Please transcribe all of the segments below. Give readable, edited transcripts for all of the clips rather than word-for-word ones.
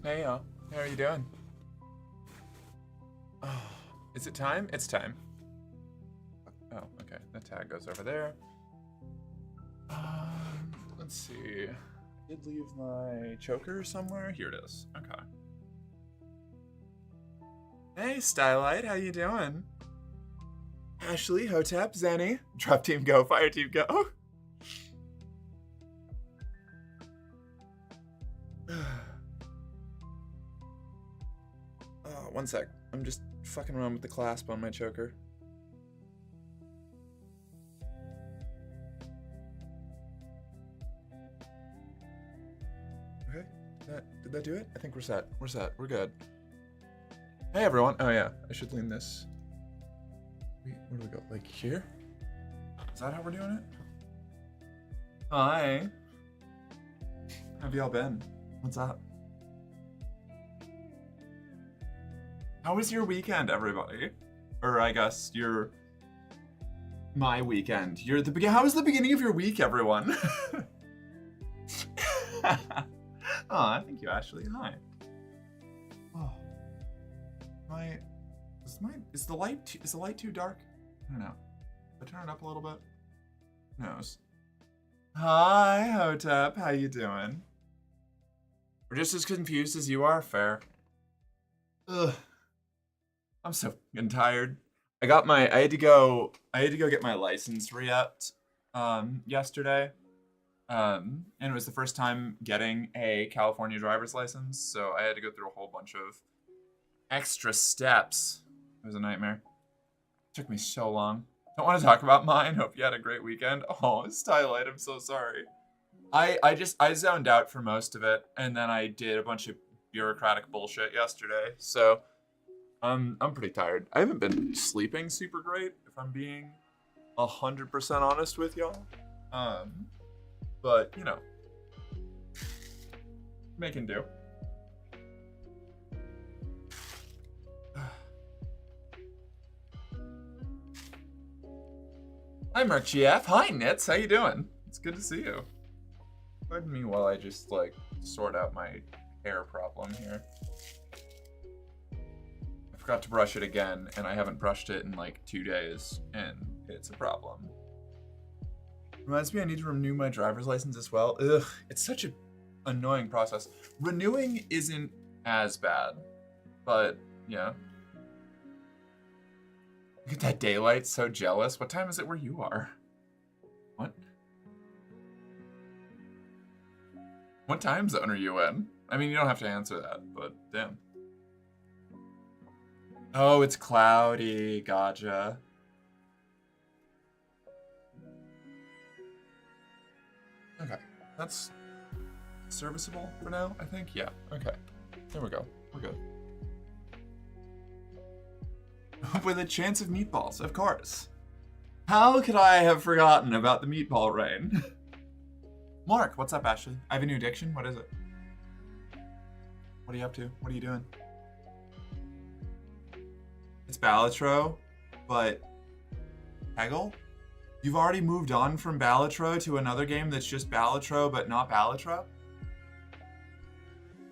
Hey y'all, how are you doing? Oh, is it time? It's time. Oh, okay. The tag goes over there. Let's see. I did leave my choker somewhere. Here it is. Okay. Hey, Stylite, how you doing? Ashley, Hotep, Zenny, Drop Team Go, Fire Team Go. One sec. I'm just fucking around with the clasp on my choker. Okay. Did that do it? I think we're set. We're set. We're good. Hey, everyone. Oh, yeah. I should lean this. Wait, where do we go? Like here? Is that how we're doing it? Hi. How have y'all been? What's up? How was your weekend, everybody? Or I guess my weekend. How was the beginning of your week, everyone? Aw, thank you, Ashley. Hi. Oh, is the light too dark? I don't know. Did I turn it up a little bit? Who knows? Hi, Hotep. How you doing? We're just as confused as you are. Fair. Ugh. I'm so fucking tired. I had to go get my license re-upped yesterday. And it was the first time getting a California driver's license, so I had to go through a whole bunch of extra steps. It was a nightmare. It took me so long. Don't want to talk about mine. Hope you had a great weekend. Oh, Stylite, I'm so sorry. I zoned out for most of it, and then I did a bunch of bureaucratic bullshit yesterday, so I'm pretty tired. I haven't been sleeping super great, if I'm being 100% honest with y'all. But, you know, making do. Hi, MerchGF. Hi, Nits. How you doing? It's good to see you. Pardon me while I just, like, sort out my hair problem here. I forgot to brush it again, and I haven't brushed it in, like, 2 days, and it's a problem. Reminds me I need to renew my driver's license as well. Ugh, it's such an annoying process. Renewing isn't as bad, but, yeah. Look at that daylight, so jealous. What time is it where you are? What? What time zone are you in? I mean, you don't have to answer that, but damn. Oh, it's cloudy. Gotcha. Okay, that's serviceable for now, I think. Yeah, okay. There we go. We're good. With a chance of meatballs, of course. How could I have forgotten about the meatball rain? Mark, what's up, Ashley? I have a new addiction. What is it? What are you up to? What are you doing? It's Balatro, but Peggle? You've already moved on from Balatro to another game that's just Balatro, but not Balatro?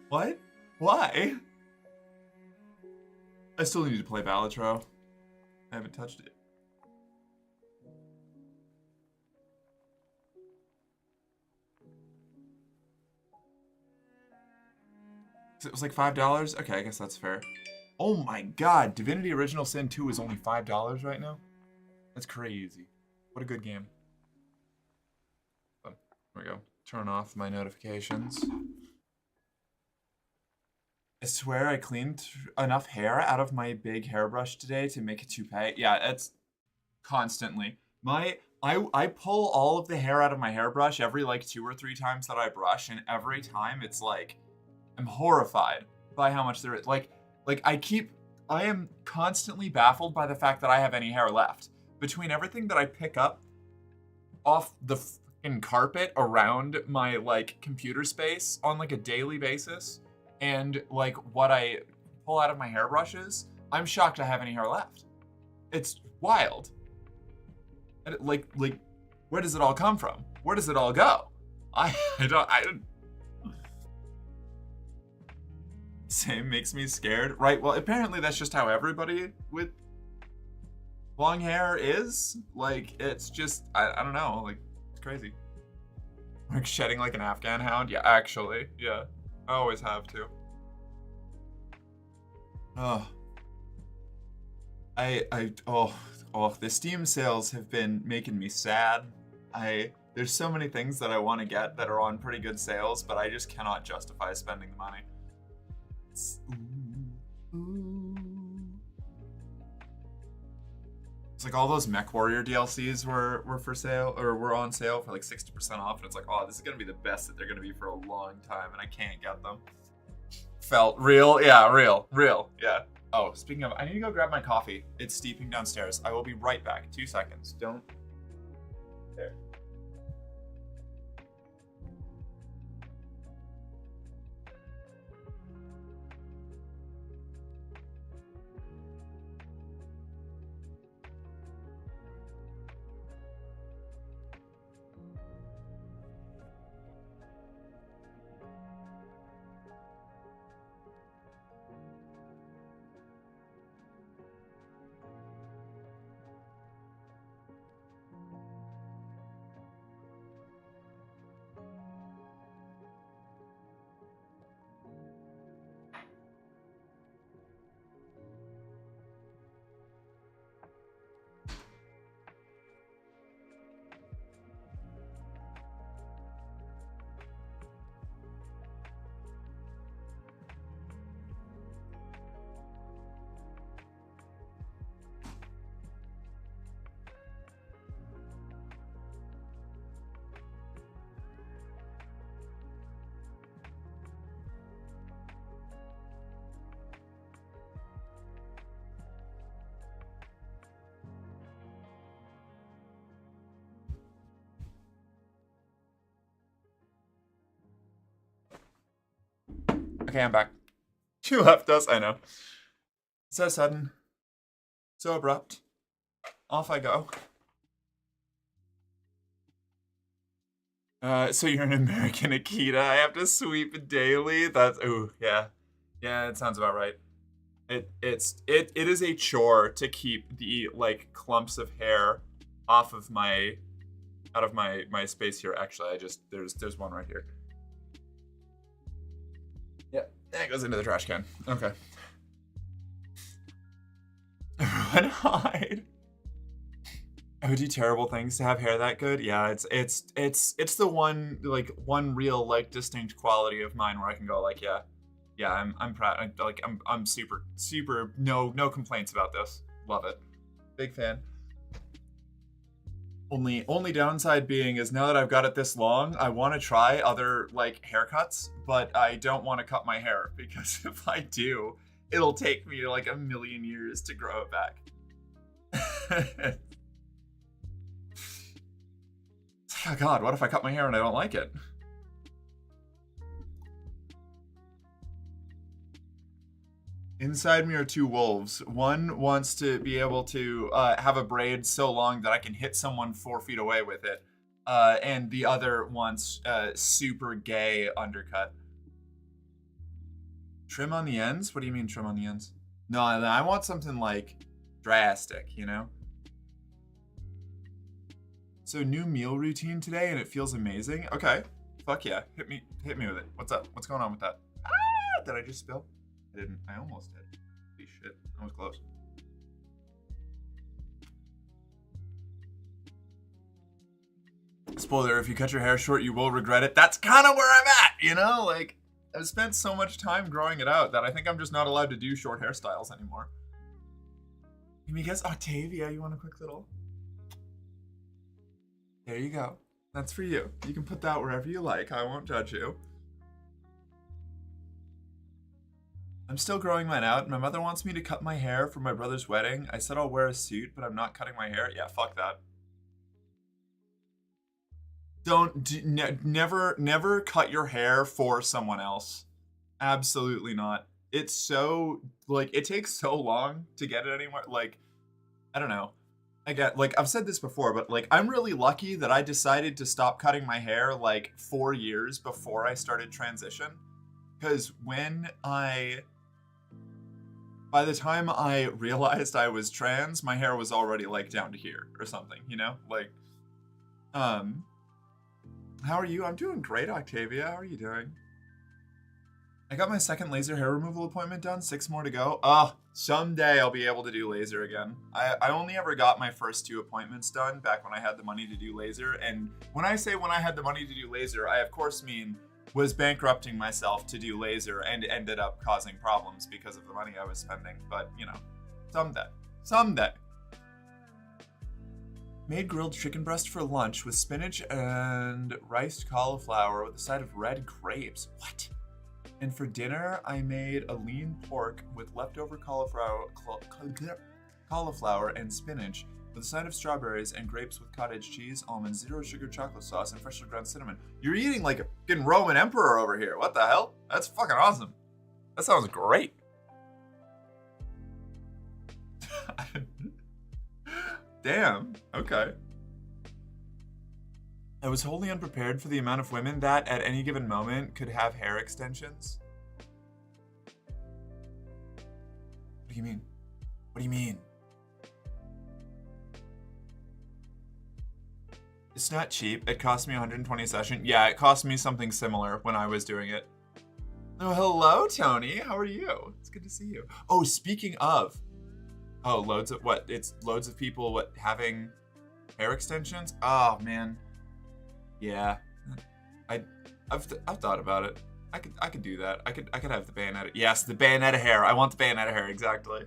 What? Why? I still need to play Balatro. I haven't touched it. It was like $5? Okay, I guess that's fair. Oh my god, Divinity Original Sin 2 is only $5 right now? That's crazy. What a good game. Oh, there we go. Turn off my notifications. I swear I cleaned enough hair out of my big hairbrush today to make a toupee. Yeah, it's constantly. I pull all of the hair out of my hairbrush every like 2 or 3 times that I brush, and every time it's like I'm horrified by how much there is. Like I am constantly baffled by the fact that I have any hair left. Between everything that I pick up off the fucking carpet around my like computer space on like a daily basis, and like what I pull out of my hairbrushes, I'm shocked I have any hair left. It's wild. And like where does it all come from? Where does it all go? I don't Same makes me scared. Right, well, apparently that's just how everybody with long hair is. Like, it's just, I don't know, like, it's crazy. Like shedding like an Afghan hound? Yeah, actually, yeah. I always have to. Oh. The Steam sales have been making me sad. There's so many things that I want to get that are on pretty good sales, but I just cannot justify spending the money. It's like all those Mech Warrior DLCs were for sale, or were on sale for like 60% off, and it's like, oh, this is gonna be the best that they're gonna be for a long time, and I can't get them. Felt real, yeah, real, yeah. Oh, speaking of, I need to go grab my coffee. It's steeping downstairs. I will be right back. 2 seconds. Don't. There. Okay, I'm back. You left us, I know. So sudden. So abrupt. Off I go. So you're an American Akita. I have to sweep daily. That's ooh, yeah. Yeah, it sounds about right. It is a chore to keep the like clumps of hair off of my space here. Actually, there's one right here. Yeah, that goes into the trash can. Okay. Everyone hide. I would do terrible things to have hair that good. Yeah, it's the one real like distinct quality of mine where I can go like, yeah, I'm proud. I'm super no complaints about this. Love it. Big fan. Only downside being is now that I've got it this long, I want to try other like haircuts, but I don't want to cut my hair because if I do, it'll take me like a million years to grow it back. Oh God, what if I cut my hair and I don't like it? Inside me are 2 wolves. One wants to be able to have a braid so long that I can hit someone 4 feet away with it. And the other wants super gay undercut. Trim on the ends? What do you mean trim on the ends? No, I want something like drastic, you know? So new meal routine today and it feels amazing. Okay. Fuck yeah. Hit me with it. What's up? What's going on with that? Ah! Did I just spill? I didn't. I almost did. Holy shit. That was close. Spoiler, if you cut your hair short, you will regret it. That's kind of where I'm at, you know? Like, I've spent so much time growing it out that I think I'm just not allowed to do short hairstyles anymore. Let me guess, Octavia, you want a quick little... There you go. That's for you. You can put that wherever you like. I won't judge you. I'm still growing mine out. My mother wants me to cut my hair for my brother's wedding. I said I'll wear a suit, but I'm not cutting my hair. Yeah, fuck that. Never cut your hair for someone else. Absolutely not. It's so, like, it takes so long to get it anywhere. Like, I don't know. I've said this before, but like, I'm really lucky that I decided to stop cutting my hair like 4 years before I started transition. Because when I By the time I realized I was trans, my hair was already like down to here or something, you know? Like, um, how are you? I'm doing great, Octavia. How are you doing? I got my second laser hair removal appointment done, 6 more to go. Someday I'll be able to do laser again. I only ever got my first 2 appointments done back when I had the money to do laser. And when I say when I had the money to do laser, I of course mean was bankrupting myself to do laser and ended up causing problems because of the money I was spending. But, you know, someday. Someday. Made grilled chicken breast for lunch with spinach and riced cauliflower with a side of red grapes. What? And for dinner, I made a lean pork with leftover cauliflower and spinach with a side of strawberries and grapes with cottage cheese, almonds, zero sugar chocolate sauce, and freshly ground cinnamon. You're eating like a fucking Roman emperor over here. What the hell? That's fucking awesome. That sounds great. Damn. Okay. I was wholly unprepared for the amount of women that, at any given moment, could have hair extensions. What do you mean? What do you mean? It's not cheap. It cost me 120 a session. Yeah, it cost me something similar when I was doing it. Oh, hello, Tony. How are you? It's good to see you. Oh, speaking of... Oh, loads of... What? It's loads of people, what, having hair extensions? Oh, man. Yeah, I've thought about it. I could do that. I could have the Bayonetta. Yes, the Bayonetta hair. I want the Bayonetta hair exactly.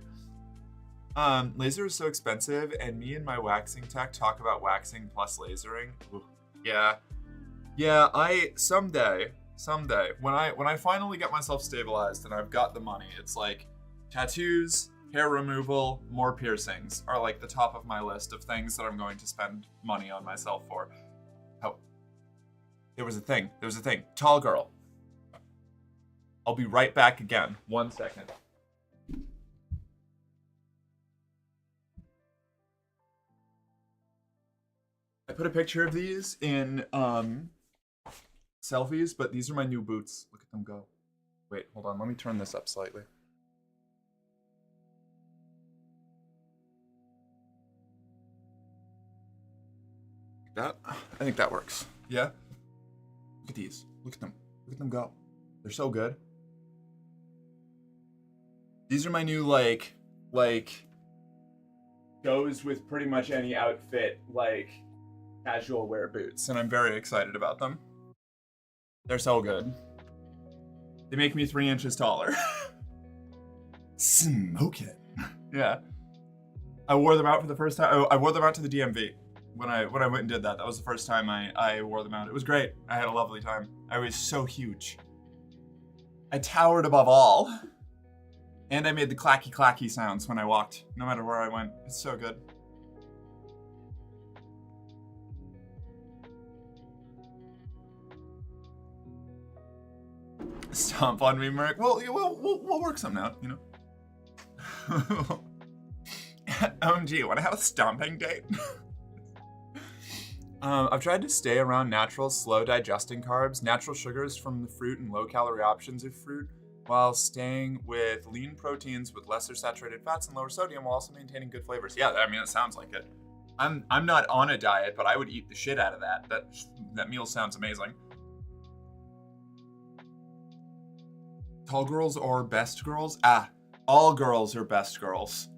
Laser is so expensive, and me and my waxing tech talk about waxing plus lasering. Ooh, yeah. Someday when I finally get myself stabilized and I've got the money, it's like tattoos, hair removal, more piercings are like the top of my list of things that I'm going to spend money on myself for. Oh. There was a thing. Tall girl. I'll be right back again. 1 second. I put a picture of these in selfies, but these are my new boots. Look at them go. Wait, hold on. Let me turn this up slightly. Like that? I think that works. Yeah? Look at these. Look at them. Look at them go. They're so good. These are my new, like, goes with pretty much any outfit, like, casual wear boots. And I'm very excited about them. They're so good. They make me 3 inches taller. Smoking. Yeah. I wore them out for the first time. Oh, I wore them out to the DMV. When I went and did that, that was the first time I wore them out. It was great. I had a lovely time. I was so huge. I towered above all. And I made the clacky sounds when I walked, no matter where I went. It's so good. Stomp on me, Merc. Well, we'll work something out, you know? OMG, want to have a stomping date? I've tried to stay around natural, slow digesting carbs, natural sugars from the fruit and low-calorie options of fruit, while staying with lean proteins with lesser saturated fats and lower sodium while also maintaining good flavors. Yeah, I mean, it sounds like it. I'm not on a diet, but I would eat the shit out of that. That meal sounds amazing. Tall girls or best girls? All girls are best girls.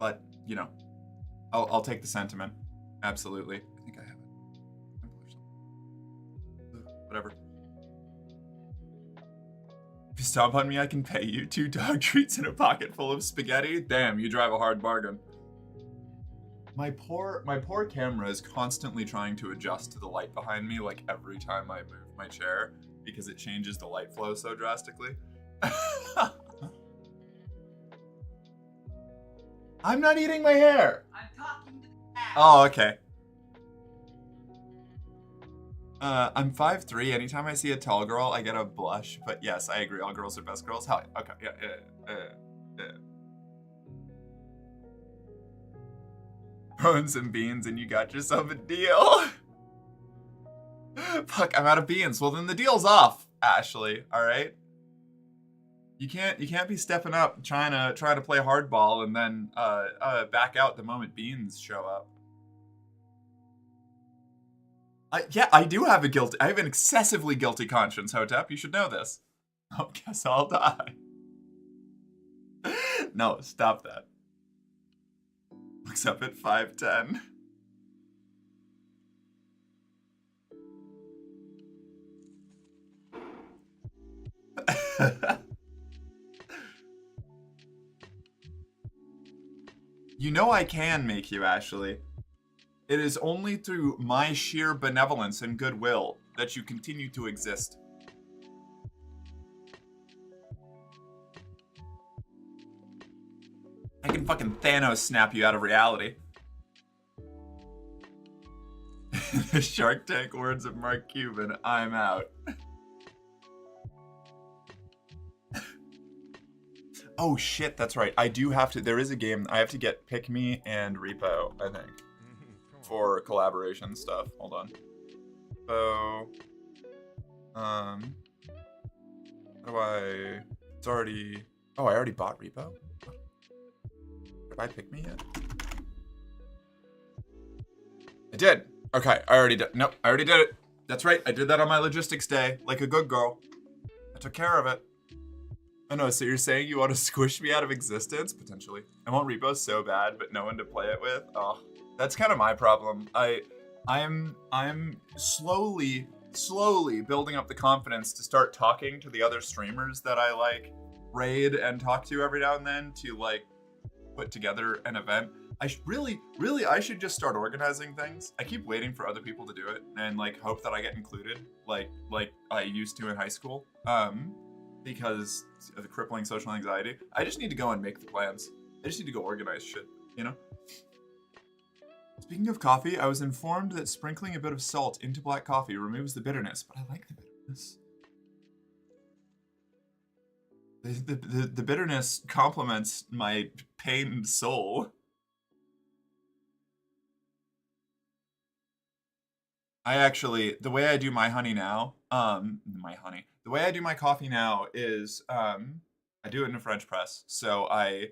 But, you know, I'll take the sentiment. Absolutely. I think I have it. Whatever. If you stomp on me, I can pay you 2 dog treats and a pocket full of spaghetti. Damn, you drive a hard bargain. My poor camera is constantly trying to adjust to the light behind me, like every time I move my chair, because it changes the light flow so drastically. I'm not eating my hair. I'm talking to the cat. Oh, okay. I'm 5'3". Anytime I see a tall girl, I get a blush. But yes, I agree. All girls are best girls. Hell yeah. Okay, yeah. Bones and beans, and you got yourself a deal. Fuck, I'm out of beans. Well, then the deal's off, Ashley. All right. You can't be stepping up trying to play hardball and then back out the moment beans show up. Yeah, I do have I have an excessively guilty conscience, Hotep. You should know this. Oh, guess I'll die. No, stop that. Looks up at 5'10". You know I can make you, Ashley. It is only through my sheer benevolence and goodwill that you continue to exist. I can fucking Thanos snap you out of reality. The Shark Tank words of Mark Cuban, I'm out. Oh shit, that's right. I do have to, there is a game, I have to get Pick Me and Repo, I think. For collaboration stuff. Hold on. So, how do I? It's already. Oh, I already bought Repo. Did I pick me yet? I did. Okay, I already did. Nope, I already did it. That's right. I did that on my logistics day, like a good girl. I took care of it. Oh no, so you're saying you want to squish me out of existence? Potentially. I want Repo so bad, but no one to play it with. Oh. That's kind of my problem. I'm slowly building up the confidence to start talking to the other streamers that I like raid and talk to every now and then to like put together an event. I should really I should just start organizing things. I keep waiting for other people to do it and like hope that I get included like I used to in high school. Because of the crippling social anxiety. I just need to go and make the plans. I just need to go organize shit, you know? Speaking of coffee, I was informed that sprinkling a bit of salt into black coffee removes the bitterness, but I like the bitterness. The bitterness complements my pained soul. I actually, the way I do my honey now, the way I do my coffee now is, I do it in a French press. So I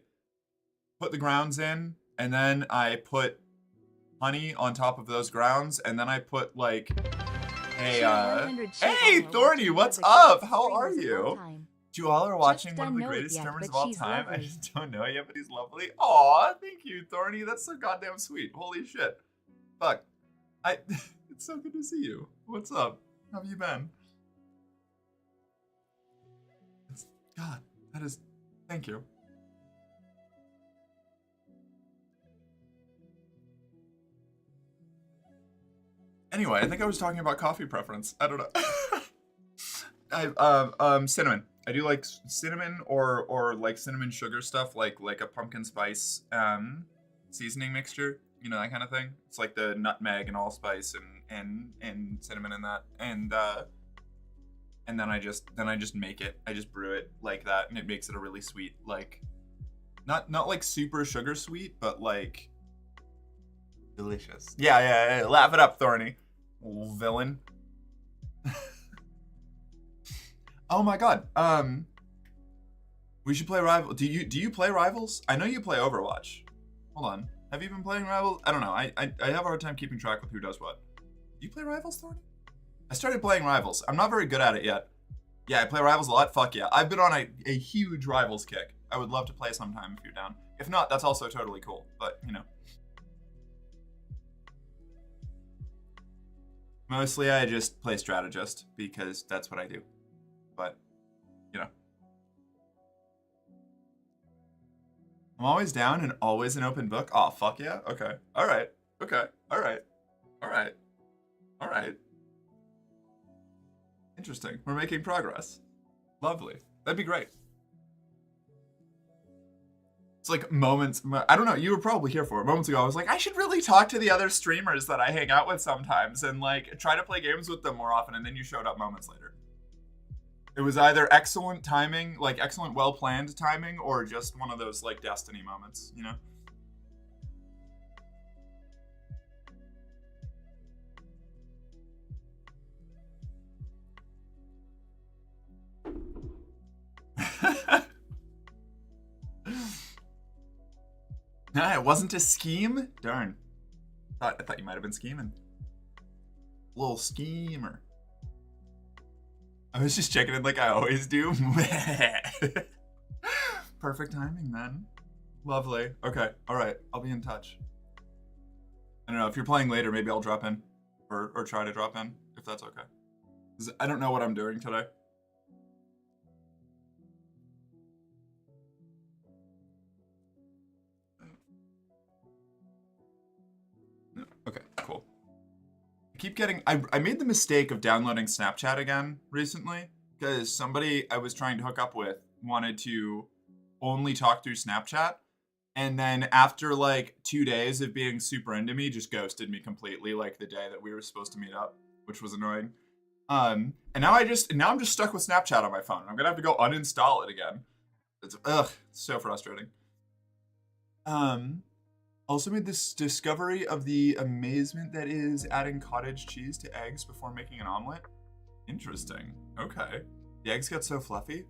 put the grounds in, and then I put honey on top of those grounds, and then I put like hey Thorny, what's up? How are you? You all are watching one of the greatest streamers of all time. I just don't know yet, but he's lovely. Aw, thank you, Thorny. That's so goddamn sweet. Holy shit. Fuck. It's so good to see you. What's up? How have you been? God, that is, thank you. Anyway, I think I was talking about coffee preference. I don't know. Cinnamon. I do like cinnamon or like cinnamon sugar stuff, like a pumpkin spice seasoning mixture. You know, that kind of thing. It's like the nutmeg and allspice and cinnamon in that, and then I just make it. I just brew it like that, and it makes it a really sweet, like not like super sugar sweet, but like delicious. Yeah. Laugh it up, Thorny. Little villain. Oh my god. We should play Rivals. Do you play Rivals? I know you play Overwatch. Hold on. Have you been playing Rivals? I don't know. I have a hard time keeping track with who does what. Do you play Rivals, Thorny? I started playing Rivals. I'm not very good at it yet. Yeah, I play Rivals a lot. Fuck yeah. I've been on a huge Rivals kick. I would love to play sometime if you're down. If not, that's also totally cool. But, you know. Mostly I just play strategist because that's what I do. But, you know. I'm always down and always an open book. Oh, fuck yeah. Okay. All right. Okay. All right. All right. All right. Interesting. We're making progress. Lovely. That'd be great. It's like moments. I don't know. You were probably here for it. Moments ago, I was like, I should really talk to the other streamers that I hang out with sometimes and like try to play games with them more often. And then you showed up moments later. It was either excellent timing, like excellent, well-planned timing, or just one of those like destiny moments, you know? Nah, it wasn't a scheme? Darn. I thought you might have been scheming. Little schemer. I was just checking in like I always do. Perfect timing then. Lovely. Okay, alright. I'll be in touch. I don't know, if you're playing later, maybe I'll drop in. Or try to drop in, if that's okay. 'Cause I don't know what I'm doing today. No. Okay, cool. I made the mistake of downloading Snapchat again recently because somebody I was trying to hook up with wanted to only talk through Snapchat, and then after like 2 days of being super into me, just ghosted me completely, like the day that we were supposed to meet up, which was annoying. And now I'm just stuck with Snapchat on my phone. I'm gonna have to go uninstall it again. It's so frustrating. Also made this discovery of the amazement that is adding cottage cheese to eggs before making an omelet. Interesting. Okay. The eggs get so fluffy.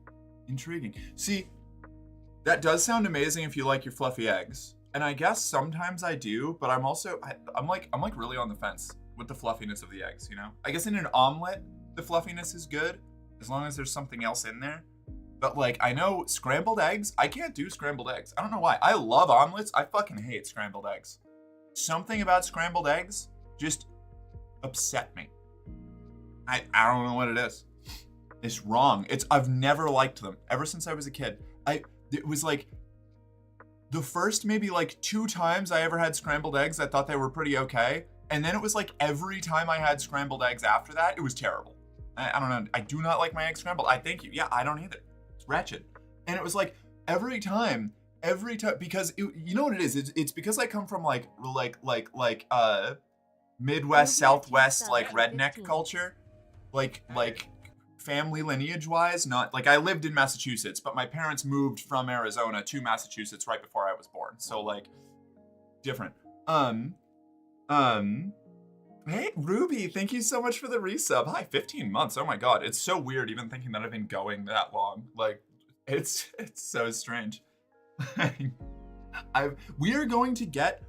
Intriguing. See, that does sound amazing if you like your fluffy eggs. And I guess sometimes I do, but I'm also I'm like really on the fence with the fluffiness of the eggs, you know? I guess in an omelet, the fluffiness is good as long as there's something else in there. But like, I know scrambled eggs, I can't do scrambled eggs. I don't know why. I love omelets. I fucking hate scrambled eggs. Something about scrambled eggs just upset me. I don't know what it is. It's wrong. I've never liked them ever since I was a kid. It was like the first maybe like 2 times I ever had scrambled eggs, I thought they were pretty okay. And then it was like every time I had scrambled eggs after that, it was terrible. I don't know. I do not like my eggs scrambled. I thank you. Yeah, I don't either. It's wretched. And it was like every time, because you know what it is? It's because I come from like Midwest, Southwest, like redneck culture, like family lineage wise, not like I lived in Massachusetts, but my parents moved from Arizona to Massachusetts right before I was born. So like different. Hey Ruby, thank you so much for the resub. Hi, 15 months. Oh my god, it's so weird even thinking that I've been going that long. Like it's so strange. We're going to get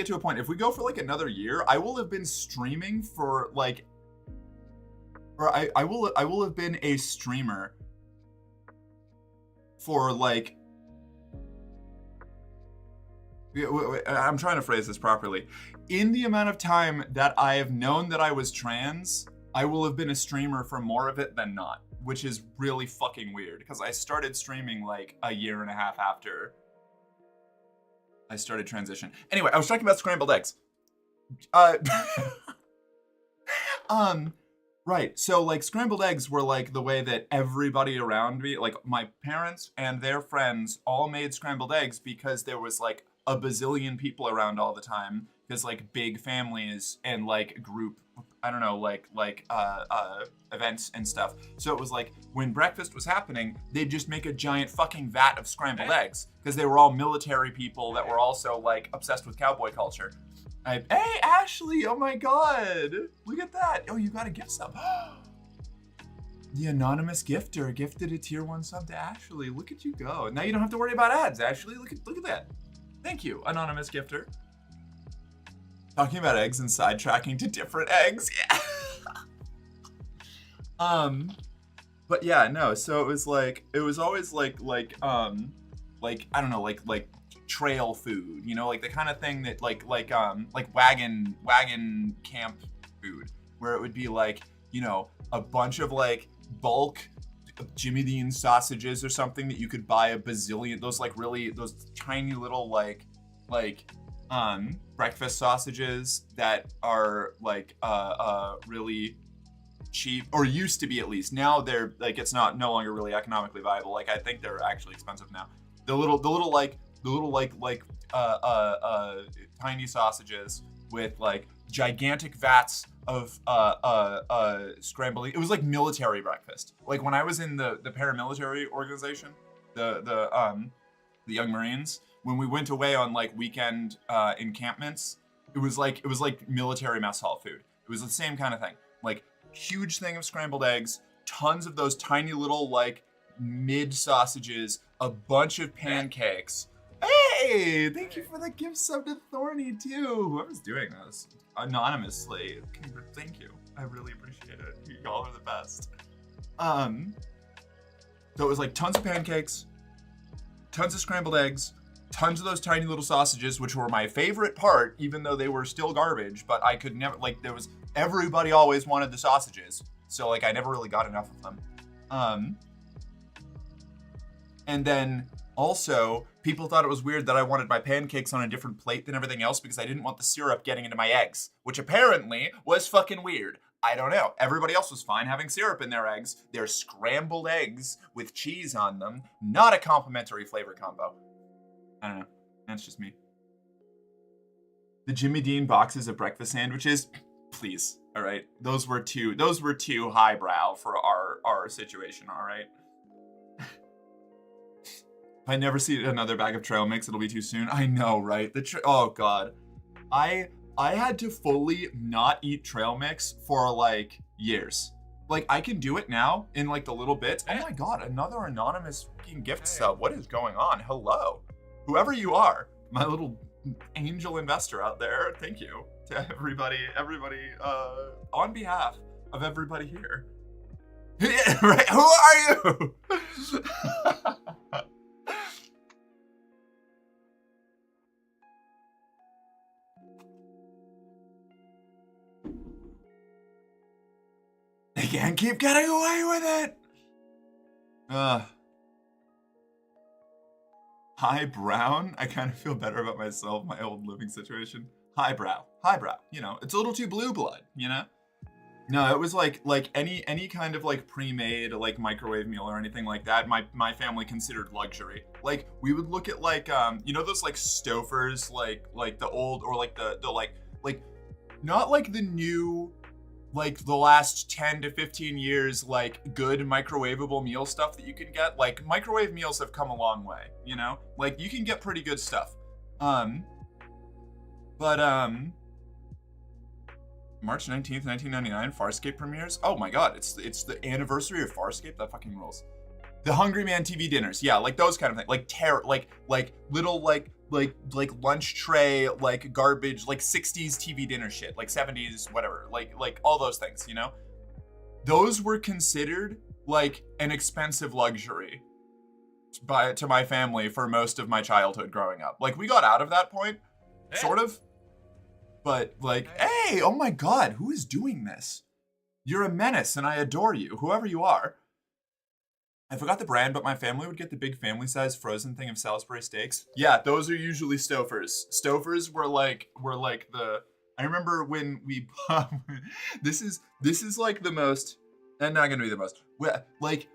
to a point. If we go for like another year, I will have been streaming for like, or I will have been a streamer for like, I'm trying to phrase this properly. In the amount of time that I have known that I was trans, I will have been a streamer for more of it than not, which is really fucking weird because I started streaming like a year and a half after I started transition. Anyway, I was talking about scrambled eggs. Right. So like scrambled eggs were like the way that everybody around me, like my parents and their friends all made scrambled eggs because there was like a bazillion people around all the time because like big families and like group, I don't know, like events and stuff. So it was like when breakfast was happening, they'd just make a giant fucking vat of scrambled eggs because they were all military people that were also like obsessed with cowboy culture. Hey, Ashley, oh my god. Look at that. Oh, you got a gift sub. The anonymous gifter gifted a tier 1 sub to Ashley. Look at you go. Now you don't have to worry about ads, Ashley. Look at that. Thank you, anonymous gifter. Talking about eggs and sidetracking to different eggs. Yeah. But yeah, no, so it was always like I don't know, like trail food, you know, like the kind of thing that like wagon camp food, where it would be like, you know, a bunch of like bulk Jimmy Dean sausages or something that you could buy a bazillion, those tiny little like breakfast sausages that are like really cheap, or used to be at least. Now they're like, it's no longer really economically viable. Like I think they're actually expensive now. The little tiny sausages with like gigantic vats of scrambling. It was like military breakfast. Like when I was in the paramilitary organization, the Young Marines, when we went away on like weekend encampments, it was like military mess hall food. It was the same kind of thing. Like huge thing of scrambled eggs, tons of those tiny little like mid sausages, a bunch of pancakes. Hey, Hey, thank you for the gift sub to Thorny too. Whoever's doing this anonymously, thank you. I really appreciate it. Y'all are the best. So it was like tons of pancakes, tons of scrambled eggs, tons of those tiny little sausages, which were my favorite part, even though they were still garbage. But I could never, like, everybody always wanted the sausages, so like I never really got enough of them. And then also, people thought it was weird that I wanted my pancakes on a different plate than everything else because I didn't want the syrup getting into my eggs, which apparently was fucking weird. I don't know. Everybody else was fine having syrup in their eggs. They're scrambled eggs with cheese on them. Not a complimentary flavor combo. I don't know. That's just me. The Jimmy Dean boxes of breakfast sandwiches, please. All right. Those were too highbrow for our situation. All right. If I never see another bag of trail mix, it'll be too soon. I know, right? Oh God, I had to fully not eat trail mix for like years. Like I can do it now in like the little bits. Oh my God, another anonymous fucking gift sub. What is going on? Hello, whoever you are, my little angel investor out there. Thank you to everybody, on behalf of everybody here. Yeah, right? Who are you? They can't keep getting away with it. Hi, Brown. I kind of feel better about myself, my old living situation. Highbrow. You know, it's a little too blue blood, you know? No, it was like any kind of like pre-made like microwave meal or anything like that. My family considered luxury. Like we would look at like you know those like Stofers like the old or like the like not like the new, like the last 10 to 15 years, like good microwavable meal stuff that you can get. Like microwave meals have come a long way, you know? Like you can get pretty good stuff. March 19th, 1999, Farscape premieres. Oh my God, it's the anniversary of Farscape. That fucking rules. The Hungry Man TV dinners, yeah, like those kind of things, like little like lunch tray, like garbage, like 60s TV dinner shit, like 70s, whatever, like all those things, you know? Those were considered like an expensive luxury to my family for most of my childhood growing up. Like we got out of that point, sort of. But like, hey, oh my God, who is doing this? You're a menace and I adore you, whoever you are. I forgot the brand, but my family would get the big family size frozen thing of Salisbury steaks. Yeah, those are usually Stofers. Stofers were like the, I remember when we, this is like the most, and not gonna be the most, like,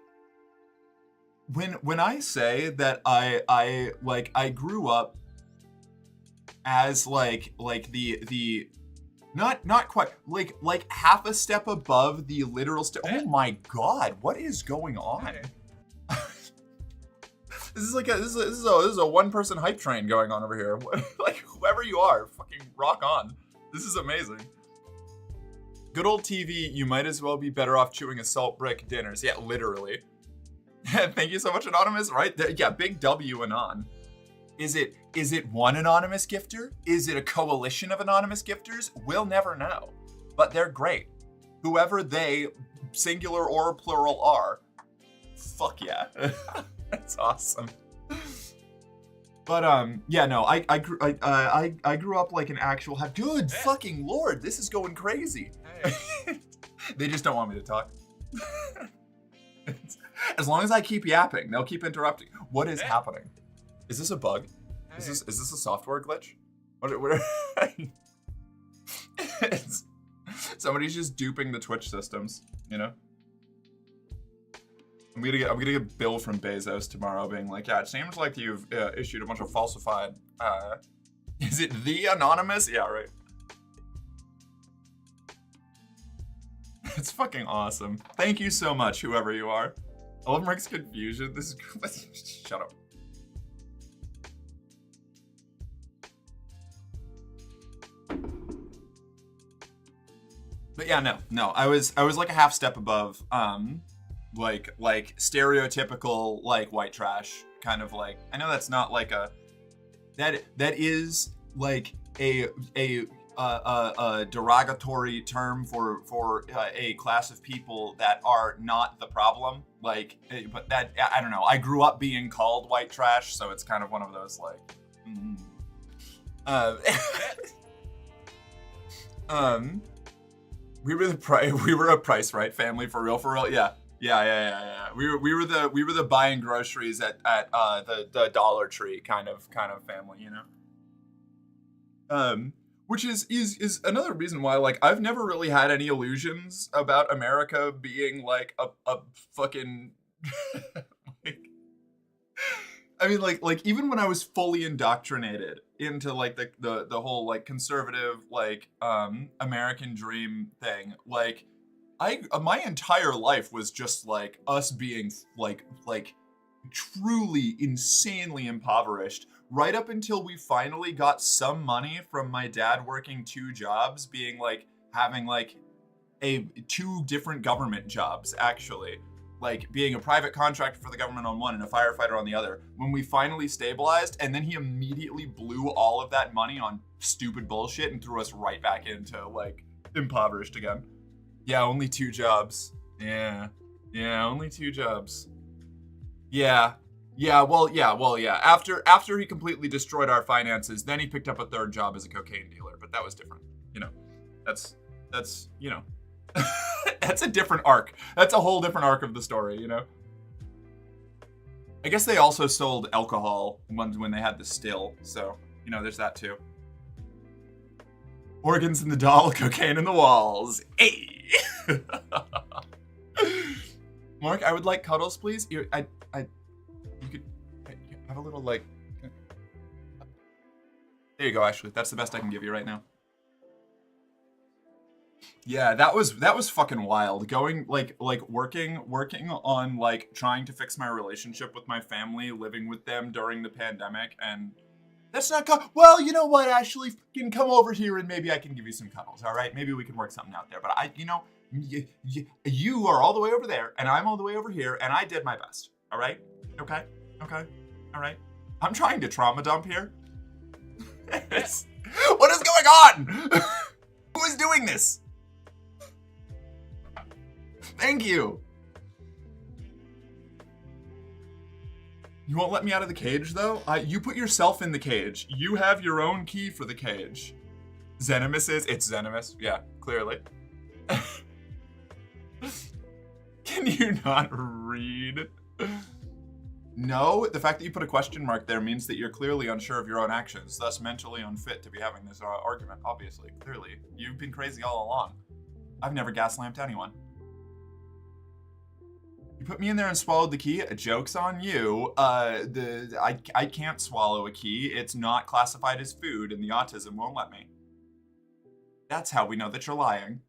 when I say that I grew up as like the not quite like half a step above the literal oh my God, what is going on? This is a one person hype train going on over here. Like whoever you are, fucking rock on. This is amazing. Good old TV, you might as well be better off chewing a salt brick dinners. Yeah, literally. Thank you so much, Anonymous, right there. Yeah, big W Anon. Is it one anonymous gifter? Is it a coalition of anonymous gifters? We'll never know. But they're great. Whoever they, singular or plural, are. Fuck yeah. That's awesome. But yeah, no, I grew up like an actual good fucking Lord, this is going crazy. Hey. They just don't want me to talk. As long as I keep yapping, they'll keep interrupting. What is happening? Is this a bug? Is this a software glitch? What somebody's just duping the Twitch systems, you know? I'm gonna get a bill from Bezos tomorrow being like, yeah, it seems like you've issued a bunch of falsified, is it the anonymous? Yeah, right. It's fucking awesome. Thank you so much, whoever you are. I love Mike's confusion. This is shut up. But yeah, no. I was like a half step above, like stereotypical like white trash kind of like. I know that's not like a that is like a derogatory term for a class of people that are not the problem. Like, but that, I don't know. I grew up being called white trash, so it's kind of one of those like. We were a price right family for real. Yeah. We were the buying groceries at the Dollar Tree kind of family, you know. Which is another reason why, like, I've never really had any illusions about America being like a fucking like, I mean, like even when I was fully indoctrinated into like the whole like conservative like American dream thing, like my entire life was just like us being like truly insanely impoverished right up until we finally got some money from my dad working 2 jobs, being like having like 2 different government jobs, actually, like being a private contractor for the government on one and a firefighter on the other. When we finally stabilized, and then he immediately blew all of that money on stupid bullshit and threw us right back into like impoverished again. Yeah, only 2 jobs. Yeah, only 2 jobs. Yeah. After he completely destroyed our finances, then he picked up a 3rd job as a cocaine dealer, but that was different. You know, that's you know, that's a different arc. That's a whole different arc of the story, you know. I guess they also sold alcohol when they had the still, so you know, there's that too. Organs in the doll, cocaine in the walls. Hey. Mark, I would like cuddles, please. You could have a little like. There you go. Actually, that's the best I can give you right now. Yeah, that was fucking wild. Going like working on like trying to fix my relationship with my family, living with them during the pandemic, and that's not well, you know what, Ashley, can come over here and maybe I can give you some cuddles, all right? Maybe we can work something out there. But you are all the way over there, and I'm all the way over here, and I did my best, all right? Okay, all right. I'm trying to trauma dump here. What is going on? Who is doing this? Thank you. You won't let me out of the cage, though? You put yourself in the cage. You have your own key for the cage. Zenimus is? It's Zenimus. Yeah, clearly. Can you not read? No, the fact that you put a question mark there means that you're clearly unsure of your own actions, thus mentally unfit to be having this argument, obviously. Clearly. You've been crazy all along. I've never gas-lamped anyone. You put me in there and swallowed the key. Joke's on you. I can't swallow a key. It's not classified as food, and the autism won't let me. That's how we know that you're lying.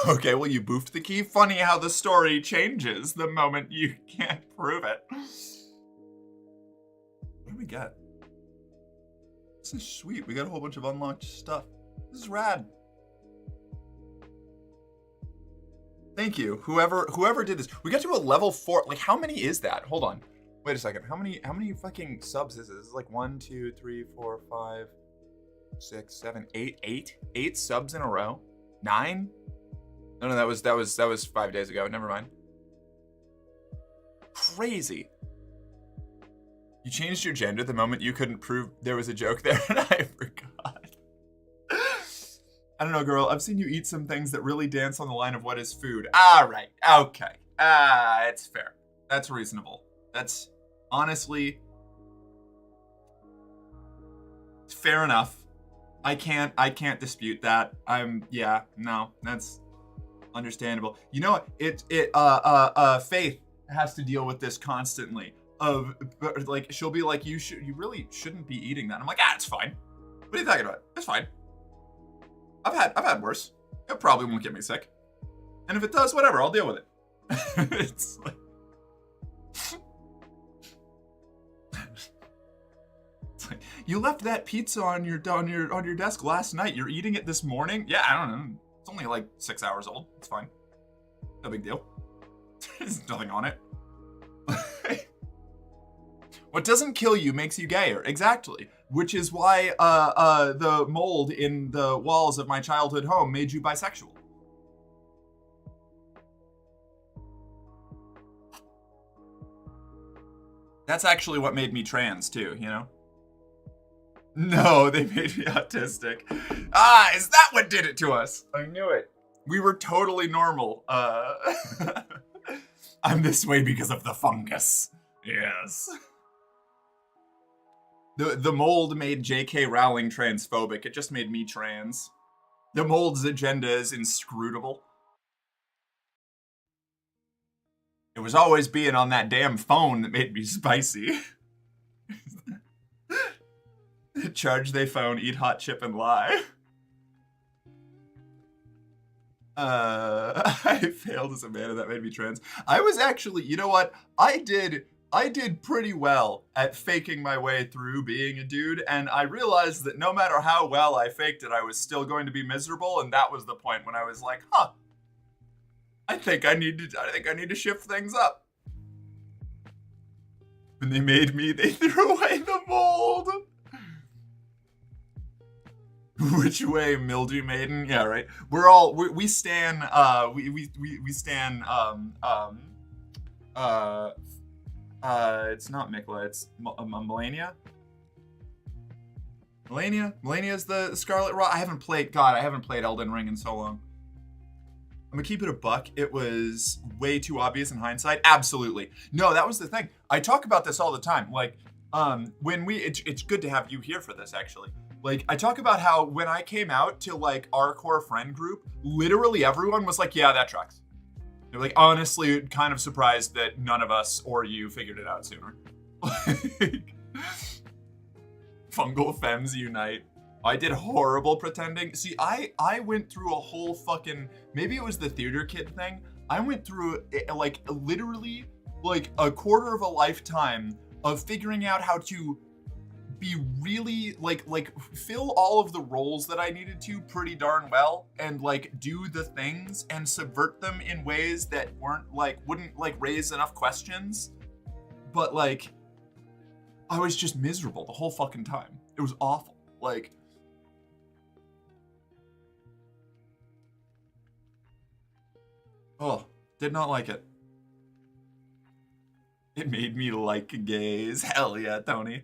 Okay, well, you boofed the key. Funny how the story changes the moment you can't prove it. What do we get? This is sweet. We got a whole bunch of unlocked stuff. This is rad. Thank you. Whoever did this. We got to a level 4. Like, how many is that? Hold on. Wait a second. How many fucking subs is this? This is like 1, 2, 3, 4, 5, 6, 7, 8. 8 subs in a row? 9? No, that was 5 days ago. Never mind. Crazy. You changed your gender the moment you couldn't prove there was a joke there, and I forgot. I don't know, girl. I've seen you eat some things that really dance on the line of what is food. All right. Okay. It's fair. That's reasonable. That's honestly fair enough. I can't dispute that. No, that's understandable. You know what? Faith has to deal with this constantly. Like, she'll be like, you really shouldn't be eating that. I'm like, it's fine. What are you talking about? It's fine. I've had worse. It probably won't get me sick. And if it does, whatever, I'll deal with it. It's like, You left that pizza on your desk last night. You're eating it this morning? Yeah, I don't know. It's only like 6 hours old. It's fine. No big deal. There's nothing on it. What doesn't kill you makes you gayer. Exactly. Which is why the mold in the walls of my childhood home made you bisexual. That's actually what made me trans too, you know? No, they made me autistic. Ah, is that what did it to us? I knew it. We were totally normal. I'm this way because of the fungus. Yes. The mold made J.K. Rowling transphobic. It just made me trans. The mold's agenda is inscrutable. It was always being on that damn phone that made me spicy. Charge they phone, eat hot chip, and lie. I failed as a man and that made me trans. I was actually, you know what? I did pretty well at faking my way through being a dude, and I realized that no matter how well I faked it, I was still going to be miserable, and that was the point when I was like, huh, I think I need to shift things up. When they made me, they threw away the mold. Which way, Mildew Maiden? Yeah, right. We stan it's not Mikla, it's Melania. Melania's the Scarlet Rot. I haven't played Elden Ring in so long. I'm gonna keep it a buck. It was way too obvious in hindsight. Absolutely. No, that was the thing. I talk about this all the time. Like, it's good to have you here for this, actually. Like, I talk about how when I came out to, like, our core friend group, literally everyone was like, yeah, that tracks. They're like, honestly, kind of surprised that none of us or you figured it out sooner. Like, fungal femmes unite. I did horrible pretending. See, I went through a whole fucking, maybe it was the theater kid thing. I went through, like, literally, like, a quarter of a lifetime of figuring out how to be really like fill all of the roles that I needed to pretty darn well, and like do the things and subvert them in ways that wouldn't like raise enough questions, but like I was just miserable the whole fucking time. It was awful. Like, oh, did not like it. It made me like gays. Hell yeah, Tony.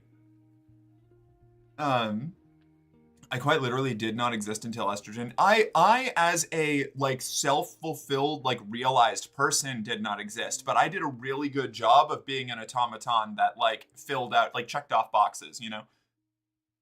I quite literally did not exist until estrogen. I as a like self-fulfilled, like realized person did not exist, but I did a really good job of being an automaton that like filled out, like checked off boxes, you know?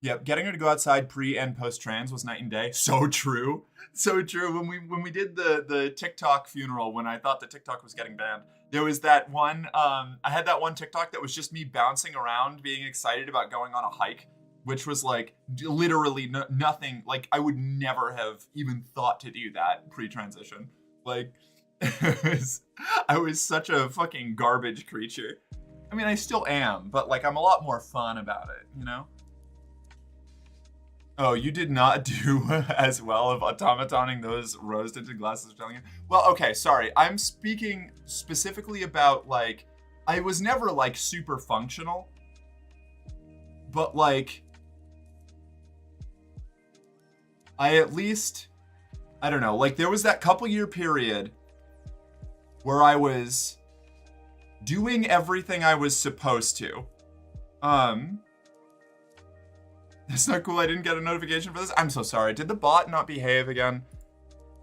Yep, getting her to go outside pre and post trans was night and day. So true. So true. When we did the TikTok funeral, when I thought that TikTok was getting banned, there was that one, I had that one TikTok that was just me bouncing around, being excited about going on a hike, which was like literally nothing. Like I would never have even thought to do that pre-transition. Like I was such a fucking garbage creature. I mean, I still am, but like I'm a lot more fun about it, you know? Oh, you did not do as well of automatoning those rose-tinted glasses telling you? Well, okay, sorry. I'm speaking specifically about like, I was never like super functional, but like, I at least, I don't know, like there was that couple year period where I was doing everything I was supposed to. That's not cool. I didn't get a notification for this. I'm so sorry. Did the bot not behave again?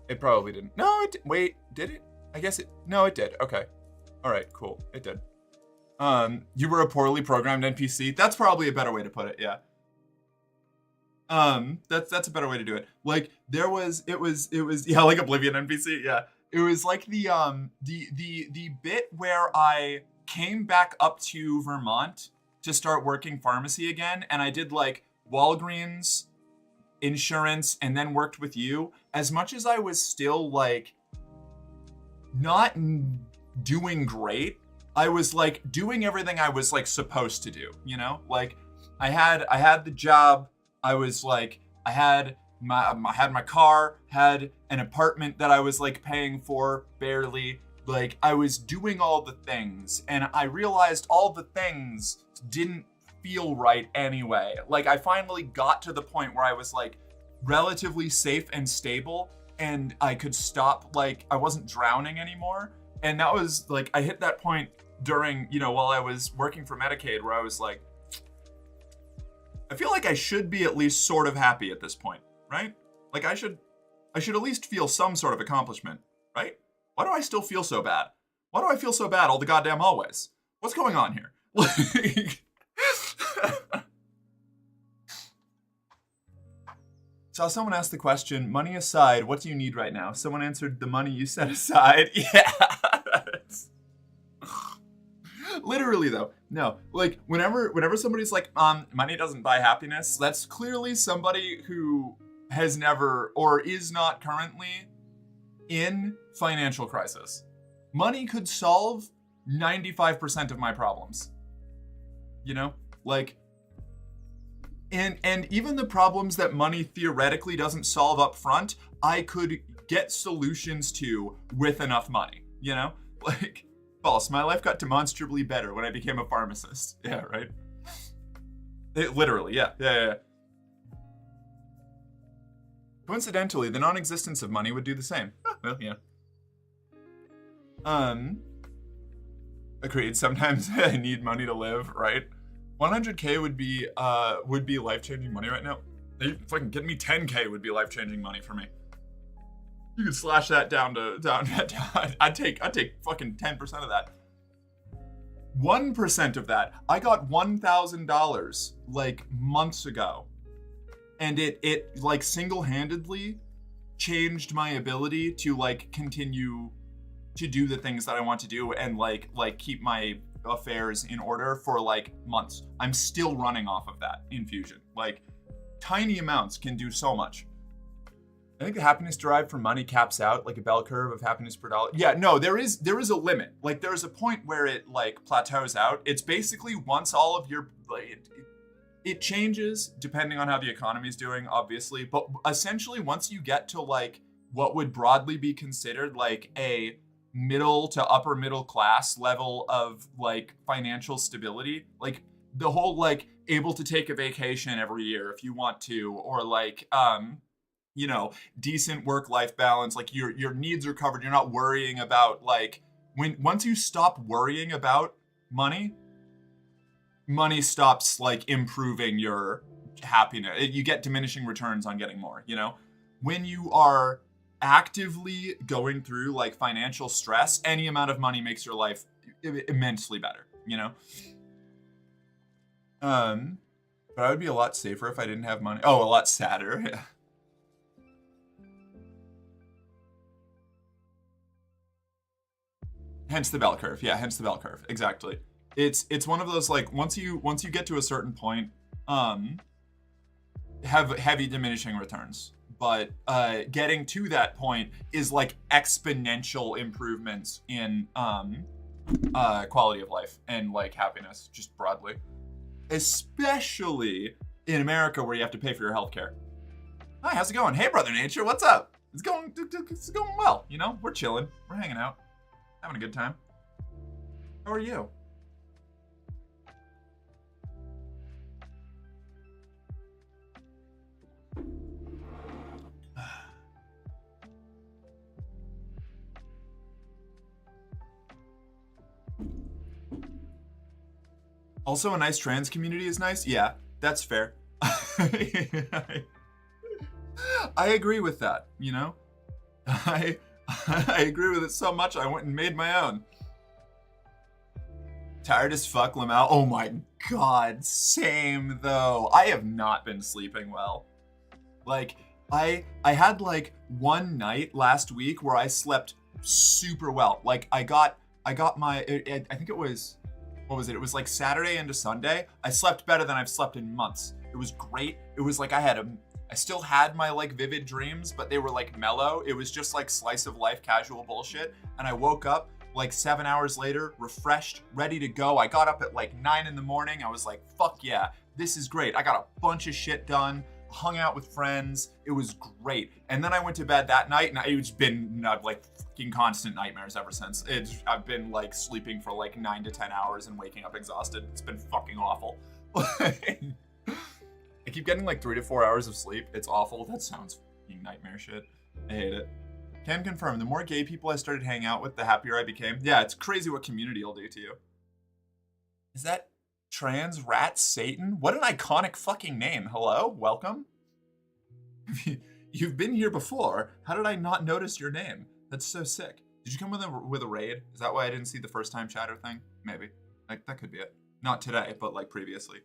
It probably didn't. No, wait, did it? I guess it, no, it did. Okay. All right, cool. It did. You were a poorly programmed NPC. That's probably a better way to put it. Yeah. That's a better way to do it. Like it was yeah, like Oblivion NPC. Yeah. It was like the bit where I came back up to Vermont to start working pharmacy again, and I did like Walgreens, insurance, and then worked with you. As much as I was still like not doing great, I was like doing everything I was like supposed to do, you know? Like I had the job. I was like, I had my car, had an apartment that I was like paying for barely. Like I was doing all the things, and I realized all the things didn't feel right anyway. Like I finally got to the point where I was like relatively safe and stable, and I could stop, like I wasn't drowning anymore. And that was like, I hit that point during, while I was working for Medicaid, where I was like, I feel like I should be at least sort of happy at this point, right? Like I should at least feel some sort of accomplishment, right? Why do I still feel so bad? Why do I feel so bad all the goddamn always? What's going on here? Like, saw someone ask the question, money aside, what do you need right now? Someone answered, the money you set aside. Yeah. Literally though, no. Like whenever somebody's like, money doesn't buy happiness, that's clearly somebody who has never or is not currently in financial crisis. Money could solve 95% of my problems. Like, and even the problems that money theoretically doesn't solve up front, I could get solutions to with enough money, Like, false, my life got demonstrably better when I became a pharmacist. Yeah, right? Literally, yeah. Coincidentally, the non-existence of money would do the same. Well, yeah. Agreed, sometimes I need money to live, right? 100K would be life-changing money right now. Are you fucking kidding me? 10K would be life-changing money for me. You could slash that down. I'd take fucking 10% of that. 1% of that. I got $1,000 like months ago, and it like single-handedly changed my ability to like continue to do the things that I want to do and like keep my affairs in order for like months. I'm still running off of that infusion. Like tiny amounts can do so much. I think the happiness derived from money caps out, like a bell curve of happiness per dollar. Yeah, no, there is a limit. Like there's a point where it like plateaus out. It's basically once all of your like, it changes depending on how the economy is doing, obviously. But essentially, once you get to like what would broadly be considered like a middle to upper middle class level of like financial stability, like the whole like able to take a vacation every year if you want to, or like decent work-life balance, like your needs are covered, you're not worrying about like once you stop worrying about money stops like improving your happiness. You get diminishing returns on getting more, when you are actively going through like financial stress, any amount of money makes your life immensely better, but I would be a lot safer if I didn't have money. Oh, a lot sadder. Yeah. Hence the bell curve. Yeah, hence the bell curve. Exactly. It's one of those like once you get to a certain point, have heavy diminishing returns. But getting to that point is like exponential improvements in quality of life and like happiness, just broadly. Especially in America where you have to pay for your healthcare. Hi, how's it going? Hey, Brother Nature, what's up? It's going well, We're chilling. We're hanging out. Having a good time. How are you? Also, a nice trans community is nice. Yeah, that's fair. I agree with that, I agree with it so much I went and made my own. Tired as fuck, Lamau. Oh my god, same though. I have not been sleeping well. Like, I had like one night last week where I slept super well. Like I got my, I think it was, what was it? It was like Saturday into Sunday. I slept better than I've slept in months. It was great. It was like I still had my like vivid dreams, but they were like mellow. It was just like slice of life casual bullshit. And I woke up like 7 hours later, refreshed, ready to go. I got up at like 9 in the morning. I was like, fuck yeah. this is great. I got a bunch of shit done, hung out with friends. It was great. And then I went to bed that night, and it's been like fucking constant nightmares ever since. I've been like sleeping for like 9 to 10 hours and waking up exhausted. It's been fucking awful. I keep getting like 3 to 4 hours of sleep. It's awful. That sounds fucking nightmare shit. I hate it. Can confirm, the more gay people I started hanging out with, the happier I became. Yeah, it's crazy what community will do to you. Is that Trans Rat Satan? What an iconic fucking name. Hello? Welcome? You've been here before. How did I not notice your name? That's so sick. Did you come with a raid? Is that why I didn't see the first time chatter thing? Maybe. Like, that could be it. Not today, but like previously.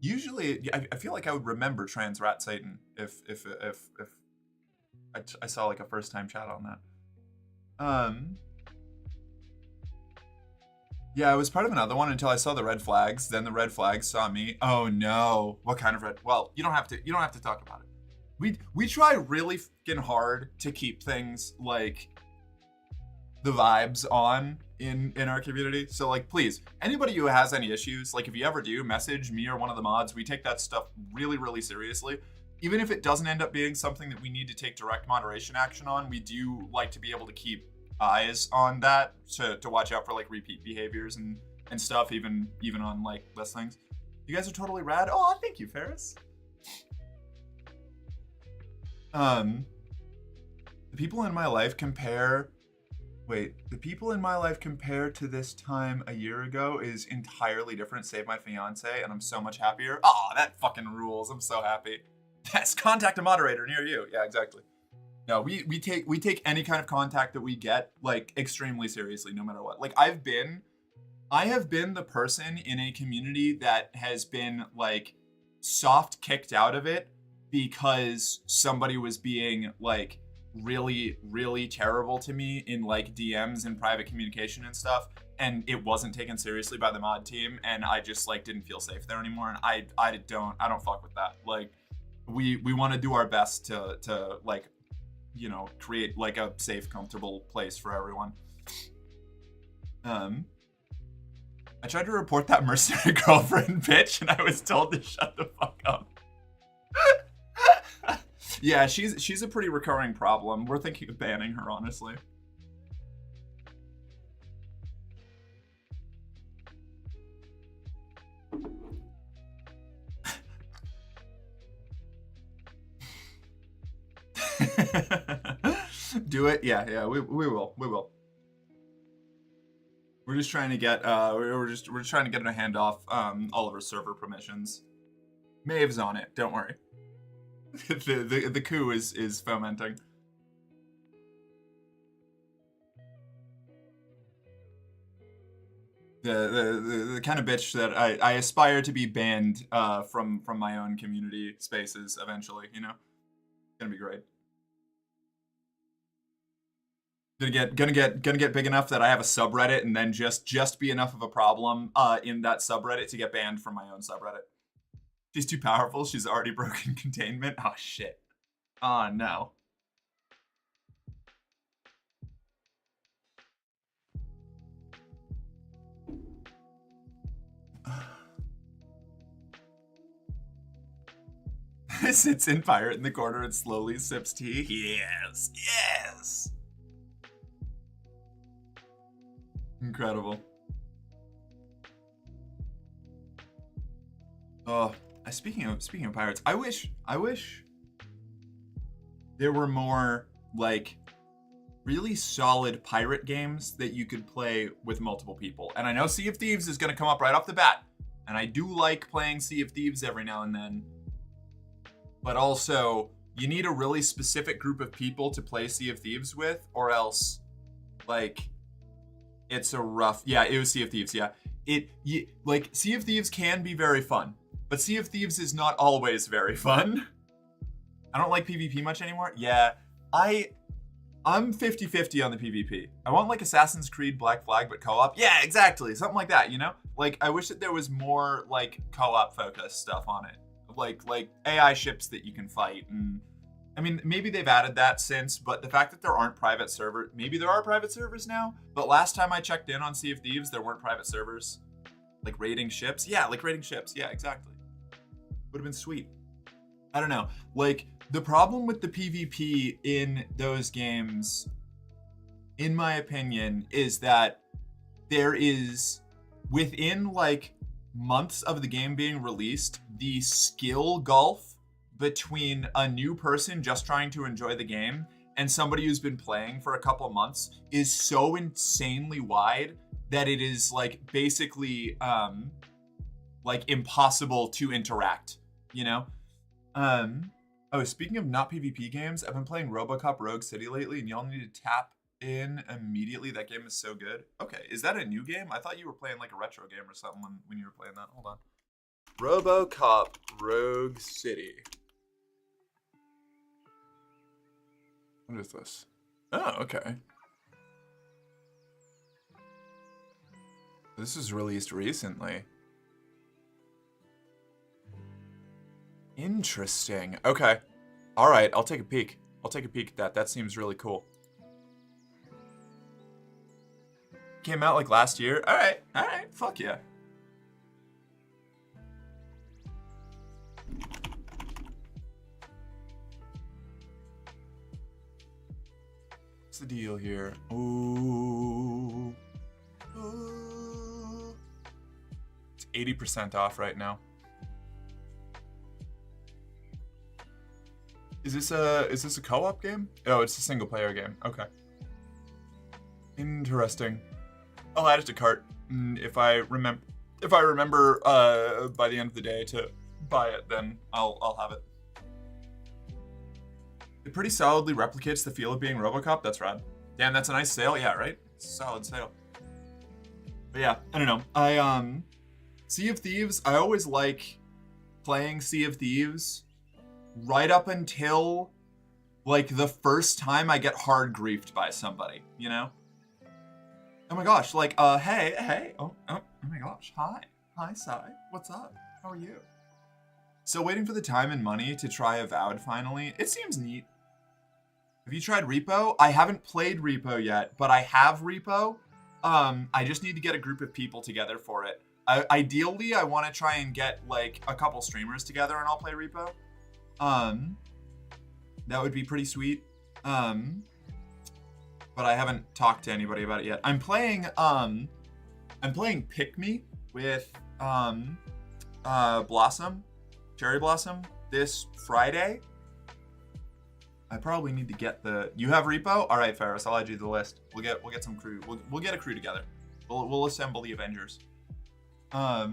Usually, I feel like I would remember Trans Rat Satan if I saw like a first time chat on that. Yeah, I was part of another one until I saw the red flags. Then the red flags saw me. Oh no. What kind of red? Well, you don't have to talk about it. We try really fucking hard to keep things like the vibes on in our community. So like, please, anybody who has any issues, like if you ever do, message me or one of the mods. We take that stuff really, really seriously. Even if it doesn't end up being something that we need to take direct moderation action on, we do like to be able to keep eyes on that to watch out for like repeat behaviors and stuff, even on like less things. You guys are totally rad. Oh, thank you, Ferris. The people in my life compare to this time a year ago is entirely different. Save my fiance, and I'm so much happier. Oh, that fucking rules. I'm so happy. Yes, contact a moderator near you. Yeah, exactly. No, we take any kind of contact that we get like extremely seriously, no matter what. Like I have been the person in a community that has been like soft kicked out of it because somebody was being like really, really terrible to me in like DMs and private communication and stuff, and it wasn't taken seriously by the mod team, and I just like didn't feel safe there anymore, and I don't fuck with that. Like we want to do our best to like, you know, create like a safe, comfortable place for everyone. I tried to report that mercenary girlfriend bitch, and I was told to shut the fuck up. Yeah, she's a pretty recurring problem. We're thinking of banning her, honestly. Do it? Yeah, we will. We're just trying to get we're just trying to get a hand off all of our server permissions. Maeve's on it, don't worry. the coup is fomenting. The kind of bitch that I aspire to be banned from my own community spaces eventually, you know? It's gonna be great. Gonna get big enough that I have a subreddit, and then just be enough of a problem in that subreddit to get banned from my own subreddit. She's too powerful. She's already broken containment. Oh shit. Oh no. Sits in pirate in the corner and slowly sips tea. Yes. Incredible. Oh, speaking of pirates, I wish there were more like really solid pirate games that you could play with multiple people. And I know Sea of Thieves is going to come up right off the bat, and I do like playing Sea of Thieves every now and then. But also, you need a really specific group of people to play Sea of Thieves with, or else, like, it's a rough... Yeah, it was Sea of Thieves, yeah. Like, Sea of Thieves can be very fun, but Sea of Thieves is not always very fun. I don't like PvP much anymore. Yeah, I'm 50-50 on the PvP. I want, like, Assassin's Creed Black Flag, but co-op. Yeah, exactly, something like that, you know? Like, I wish that there was more, like, co-op focused stuff on it. Like AI ships that you can fight, and I mean, maybe they've added that since, but the fact that there aren't private servers, maybe there are private servers now, but last time I checked in on Sea of Thieves, there weren't private servers. Like raiding ships? Yeah, like raiding ships. Yeah, exactly. Would have been sweet. I don't know. Like, the problem with the PvP in those games, in my opinion, is that there is, within like months of the game being released, the skill gulf between a new person just trying to enjoy the game and somebody who's been playing for a couple months is so insanely wide that it is like basically like impossible to interact, you know? Oh, speaking of not PvP games, I've been playing RoboCop Rogue City lately, and y'all need to tap in immediately. That game is so good. Okay, is that a new game? I thought you were playing like a retro game or something when you were playing that. Hold on. RoboCop Rogue City. What is this? Oh, okay. This was released recently. Interesting. Okay. All right, I'll take a peek. I'll take a peek at that. That seems really cool. Came out like last year. All right. Fuck yeah. What's the deal here? Ooh. Ooh. It's 80% off right now. Is this a co-op game? Oh, it's a single player game. Okay. Interesting. I'll add it to cart if I remember by the end of the day to buy it, then I'll have it. It pretty solidly replicates the feel of being RoboCop. That's rad. Damn, that's a nice sale. Yeah, right? Solid sale. But yeah, I don't know. Sea of Thieves, I always like playing Sea of Thieves right up until like the first time I get hard griefed by somebody, you know? Oh my gosh, like, hey, oh my gosh, hi, Sai, what's up, how are you? So waiting for the time and money to try Avowed finally, it seems neat. Have you tried Repo? I haven't played Repo yet, but I have Repo. I just need to get a group of people together for it. Ideally, I want to try and get like a couple streamers together and I'll play Repo. That would be pretty sweet. But I haven't talked to anybody about it yet. I'm playing Pick Me with Blossom, Cherry Blossom this Friday. I probably need to get the. You have Repo? All right, Ferris. I'll add you to the list. We'll get some crew. We'll get a crew together. We'll assemble the Avengers. Yeah,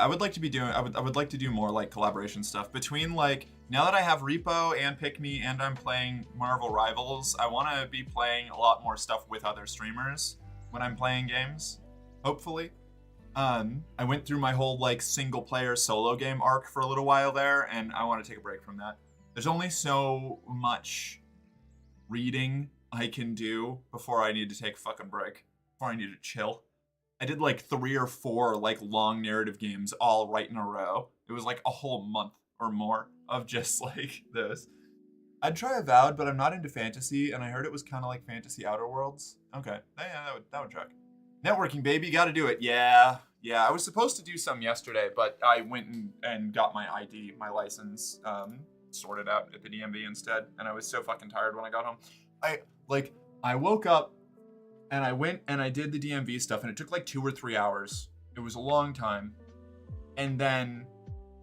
I would like to be doing. I would like to do more like collaboration stuff between like. Now that I have Repo and Pick Me and I'm playing Marvel Rivals, I want to be playing a lot more stuff with other streamers when I'm playing games, hopefully. I went through my whole like single player solo game arc for a little while there, and I want to take a break from that. There's only so much reading I can do before I need to take a fucking break, before I need to chill. I did like 3 or 4 like long narrative games all right in a row. It was like a whole month or more of just like those. I'd try Avowed, but I'm not into fantasy, and I heard it was kind of like Fantasy Outer Worlds. Okay, yeah, that would track. Networking, baby, gotta do it. Yeah, I was supposed to do some yesterday, but I went and got my ID, my license, sorted out at the DMV instead, and I was so fucking tired when I got home. I woke up, and I went and I did the DMV stuff, and it took like 2 or 3 hours. It was a long time. And then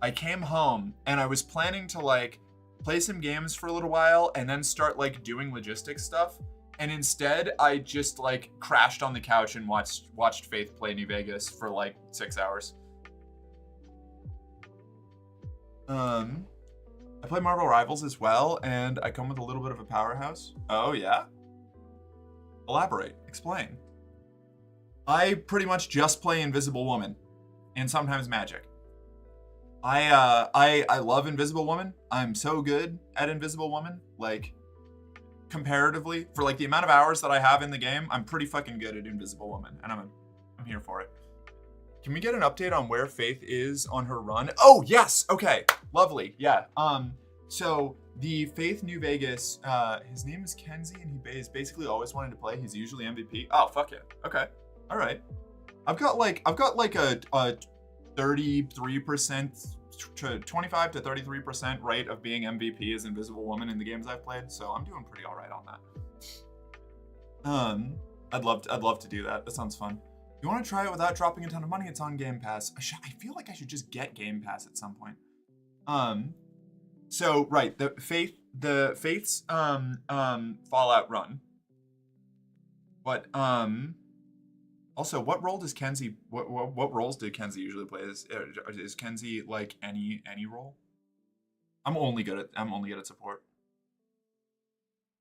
I came home, and I was planning to like play some games for a little while and then start like doing logistics stuff. And instead, I just like crashed on the couch and watched Faith play New Vegas for like 6 hours. I play Marvel Rivals as well, and I come with a little bit of a powerhouse. Oh yeah? Elaborate. Explain. I pretty much just play Invisible Woman, and sometimes Magic. I love Invisible Woman. I'm so good at Invisible Woman. Like, comparatively, for like the amount of hours that I have in the game, I'm pretty fucking good at Invisible Woman, and I'm here for it. Can we get an update on where Faith is on her run? Oh yes, okay, lovely, yeah. So the Faith New Vegas, his name is Kenzie, and he's basically always wanted to play. He's usually MVP. Oh, fuck yeah. Okay. All right. I've got like a 33% to 25 to 33% rate of being MVP as Invisible Woman in the games I've played, so I'm doing pretty all right on that. I'd love to do that. That sounds fun. You want to try it without dropping a ton of money? It's on Game Pass. I feel like I should just get Game Pass at some point. So right, the Faith's Fallout run. But also, what role does Kenzie? What roles did Kenzie usually play? Is Kenzie like any role? I'm only good at support.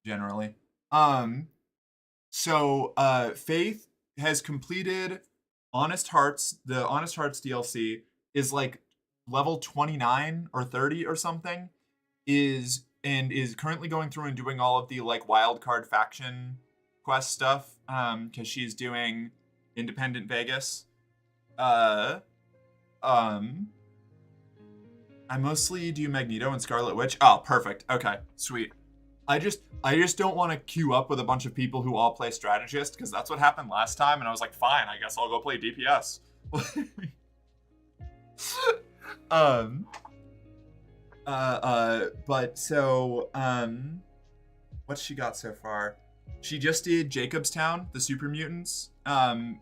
Generally. So Faith has completed Honest Hearts. The Honest Hearts DLC is like level 29 or 30 or something. Is currently going through and doing all of the like wildcard faction quest stuff. Because she's doing Independent Vegas. I mostly do Magneto and Scarlet Witch. Oh, perfect. Okay, sweet. I just don't want to queue up with a bunch of people who all play strategist, because that's what happened last time, and I was like, fine, I guess I'll go play DPS. But so, what's she got so far? She just did Jacobstown, the Super Mutants.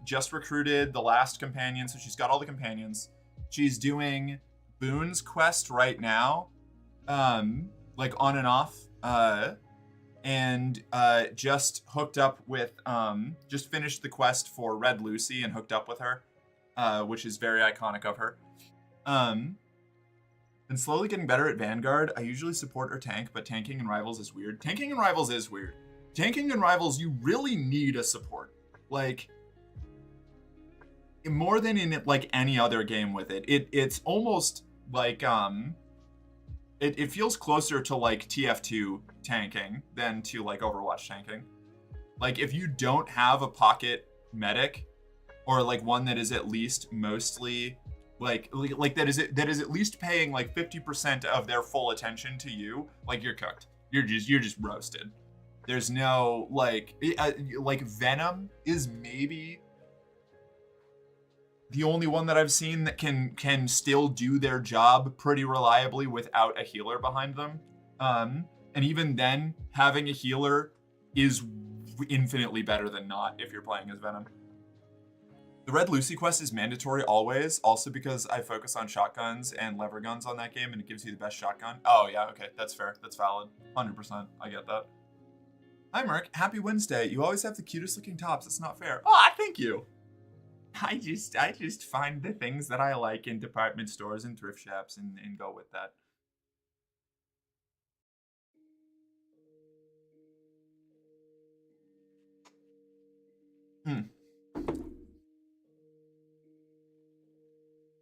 Just recruited the last companion, so she's got all the companions. She's doing Boone's quest right now, like on and off. And just hooked up with, just finished the quest for Red Lucy and hooked up with her, which is very iconic of her. Been slowly getting better at Vanguard. I usually support or tank, but tanking in Rivals is weird. Tanking in Rivals is weird. Tanking in Rivals, you really need a support. Like, more than in like any other game with it. It's almost like, it feels closer to like TF2 tanking than to like Overwatch tanking. Like if you don't have a pocket medic, or like one that is at least mostly like that is at least paying like 50% of their full attention to you, like you're cooked. You're just roasted. There's no like Venom is maybe the only one that I've seen that can still do their job pretty reliably without a healer behind them. And even then, having a healer is infinitely better than not if you're playing as Venom. The Red Lucy quest is mandatory always, also because I focus on shotguns and lever guns on that game, and it gives you the best shotgun. Oh yeah, okay, that's fair, that's valid, 100%, I get that. Hi Mark, happy Wednesday. You always have the cutest looking tops, it's not fair. Oh, thank you. I just find the things that I like in department stores and thrift shops and go with that.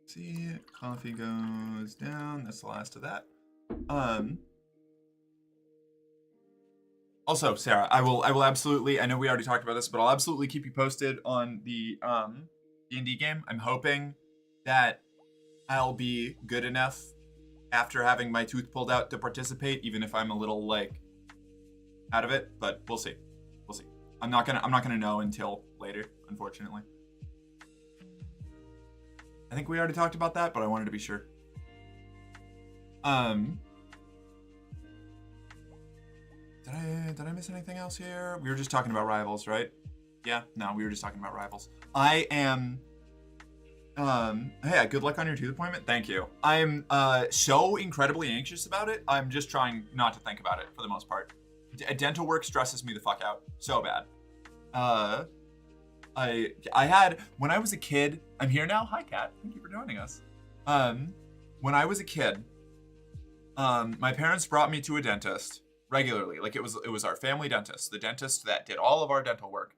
See, coffee goes down. That's the last of that. Also, Sarah, I will absolutely, I know we already talked about this, but I'll absolutely keep you posted on the D&D game. I'm hoping that I'll be good enough after having my tooth pulled out to participate, even if I'm a little like out of it, but we'll see. We'll see. I'm not gonna know until later, unfortunately. I think we already talked about that, but I wanted to be sure. Did I miss anything else here? We were just talking about Rivals, right? Yeah, no, we were just talking about Rivals. I am, hey, good luck on your tooth appointment. Thank you. I'm so incredibly anxious about it. I'm just trying not to think about it for the most part. Dental work stresses me the fuck out so bad. I had, when I was a kid, I'm here now. Hi, Kat. Thank you for joining us. When I was a kid, my parents brought me to a dentist regularly. Like it was our family dentist, the dentist that did all of our dental work.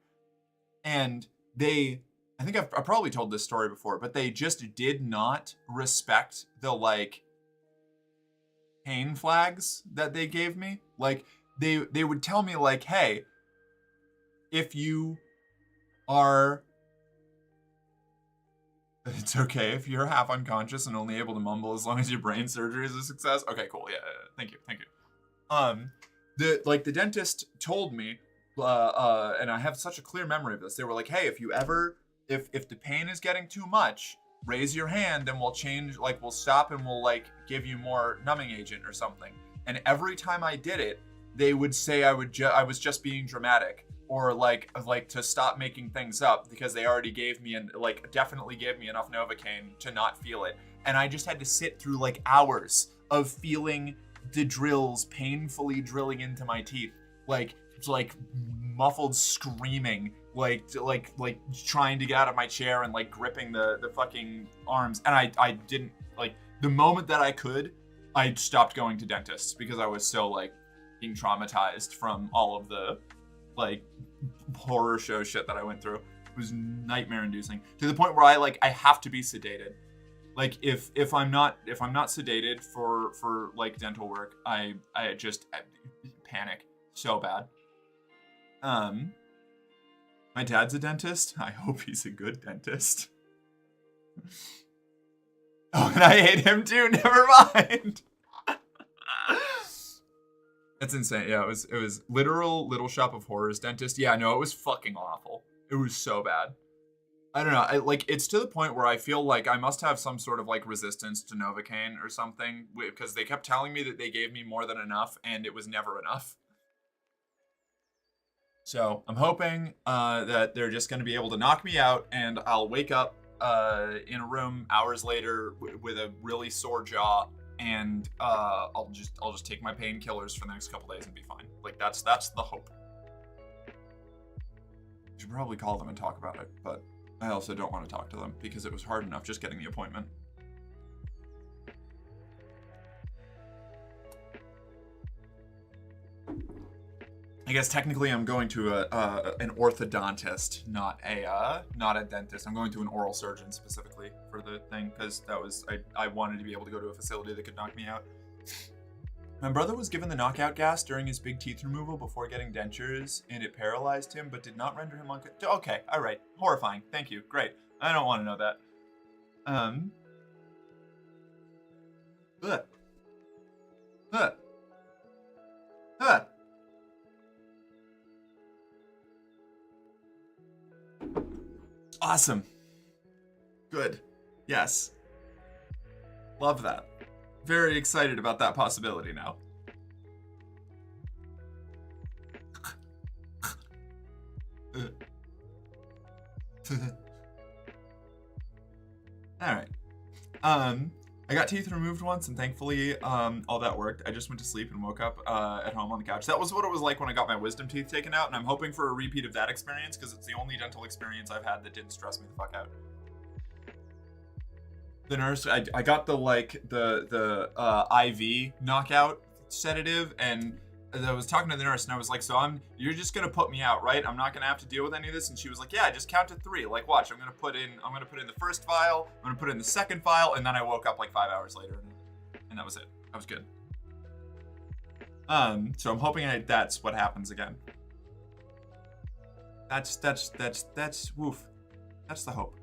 And I think I've probably told this story before, but they just did not respect the like pain flags that they gave me. Like they would tell me like, hey, if you are, it's okay if you're half unconscious and only able to mumble as long as your brain surgery is a success. Okay, cool. Yeah, thank you. The dentist told me, and I have such a clear memory of this. They were like, hey, if the pain is getting too much, raise your hand and we'll change, like we'll stop and we'll like give you more numbing agent or something. And every time I did it, they would say I was just being dramatic, or like to stop making things up, because they already gave me definitely gave me enough Novocaine to not feel it. And I just had to sit through like hours of feeling the drills painfully drilling into my teeth, like muffled screaming, like trying to get out of my chair and like gripping the fucking arms. And I didn't, like, the moment that I could, I stopped going to dentists because I was so like being traumatized from all of the like horror show shit that I went through. It was nightmare inducing, to the point where I have to be sedated. Like if I'm not sedated for like dental work, I panic so bad. My dad's a dentist. I hope he's a good dentist. Oh, and I hate him too. Never mind. That's insane. Yeah, it was literal Little Shop of Horrors dentist. Yeah, no, it was fucking awful. It was so bad. I don't know. It's to the point where I feel like I must have some sort of like resistance to Novocaine or something, because they kept telling me that they gave me more than enough, and it was never enough. So I'm hoping that they're just going to be able to knock me out, and I'll wake up in a room hours later with a really sore jaw, and I'll just take my painkillers for the next couple days and be fine. Like that's the hope. I should probably call them and talk about it, but I also don't want to talk to them because it was hard enough just getting the appointment. I guess technically I'm going to an orthodontist, not a dentist. I'm going to an oral surgeon specifically for the thing, because I wanted to be able to go to a facility that could knock me out. My brother was given the knockout gas during his big teeth removal before getting dentures, and it paralyzed him, but did not render him unconscious. Okay, all right, horrifying. Thank you, great. I don't want to know that. Awesome. Good. Yes. Love that. Very excited about that possibility now. Alright. I got teeth removed once, and thankfully, all that worked. I just went to sleep and woke up at home on the couch. That was what it was like when I got my wisdom teeth taken out, and I'm hoping for a repeat of that experience, because it's the only dental experience I've had that didn't stress me the fuck out. The nurse, I got the IV knockout sedative, and I was talking to the nurse, and I was like, so you're just gonna put me out, right? I'm not gonna have to deal with any of this. And she was like, yeah, just count to 3. Like, watch, I'm gonna put in the first vial, I'm gonna put in the second vial, and then I woke up like 5 hours later, and that was it. I was good. So I'm hoping that's what happens again. That's woof. That's the hope.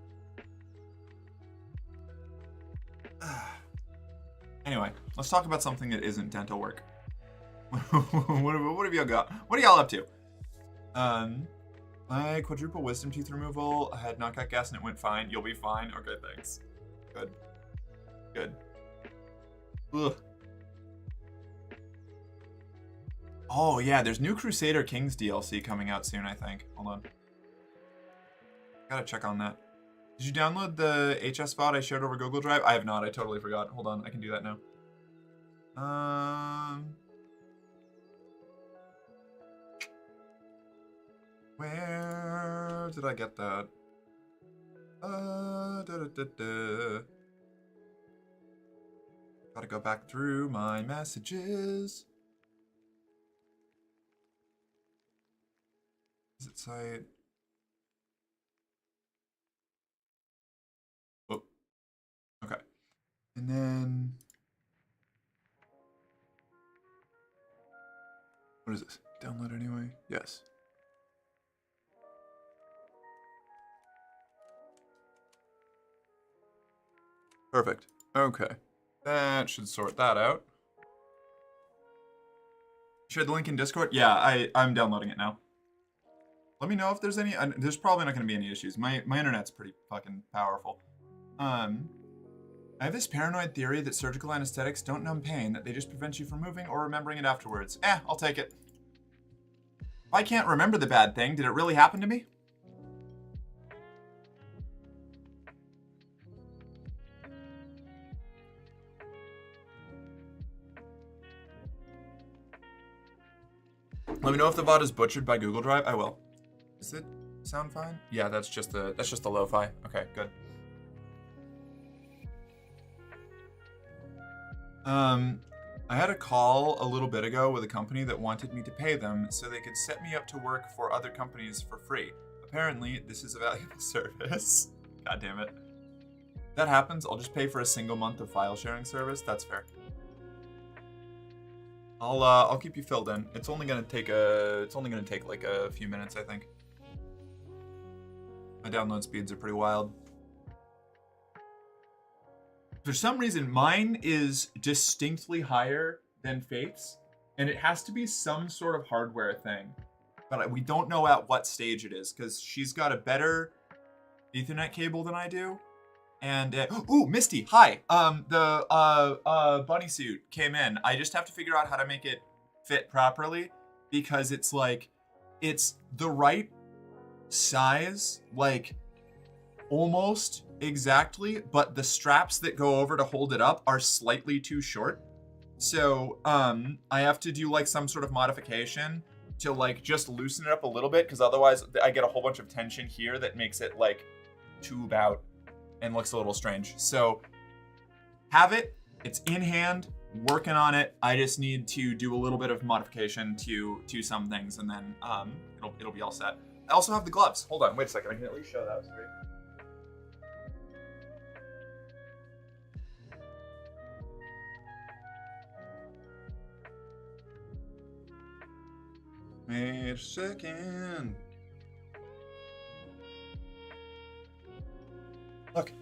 Anyway, let's talk about something that isn't dental work. What have y'all got? What are y'all up to? My quadruple wisdom teeth removal, I had knockout gas and it went fine. You'll be fine. Okay, thanks. Good. Good. Ugh. Oh yeah, there's new Crusader Kings DLC coming out soon, I think. Hold on. Gotta check on that. Did you download the HS file I shared over Google Drive? I have not. I totally forgot. Hold on. I can do that now. Where did I get that? Gotta go back through my messages. Visit site. Oh. Okay. And then... what is this? Download anyway? Yes. Perfect. Okay. That should sort that out. Share the link in Discord? Yeah, I'm downloading it now. Let me know if there's any, there's probably not gonna be any issues. My internet's pretty fucking powerful. I have this paranoid theory that surgical anesthetics don't numb pain, that they just prevent you from moving or remembering it afterwards. I'll take it. If I can't remember the bad thing, did it really happen to me? Let me know if the VOD is butchered by Google Drive. I will. Does it sound fine? Yeah, that's just the lo-fi. Okay, good. I had a call a little bit ago with a company that wanted me to pay them so they could set me up to work for other companies for free. Apparently, this is a valuable service. God damn it. If that happens, I'll just pay for a single month of file sharing service. That's fair. I'll keep you filled in. It's only gonna take like a few minutes, I think. My download speeds are pretty wild. For some reason, mine is distinctly higher than Faith's, and it has to be some sort of hardware thing. But we don't know at what stage it is, because she's got a better Ethernet cable than I do. And, ooh, Misty, hi! The bunny suit came in. I just have to figure out how to make it fit properly, because it's like, it's the right size, like, almost exactly, but the straps that go over to hold it up are slightly too short. So, I have to do like some sort of modification to like just loosen it up a little bit, because otherwise I get a whole bunch of tension here that makes it like tube out and looks a little strange. So, have it, it's in hand, working on it. I just need to do a little bit of modification to some things, and then it'll be all set. I also have the gloves. Hold on, wait a second, I can at least show that straight. Wait a second. Look.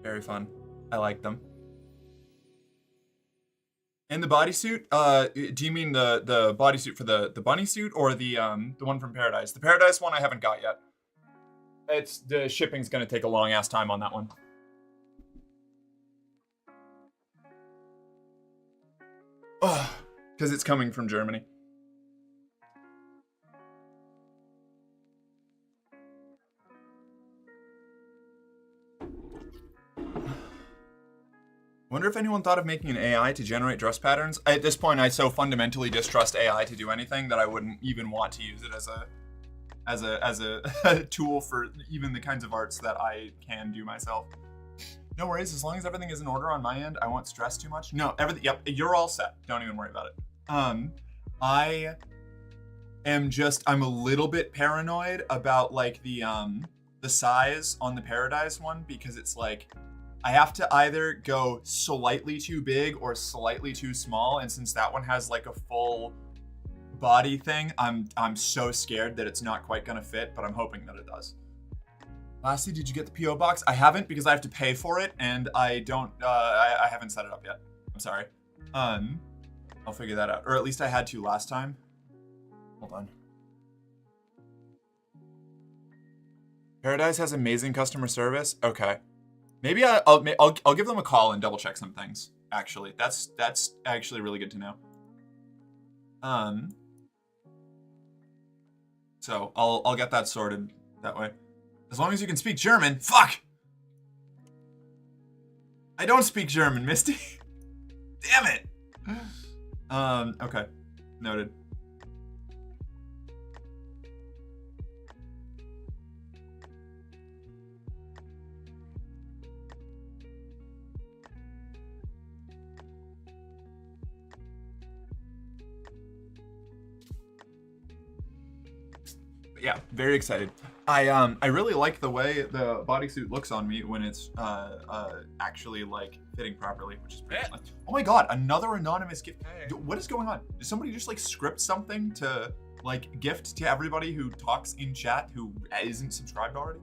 Very fun. I like them. And the bodysuit? Do you mean the bodysuit for the bunny suit, or the one from Paradise? The Paradise one I haven't got yet. The shipping's gonna take a long ass time on that one. Because it's coming from Germany. Wonder if anyone thought of making an AI to generate dress patterns. At this point, I so fundamentally distrust AI to do anything that I wouldn't even want to use it as a tool for even the kinds of arts that I can do myself. No worries, as long as everything is in order on my end, I won't stress too much. No, everything, yep, you're all set. Don't even worry about it. I'm a little bit paranoid about like the size on the Paradise one, because it's like, I have to either go slightly too big or slightly too small, and since that one has like a full body thing, I'm so scared that it's not quite gonna fit, but I'm hoping that it does. Lastly, did you get the P.O. box? I haven't, because I have to pay for it, and I haven't set it up yet. I'm sorry. I'll figure that out. Or at least I had to last time. Hold on. Paradise has amazing customer service? Okay. Maybe I'll give them a call and double check some things, actually. That's actually really good to know. So I'll get that sorted that way. As long as you can speak German. Fuck! I don't speak German, Misty. Damn it! Okay. Noted. Yeah, very excited. I really like the way the bodysuit looks on me when it's actually like fitting properly, which is pretty nice. Oh my god, another anonymous gift. Hey. What is going on? Did somebody just like script something to like gift to everybody who talks in chat who isn't subscribed already?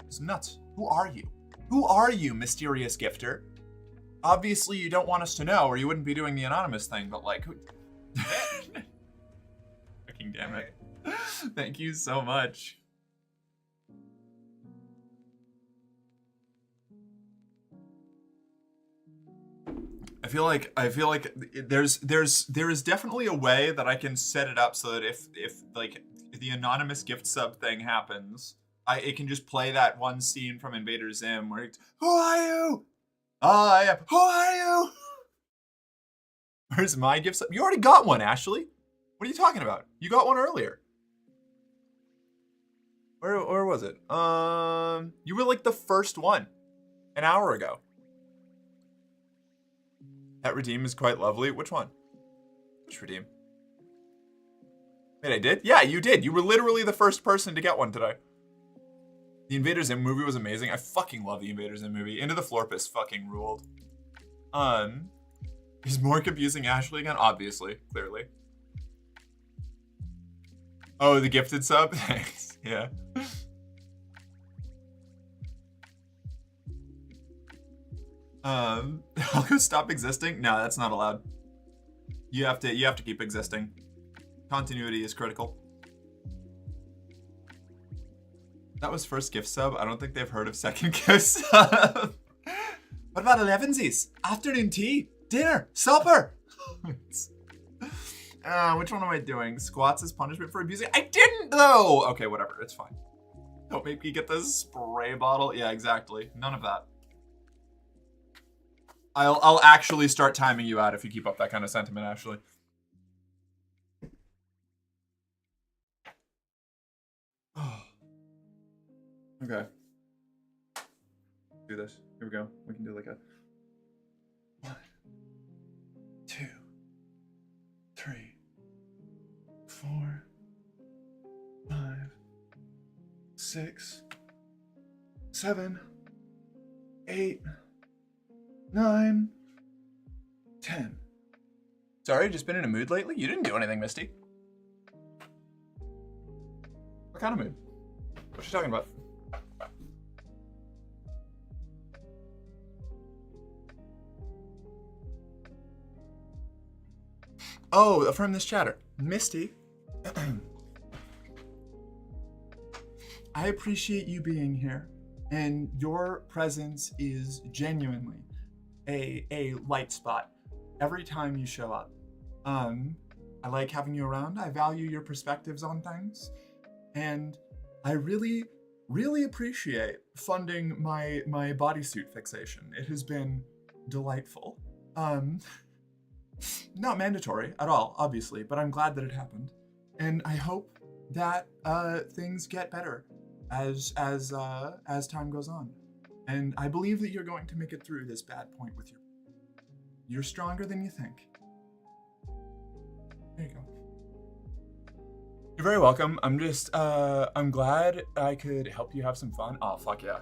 It's nuts. Who are you? Who are you, mysterious gifter? Obviously, you don't want us to know, or you wouldn't be doing the anonymous thing, but like... Fucking damn it. Thank you so much. I feel like there is definitely a way that I can set it up so that if like the anonymous gift sub thing happens, it can just play that one scene from Invader Zim where it's, who are you? I am. Who are you? Where's my gift sub? You already got one, Ashley. What are you talking about? You got one earlier. Where was it? You were like the first one an hour ago. That redeem is quite lovely. Which one? Which redeem? Wait, I did? Yeah, you did. You were literally the first person to get one today. The Invader Zim movie was amazing. I fucking love the Invader Zim movie. Into the Florpus fucking ruled. Is Mork abusing Ashley again? Obviously, clearly. Oh, the gifted sub? Thanks. Yeah. I'll go stop existing? No, that's not allowed. You have to keep existing. Continuity is critical. That was first gift sub. I don't think they've heard of second gift sub. What about 11sies? Afternoon tea? Dinner? Supper? Which one am I doing? Squats as punishment for abusing? I didn't though! Okay, whatever. It's fine. Don't make me get this spray bottle. Yeah, exactly. None of that. I'll actually start timing you out if you keep up that kind of sentiment, Ashley. Okay. Do this. Here we go. We can do like a 1, 2, 3, 4, 5, 6, 7, 8, 9, 10. Sorry, just been in a mood lately? You didn't do anything, Misty. What kind of mood? What you talking about? Oh, affirm this chatter. Misty. I appreciate you being here, and your presence is genuinely a light spot every time you show up. I like having you around. I value your perspectives on things, and I really, really appreciate funding my bodysuit fixation. It has been delightful. Not mandatory at all, obviously, but I'm glad that it happened, and I hope that things get better as time goes on. And I believe that you're going to make it through this bad point with you're stronger than you think. There you go. You're very welcome. I'm just, I'm glad I could help you have some fun. Oh, fuck yeah.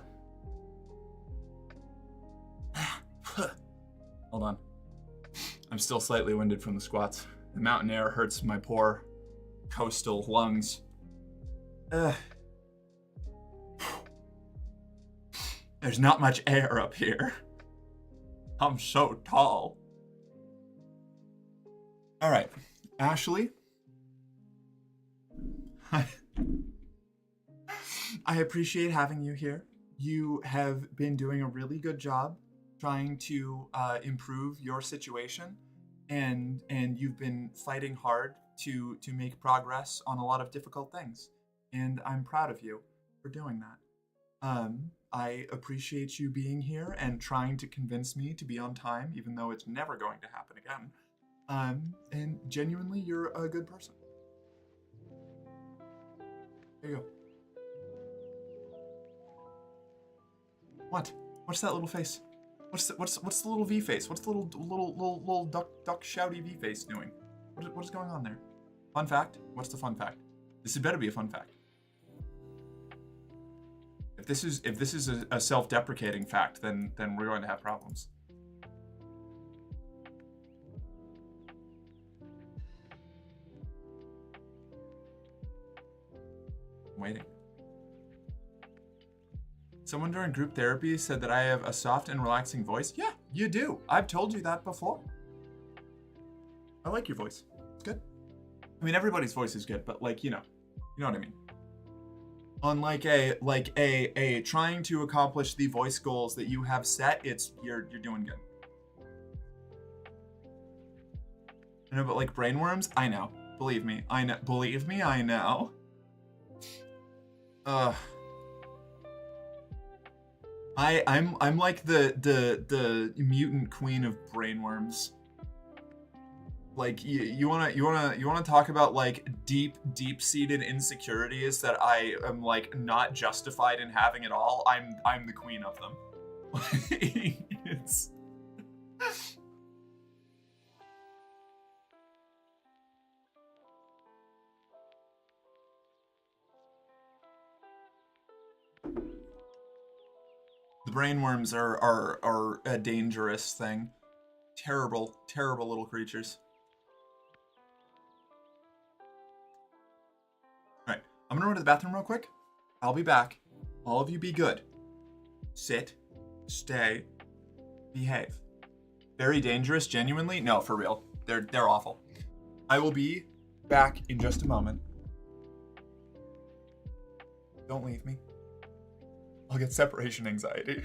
Hold on. I'm still slightly winded from the squats. The mountain air hurts my poor coastal lungs. There's not much air up here. I'm so tall. All right, Ashley. I appreciate having you here. You have been doing a really good job trying to improve your situation, and you've been fighting hard to make progress on a lot of difficult things. And I'm proud of you for doing that. I appreciate you being here and trying to convince me to be on time, even though it's never going to happen again. And genuinely, you're a good person. There you go. What? What's that little face? What's the little V face? What's the little duck shouty V face doing? What is going on there? Fun fact? What's the fun fact? This had better be a fun fact. If this is a self-deprecating fact, then we're going to have problems. I'm waiting. Someone during group therapy said that I have a soft and relaxing voice. Yeah, you do. I've told you that before. I like your voice. It's good. I mean, everybody's voice is good, but like, you know what I mean. On like a trying to accomplish the voice goals that you have set, you're doing good. I know, but like brainworms, I know. Believe me, I know. Believe me, I know. I'm like the mutant queen of brainworms. Like you wanna talk about like deep seated insecurities that I am like not justified in having at all. I'm the queen of them. It's the brainworms are a dangerous thing. Terrible little creatures. All right, I'm gonna run to the bathroom real quick. I'll be back. All of you be good. Sit, stay, behave. Very dangerous, genuinely. No, for real. They're awful. I will be back in just a moment. Don't leave me. I'll get separation anxiety.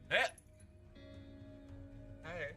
Hey. Hey.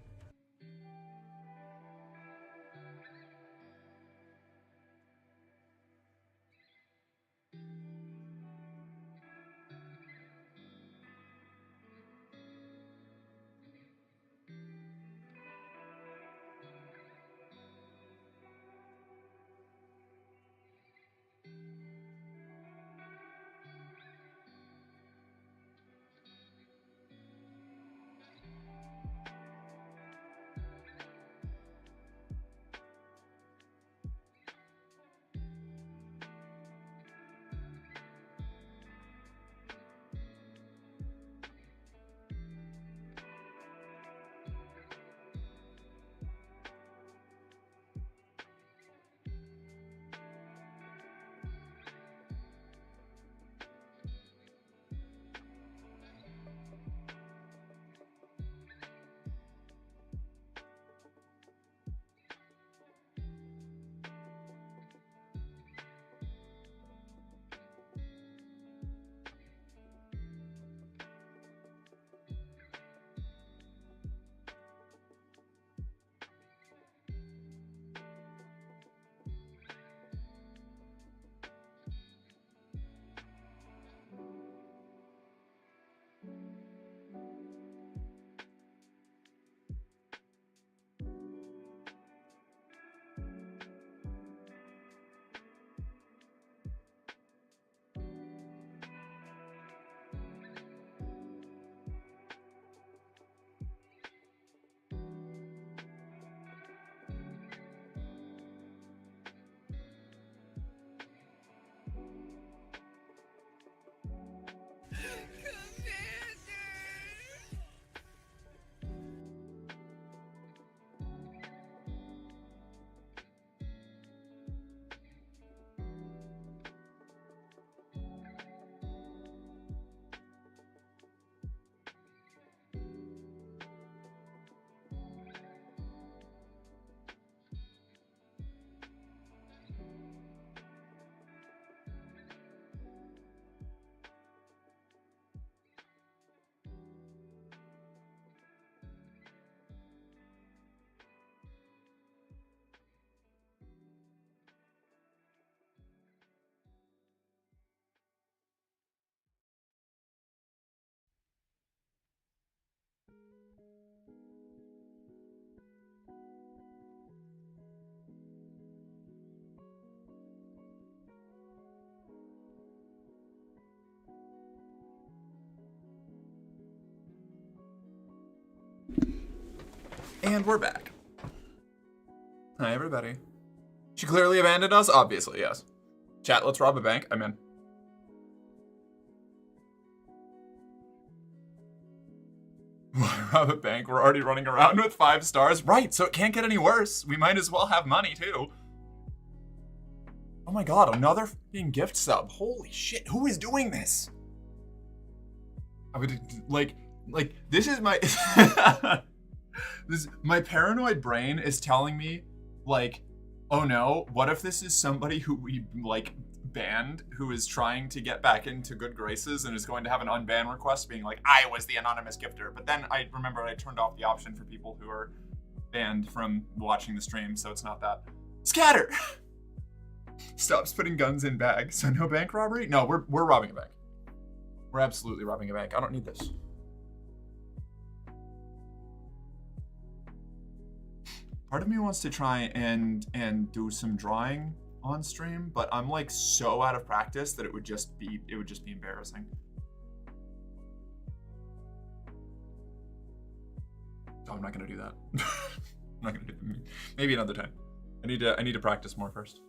And we're back. Hi, everybody. She clearly abandoned us? Obviously, yes. Chat, let's rob a bank. I'm in. Why rob a bank? We're already running around with 5 stars. Right, so it can't get any worse. We might as well have money, too. Oh my god, another fucking gift sub. Holy shit, who is doing this? I would, like, this is my... my paranoid brain is telling me, like, oh no, what if this is somebody who we, like, banned, who is trying to get back into good graces and is going to have an unban request being like, I was the anonymous gifter. But then I remember I turned off the option for people who are banned from watching the stream, so it's not that. Scatter! Stops putting guns in bags. So no bank robbery? No, we're robbing a bank. We're absolutely robbing a bank. I don't need this. Part of me wants to try and do some drawing on stream, but I'm like so out of practice that it would just be embarrassing. Oh, I'm not gonna do that. I'm not gonna do that. Maybe another time. I need to practice more first.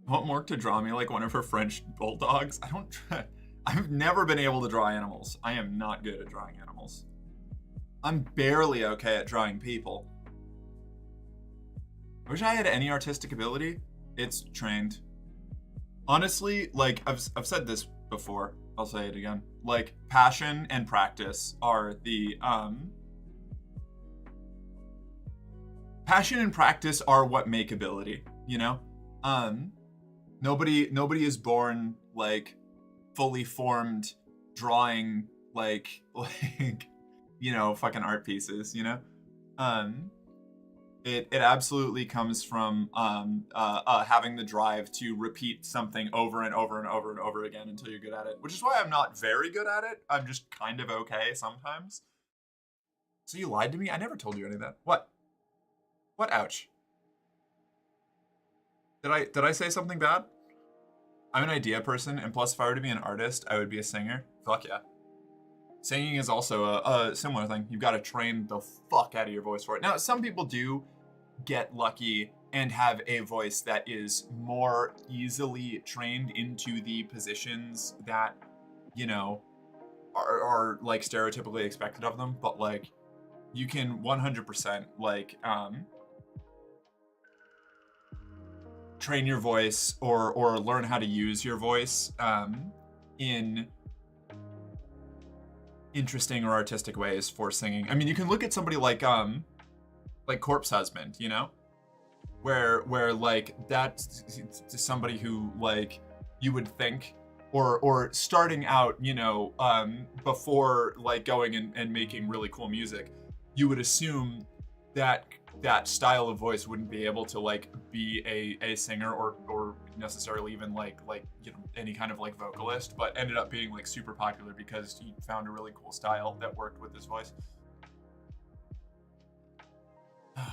I want Mork to draw me like one of her French bulldogs. I've never been able to draw animals. I am not good at drawing animals. I'm barely okay at drawing people. I wish I had any artistic ability. It's trained. Honestly, like, I've said this before. I'll say it again. Like, passion and practice are the, passion and practice are what make ability, you know? Nobody is born, like, fully formed drawing, like, you know, fucking art pieces, you know? It absolutely comes from having the drive to repeat something over and over and over and over again until you're good at it, which is why I'm not very good at it. I'm just kind of okay sometimes. So you lied to me? I never told you any of that. What? What? Ouch. Did I say something bad? I'm an idea person, and plus if I were to be an artist, I would be a singer. Fuck yeah. Singing is also a similar thing. You've got to train the fuck out of your voice for it. Now, some people do get lucky and have a voice that is more easily trained into the positions that, you know, are like stereotypically expected of them. But like, you can 100% like train your voice or learn how to use your voice in interesting or artistic ways for singing. I mean, you can look at somebody like Corpse Husband, you know, where like that's somebody who like you would think or starting out, you know, before like going and making really cool music, you would assume that that style of voice wouldn't be able to like be a singer or necessarily even like you know any kind of like vocalist, but ended up being like super popular because he found a really cool style that worked with his voice. I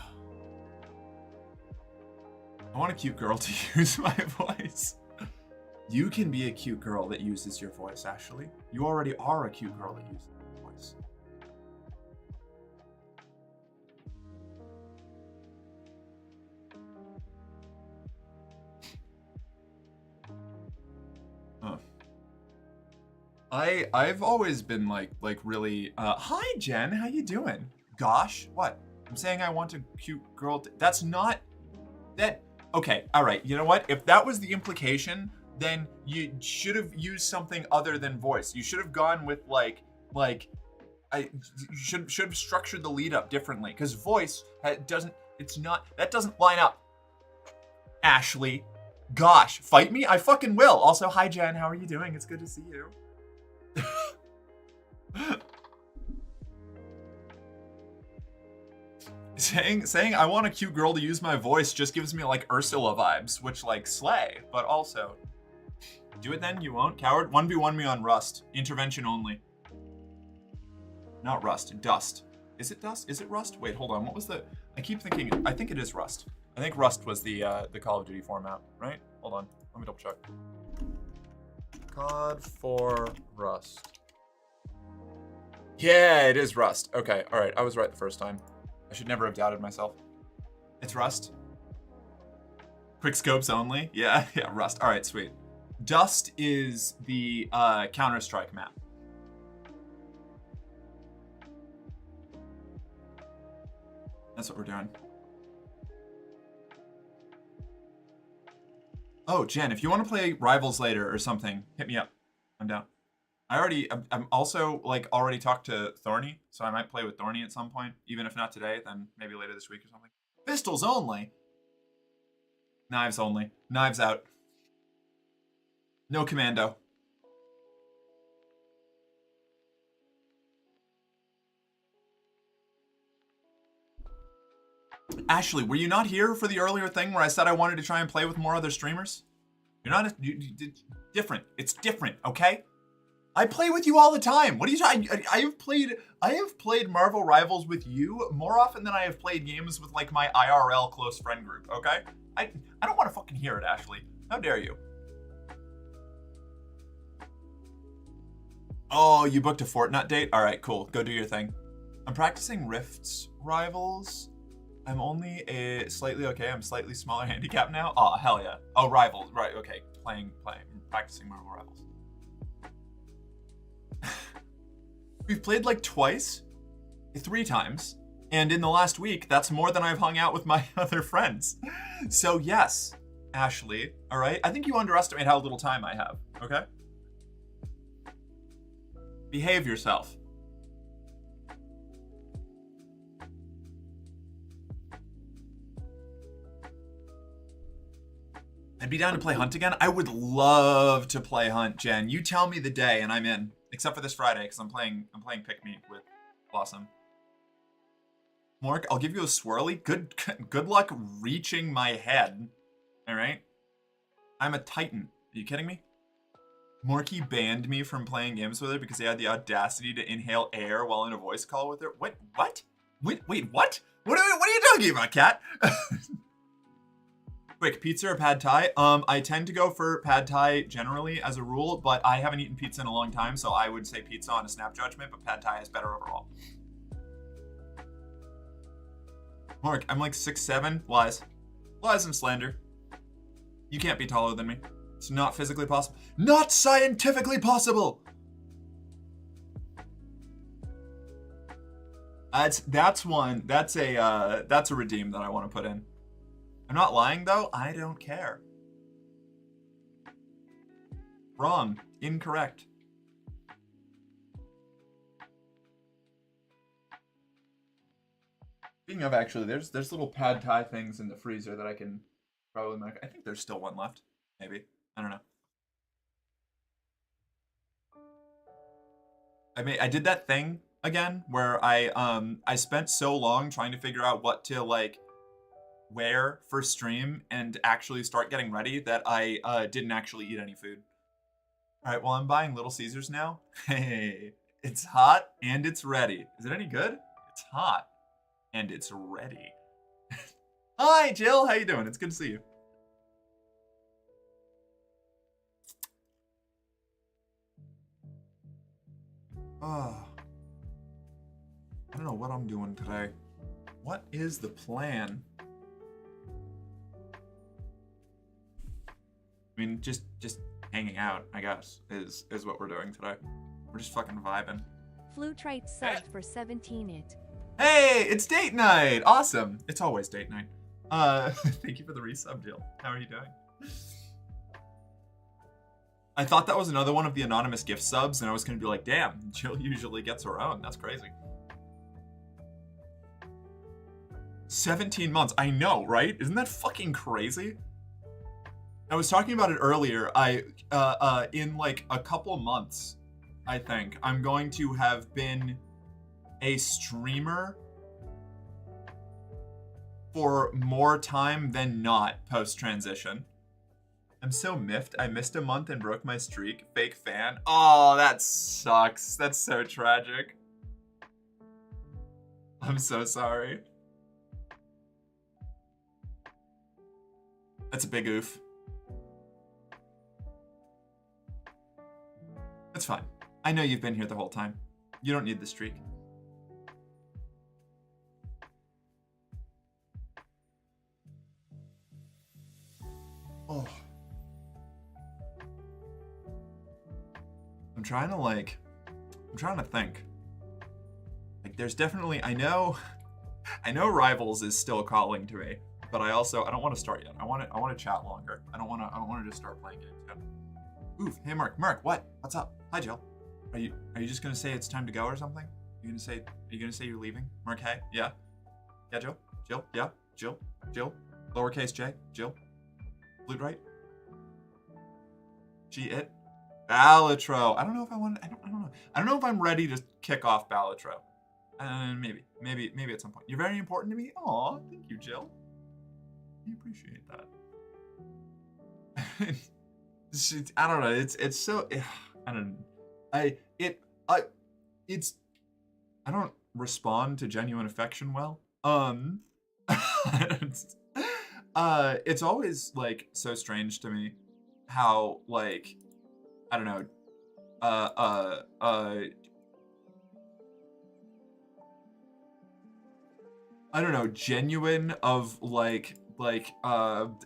want a cute girl to use my voice. You can be a cute girl that uses your voice, Ashley. You already are a cute girl that uses your voice. I've always been like really hi Jen, how you doing? Gosh, what? I'm saying I want a cute girl that's not that okay, all right. You know what? If that was the implication, then you should have used something other than voice. You should have gone with like you should have structured the lead up differently cuz voice doesn't line up. Ashley, gosh, fight me? I fucking will. Also, hi Jen, how are you doing? It's good to see you. saying I want a cute girl to use my voice just gives me like Ursula vibes, which like slay, but also do it then, you won't. Coward, 1v1 me on Rust. Intervention only. Not Rust, Dust. Is it Dust? Is it Rust? Wait, hold on. What was the... I keep thinking... I think it is Rust. I think Rust was the Call of Duty format, right? Hold on. Let me double check. COD 4 Rust. Yeah, it is Rust. Okay, all right. I was right the first time. I should never have doubted myself. It's Rust. Quick scopes only. Yeah, yeah, Rust. All right, sweet. Dust is the Counter-Strike map. That's what we're doing. Oh, Jen, if you want to play Rivals later or something, hit me up. I'm down. I'm also like already talked to Thorny, so I might play with Thorny at some point. Even if not today, then maybe later this week or something. Pistols only. Knives only. Knives out. No commando. Ashley, were you not here for the earlier thing where I said I wanted to try and play with more other streamers? You're not different. It's different, okay? I play with you all the time. What are you talking? I have played Marvel Rivals with you more often than I have played games with like my IRL close friend group, okay? I don't want to fucking hear it, Ashley. How dare you? Oh, you booked a Fortnite date? All right, cool. Go do your thing. I'm practicing Rifts Rivals. I'm only I'm slightly smaller handicap now. Oh, hell yeah. Oh, Rivals. Right, okay. Playing. Practicing Marvel Rivals. We've played like twice, 3 times, and in the last week, that's more than I've hung out with my other friends. So yes, Ashley, all right? I think you underestimate how little time I have, okay? Behave yourself. I'd be down to play Hunt again. I would love to play Hunt, Jen. You tell me the day and I'm in. Except for this Friday, because I'm playing Pick Me with Blossom. Mork, I'll give you a swirly. Good luck reaching my head. Alright? I'm a Titan. Are you kidding me? Morky banned me from playing games with her because he had the audacity to inhale air while in a voice call with her. What? Wait, what? What are you talking about, Kat? Quick, pizza or pad thai? I tend to go for pad thai generally as a rule, but I haven't eaten pizza in a long time, so I would say pizza on a snap judgment, but pad thai is better overall. Mark, I'm like 6'7". Lies. Lies and slander. You can't be taller than me. It's not physically possible. Not scientifically possible! That's a redeem that I want to put in. I'm not lying, though. I don't care. Wrong. Incorrect. Speaking of, actually, there's little pad thai things in the freezer that I can probably make. I think there's still one left. Maybe. I don't know. I did that thing again where I spent so long trying to figure out what to like wear for stream and actually start getting ready that I didn't actually eat any food. All right, well, I'm buying Little Caesars now. Hey, it's hot and it's ready. Is it any good? It's hot and it's ready. Hi, Jill. How you doing? It's good to see you. Oh, I don't know what I'm doing today. What is the plan? I mean, just hanging out, I guess, is what we're doing today. We're just fucking vibing. Flutrite subbed for 17 it. Hey, it's date night! Awesome. It's always date night. Thank you for the resub, Jill. How are you doing? I thought that was another one of the anonymous gift subs, and I was gonna be like, damn, Jill usually gets her own. That's crazy. 17 months. I know, right? Isn't that fucking crazy? I was talking about it earlier. In like a couple months, I think, I'm going to have been a streamer for more time than not post-transition. I'm so miffed. I missed a month and broke my streak. Fake fan. Oh, that sucks. That's so tragic. I'm so sorry. That's a big oof. That's fine. I know you've been here the whole time. You don't need the streak. Oh. I'm trying to think. Like, there's definitely, I know Rivals is still calling to me, but I don't want to start yet. I want to chat longer. I don't want to just start playing games yet. Oof, hey Mark, what's up? Hi Jill. Are you just gonna say it's time to go or something? Are you gonna say you're leaving? Mark, hey, yeah, Jill, yeah, Jill, lowercase J, Jill, flute right. It. Balatro. I don't know if I want. I don't know. I don't know if I'm ready to kick off Balatro. Maybe at some point. You're very important to me. Aw, thank you, Jill. I appreciate that. I don't know. It's so. I don't. I don't respond to genuine affection well. It's always like so strange to me how like I don't know I don't know, genuine of like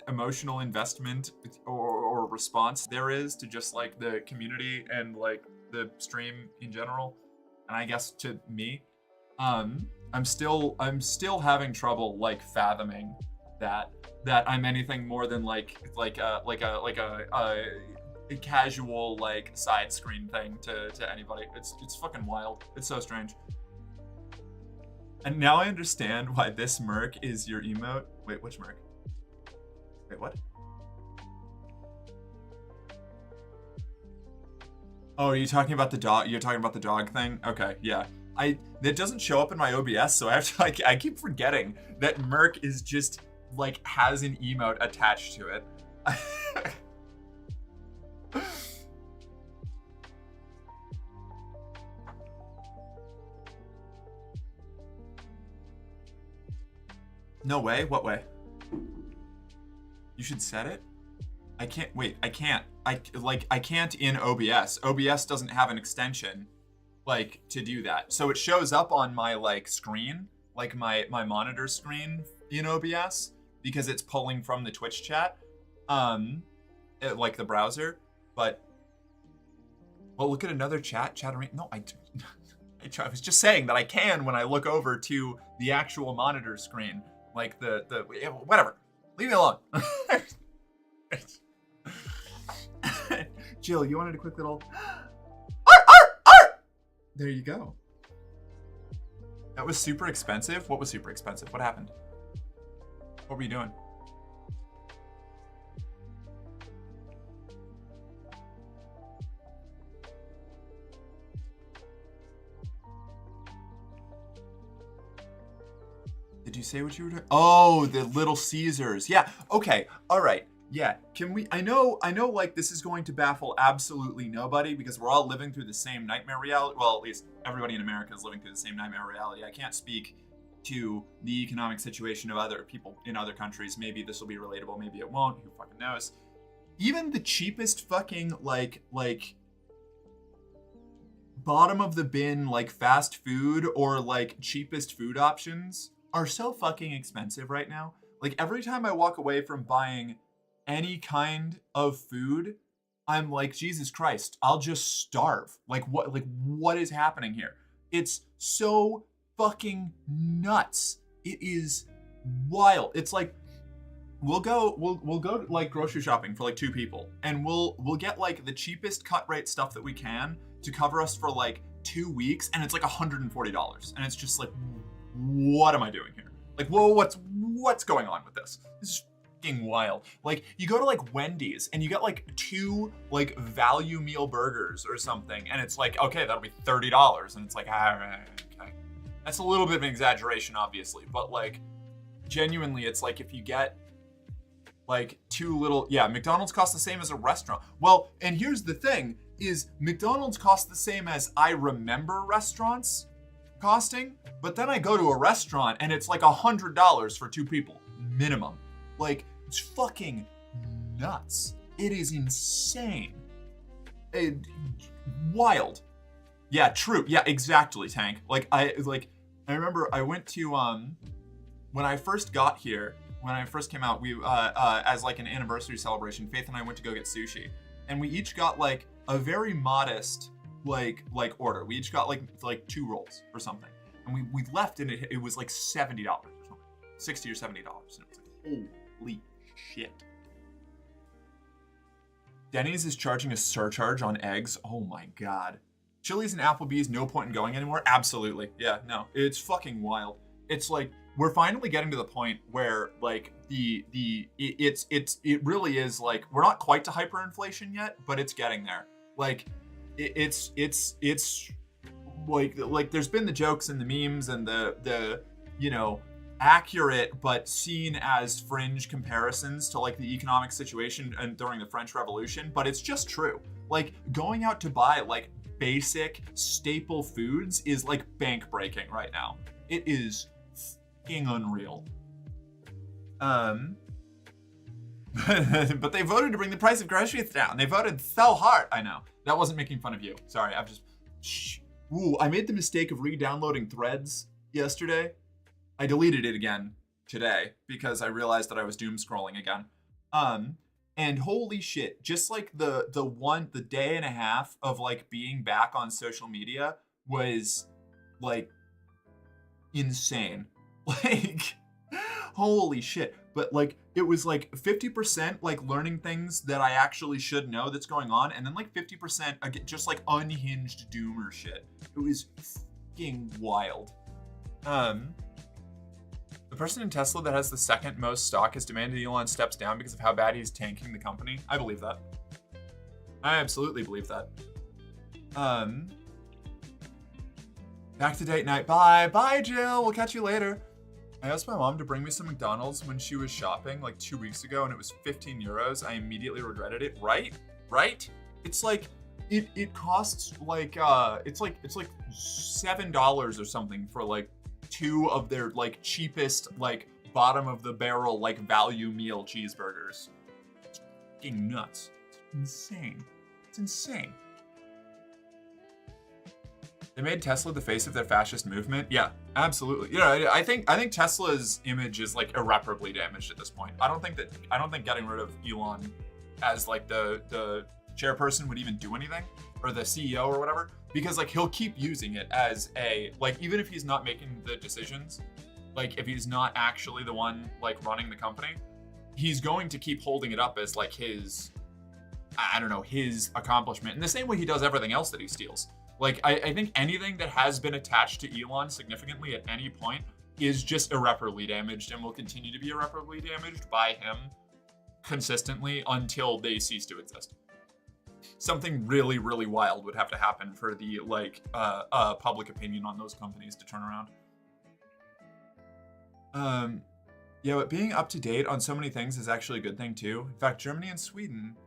emotional investment or response there is to just like the community and like the stream in general, and I guess to me, I'm still having trouble like fathoming that I'm anything more than like a casual like side screen thing to anybody. It's fucking wild. It's so strange. And now I understand why this Merc is your emote. Wait, which Merc? Wait, what? Oh, are you talking about the dog? You're talking about the dog thing? Okay, yeah. It doesn't show up in my OBS, so I have to like I keep forgetting that Merc is just like has an emote attached to it. No way? What way? You should set it? I can't, wait, I can't. I can't in OBS. OBS doesn't have an extension, like, to do that. So it shows up on my, like, screen, like my monitor screen in OBS, because it's pulling from the Twitch chat, like the browser, but, well, look at another chat arena. No, I was just saying that I can when I look over to the actual monitor screen. Like whatever. Leave me alone. Jill, you wanted a quick little There you go. That was super expensive. What was super expensive? What happened? What were you doing? Did you say what you were doing? Oh, the Little Caesars. Yeah. Okay. All right. Yeah. Can we? I know. Like this is going to baffle absolutely nobody because we're all living through the same nightmare reality. Well, at least everybody in America is living through the same nightmare reality. I can't speak to the economic situation of other people in other countries. Maybe this will be relatable. Maybe it won't. Who fucking knows? Even the cheapest fucking like bottom of the bin like fast food or like cheapest food options are so fucking expensive right now. Like every time I walk away from buying any kind of food, I'm like, Jesus Christ, I'll just starve. Like what is happening here? It's so fucking nuts. It is wild. It's like we'll go like grocery shopping for like 2 people and we'll get like the cheapest cut rate stuff that we can to cover us for like 2 weeks and it's like $140 and it's just like, what am I doing here? Like, whoa, what's going on with this? This is fucking wild. Like, you go to like Wendy's and you get like 2 like value meal burgers or something, and it's like, okay, that'll be $30, and it's like, all right, okay. That's a little bit of an exaggeration, obviously, but like, genuinely, it's like if you get like 2 little, yeah, McDonald's costs the same as a restaurant. Well, and here's the thing: is McDonald's costs the same as I remember restaurants. costing, but then I go to a restaurant and it's like $100 for 2 people minimum. Like, it's fucking nuts. It is insane. Wild. Yeah, true. Yeah, exactly, Tank. I remember I went to when I first got here, when I first came out, we as like an anniversary celebration, Faith and I went to go get sushi, and we each got like a very modest like order. We each got like 2 rolls or something, and we left and it was like $70 or something, $60 or $70, and it was like, holy shit. Denny's is charging a surcharge on eggs. Oh my god. Chili's and Applebee's, no point in going anymore. Absolutely, yeah, no, it's fucking wild. It's like we're finally getting to the point where like it really is like we're not quite to hyperinflation yet, but it's getting there. Like it's like there's been the jokes and the memes and the you know accurate but seen as fringe comparisons to like the economic situation and during the French Revolution, but it's just true. Like going out to buy like basic staple foods is like bank breaking right now. It is fucking unreal. But they voted to bring the price of groceries down. They voted so hard. I know. That wasn't making fun of you. Sorry, I've just... Ooh, I made the mistake of re-downloading Threads yesterday. I deleted it again today because I realized that I was doom scrolling again. And holy shit, just like the day and a half of like being back on social media was like insane. Like holy shit. But like it was like 50% like learning things that I actually should know that's going on, and then like 50% just like unhinged doomer shit. It was fucking wild. The person in Tesla that has the second most stock has demanded Elon steps down because of how bad he's tanking the company. I believe that. I absolutely believe that. Back to date night. Bye, Jill. We'll catch you later. I asked my mom to bring me some McDonald's when she was shopping like 2 weeks ago, and it was 15 euros. I immediately regretted it. Right? It's like it costs like it's like $7 or something for like 2 of their like cheapest like bottom of the barrel like value meal cheeseburgers. It's fucking nuts. It's insane. They made Tesla the face of their fascist movement. Yeah, absolutely. You know, I think Tesla's image is like irreparably damaged at this point. I don't think getting rid of Elon as like the chairperson would even do anything, or the CEO or whatever, because like he'll keep using it as a like, even if he's not making the decisions, like if he's not actually the one like running the company, he's going to keep holding it up as like his, I don't know, his accomplishment in the same way he does everything else that he steals. Like, I think anything that has been attached to Elon significantly at any point is just irreparably damaged and will continue to be irreparably damaged by him consistently until they cease to exist. Something really, really wild would have to happen for the, like, public opinion on those companies to turn around. Yeah, but being up to date on so many things is actually a good thing, too. In fact, Germany, Sweden,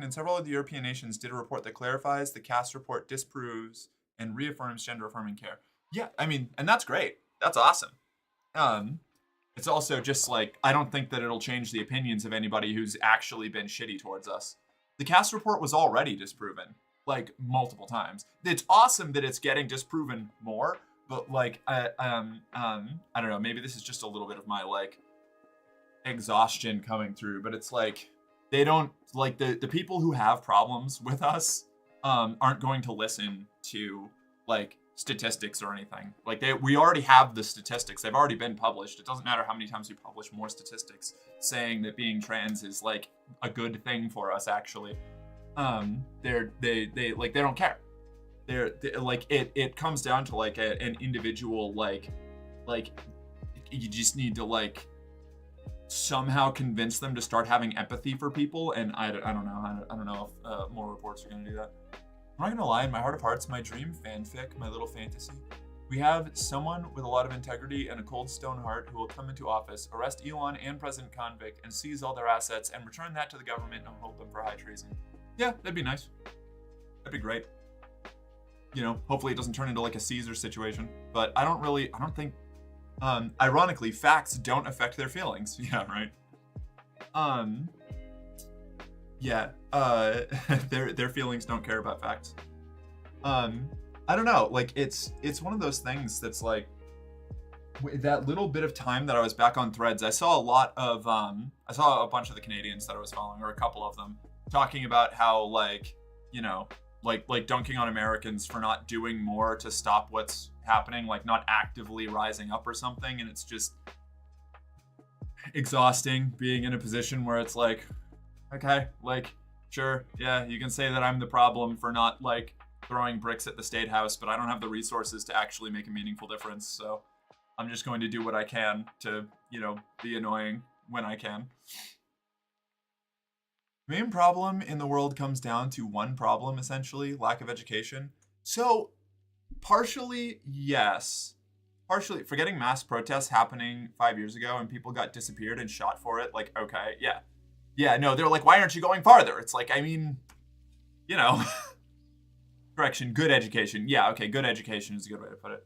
and several of the European nations did a report that clarifies, the CAS report disproves, and reaffirms gender-affirming care. Yeah, I mean, and that's great. That's awesome. It's also just like, I don't think that it'll change the opinions of anybody who's actually been shitty towards us. The CAS report was already disproven, like, multiple times. It's awesome that it's getting disproven more, but like, I don't know, maybe this is just a little bit of my, like, exhaustion coming through, but it's like, they don't, like, the people who have problems with us aren't going to listen to, like, statistics or anything. Like, we already have the statistics. They've already been published. It doesn't matter how many times we publish more statistics saying that being trans is, like, a good thing for us, actually. They don't care. They're like, it comes down to, like, an individual, like, you just need to, like, somehow convince them to start having empathy for people, and I don't know if more reports are going to do that. I'm not going to lie, in my heart of hearts, my dream fanfic, my little fantasy, we have someone with a lot of integrity and a cold stone heart who will come into office, arrest Elon and President Convict, and seize all their assets, and return that to the government and hold them for high treason. Yeah, that'd be nice. That'd be great. you know, hopefully it doesn't turn into like a Caesar situation. But I don't think, ironically, facts don't affect their feelings. Yeah, right. Yeah, their feelings don't care about facts. I don't know, like it's one of those things that's like, that little bit of time that I was back on Threads, I saw a lot of I saw a bunch of the Canadians that I was following, or a couple of them, talking about how, like, you know, like dunking on Americans for not doing more to stop what's happening, like not actively rising up or something. And it's just exhausting being in a position where it's like, okay, like, sure, yeah, you can say that I'm the problem for not like throwing bricks at the State House, but I don't have the resources to actually make a meaningful difference. So I'm just going to do what I can to, you know, be annoying when I can. The main problem in the world comes down to one problem, essentially, lack of education. So, partially, yes. Partially, forgetting mass protests happening 5 years ago and people got disappeared and shot for it, like, okay, yeah. Yeah, no, they're like, why aren't you going farther? It's like, I mean, you know. Correction, good education. Yeah, okay, good education is a good way to put it.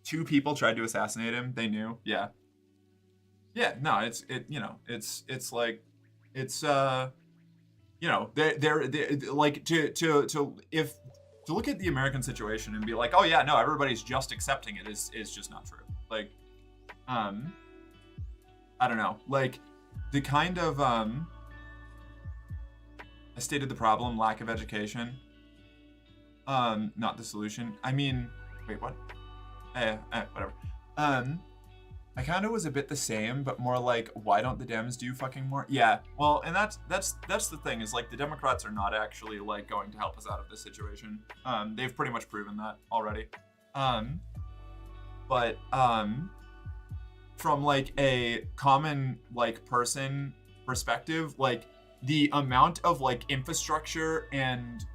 2 people tried to assassinate him. They knew. Yeah. Yeah, no, it's like, it's you know, they're like, to look at the American situation and be like, oh yeah, no, everybody's just accepting it is just not true. Like, I don't know, like the kind of I stated the problem, lack of education, not the solution. I mean, wait, what? Whatever. I kind of was a bit the same, but more like, why don't the Dems do fucking more? Yeah, well, and that's the thing, is like the Democrats are not actually like going to help us out of this situation. They've pretty much proven that already. But from like a common like person perspective, like the amount of like infrastructure and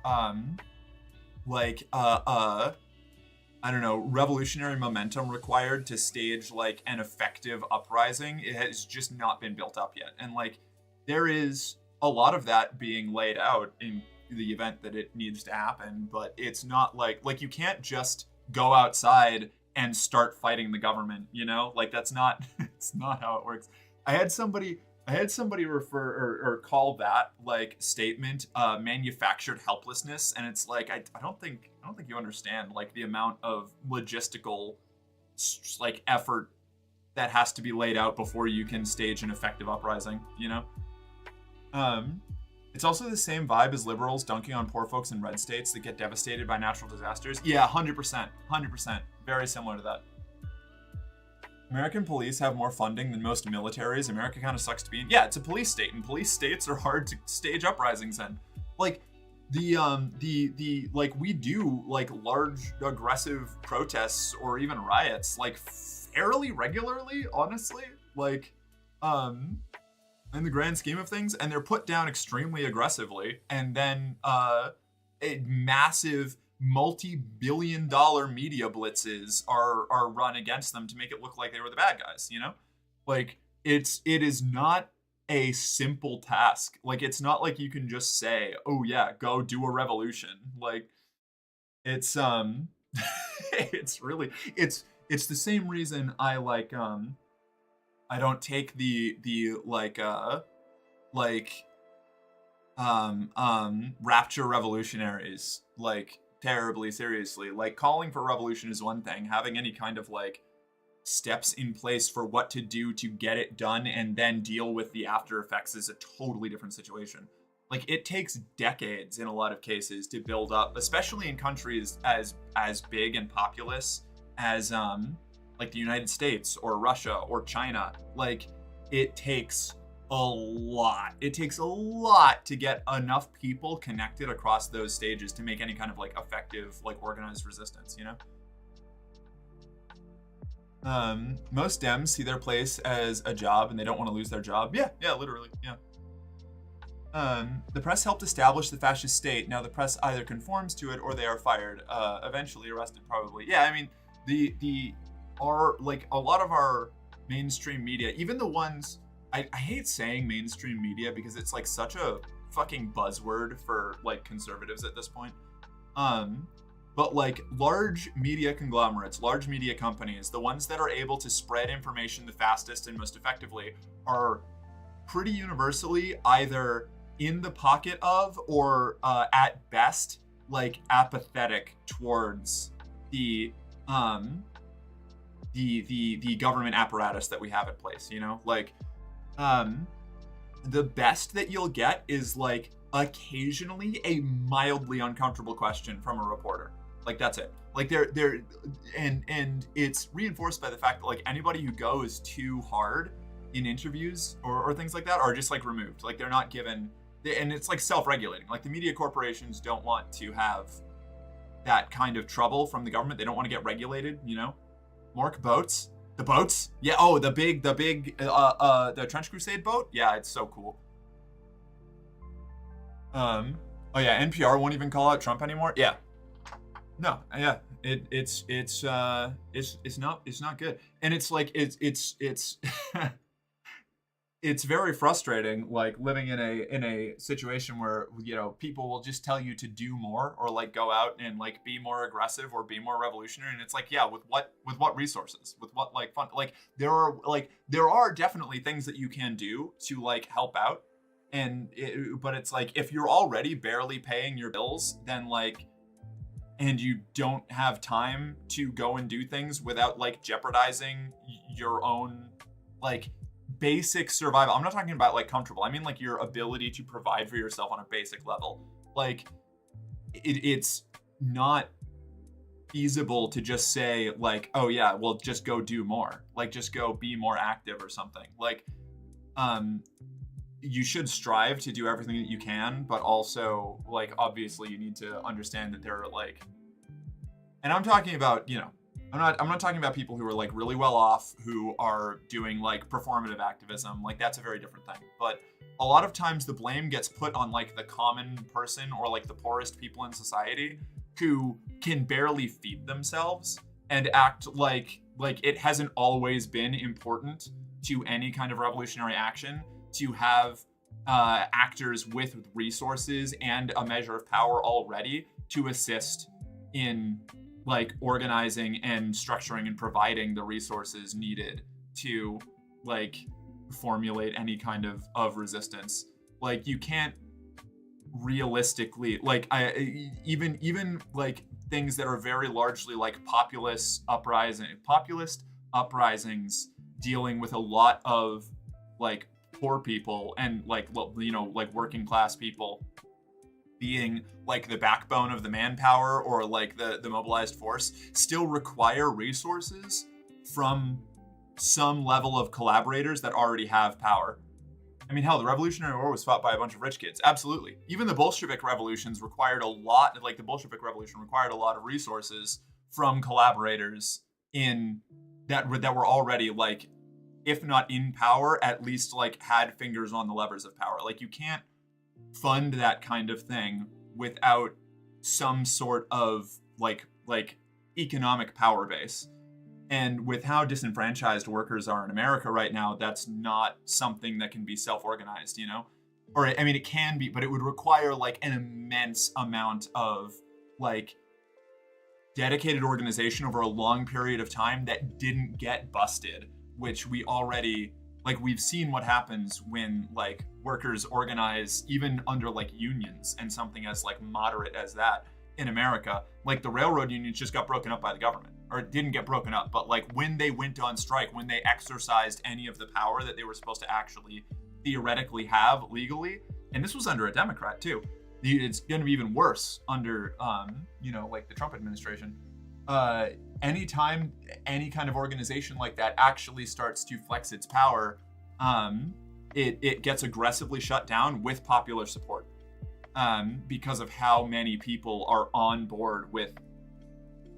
I don't know, revolutionary momentum required to stage like an effective uprising, it has just not been built up yet. And like there is a lot of that being laid out in the event that it needs to happen, but it's not like you can't just go outside and start fighting the government, you know? Like that's not it's not how it works. I had somebody refer or call that like statement manufactured helplessness, and it's like I don't think you understand like the amount of logistical like effort that has to be laid out before you can stage an effective uprising, you know? It's also the same vibe as liberals dunking on poor folks in red states that get devastated by natural disasters. Yeah, 100%. Very similar to that. American police have more funding than most militaries. America kind of sucks to be in. Yeah, it's a police state, and police states are hard to stage uprisings in. Like the like we do like large aggressive protests or even riots like fairly regularly, honestly. Like in the grand scheme of things, and they're put down extremely aggressively, and then a massive multi-billion-dollar media blitzes are run against them to make it look like they were the bad guys, you know? Like it is not a simple task. Like it's not like you can just say, oh yeah, go do a revolution. Like it's it's really it's the same reason I like I don't take the rapture revolutionaries like terribly seriously. Like calling for revolution is one thing, having any kind of like steps in place for what to do to get it done and then deal with the after effects is a totally different situation. Like it takes decades in a lot of cases to build up, especially in countries as big and populous as like the United States or Russia or China. Like it takes a lot. It takes a lot to get enough people connected across those stages to make any kind of like effective, like organized resistance, you know? Most Dems see their place as a job and they don't want to lose their job. Yeah, literally, yeah. The press helped establish the fascist state. Now the press either conforms to it or they are fired, eventually arrested probably. Yeah, I mean, our like a lot of our mainstream media, even the ones, I hate saying mainstream media because it's like such a fucking buzzword for like conservatives at this point. But like large media conglomerates, large media companies, the ones that are able to spread information the fastest and most effectively are pretty universally either in the pocket of or at best like apathetic towards the the government apparatus that we have in place, you know? Like the best that you'll get is like occasionally a mildly uncomfortable question from a reporter. Like that's it. Like they're and it's reinforced by the fact that like anybody who goes too hard in interviews or things like that are just like removed. Like they're not given, and it's like self-regulating. Like the media corporations don't want to have that kind of trouble from the government. They don't want to get regulated, you know? Mork, boats. The boats? Yeah, oh, the big the Trench Crusade boat? Yeah, it's so cool. Oh yeah, NPR won't even call out Trump anymore? Yeah. No, yeah. It's not good. And it's like it's it's very frustrating, like living in a situation where, you know, people will just tell you to do more or like go out and like be more aggressive or be more revolutionary, and it's like, yeah, with what resources, with what like fun, like there are definitely things that you can do to like help out, but it's like if you're already barely paying your bills, then like, and you don't have time to go and do things without like jeopardizing your own like basic survival. I'm not talking about like comfortable. I mean like your ability to provide for yourself on a basic level. Like it's not feasible to just say like, oh yeah, well just go do more. Like just go be more active or something. Like you should strive to do everything that you can, but also like obviously you need to understand that there are like, and I'm talking about, you know, I'm not talking about people who are like really well off, who are doing like performative activism. Like that's a very different thing. But a lot of times the blame gets put on like the common person or like the poorest people in society who can barely feed themselves and act like it hasn't always been important to any kind of revolutionary action to have actors with resources and a measure of power already to assist in like organizing and structuring and providing the resources needed to like formulate any kind of resistance. Like you can't realistically, like even like things that are very largely like populist uprisings dealing with a lot of like poor people and like, you know, like working class people being like the backbone of the manpower or like the mobilized force, still require resources from some level of collaborators that already have power. I mean, hell, the Revolutionary War was fought by a bunch of rich kids. Absolutely. Even the Bolshevik revolutions required a lot, like the Bolshevik Revolution required a lot of resources from collaborators in that were already like, if not in power, at least like had fingers on the levers of power. Like you can't fund that kind of thing without some sort of like economic power base. And with how disenfranchised workers are in America right now, that's not something that can be self-organized, you know? Or I mean, it can be, but it would require like an immense amount of like dedicated organization over a long period of time that didn't get busted, which we already, like we've seen what happens when like workers organize even under like unions and something as like moderate as that in America. Like the railroad unions just got broken up by the government, or it didn't get broken up, but like when they went on strike, when they exercised any of the power that they were supposed to actually theoretically have legally, and this was under a Democrat too. It's going to be even worse under, you know, like the Trump administration. Anytime any kind of organization like that actually starts to flex its power, it gets aggressively shut down with popular support, because of how many people are on board with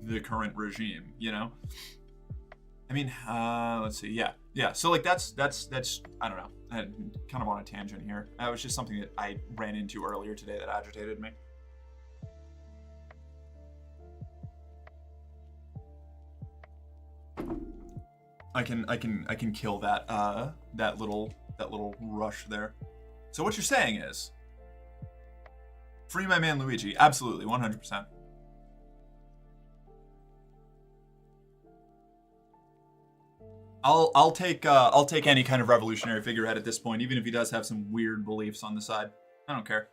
the current regime, you know? I mean, let's see. Yeah. So like that's I don't know. I kind of on a tangent here. That was just something that I ran into earlier today that agitated me. I can kill that that little rush there. So what you're saying is, free my man Luigi. Absolutely, 100%. I'll take any kind of revolutionary figurehead at this point, even if he does have some weird beliefs on the side. I don't care.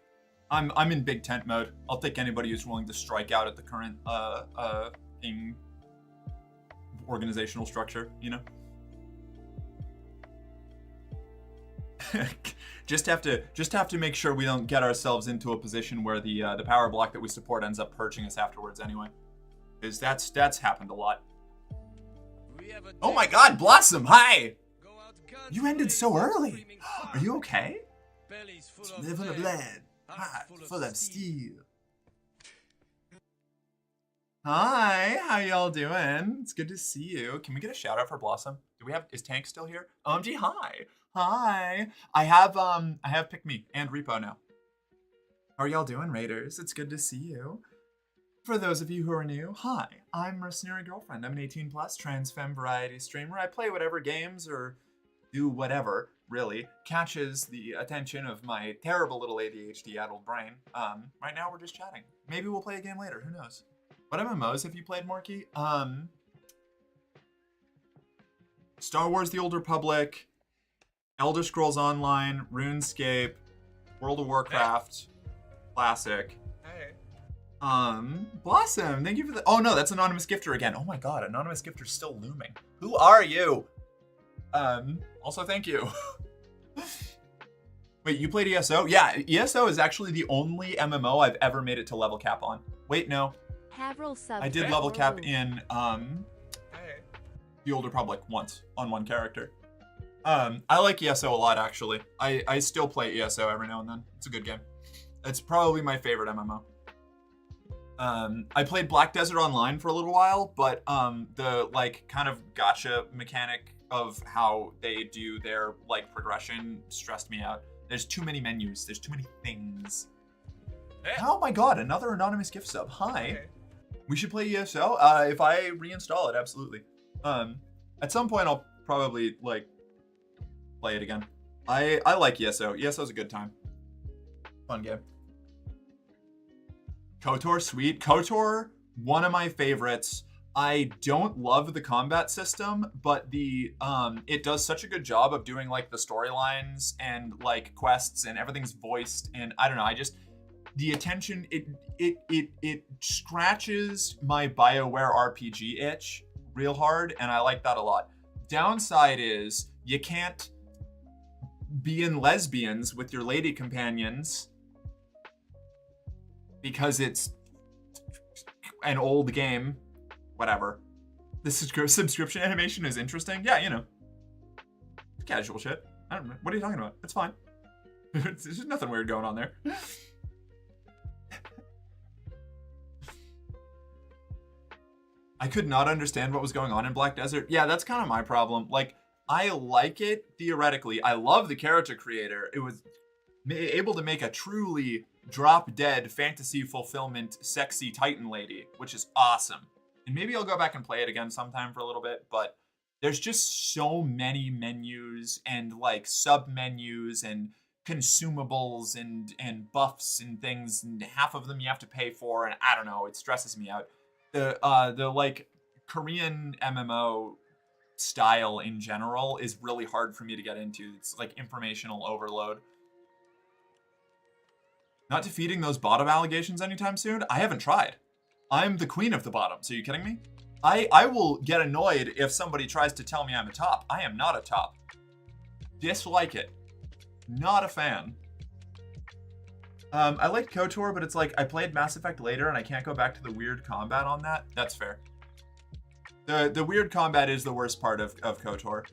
I'm in big tent mode. I'll take anybody who's willing to strike out at the current king organizational structure, you know? just have to make sure we don't get ourselves into a position where the power block that we support ends up purging us afterwards anyway. Because that's happened a lot. Oh my god, Blossom, hi! You ended so early. Are you okay? Full of blood, hot, full of steel. Hi, how y'all doing? It's good to see you. Can we get a shout out for Blossom? Is Tank still here? OMG, hi. Hi. I have Pick Me and Repo now. How are y'all doing, Raiders? It's good to see you. For those of you who are new, hi, I'm Mercenary Girlfriend. I'm an 18 plus trans femme variety streamer. I play whatever games or do whatever, really, catches the attention of my terrible little ADHD-addled brain. Right now we're just chatting. Maybe we'll play a game later, who knows? What MMOs have you played, Morky? Star Wars The Old Republic, Elder Scrolls Online, RuneScape, World of Warcraft, Classic. Blossom, thank you for the. Oh no, that's Anonymous Gifter again. Oh my god, Anonymous Gifter's still looming. Who are you? Also thank you. Wait, you played ESO? Yeah, ESO is actually the only MMO I've ever made it to level cap on. Wait, no. I did level cap in The Old Republic once on one character. I like ESO a lot actually. I still play ESO every now and then. It's a good game. It's probably my favorite MMO. I played Black Desert Online for a little while, but the like kind of gacha mechanic of how they do their like progression stressed me out. There's too many menus. There's too many things. Oh my god, another anonymous gift sub. Hi. We should play ESO. If I reinstall it, absolutely. At some point I'll probably like play it again. I like ESO. ESO's a good time. Fun game. KOTOR, sweet. KOTOR, one of my favorites. I don't love the combat system, but the it does such a good job of doing like the storylines and like quests and everything's voiced, and I don't know, I just the attention it scratches my BioWare RPG itch real hard, and I like that a lot. Downside is you can't be in lesbians with your lady companions because it's an old game. Whatever. The subscription animation is interesting. Yeah, you know. Casual shit. I don't know. What are you talking about? It's fine. There's nothing weird going on there. I could not understand what was going on in Black Desert. Yeah, that's kind of my problem. Like, I like it theoretically. I love the character creator. It was able to make a truly drop-dead fantasy fulfillment sexy Titan lady, which is awesome. And maybe I'll go back and play it again sometime for a little bit, but there's just so many menus and like sub-menus and consumables and buffs and things, and half of them you have to pay for, and I don't know, it stresses me out. The like Korean MMO style in general is really hard for me to get into. It's like informational overload. Not defeating those bottom allegations anytime soon? I haven't tried. I'm the queen of the bottoms. Are you kidding me? I will get annoyed if somebody tries to tell me I'm a top. I am not a top. Dislike it. Not a fan. I like KOTOR, but it's like I played Mass Effect later and I can't go back to the weird combat on that. That's fair. The weird combat is the worst part of KOTOR.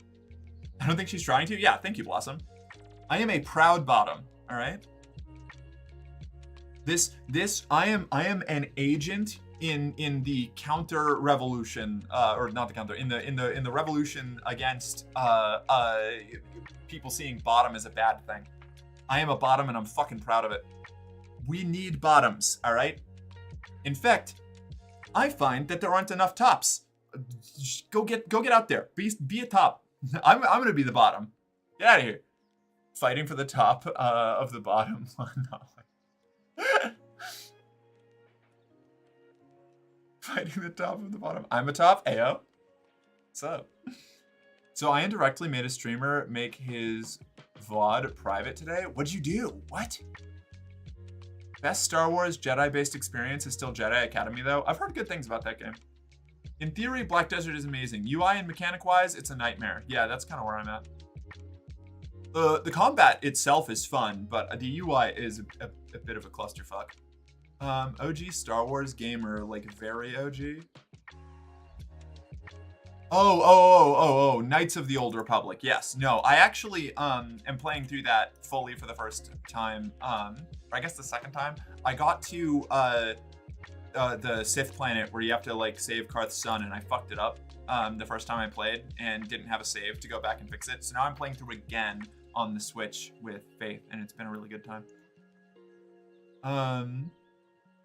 I don't think she's trying to. Yeah, thank you, Blossom. I am a proud bottom, all right? I am an agent in the counter revolution, or not the counter, in the revolution against people seeing bottom as a bad thing. I am a bottom and I'm fucking proud of it. We need bottoms, all right? In fact, I find that there aren't enough tops. Go get out there. Be a top. I'm gonna be the bottom. Get out of here. Fighting for the top of the bottom. No. Fighting the top of the bottom. I'm a top. Ayo. What's up? So I indirectly made a streamer make his VOD private today. What'd you do? What? Best Star Wars Jedi-based experience is still Jedi Academy, though. I've heard good things about that game. In theory, Black Desert is amazing. UI and mechanic-wise, it's a nightmare. Yeah, that's kind of where I'm at. The combat itself is fun, but the UI is a bit of a clusterfuck. OG Star Wars gamer, like very OG. Oh, Knights of the Old Republic. Yes. No, I actually am playing through that fully for the first time. Or I guess the second time. I got to the Sith planet where you have to like save Karth's son, and I fucked it up the first time I played and didn't have a save to go back and fix it. So now I'm playing through again on the Switch with Faith, and it's been a really good time.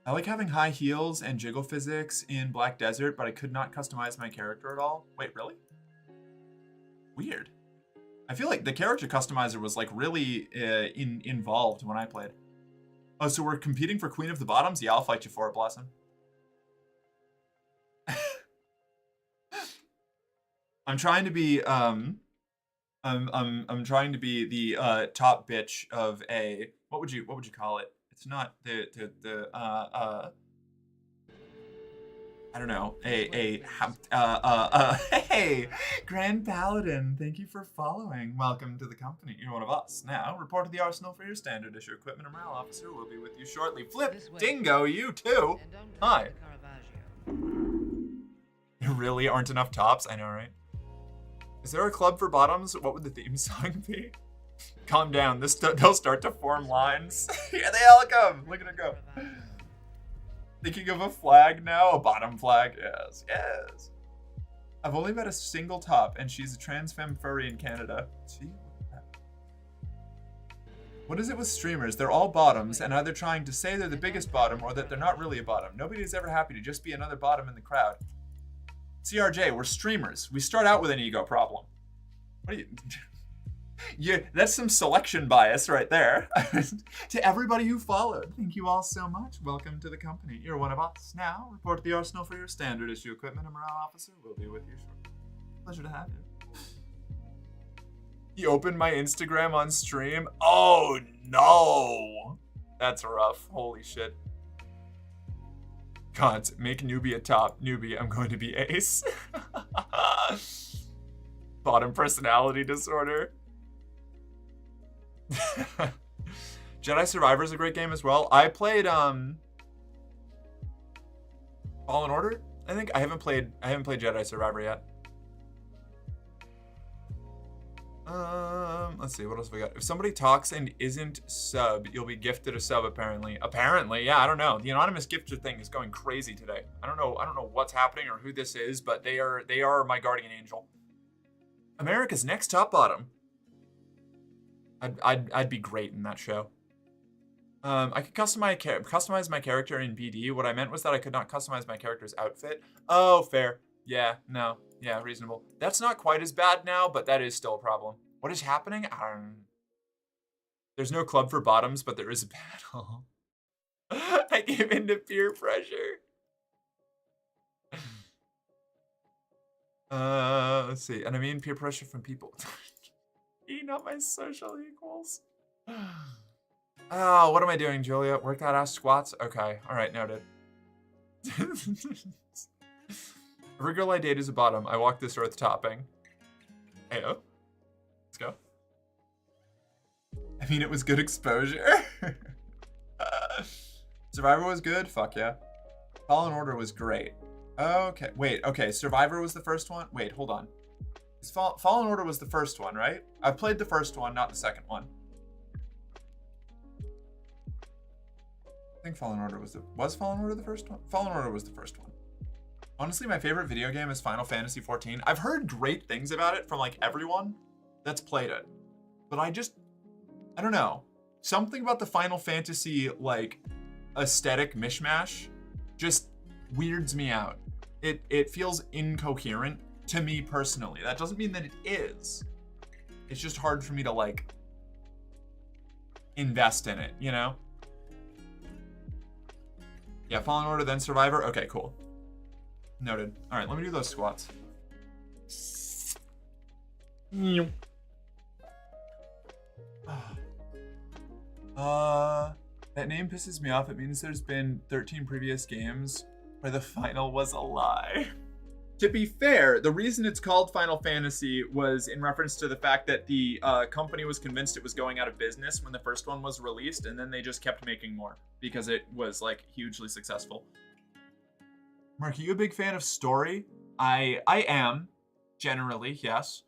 I like having high heels and jiggle physics in Black Desert, but I could not customize my character at all. Wait, really? Weird. I feel like the character customizer was like really involved when I played. Oh, so we're competing for Queen of the Bottoms? Yeah, I'll fight you for it, Blossom. I'm trying to be I'm trying to be the top bitch of a what would you call it? It's not I don't know, hey, Grand Paladin, thank you for following. Welcome to the company. You're one of us. Now, report to the arsenal for your standard issue equipment. A morale officer will be with you shortly. Flip, dingo, you too. Hi. There really aren't enough tops, I know, right? Is there a club for bottoms? What would the theme song be? Calm down, they'll start to form lines. Here they all come, look at her go. Thinking of a flag now? A bottom flag? Yes, yes. I've only met a single top, and she's a trans femme furry in Canada. Gee, what is it with streamers? They're all bottoms, and either trying to say they're the biggest bottom, or that they're not really a bottom. Nobody is ever happy to just be another bottom in the crowd. CRJ, we're streamers. We start out with an ego problem. What are you... Yeah, that's some selection bias right there. To everybody who followed, thank you all so much. Welcome to the company. You're one of us. Now, report to the arsenal for your standard issue equipment. A morale officer will be with you shortly. Pleasure to have you. He opened my Instagram on stream. Oh no, that's rough. Holy shit. God, make newbie a top. Newbie, I'm going to be ace. Bottom personality disorder. Jedi Survivor is a great game as well. I played Fallen Order. I think I haven't played Jedi Survivor yet. Let's see what else we got. If somebody talks and isn't sub, you'll be gifted a sub. Apparently, yeah. I don't know. The anonymous gifter thing is going crazy today. I don't know what's happening or who this is, but they are my guardian angel. America's Next Top Bottom. I'd be great in that show. I could customize my character in BD. What I meant was that I could not customize my character's outfit. Oh, fair. Yeah, no. Yeah, reasonable. That's not quite as bad now, but that is still a problem. What is happening? There's no club for bottoms, but there is a battle. I gave in to peer pressure. Let's see. And I mean peer pressure from people. Not my social equals. Oh, what am I doing, Julia? Work that ass squats? Okay. All right, noted. Every girl I date is a bottom. I walk this earth topping. Heyo. Let's go. I mean, it was good exposure. Survivor was good? Fuck yeah. Fallen Order was great. Okay. Wait, okay. Survivor was the first one? Wait, hold on. Fallen Order was the first one, right? I played the first one, not the second one. I think Fallen Order was Fallen Order the first one? Fallen Order was the first one. Honestly, my favorite video game is Final Fantasy XIV. I've heard great things about it from like everyone that's played it. But I don't know. Something about the Final Fantasy like aesthetic mishmash just weirds me out. It feels incoherent to me personally. That doesn't mean that it is. It's just hard for me to like invest in it, you know? Yeah, Fallen Order, then Survivor. Okay, cool. Noted. All right, let me do those squats. That name pisses me off. It means there's been 13 previous games where the final was a lie. To be fair, the reason it's called Final Fantasy was in reference to the fact that the company was convinced it was going out of business when the first one was released, and then they just kept making more because it was like hugely successful. Mark, are you a big fan of story? I am, generally, yes.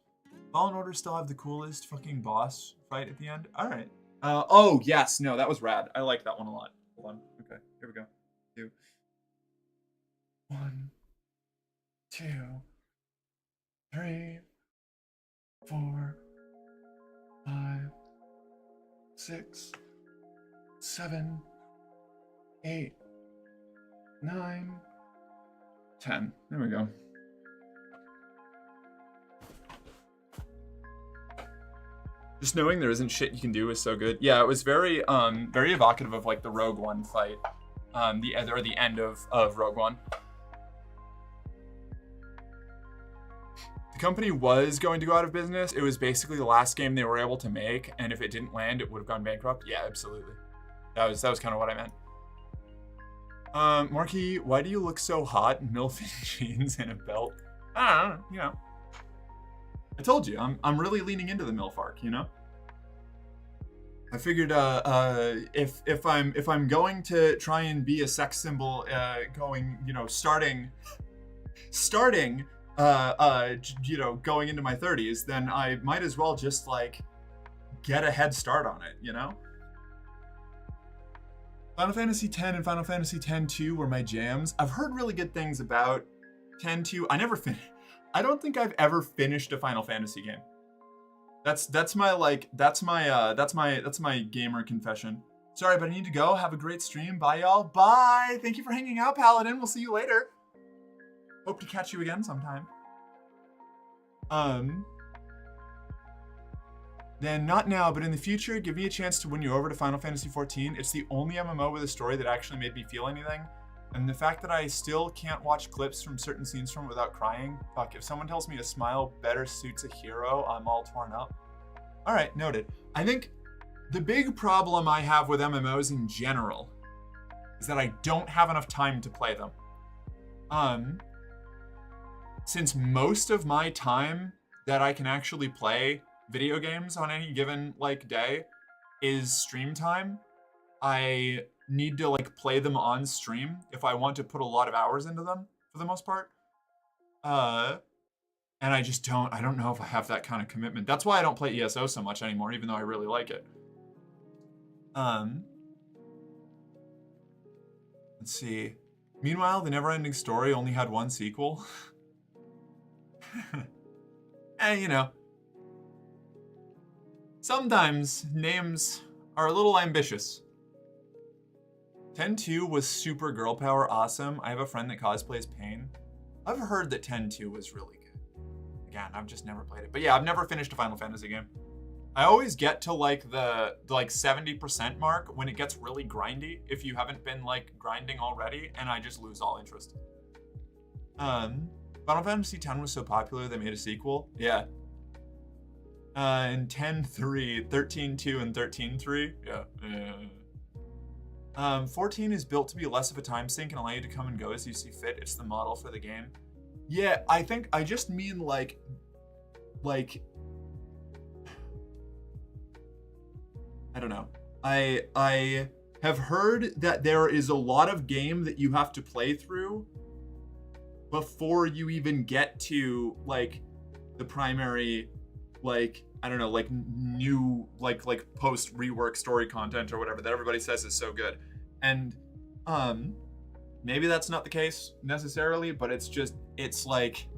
Fallen Order still have the coolest fucking boss fight at the end? Alright. Oh, yes, no, that was rad. I like that one a lot. Hold on. Okay, here we go. 2. 1, 2, 3, 4, 5, 6, 7, 8, 9, 10. There we go. Just knowing there isn't shit you can do is so good. Yeah, it was very evocative of like the Rogue One fight, the end of Rogue One. The company was going to go out of business. It was basically the last game they were able to make, and if it didn't land, it would have gone bankrupt. Yeah, absolutely. That was kind of what I meant. Marky, why do you look so hot? MILF in jeans and a belt. I don't know, you know. I told you, I'm really leaning into the MILF arc, you know? I figured if I'm going to try and be a sex symbol, going, you know, starting you know, going into my 30s, then I might as well just like get a head start on it, you know? Final Fantasy X and Final Fantasy X-2 were my jams. I've heard really good things about X-2. I never finished. I don't think I've ever finished a Final Fantasy game. That's my gamer confession. Sorry, but I need to go. Have a great stream. Bye, y'all. Bye. Thank you for hanging out, Paladin. We'll see you later. Hope to catch you again sometime. Then not now, but in the future, give me a chance to win you over to Final Fantasy XIV. It's the only MMO with a story that actually made me feel anything. And the fact that I still can't watch clips from certain scenes from it without crying. Fuck, if someone tells me a smile better suits a hero, I'm all torn up. All right, noted. I think the big problem I have with MMOs in general is that I don't have enough time to play them. Since most of my time that I can actually play video games on any given like day is stream time, I need to like play them on stream if I want to put a lot of hours into them for the most part. And I just I don't know if I have that kind of commitment. That's why I don't play ESO so much anymore, even though I really like it. Let's see. Meanwhile, the Neverending Story only had one sequel. And you know, sometimes names are a little ambitious. X-2 was super girl power awesome. I have a friend that cosplays Pain. I've heard that X-2 was really good. Again, I've just never played it. But yeah, I've never finished a Final Fantasy game. I always get to like the 70% mark when it gets really grindy if you haven't been like grinding already, and I just lose all interest. Final Fantasy X was so popular they made a sequel. Yeah. And 10-3, 13-2, and 13-3. Yeah. 14 is built to be less of a time sink and allow you to come and go as you see fit. It's the model for the game. Yeah, I think I just mean like I don't know. I have heard that there is a lot of game that you have to play through before you even get to like the primary, like, I don't know, like new, like post rework story content or whatever that everybody says is so good. And maybe that's not the case necessarily, but it's like,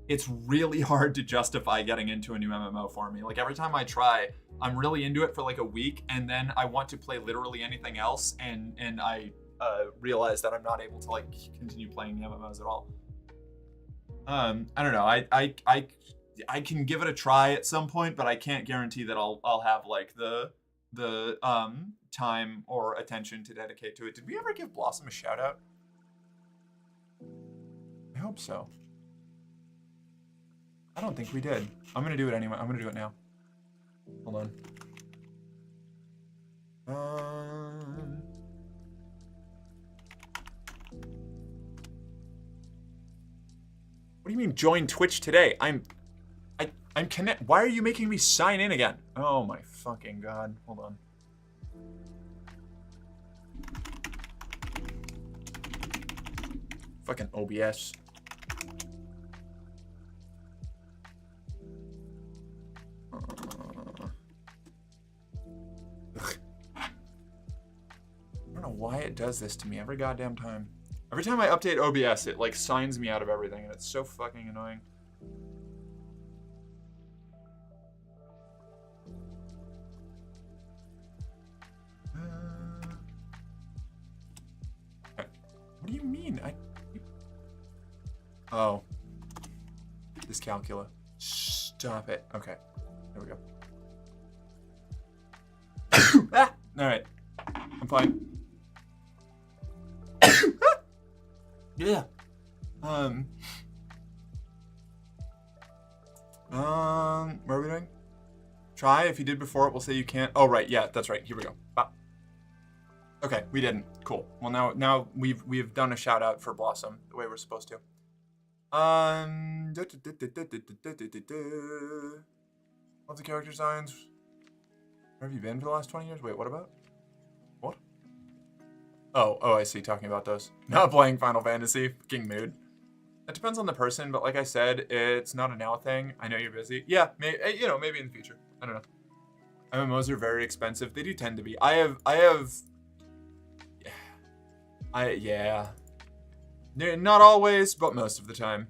it's really hard to justify getting into a new MMO for me. Like every time I try, I'm really into it for like a week, and then I want to play literally anything else, and I realize that I'm not able to like continue playing the MMOs at all. I don't know. I can give it a try at some point, but I can't guarantee that I'll have like the time or attention to dedicate to it. Did we ever give Blossom a shout out? I hope so. I don't think we did. I'm gonna do it anyway. I'm gonna do it now. Hold on. What do you mean join Twitch today? I'm connect. Why are you making me sign in again? Oh my fucking god. Hold on. Fucking OBS. I don't know why it does this to me every goddamn time. Every time I update OBS, it like signs me out of everything, and it's so fucking annoying. What do you mean? Oh. Dyscalculia. Stop it. Okay. There we go. Ah! Alright. I'm fine. Yeah. What are we doing? Try. If you did before it, we'll say you can't. Oh, right. Yeah, that's right. Here we go. Bop. Okay, we didn't. Cool. Well, now we've done a shout out for Blossom the way we're supposed to. Love the character designs. Where have you been for the last 20 years? Wait, what about? What? Oh, I see. Talking about those. Not playing Final Fantasy. Fucking mood. It depends on the person, but like I said, it's not a now thing. I know you're busy. Yeah, maybe in the future. I don't know. MMOs are very expensive. They do tend to be. Yeah. Not always, but most of the time.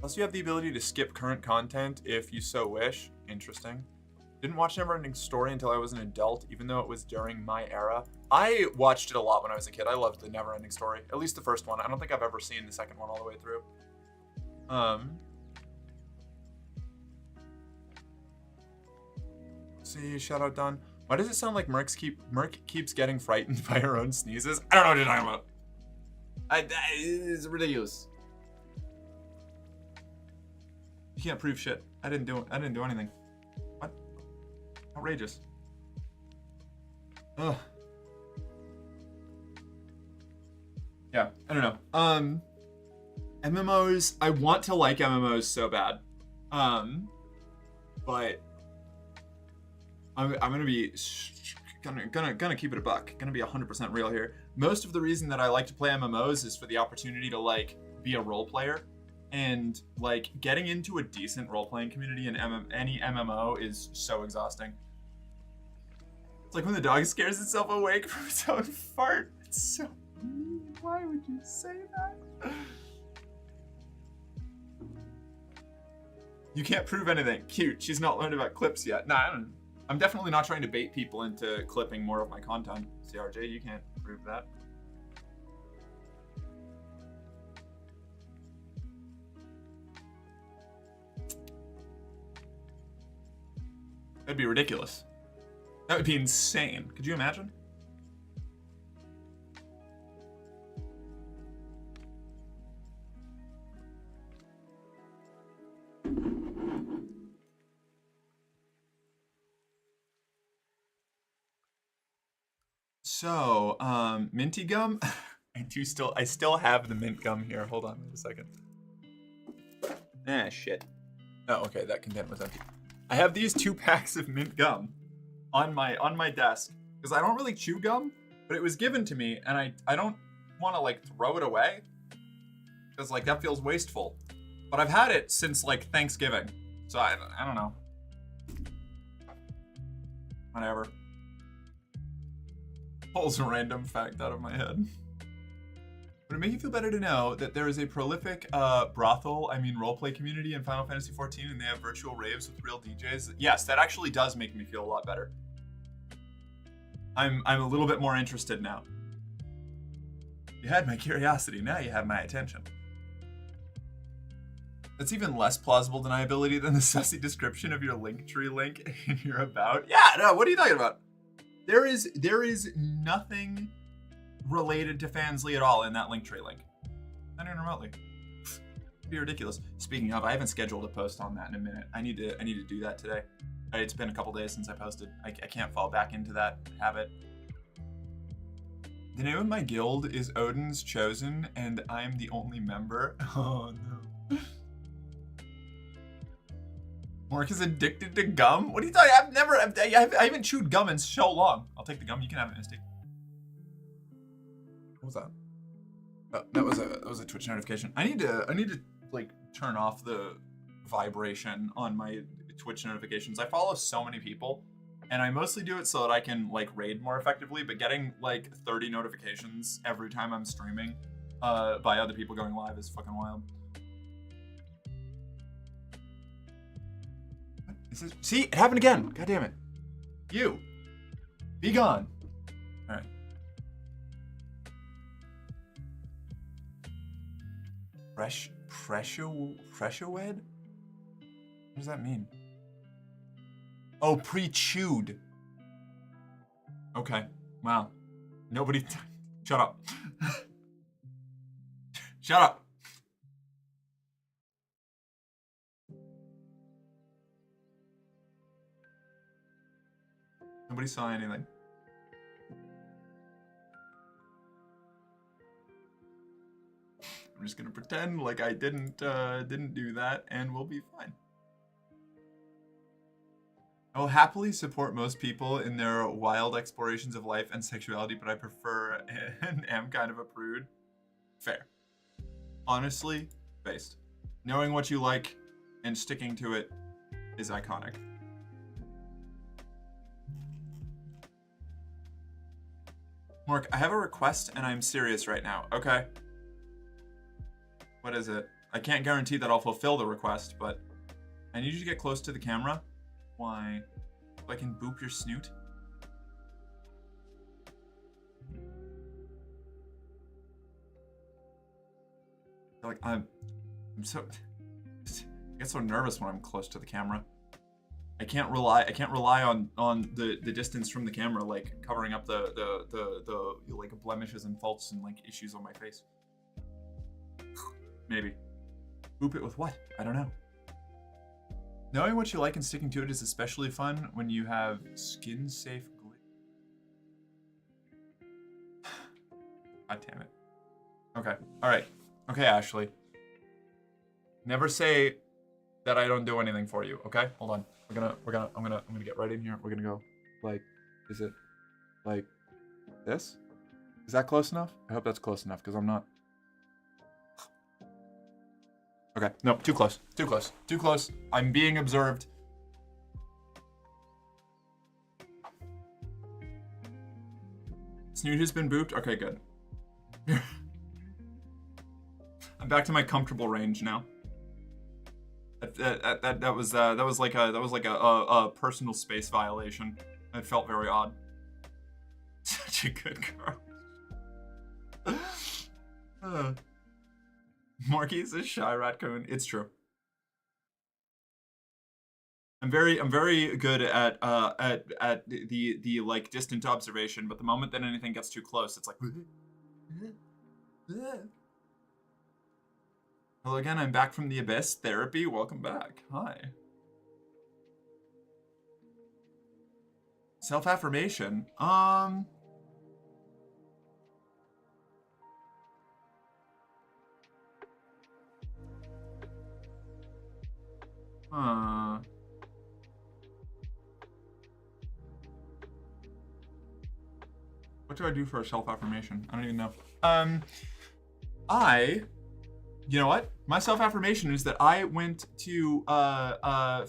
Plus, you have the ability to skip current content if you so wish. Interesting. Didn't watch Neverending Story until I was an adult, even though it was during my era. I watched it a lot when I was a kid. I loved the Neverending Story. At least the first one. I don't think I've ever seen the second one all the way through. See, shout out done. Why does it sound like Merc keeps getting frightened by her own sneezes? I don't know what you're talking about. It's ridiculous. You can't prove shit. I didn't do anything. What? Outrageous. Ugh. Yeah, I don't know. MMOs. I want to like MMOs so bad. But I'm gonna be gonna keep it a buck. Gonna be 100% real here. Most of the reason that I like to play MMOs is for the opportunity to like be a role player, and like getting into a decent role playing community in any MMO is so exhausting. It's like when the dog scares itself awake from its own fart. It's so mean. Why would you say that? You can't prove anything. Cute. She's not learned about clips yet. Nah, I'm definitely not trying to bait people into clipping more of my content. CRJ, you can't prove that. That'd be ridiculous. That would be insane. Could you imagine? So, minty gum? I still have the mint gum here. Hold on a second. Ah, shit. Oh, okay, that content was empty. I have these 2 packs of mint gum on my desk because I don't really chew gum, but it was given to me, and I don't want to like throw it away because like that feels wasteful. But I've had it since like Thanksgiving, so I don't know. Whatever. Pulls a random fact out of my head. Would it make you feel better to know that there is a prolific roleplay community in Final Fantasy XIV, and they have virtual raves with real DJs? Yes, that actually does make me feel a lot better. I'm a little bit more interested now. You had my curiosity, now you have my attention. That's even less plausible deniability than the sussy description of your Linktree link in your about. Yeah, no, what are you talking about? There is nothing related to Fansly at all in that Linktree link. Not even remotely. It'd be ridiculous. Speaking of, I haven't scheduled a post on that in a minute. I need to do that today. It's been a couple days since I posted. I can't fall back into that habit. The name of my guild is Odin's Chosen, and I'm the only member. Oh no. Mark is addicted to gum? What are you talking? I haven't chewed gum in so long. I'll take the gum. You can have it, Misty. What was that? Oh, that was a Twitch notification. I need to like turn off the vibration on my Twitch notifications. I follow so many people, and I mostly do it so that I can like raid more effectively. But getting like 30 notifications every time I'm streaming by other people going live is fucking wild. See, it happened again. God damn it. You. Be gone. All right. Fresher wed? What does that mean? Oh, pre-chewed. Okay. Wow. Nobody. Shut up. Shut up. Nobody saw anything. I'm just gonna pretend like I didn't do that, and we'll be fine. I will happily support most people in their wild explorations of life and sexuality, but I prefer and am kind of a prude. Fair. Honestly, based. Knowing what you like and sticking to it is iconic. Mark, I have a request and I'm serious right now. Okay. What is it? I can't guarantee that I'll fulfill the request, but I need you to get close to the camera. Why? So I can boop your snoot? Like I'm so I get so nervous when I'm close to the camera. I can't rely on the distance from the camera, like covering up the like blemishes and faults and like issues on my face. Maybe. Boop it with what? I don't know. Knowing what you like and sticking to it is especially fun when you have skin-safe glue. God damn it. Okay. All right. Okay, Ashley. Never say that I don't do anything for you. Okay. Hold on. I'm gonna get right in here. We're gonna go. Like, is it like this? Is that close enough? I hope that's close enough because I'm not. Okay, nope, too close, too close, too close. I'm being observed. Snoot has been booped? Okay, good. I'm back to my comfortable range now. That was like a personal space violation. It felt very odd. Such a good girl. Marky's a shy raccoon. It's true. I'm very good at the like distant observation, but the moment that anything gets too close, it's like. Hello again. I'm back from the abyss. Therapy. Welcome back. Hi. Self-affirmation. What do I do for a self-affirmation? I don't even know. You know what? My self-affirmation is that I went to I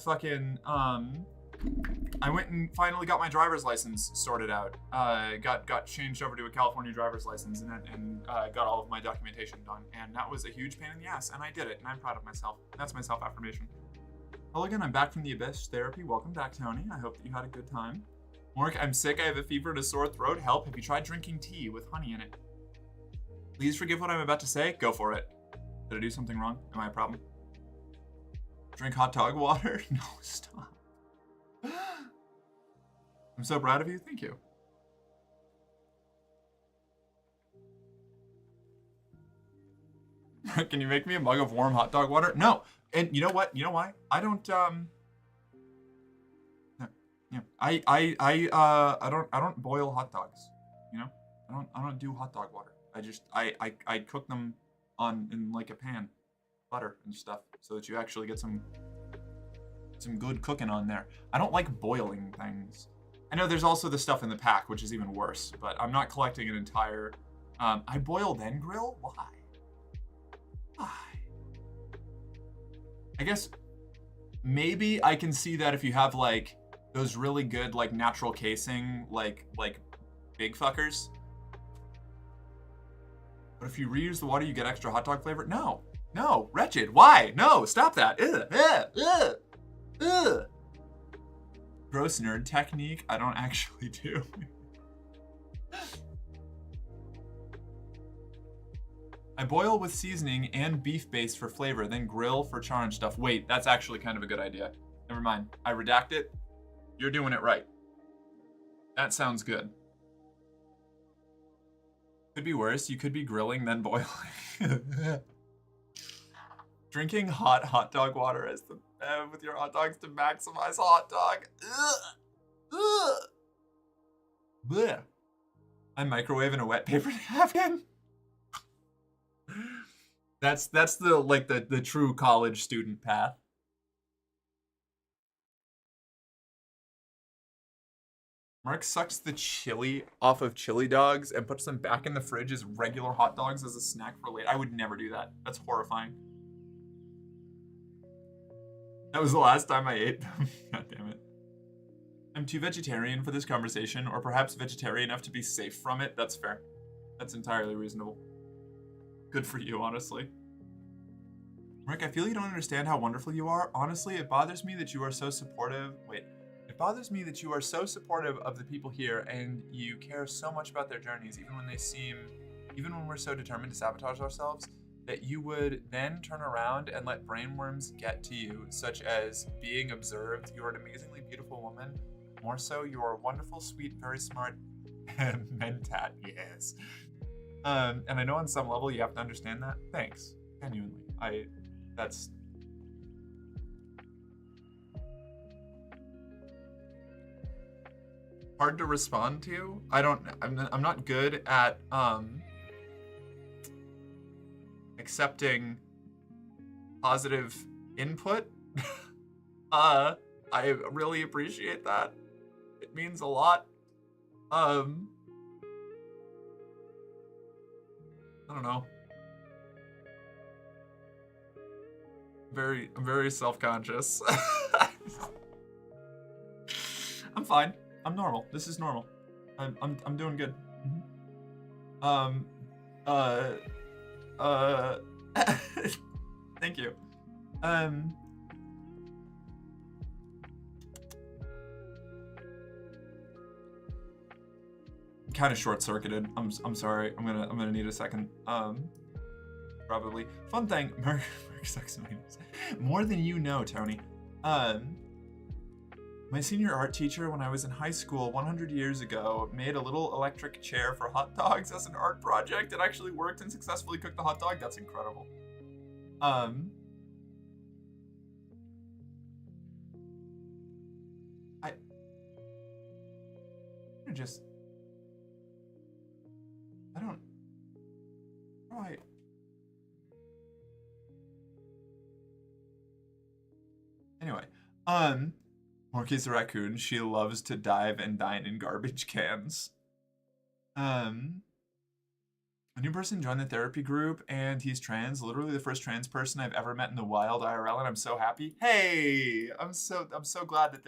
went and finally got my driver's license sorted out. Got changed over to a California driver's license and got all of my documentation done. And that was a huge pain in the ass, and I did it, and I'm proud of myself. That's my self-affirmation. Hello again, I'm back from the abyss. Therapy. Welcome back, Tony. I hope that you had a good time. Mark, I'm sick. I have a fever and a sore throat. Help. Have you tried drinking tea with honey in it? Please forgive what I'm about to say. Go for it. Did I do something wrong? Am I a problem? Drink hot dog water? No, stop. I'm so proud of you. Thank you. Can you make me a mug of warm hot dog water? No. And you know what? You know why? I don't yeah. I don't boil hot dogs. You know? I don't do hot dog water. I cook them in like a pan, butter and stuff, so that you actually get some good cooking on there. I don't like boiling things. I know there's also the stuff in the pack, which is even worse, but I'm not collecting an entire I boil then grill? Why? I guess maybe I can see that if you have like those really good like natural casing like big fuckers. But if you reuse the water, you get extra hot dog flavor? No. No. Wretched. Why? No. Stop that. Ugh. Gross nerd technique I don't actually do. I boil with seasoning and beef base for flavor, then grill for char and stuff. Wait, that's actually kind of a good idea. Never mind. I redact it. You're doing it right. That sounds good. Could be worse. You could be grilling, then boiling. Drinking hot dog water as the bev with your hot dogs to maximize hot dog. Ugh. Blech. I microwave in a wet paper napkin. That's the true college student path. Mark sucks the chili off of chili dogs and puts them back in the fridge as regular hot dogs as a snack for later. I would never do that. That's horrifying. That was the last time I ate them. God damn it. I'm too vegetarian for this conversation, or perhaps vegetarian enough to be safe from it. That's fair. That's entirely reasonable. Good for you, honestly. Rick, I feel you don't understand how wonderful you are. Honestly, it bothers me that you are so supportive. It bothers me that you are so supportive of the people here and you care so much about their journeys, even when we're so determined to sabotage ourselves, that you would then turn around and let brainworms get to you, such as being observed. You are an amazingly beautiful woman. More so, you are wonderful, sweet, very smart, mentat, yes. And I know on some level you have to understand that. Thanks. Genuinely. That's... hard to respond to. I'm not good at, accepting positive input. I really appreciate that. It means a lot. I don't know. I'm very self-conscious. I'm fine. I'm normal. This is normal. I'm doing good. Thank you. Kind of short-circuited. I'm sorry. I'm gonna need a second. Probably. Fun thing. Merc sucks more than you know, Tony. My senior art teacher when I was in high school 100 years ago made a little electric chair for hot dogs as an art project. It actually worked and successfully cooked the hot dog. That's incredible. I don't... Right. Anyway, Morky's the raccoon. She loves to dive and dine in garbage cans. A new person joined the therapy group, and he's trans. Literally the first trans person I've ever met in the wild IRL, and I'm so happy. Hey, I'm so glad that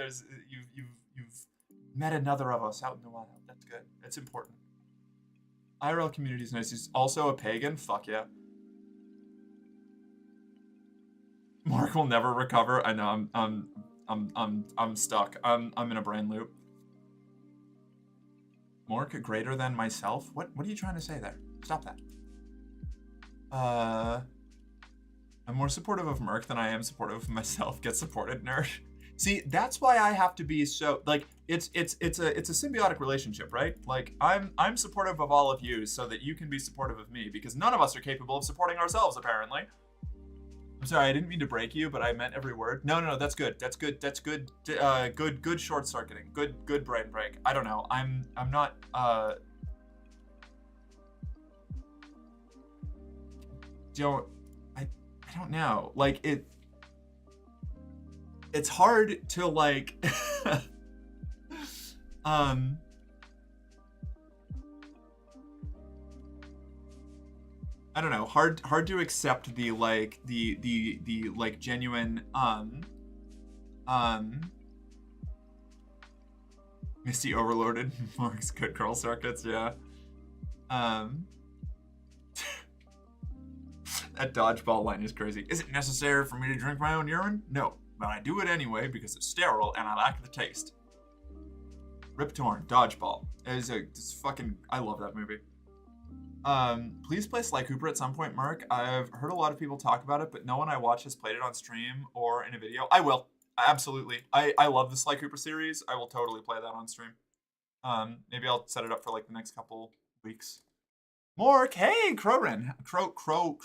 you've met another of us out in the wild. That's good. That's important. IRL community is nice. He's also a pagan. Fuck yeah. Mark will never recover. I know. I'm stuck. I'm in a brain loop. Mork greater than myself? What are you trying to say there? Stop that. I'm more supportive of Merc than I am supportive of myself. Get supported, nerd. See, that's why I have to be so like it's a symbiotic relationship, right? Like I'm supportive of all of you so that you can be supportive of me because none of us are capable of supporting ourselves apparently. I'm sorry, I didn't mean to break you, but I meant every word. No, that's good. That's good. That's good. Good short circuiting. Good brain break. I don't know. I'm not don't I don't know. Like it's hard to like um I don't know, hard to accept the like the like genuine um Misty overloaded Mark's good girl circuits, yeah. Um that dodgeball line is crazy. Is it necessary for me to drink my own urine? No, but I do it anyway because it's sterile and I like the taste. Rip Torn, Dodgeball. It's fucking, I love that movie. Please play Sly Cooper at some point, Mark. I've heard a lot of people talk about it, but no one I watch has played it on stream or in a video. I will, absolutely. I love the Sly Cooper series. I will totally play that on stream. Maybe I'll set it up for like the next couple weeks. Mork, hey, Crowren, Crow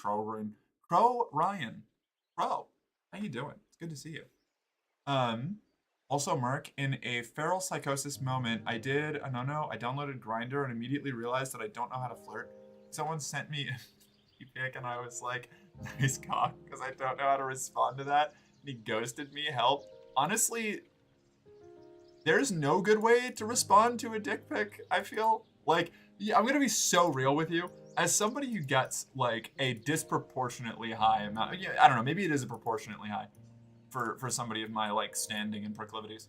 Ryan, Crow, how you doing? It's good to see you. Also, Mark, in a feral psychosis moment, I did a no-no. I downloaded Grindr and immediately realized that I don't know how to flirt. Someone sent me a pic and I was like, nice cock, because I don't know how to respond to that. And he ghosted me, help. Honestly, there's no good way to respond to a dick pic, I feel. Like, yeah, I'm gonna be so real with you. As somebody who gets like a disproportionately high amount, yeah, I don't know, maybe it is a proportionately high for somebody of my like standing and proclivities.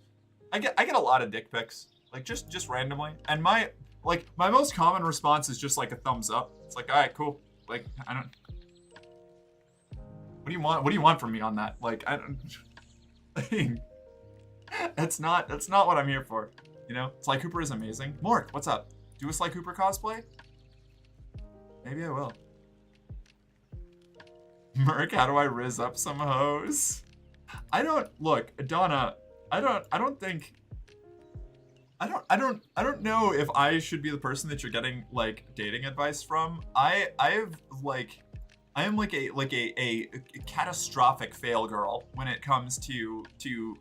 I get a lot of dick pics, like just randomly, and my most common response is just like a thumbs up. It's like, all right, cool. Like, I don't. What do you want? What do you want from me on that? Like, I don't. That's not what I'm here for. You know, Sly Cooper is amazing. Mork, what's up? Do a Sly Cooper cosplay? Maybe I will. Merc, how do I rizz up some hoes? I don't look, Donna. I don't know if I should be the person that you're getting like dating advice from. I am like a catastrophic fail girl when it comes to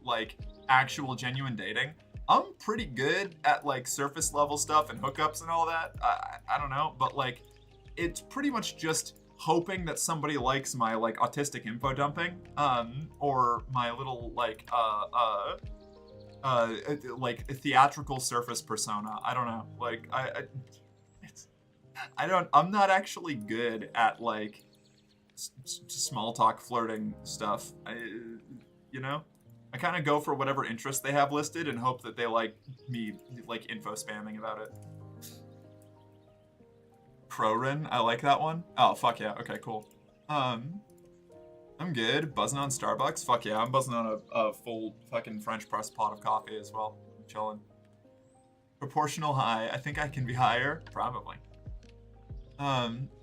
like actual genuine dating. I'm pretty good at like surface level stuff and hookups and all that. I don't know, but like it's pretty much just hoping that somebody likes my like autistic info dumping or my little like like a theatrical surface persona. I don't know. Like I'm not actually good at like small talk flirting stuff. You know, I kind of go for whatever interest they have listed and hope that they like me like info spamming about it. Crorin, I like that one. Oh, fuck yeah. Okay, cool. I'm good. Buzzing on Starbucks? Fuck yeah, I'm buzzing on a full fucking French press pot of coffee as well. I'm chilling. Proportional high. I think I can be higher. Probably.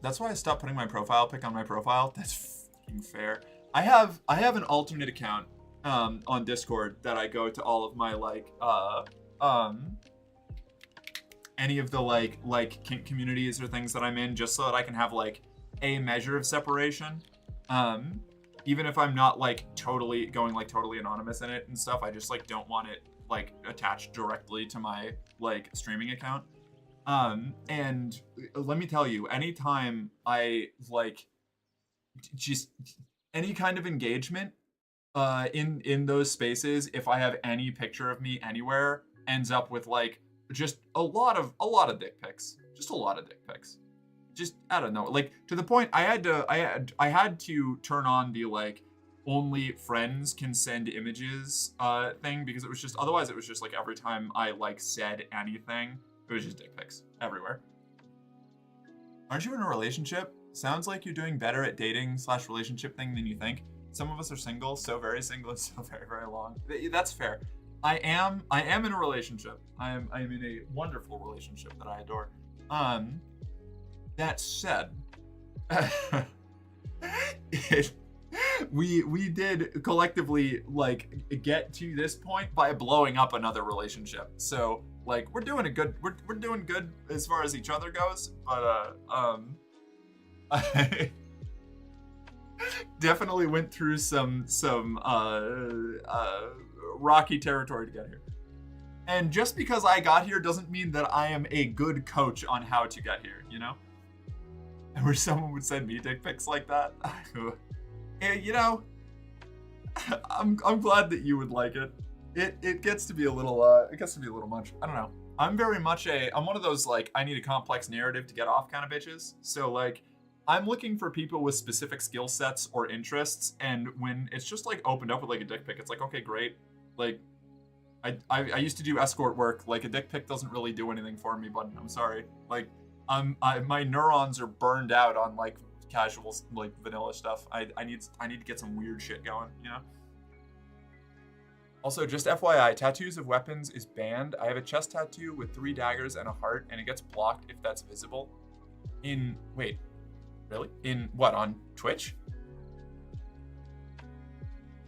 That's why I stopped putting my profile pic on my profile. That's fucking fair. I have an alternate account on Discord that I go to all of my like any of the like kink communities or things that I'm in, just so that I can have like a measure of separation. Even if I'm not like totally anonymous in it and stuff, I just like don't want it like attached directly to my like streaming account. And let me tell you, anytime I like just any kind of engagement in those spaces, if I have any picture of me anywhere, ends up with like just a lot of dick pics. Just a lot of dick pics. Just I don't know, like to the point I had to turn on the like only friends can send images thing, because it was just otherwise it was just like every time I like said anything, it was just dick pics everywhere. Aren't you in a relationship? Sounds like you're doing better at dating/relationship thing than you think. Some of us are single, so very single and so very, very long. That's fair. I am in a relationship. I am in a wonderful relationship that I adore. That said, we did collectively like get to this point by blowing up another relationship. So like we're doing good as far as each other goes, but I definitely went through some rocky territory to get here. And just because I got here doesn't mean that I am a good coach on how to get here, you know? And where someone would send me dick pics like that. You know, I'm glad that you would like it. It gets to be a little much. I don't know. I'm one of those like I need a complex narrative to get off kind of bitches. So like I'm looking for people with specific skill sets or interests, and when it's just like opened up with like a dick pic, it's like, okay, great. Like I used to do escort work. Like a dick pic doesn't really do anything for me, but I'm sorry. Like my neurons are burned out on like casual like vanilla stuff. I need to get some weird shit going, you know? Also, just FYI, tattoos of weapons is banned. I have a chest tattoo with 3 daggers and a heart, and it gets blocked if that's visible. Wait, really? In what, on Twitch?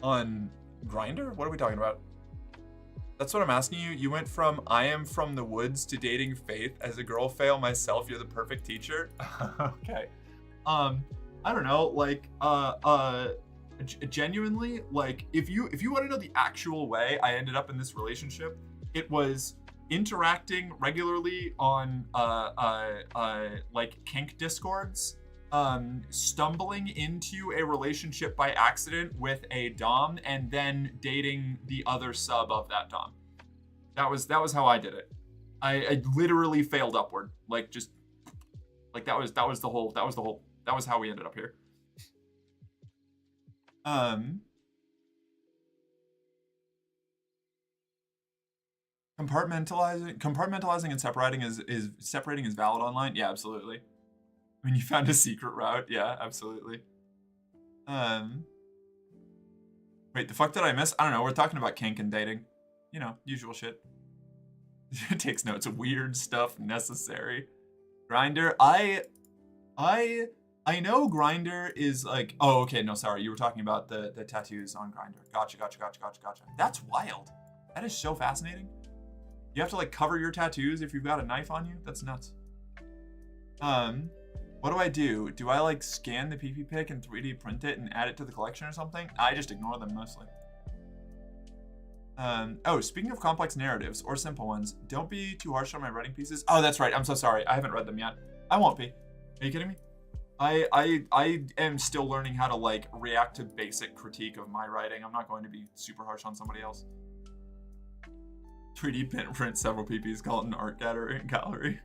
On Grindr? What are we talking about? That's what I'm asking you. You went from I am from the woods to dating Faith. As a girl fail myself, you're the perfect teacher. Okay. I don't know, like, genuinely, like, if you want to know the actual way I ended up in this relationship, it was interacting regularly on, like, kink discords, stumbling into a relationship by accident with a dom, and then dating the other sub of that dom. That was how I did it. I literally failed upward, like, just, like, that was how we ended up here. Compartmentalizing and separating is valid online. Yeah, absolutely. I mean, you found a secret route. Yeah, absolutely. Wait, the fuck did I miss? I don't know. We're talking about kink and dating. You know, usual shit. Takes notes. Weird stuff necessary. Grindr. I know Grindr is like. Oh, okay. No, sorry. You were talking about the tattoos on Grindr. Gotcha. That's wild. That is so fascinating. You have to like cover your tattoos if you've got a knife on you. That's nuts. What do? Do I like scan the PP pic and 3D print it and add it to the collection or something? I just ignore them mostly. Oh, speaking of complex narratives or simple ones, don't be too harsh on my writing pieces. Oh, that's right. I'm so sorry. I haven't read them yet. I won't be. Are you kidding me? I am still learning how to like react to basic critique of my writing. I'm not going to be super harsh on somebody else. 3D print several PPs, call it an art gallery.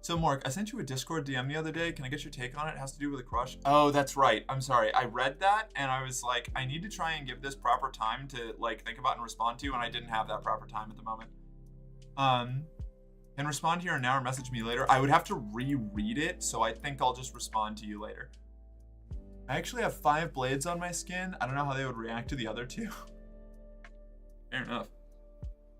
So Mark, I sent you a Discord DM the other day. Can I get your take on it? It has to do with a crush. Oh, that's right. I'm sorry. I read that and I was like, I need to try and give this proper time to like think about and respond to, and I didn't have that proper time at the moment. Can respond here now or message me later. I would have to reread it, so I think I'll just respond to you later. I actually have 5 blades on my skin. I don't know how they would react to the other 2. Fair enough.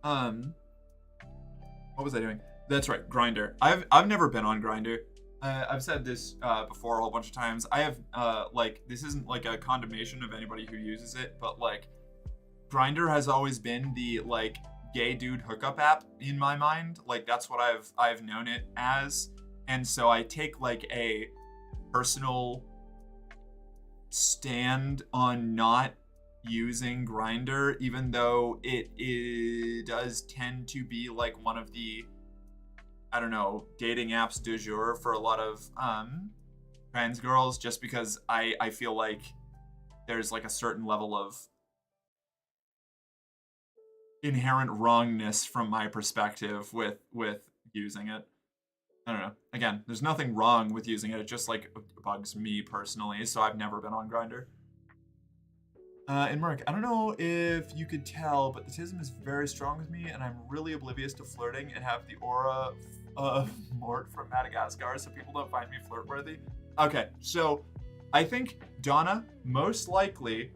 What was I doing? That's right, Grindr. I've never been on Grindr. I've said this before a whole bunch of times. I have like, this isn't like a condemnation of anybody who uses it, but like Grindr has always been the like gay dude hookup app in my mind. Like that's what I've known it as. And so I take like a personal stand on not using Grindr, even though it does tend to be like one of the, I don't know, dating apps du jour for a lot of trans girls, just because I feel like there's like a certain level of inherent wrongness from my perspective with using it. I don't know. Again, there's nothing wrong with using it. It just like bugs me personally, so I've never been on Grindr. And Mark, I don't know if you could tell, but the tism is very strong with me, and I'm really oblivious to flirting and have the aura of Mort from Madagascar, so people don't find me flirt-worthy. Okay, so I think, Donna, most likely,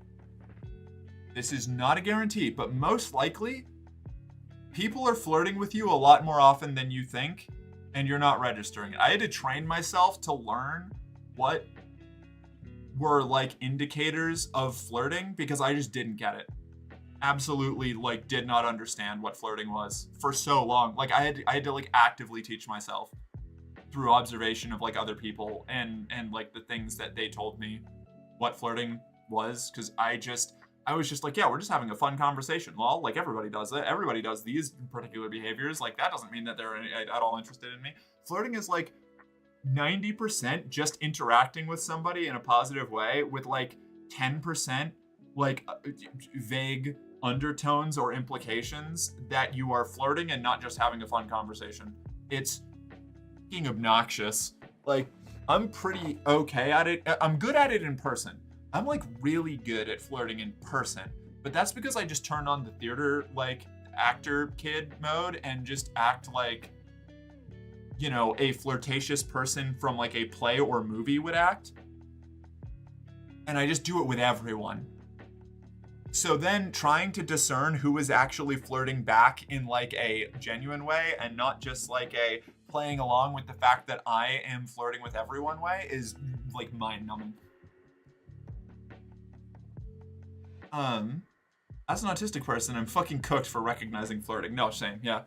this is not a guarantee, but most likely, people are flirting with you a lot more often than you think, and you're not registering it. I had to train myself to learn what were like indicators of flirting because I just didn't get it. Absolutely like did not understand what flirting was for so long. Like I had to like actively teach myself through observation of like other people and like the things that they told me what flirting was, because I was just like, yeah, we're just having a fun conversation. Lol, like everybody does it. Everybody does these particular behaviors. Like that doesn't mean that they're at all interested in me. Flirting is like 90% just interacting with somebody in a positive way with like 10% like vague undertones or implications that you are flirting and not just having a fun conversation. It's fucking obnoxious. Like, I'm pretty okay at it. I'm good at it in person. I'm like really good at flirting in person, but that's because I just turned on the theater like actor kid mode and just act like, you know, a flirtatious person from like a play or movie would act. And I just do it with everyone. So then trying to discern who is actually flirting back in like a genuine way and not just like a playing along with the fact that I am flirting with everyone way is like mind-numbing. As an autistic person, I'm fucking cooked for recognizing flirting. No, same, yeah.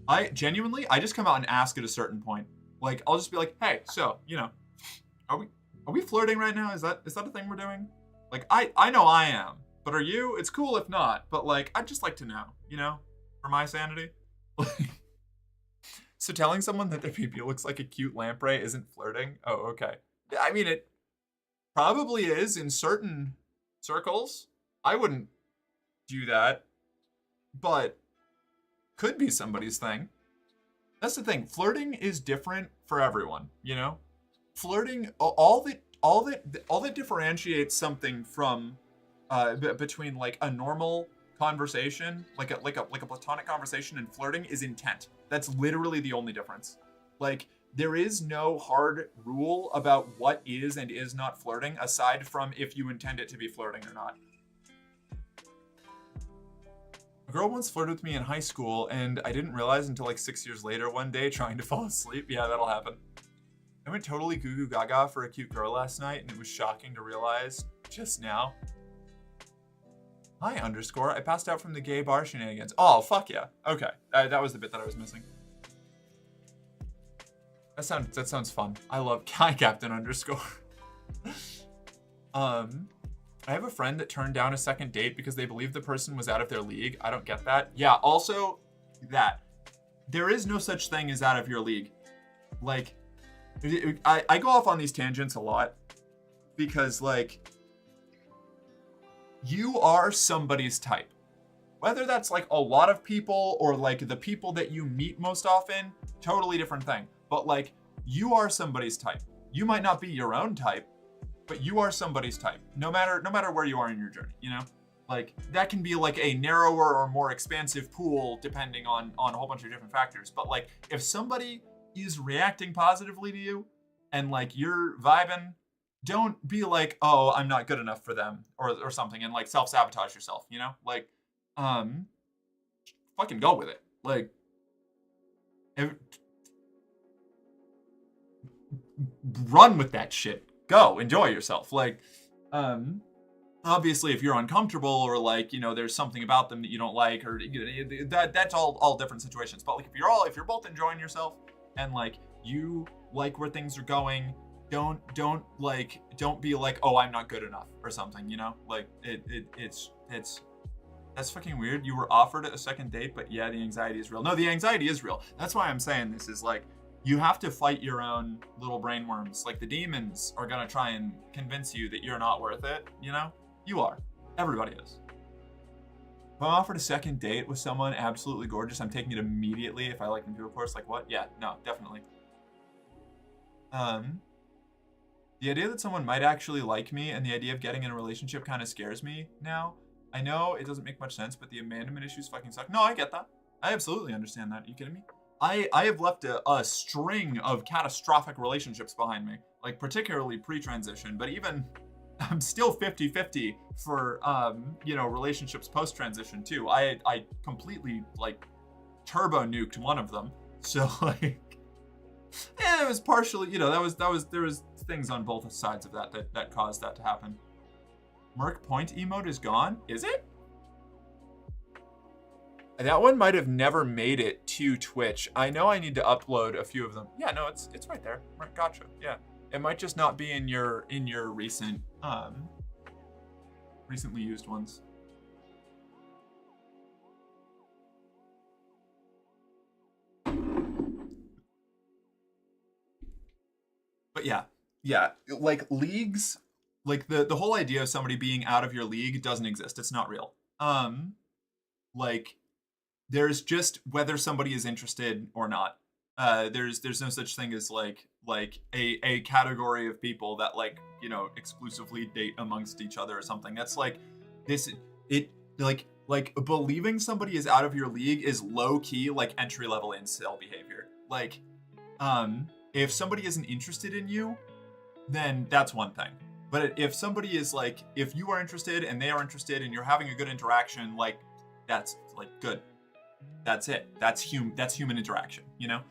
I just come out and ask at a certain point. Like, I'll just be like, hey, so, you know, are we flirting right now? Is that a thing we're doing? Like, I know I am, but are you? It's cool if not, but like, I'd just like to know, you know, for my sanity. So telling someone that their PP looks like a cute lamprey isn't flirting? Oh, okay. I mean, it probably is in certain circles. I wouldn't do that, but could be somebody's thing. That's the thing. Flirting is different for everyone, you know? Flirting, all that differentiates something from between like a normal conversation, like a platonic conversation, and flirting is intent. That's literally the only difference. Like, there is no hard rule about what is and is not flirting aside from if you intend it to be flirting or not. A girl once flirted with me in high school, and I didn't realize until like 6 years later one day trying to fall asleep. Yeah, that'll happen. I went totally goo goo gaga for a cute girl last night, and it was shocking to realize just now. Hi, underscore. I passed out from the gay bar shenanigans. Oh, fuck yeah. Okay. That was the bit that I was missing. That sounds fun. I love Hi Captain underscore. I have a friend that turned down a second date because they believed the person was out of their league. I don't get that. Yeah, also that. There is no such thing as out of your league. Like, I go off on these tangents a lot because, like, you are somebody's type. Whether that's, like, a lot of people or, like, the people that you meet most often, totally different thing. But, like, you are somebody's type. You might not be your own type, but you are somebody's type, no matter where you are in your journey, you know? Like, that can be like a narrower or more expansive pool depending on a whole bunch of different factors. But like, if somebody is reacting positively to you and like you're vibing, don't be like, oh, I'm not good enough for them or something and like self-sabotage yourself, you know? Like, fucking go with it. Like, run with that shit. Go, enjoy yourself. Like, obviously, if you're uncomfortable or like, you know, there's something about them that you don't like, or that's all different situations. But like, if you're both enjoying yourself and like you like where things are going, don't be like, oh, I'm not good enough or something, you know? Like, it's that's fucking weird. You were offered a second date, but yeah, the anxiety is real. No, the anxiety is real. That's why I'm saying this is like, you have to fight your own little brain worms. Like, the demons are gonna try and convince you that you're not worth it, you know? You are. Everybody is. If I'm offered a second date with someone absolutely gorgeous, I'm taking it immediately if I like them too, of course. Like, what? Yeah, no, definitely. The idea that someone might actually like me and the idea of getting in a relationship kind of scares me now. I know it doesn't make much sense, but the abandonment issues fucking suck. No, I get that. I absolutely understand that. Are you kidding me? I have left a string of catastrophic relationships behind me, like particularly pre-transition, but even I'm still 50-50 for, you know, relationships post-transition too. I completely like turbo nuked one of them. So like, it was partially, you know, there was things on both sides of that caused that to happen. Merc Point emote is gone? Is it? That one might have never made it to Twitch. I know I need to upload a few of them. Yeah, no, it's right there. Right, gotcha. Yeah. It might just not be in your recent recently used ones. But yeah, like leagues, like the whole idea of somebody being out of your league doesn't exist. It's not real. Like there's just whether somebody is interested or not. There's no such thing as like a category of people that like, you know, exclusively date amongst each other or something. That's like this it like believing somebody is out of your league is low key like entry level incel behavior. Like if somebody isn't interested in you, then that's one thing. But if somebody is like, if you are interested and they are interested and you're having a good interaction, like that's like good. That's it. That's human interaction, you know?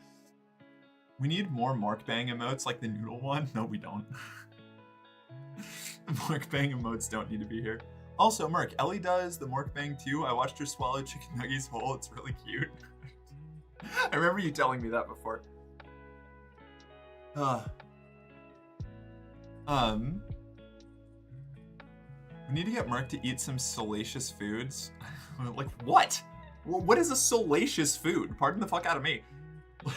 We need more mukbang emotes like the noodle one. No, we don't. Mukbang emotes don't need to be here. Also, Merc, Ellie does the mukbang too. I watched her swallow chicken nuggies whole. It's really cute. I remember you telling me that before. We need to get Merc to eat some salacious foods. Like, what? What is a salacious food? Pardon the fuck out of me. What?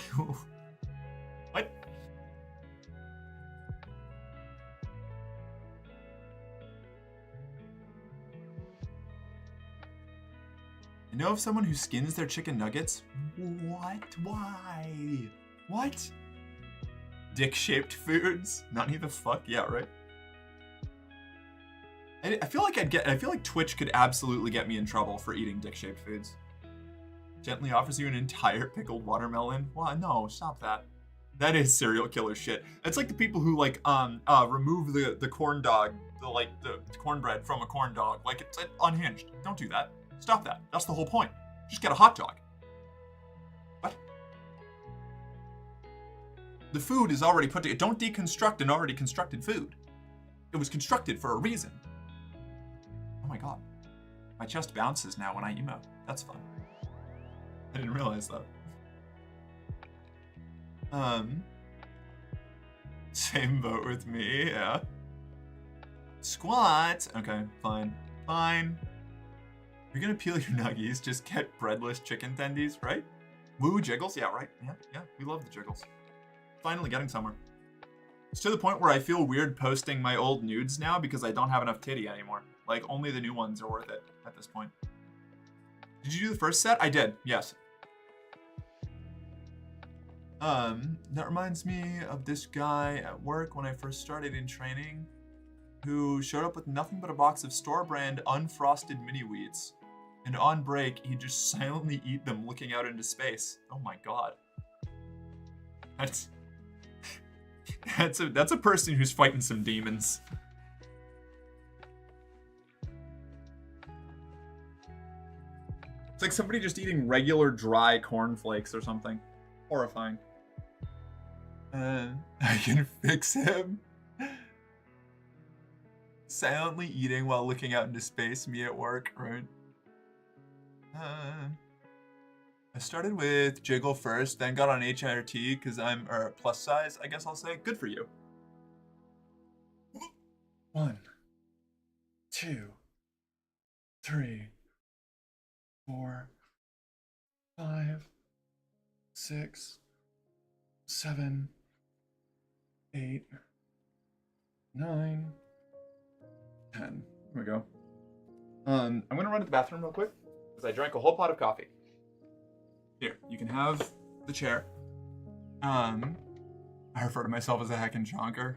You know of someone who skins their chicken nuggets? What? Why? What? Dick-shaped foods? Nani the fuck? Yeah, right. I feel like Twitch could absolutely get me in trouble for eating dick-shaped foods. Gently offers you an entire pickled watermelon. Well, no, stop that. That is serial killer shit. It's like the people who like remove the corn dog, the cornbread from a corn dog. Like it's unhinged. Don't do that. Stop that. That's the whole point. Just get a hot dog. What? The food is already put together. Don't deconstruct an already constructed food. It was constructed for a reason. Oh my god. My chest bounces now when I emote. That's fun. I didn't realize that. Same boat with me, yeah. Squat! Okay, fine. Fine. You're gonna peel your nuggies, just get breadless chicken tendies, right? Woo jiggles? Yeah, right. Yeah, we love the jiggles. Finally getting somewhere. It's to the point where I feel weird posting my old nudes now because I don't have enough titty anymore. Like, only the new ones are worth it at this point. Did you do the first set? I did, yes. That reminds me of this guy at work when I first started in training who showed up with nothing but a box of store-brand unfrosted mini-wheats. And on break, he'd just silently eat them looking out into space. Oh my god. That's a person who's fighting some demons. It's like somebody just eating regular dry cornflakes or something. Horrifying. I can fix him. Silently eating while looking out into space, me at work, right? I started with Jiggle first, then got on HIRT because I'm plus size, I guess I'll say. Good for you. 1, 2, 3, 4, 5, 6, 7, 8, 9, 10. Here we go. I'm gonna run to the bathroom real quick because I drank a whole pot of coffee. Here, you can have the chair. I refer to myself as a heckin' chonker.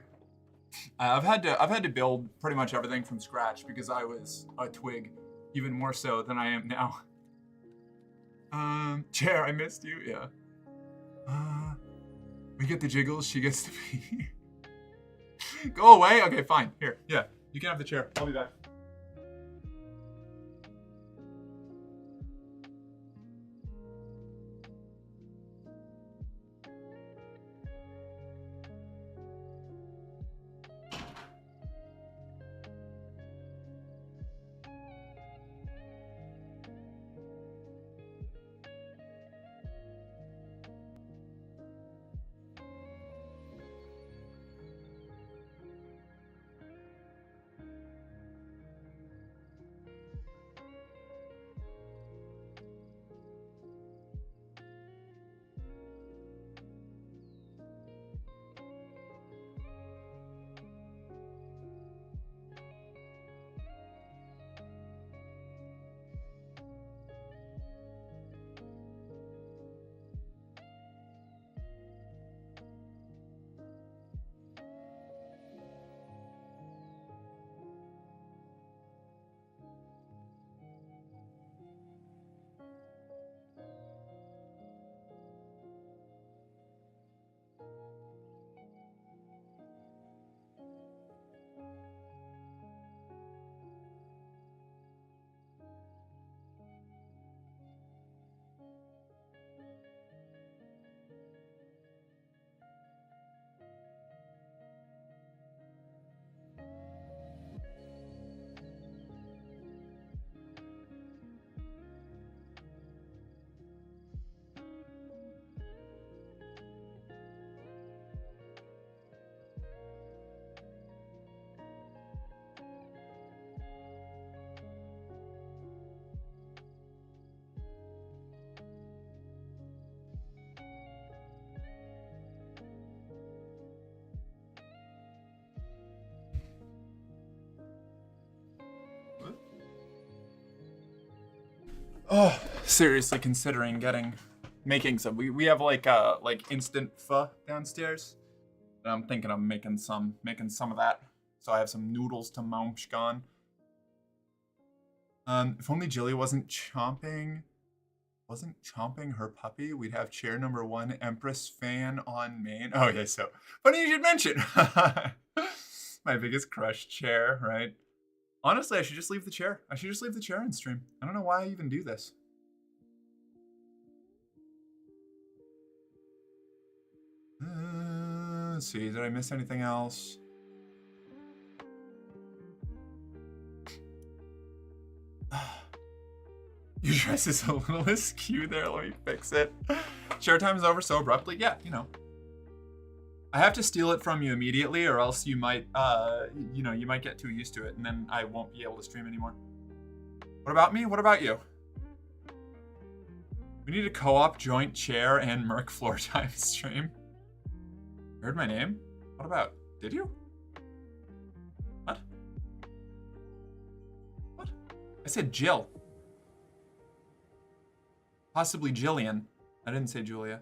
I've had to build pretty much everything from scratch because I was a twig, even more so than I am now. Chair, I missed you. Yeah. We get the jiggles. She gets the pee. Go away. Okay, fine. Here, yeah, you can have the chair. I'll be back. Oh, seriously considering making some. We have like instant pho downstairs. And I'm thinking of making some of that. So I have some noodles to munch on. If only Jilly wasn't chomping her puppy, we'd have chair number 1 Empress fan on main. Oh yeah, so funny you should mention. My biggest crush chair, right? Honestly, I should just leave the chair. I should just leave the chair in stream. I don't know why I even do this. Let's see, did I miss anything else? Your dress is a little askew there, let me fix it. Share time is over so abruptly. Yeah, you know. I have to steal it from you immediately or else you might, you might get too used to it and then I won't be able to stream anymore. What about me? What about you? We need a co-op joint chair and Merc floor time stream. You heard my name? What about? Did you? What? What? I said Jill. Possibly Jillian. I didn't say Julia.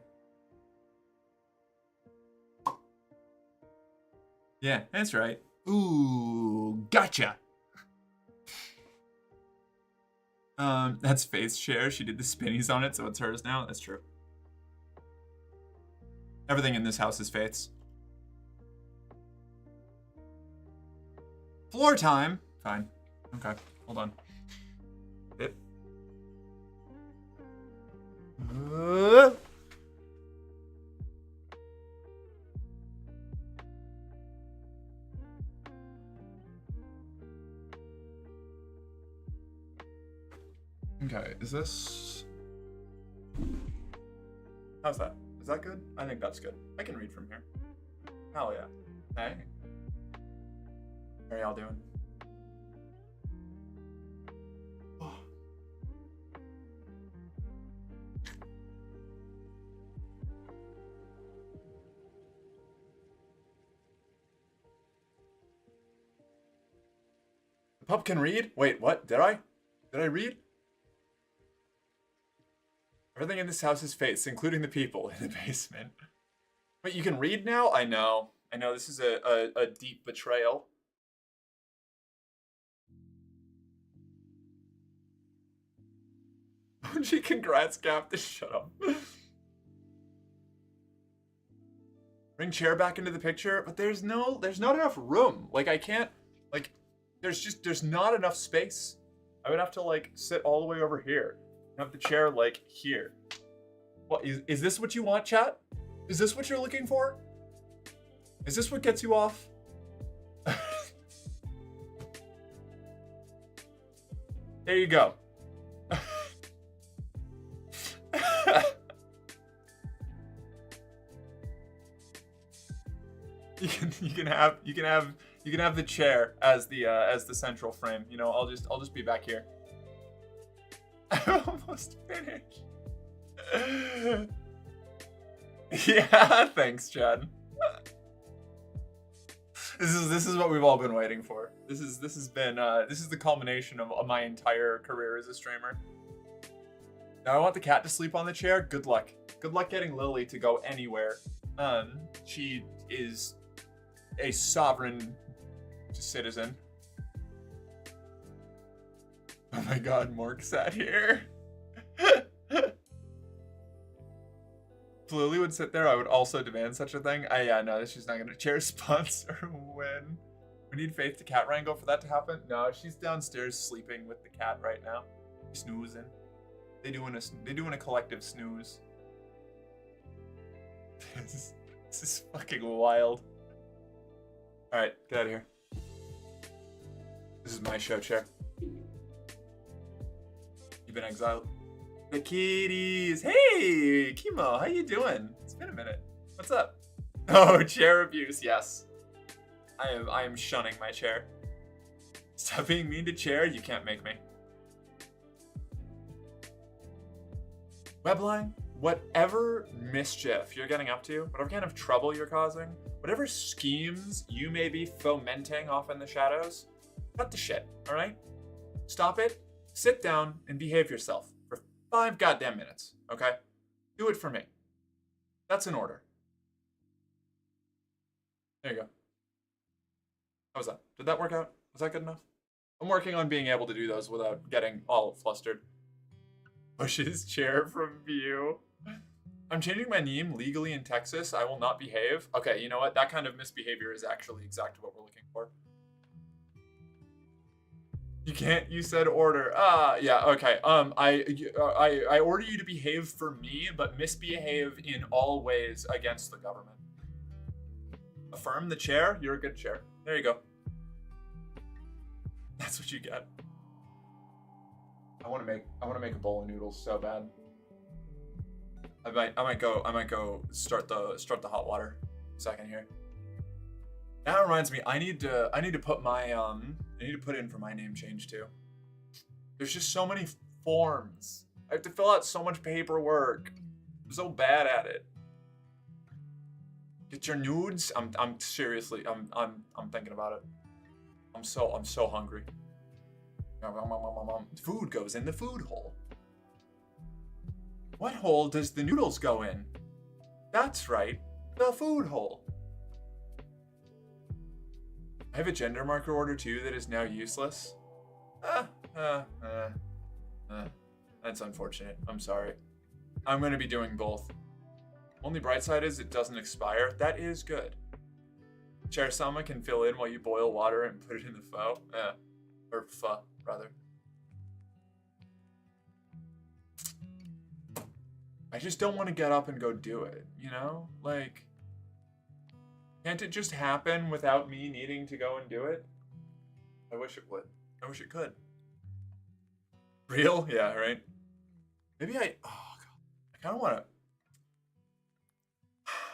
Yeah, that's right. Ooh, gotcha. That's Faith's chair. She did the spinnies on it, so it's hers now. That's true. Everything in this house is Faith's. Floor time. Fine. Okay, hold on. It. Okay, is this... How's that? Is that good? I think that's good. I can read from here. Hell yeah. Hey. How are y'all doing? Oh. The pup can read? Wait, what? Did I? Did I read? Everything in this house is Faith's, including the people in the basement. Wait, you can read now? I know. I know, this is a deep betrayal. Gee, congrats, Captain. Shut up. Bring chair back into the picture, but there's not enough room. Like, I can't, like, there's not enough space. I would have to, like, sit all the way over here. Have the chair, like, here. What, is this what you want, chat? Is this what you're looking for? Is this what gets you off? There you go. You can have the chair as the central frame. You know, I'll just be back here. I'm almost finished. Yeah, thanks, Chad. This is what we've all been waiting for. This is the culmination of my entire career as a streamer. Now I want the cat to sleep on the chair. Good luck. Good luck getting Lily to go anywhere. She is a sovereign citizen. Oh my god, Mork sat here. If Lily would sit there, I would also demand such a thing. Yeah, no, she's not gonna chair sponsor win. We need Faith to cat wrangle for that to happen. No, she's downstairs sleeping with the cat right now. Snoozing. They doing a collective snooze. This is fucking wild. Alright, get out of here. This is my show chair. You've been exiled. The kitties! Hey, Kimo, how you doing? It's been a minute. What's up? Oh, chair abuse, yes. I am shunning my chair. Stop being mean to chair, you can't make me. Webline, whatever mischief you're getting up to, whatever kind of trouble you're causing, whatever schemes you may be fomenting off in the shadows, cut the shit, alright? Stop it, sit down, and behave yourself for 5 goddamn minutes, okay? Do it for me. That's an order. There you go. How was that? Did that work out? Was that good enough? I'm working on being able to do those without getting all flustered. Push his chair from view. I'm changing my name legally in Texas. I will not behave. Okay, you know what? That kind of misbehavior is actually exactly what we're looking for. You can't. You said order. Yeah. Okay. I order you to behave for me, but misbehave in all ways against the government. Affirm the chair. You're a good chair. There you go. That's what you get. I want to make a bowl of noodles so bad. I might go start the hot water. Second here. That reminds me, I need to put my I need to put in for my name change too. There's just so many forms. I have to fill out so much paperwork. I'm so bad at it. Get your nudes? I'm seriously I'm thinking about it. I'm so hungry. Food goes in the food hole. What hole does the noodles go in? That's right, the food hole. I have a gender marker order too that is now useless. That's unfortunate. I'm sorry. I'm going to be doing both. Only bright side is it doesn't expire. That is good. Chair Sama can fill in while you boil water and put it in the pho. Or pho, rather. I just don't want to get up and go do it, you know? Like, can't it just happen without me needing to go and do it? I wish it would. I wish it could. Real? Yeah, right? Maybe oh God. I kind of want to...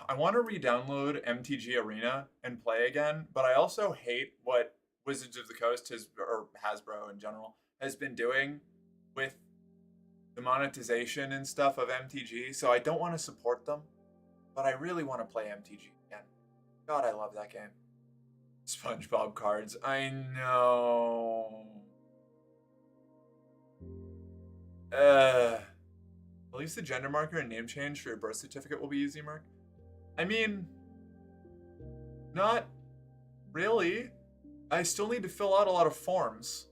I want to re-download MTG Arena and play again, but I also hate what Wizards of the Coast or Hasbro in general has been doing with the monetization and stuff of MTG, so I don't want to support them, but I really want to play MTG again. God, I love that game. SpongeBob cards. I know. At least the gender marker and name change for your birth certificate will be easy, Mark. I mean, not really. I still need to fill out a lot of forms.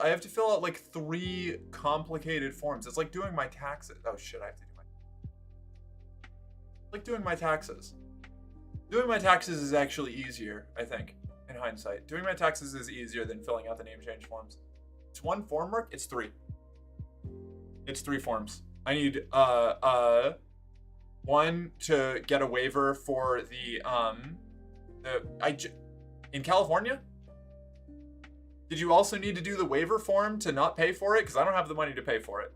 I have to fill out like 3 complicated forms. It's like doing my taxes. Oh shit, I have to do like doing my taxes. Doing my taxes is actually easier, I think, in hindsight. Doing my taxes is easier than filling out the name change forms. It's 1 form, Mark? It's 3. It's 3 forms. I need 1 to get a waiver for in California? Did you also need to do the waiver form to not pay for it? Because I don't have the money to pay for it.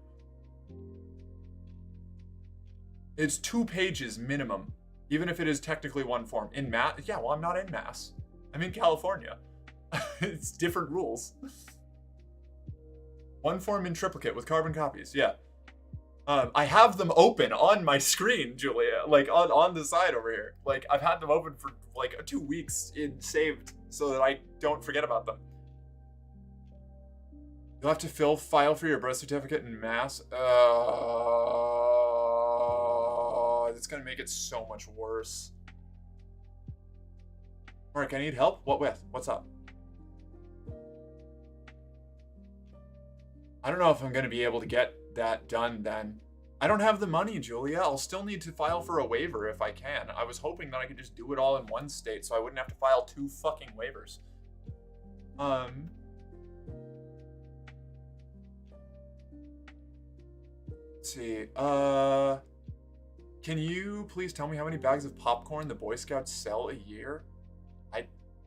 It's 2 pages minimum, even if it is technically 1 form. In Mass? Yeah, well, I'm not in Mass. I'm in California. It's different rules. 1 form in triplicate with carbon copies, yeah. I have them open on my screen, Julia, like on the side over here. Like, I've had them open for like 2 weeks saved so that I don't forget about them. You'll have to file for your birth certificate in Mass. It's gonna make it so much worse. Mark, I need help? What with? What's up? I don't know if I'm gonna be able to get that done then. I don't have the money, Julia. I'll still need to file for a waiver if I can. I was hoping that I could just do it all in one state so I wouldn't have to file 2 fucking waivers. Let's see. Can you please tell me how many bags of popcorn the Boy Scouts sell a year?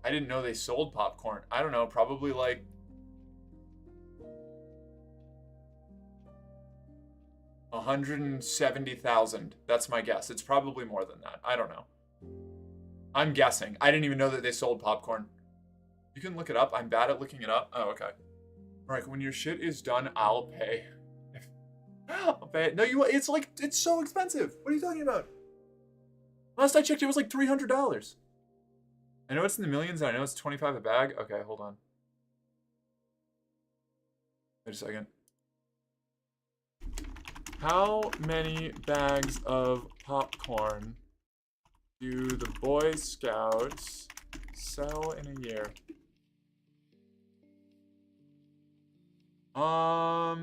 I didn't know they sold popcorn. I don't know, probably like 170,000. That's my guess. It's probably more than that. I don't know. I'm guessing. I didn't even know that they sold popcorn. You can look it up. I'm bad at looking it up. Oh, okay. All right, when your shit is done, I'll pay. I'll pay. No, it's so expensive. What are you talking about? Last I checked, it was like $300. I know it's in the millions, and I know it's 25 a bag. Okay, hold on. Wait a second. How many bags of popcorn do the Boy Scouts sell in a year? I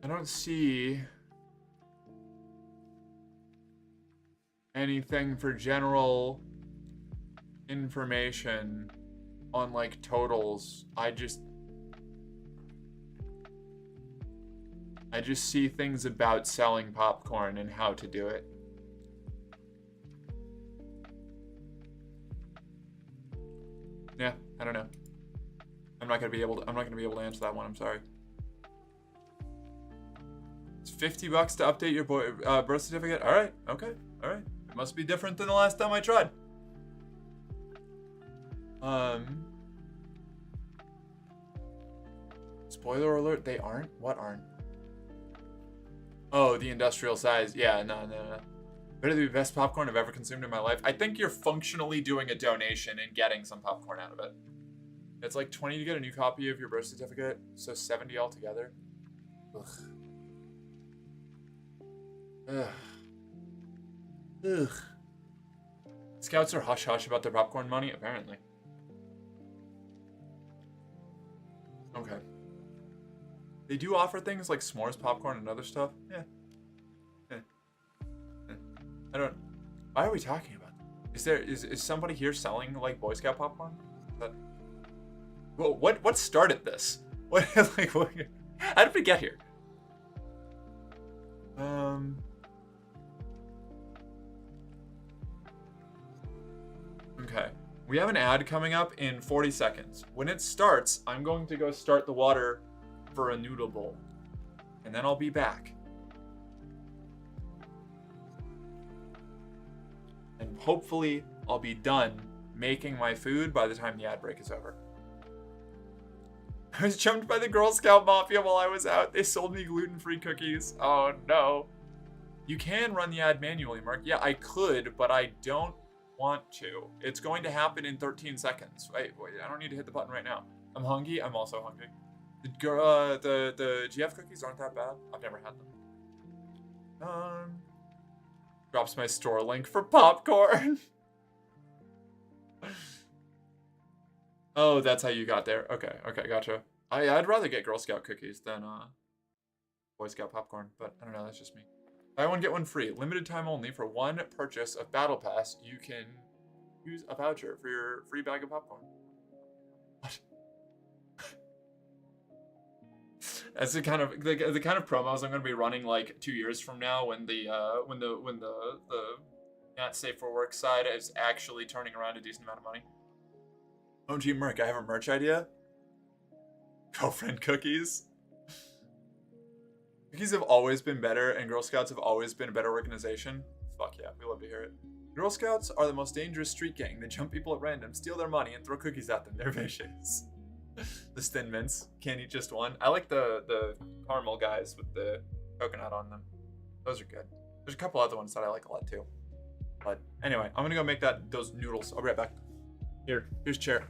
don't see anything for general information on like totals. I just see things about selling popcorn and how to do it. Yeah, I don't know. I'm not gonna be able to answer that one. I'm sorry. It's $50 to update your birth certificate. All right, okay, all right. It must be different than the last time I tried. Spoiler alert: they aren't. What aren't? Oh, the industrial size. Yeah, no. Better the best popcorn I've ever consumed in my life. I think you're functionally doing a donation and getting some popcorn out of it. It's like $20 to get a new copy of your birth certificate, so $70 altogether. Ugh. Ugh. Scouts are hush-hush about their popcorn money, apparently. Okay. They do offer things like s'mores popcorn and other stuff. Yeah. I don't... Why are we talking about that? Is somebody here selling, like, Boy Scout popcorn? Well, what started this? What, like, what, how did we get here? Okay. We have an ad coming up in 40 seconds. When it starts, I'm going to go start the water for a noodle bowl. And then I'll be back. And hopefully, I'll be done making my food by the time the ad break is over. I was jumped by the Girl Scout Mafia while I was out. They sold me gluten-free cookies. Oh, no. You can run the ad manually, Mark. Yeah, I could, but I don't want to. It's going to happen in 13 seconds. Wait, I don't need to hit the button right now. I'm hungry. I'm also hungry. The GF cookies aren't that bad. I've never had them. Drops my store link for popcorn. Oh, that's how you got there. Okay, gotcha. I'd rather get Girl Scout cookies than Boy Scout popcorn, but I don't know, that's just me. Buy one, get one free. Limited time only. For one purchase of Battle Pass, you can use a voucher for your free bag of popcorn. What? That's the kind of promos I'm going to be running like 2 years from now when the not safe for work side is actually turning around a decent amount of money. OG Merc, I have a merch idea. Girlfriend cookies. Cookies have always been better, and Girl Scouts have always been a better organization. Fuck yeah, we love to hear it. Girl Scouts are the most dangerous street gang. They jump people at random, steal their money, and throw cookies at them. They're vicious. The Thin Mints. Can't eat just one. I like the caramel guys with the coconut on them. Those are good. There's a couple other ones that I like a lot too. But anyway, I'm gonna go make those noodles. I'll be right back. Here's chair.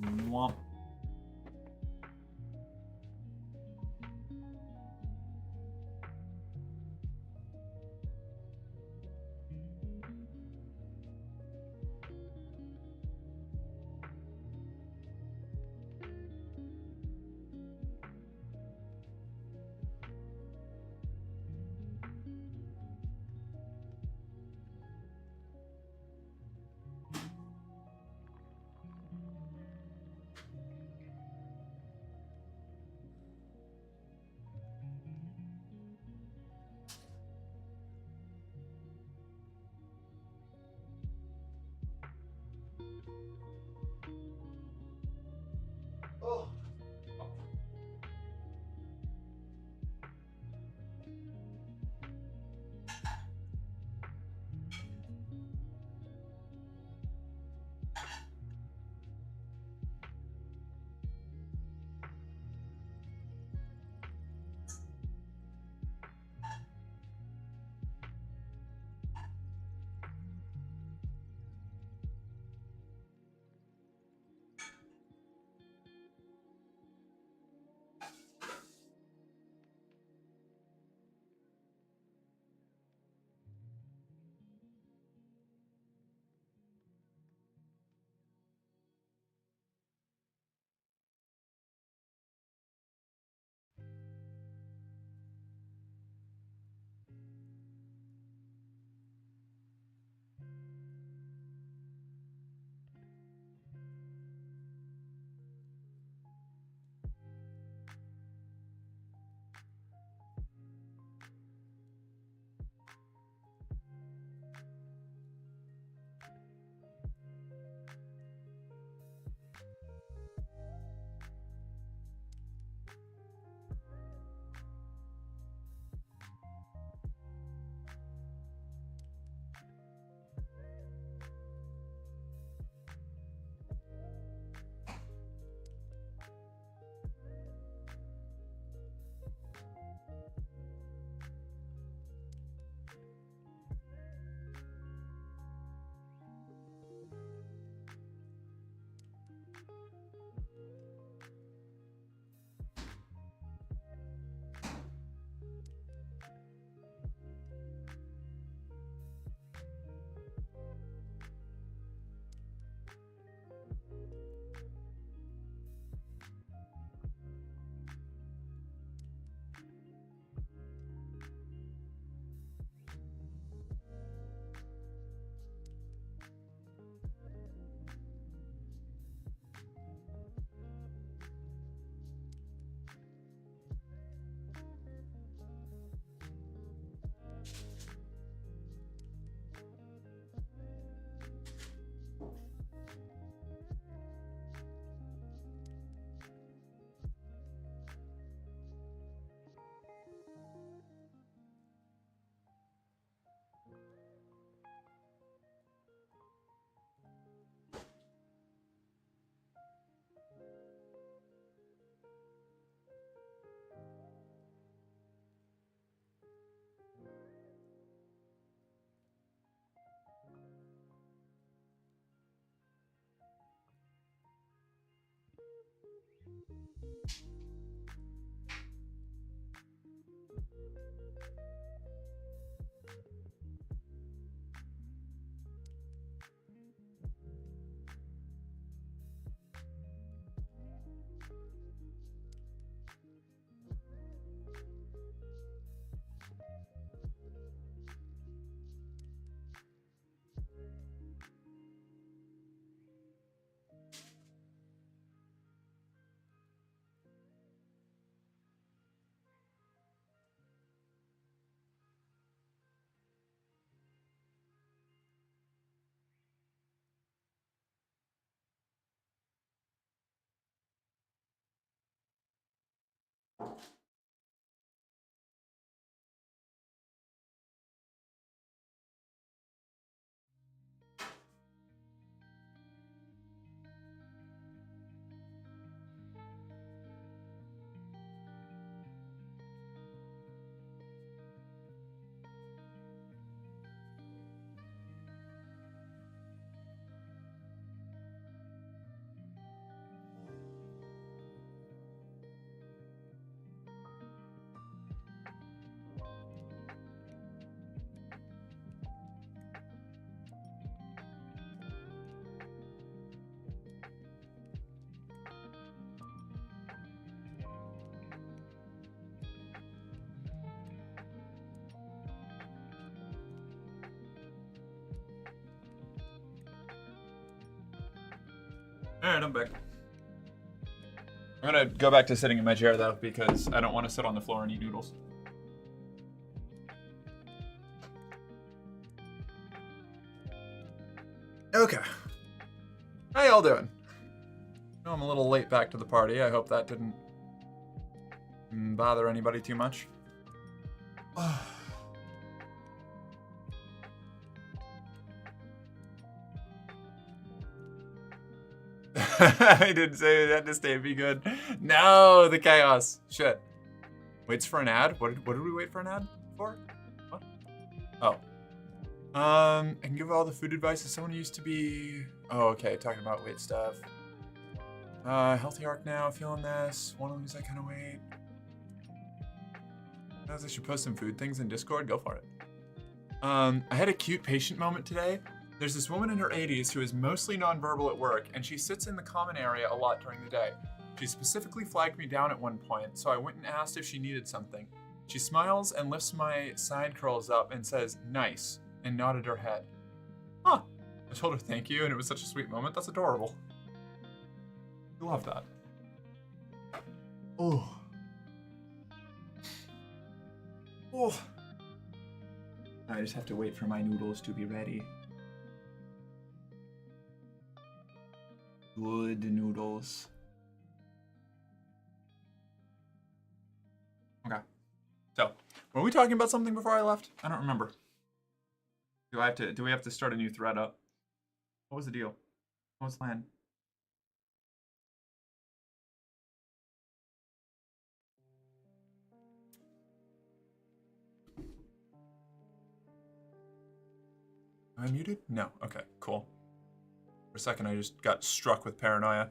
Mwah. Alright, I'm back. I'm gonna go back to sitting in my chair though, because I don't want to sit on the floor and eat noodles. Okay. How y'all doing? I know I'm a little late back to the party. I hope that didn't bother anybody too much. I didn't say that to stay be good. No, the chaos. Shit. Waits for an ad? What did we wait for an ad for? What? Oh. I can give all the food advice to someone who used to be... Oh, okay. Talking about weight stuff. Healthy arc now. Feeling this. Want to lose that kind of weight. Guys, I should post some food things in Discord. Go for it. I had a cute patient moment today. There's this woman in her 80s who is mostly nonverbal at work, and she sits in the common area a lot during the day. She specifically flagged me down at one point, so I went and asked if she needed something. She smiles and lifts my side curls up and says, "Nice," and nodded her head. Huh. I told her thank you, and it was such a sweet moment. That's adorable. I love that. Oh. Oh. I just have to wait for my noodles to be ready. Good noodles. Okay. So, were we talking about something before I left? I don't remember. Do we have to start a new thread up? What was the deal? What was the plan? Am I muted? No. Okay, cool. For a second, I just got struck with paranoia.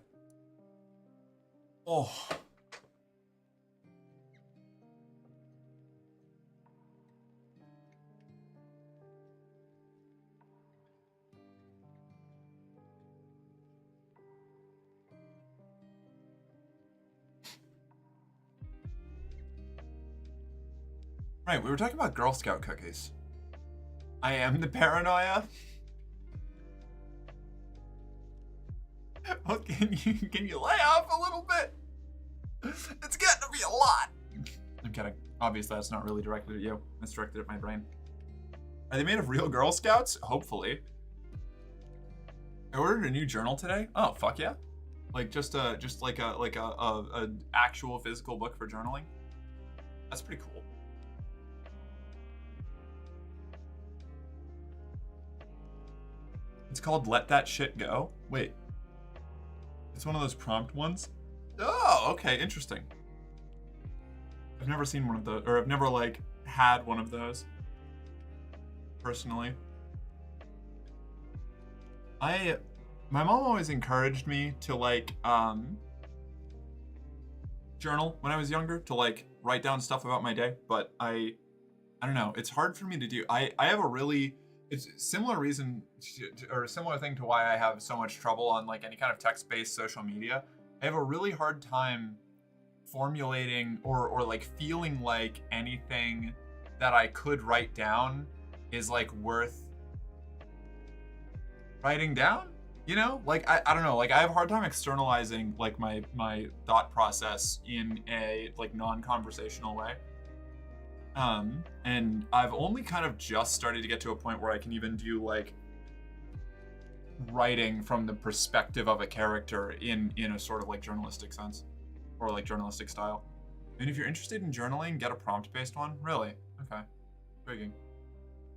Oh. Right, we were talking about Girl Scout cookies. I am the paranoia. Well, can you lay off a little bit? It's getting to be a lot. I'm kidding. Obviously, that's not really directed at you. It's directed at my brain. Are they made of real Girl Scouts? Hopefully. I ordered a new journal today. Oh, fuck yeah. Like just like a actual physical book for journaling. That's pretty cool. It's called Let That Shit Go. Wait. It's one of those prompt ones? Oh, okay, interesting. I've never seen one of those, or I've never, like, had one of those. Personally. My mom always encouraged me to, like, journal when I was younger, to, like, write down stuff about my day, but I don't know, it's hard for me to do. I have a really, it's a similar reason, or a similar thing to why I have so much trouble on, like, any kind of text-based social media. I have a really hard time formulating or like feeling like anything that I could write down is like worth writing down, you know? Like I don't know, like I have a hard time externalizing like my thought process in a like non-conversational way. And I've only kind of just started to get to a point where I can even do like writing from the perspective of a character in a sort of like journalistic sense or like journalistic style. And if you're interested in journaling, get a prompt-based one. Really? Okay. Intriguing.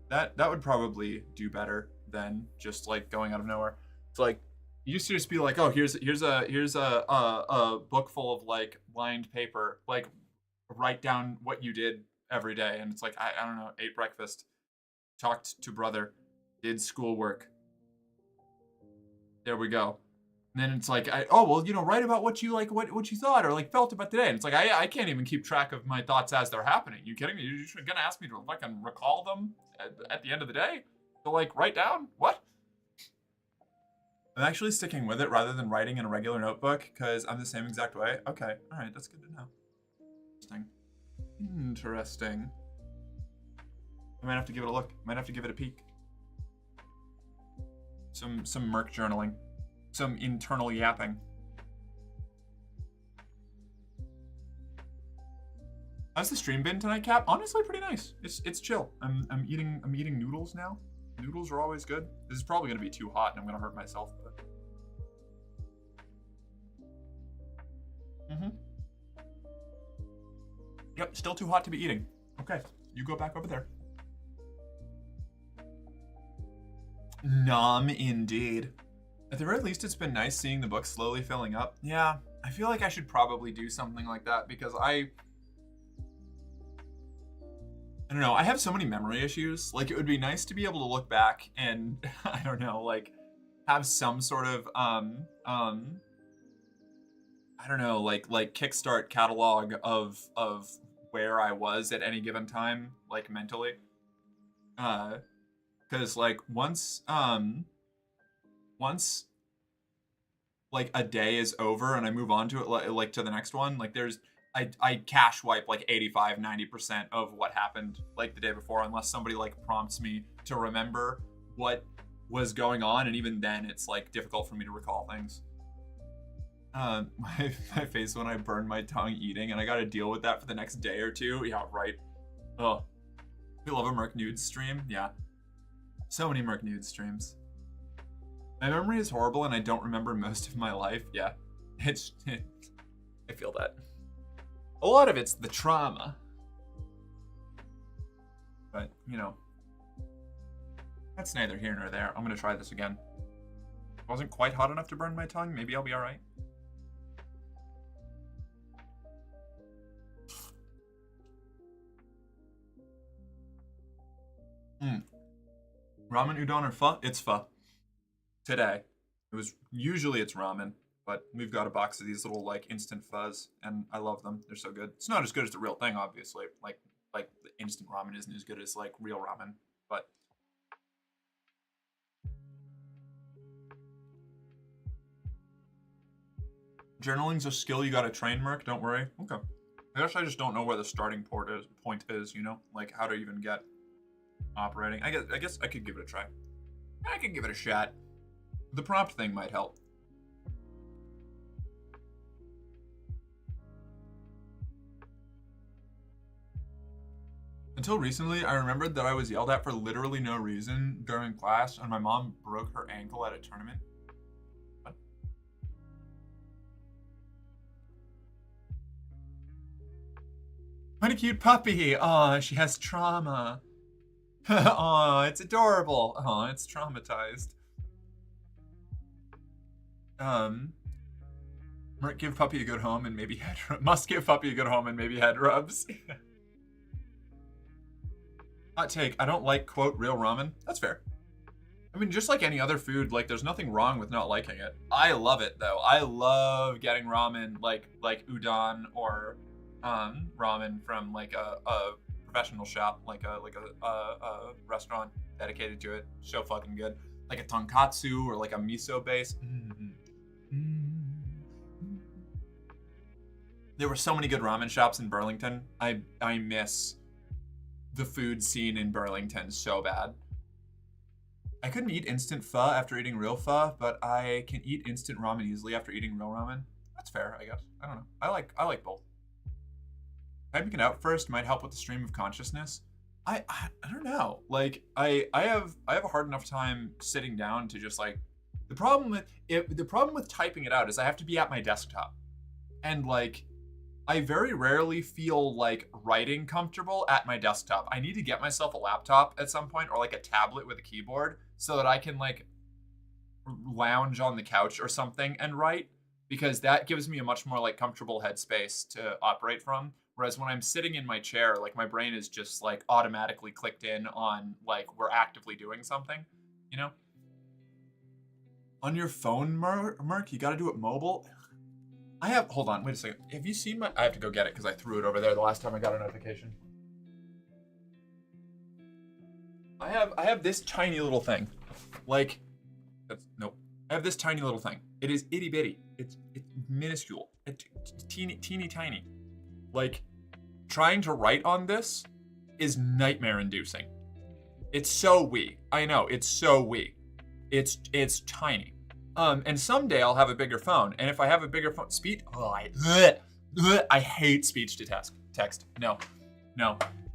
That would probably do better than just like going out of nowhere. It's like you used to just be like, oh, here's a book full of like lined paper. Like write down what you did every day, and it's like I don't know, ate breakfast, talked to brother, did schoolwork. There we go. And then it's like, write about what you like, what you thought or like felt about today. And it's like, I can't even keep track of my thoughts as they're happening. You kidding me? You're gonna ask me to fucking recall them at the end of the day? To like write down? What? I'm actually sticking with it rather than writing in a regular notebook because I'm the same exact way. Okay, all right, that's good to know. Interesting. I might have to give it a look. Might have to give it a peek. Some Merc journaling. Some internal yapping. How's the stream been tonight, Cap? Honestly, pretty nice. It's chill. I'm eating noodles now. Noodles are always good. This is probably gonna be too hot, and I'm gonna hurt myself. But... Yep, still too hot to be eating. Okay, you go back over there. Nom indeed. At the very least, it's been nice seeing the book slowly filling up. Yeah, I feel like I should probably do something like that because I don't know, I have so many memory issues. Like, it would be nice to be able to look back and, I don't know, like, have some sort of, I don't know, like kickstart catalog of where I was at any given time, like, mentally. Because, like, once like a day is over and I move on to it like to the next one, like I cache wipe like 85-90% of what happened like the day before unless somebody like prompts me to remember what was going on, and even then it's like difficult for me to recall things. My face when I burned my tongue eating and I gotta deal with that for the next day or two. Yeah, right. Oh, we love a Merc Nudes stream. Yeah, so many Merc Nudes streams. My memory is horrible and I don't remember most of my life. Yeah, I feel that. A lot of it's the trauma. But, you know, that's neither here nor there. I'm gonna try this again. It wasn't quite hot enough to burn my tongue. Maybe I'll be all right. Ramen udon or pho? It's pho. Today. Usually it's ramen, But we've got a box of these little like instant fuzz, and I love them. They're so good. It's not as good as the real thing, obviously. Like the instant ramen isn't as good as like real ramen, but journaling's a skill you gotta train, Merc. Don't worry. Okay. I guess I just don't know where the starting point is. You know, like how to even get operating. I guess I could give it a try. I could give it a shot. The prompt thing might help. Until recently, I remembered that I was yelled at for literally no reason during class, and my mom broke her ankle at a tournament. What? What a cute puppy! Aw, she has trauma. Aw, it's adorable. Aw, it's traumatized. Must give puppy a good home and maybe head rubs. Hot take, I don't like, quote, real ramen. That's fair. I mean, just like any other food, like, there's nothing wrong with not liking it. I love it, though. I love getting ramen, like udon or ramen from, like, a professional shop, like a restaurant dedicated to it. So fucking good. Like a tonkatsu or, like, a miso base. There were so many good ramen shops in Burlington. I miss the food scene in Burlington so bad. I couldn't eat instant pho after eating real pho, but I can eat instant ramen easily after eating real ramen. That's fair, I guess. I don't know. I like both. Typing it out first might help with the stream of consciousness. I don't know. Like I have a hard enough time sitting down to just like the problem with typing it out is I have to be at my desktop. And like I very rarely feel like writing comfortable at my desktop. I need to get myself a laptop at some point or like a tablet with a keyboard so that I can like lounge on the couch or something and write, because that gives me a much more like comfortable headspace to operate from. Whereas when I'm sitting in my chair, like my brain is just like automatically clicked in on like we're actively doing something, you know? On your phone, Merc, you gotta do it mobile. Hold on, wait a second. Have you seen I have to go get it because I threw it over there the last time I got a notification. I have this tiny little thing. Like, nope. I have this tiny little thing. It is itty bitty. It's minuscule. It's teeny tiny. Like, trying to write on this is nightmare inducing. It's so wee. I know, it's so wee. It's tiny. And someday I'll have a bigger phone. And if I have a bigger phone, I hate speech to text. No.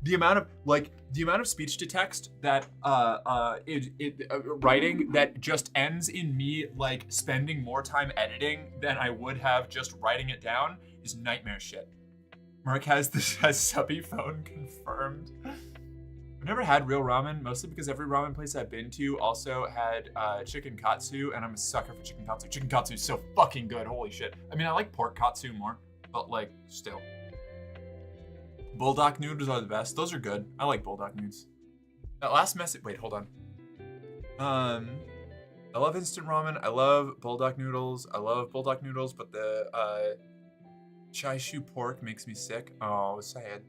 The amount of speech to text that writing that just ends in me like spending more time editing than I would have just writing it down is nightmare shit. Mark has subby phone confirmed. I've never had real ramen, mostly because every ramen place I've been to also had chicken katsu, and I'm a sucker for chicken katsu. Chicken katsu is so fucking good, holy shit. I mean, I like pork katsu more, but like, still. Bulldog noodles are the best. Those are good. I like bulldog noodles. That last message, wait, hold on. I love instant ramen. I love bulldog noodles. But the chai shu pork makes me sick. Oh, sad.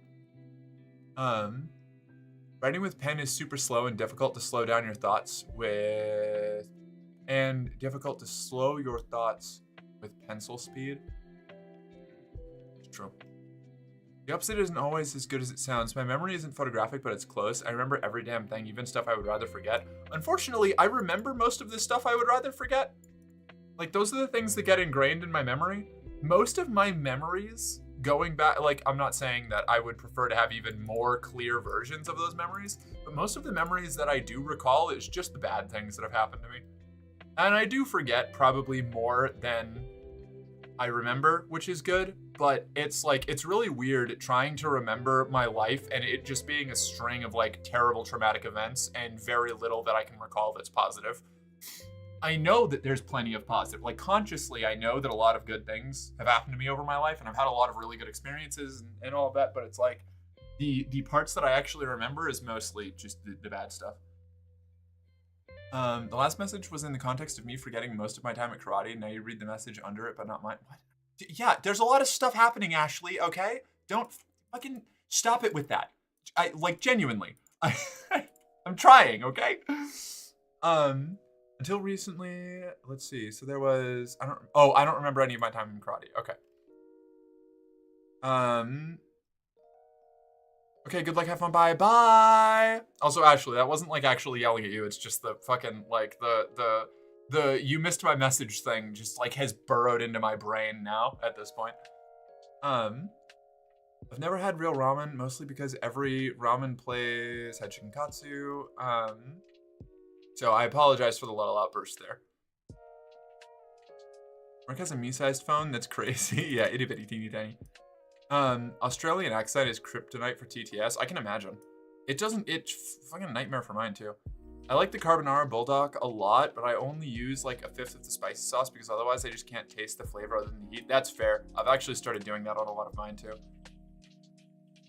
Writing with pen is super slow and difficult to slow down your thoughts with, pencil speed. It's true. The opposite isn't always as good as it sounds. My memory isn't photographic, but it's close. I remember every damn thing, even stuff I would rather forget. Unfortunately, I remember most of this stuff I would rather forget. Like, those are the things that get ingrained in my memory. Most of my memories going back, like, I'm not saying that I would prefer to have even more clear versions of those memories, but most of the memories that I do recall is just the bad things that have happened to me. And I do forget probably more than I remember, which is good, but it's like, it's really weird trying to remember my life and it just being a string of like terrible traumatic events and very little that I can recall that's positive. I know that there's plenty of positive. Like, consciously, I know that a lot of good things have happened to me over my life, and I've had a lot of really good experiences and all of that, but it's like, the parts that I actually remember is mostly just the bad stuff. The last message was in the context of me forgetting most of my time at karate. Now you read the message under it, but not mine. What? Yeah, there's a lot of stuff happening, Ashley, okay? Don't fucking stop it with that. I, like, genuinely. I'm trying, okay? Until recently, let's see. So there was, I don't remember any of my time in karate. Okay. Okay, good luck, have fun, bye, bye. Also, Ashley, that wasn't like actually yelling at you. It's just the fucking, like, the you missed my message thing just like has burrowed into my brain now at this point. I've never had real ramen, mostly because every ramen place had chicken katsu. So I apologize for the little outburst there. Mark has a me-sized phone, that's crazy. Yeah, itty bitty teeny tiny. Australian accent is kryptonite for TTS. I can imagine. It's fucking nightmare for mine too. I like the carbonara bulldog a lot, but I only use like 1/5 of the spicy sauce because otherwise I just can't taste the flavor other than the heat. That's fair. I've actually started doing that on a lot of mine too.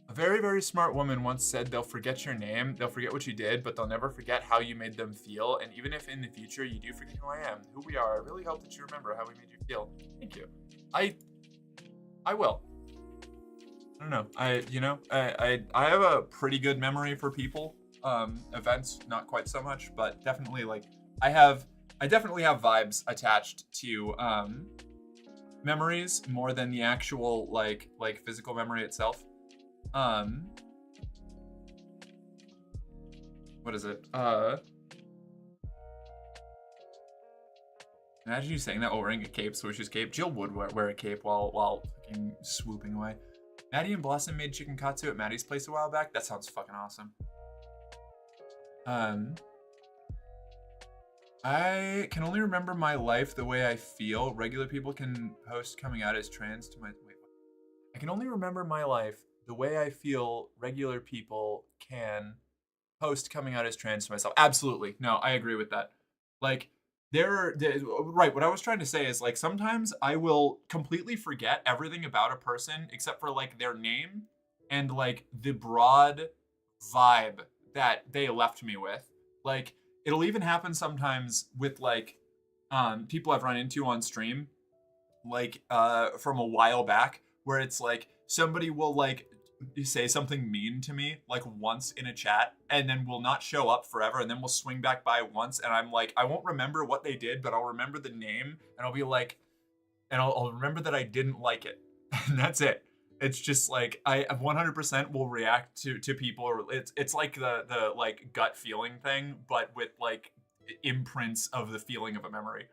A very, very smart woman once said they'll forget your name, they'll forget what you did, but they'll never forget how you made them feel. And even if in the future you do forget who I am, who we are, I really hope that you remember how we made you feel. Thank you. I will. I don't know. I have a pretty good memory for people. Events, not quite so much, but definitely like I definitely have vibes attached to memories more than the actual like physical memory itself. What is it? Imagine you saying that while wearing a cape, Swish's cape. Jill would wear a cape while fucking swooping away. Maddie and Blossom made chicken katsu at Maddie's place a while back. That sounds fucking awesome. I can only remember my life the way I feel. Regular people can post coming out as trans to my wait. I can only remember my life the way I feel. Regular people can post coming out as trans to myself. Absolutely. No, I agree with that. Like right, what I was trying to say is like sometimes I will completely forget everything about a person except for like their name and like the broad vibe that they left me with. Like it'll even happen sometimes with like people I've run into on stream like from a while back where it's like somebody will like say something mean to me like once in a chat and then will not show up forever and then we'll swing back by once and I'm like I won't remember what they did but I'll remember the name and I'll be like and I'll remember that I didn't like it and that's it. It's just like I 100% will react to people or it's like the like gut feeling thing but with like imprints of the feeling of a memory.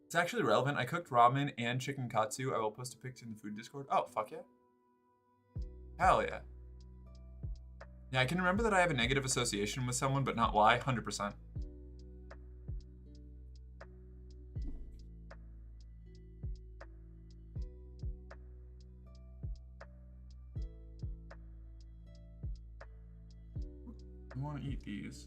It's actually relevant. I cooked ramen and chicken katsu. I will post a picture in the food Discord. Oh, fuck yeah. Hell yeah. Yeah, I can remember that I have a negative association with someone, but not why. 100%. I want to eat these.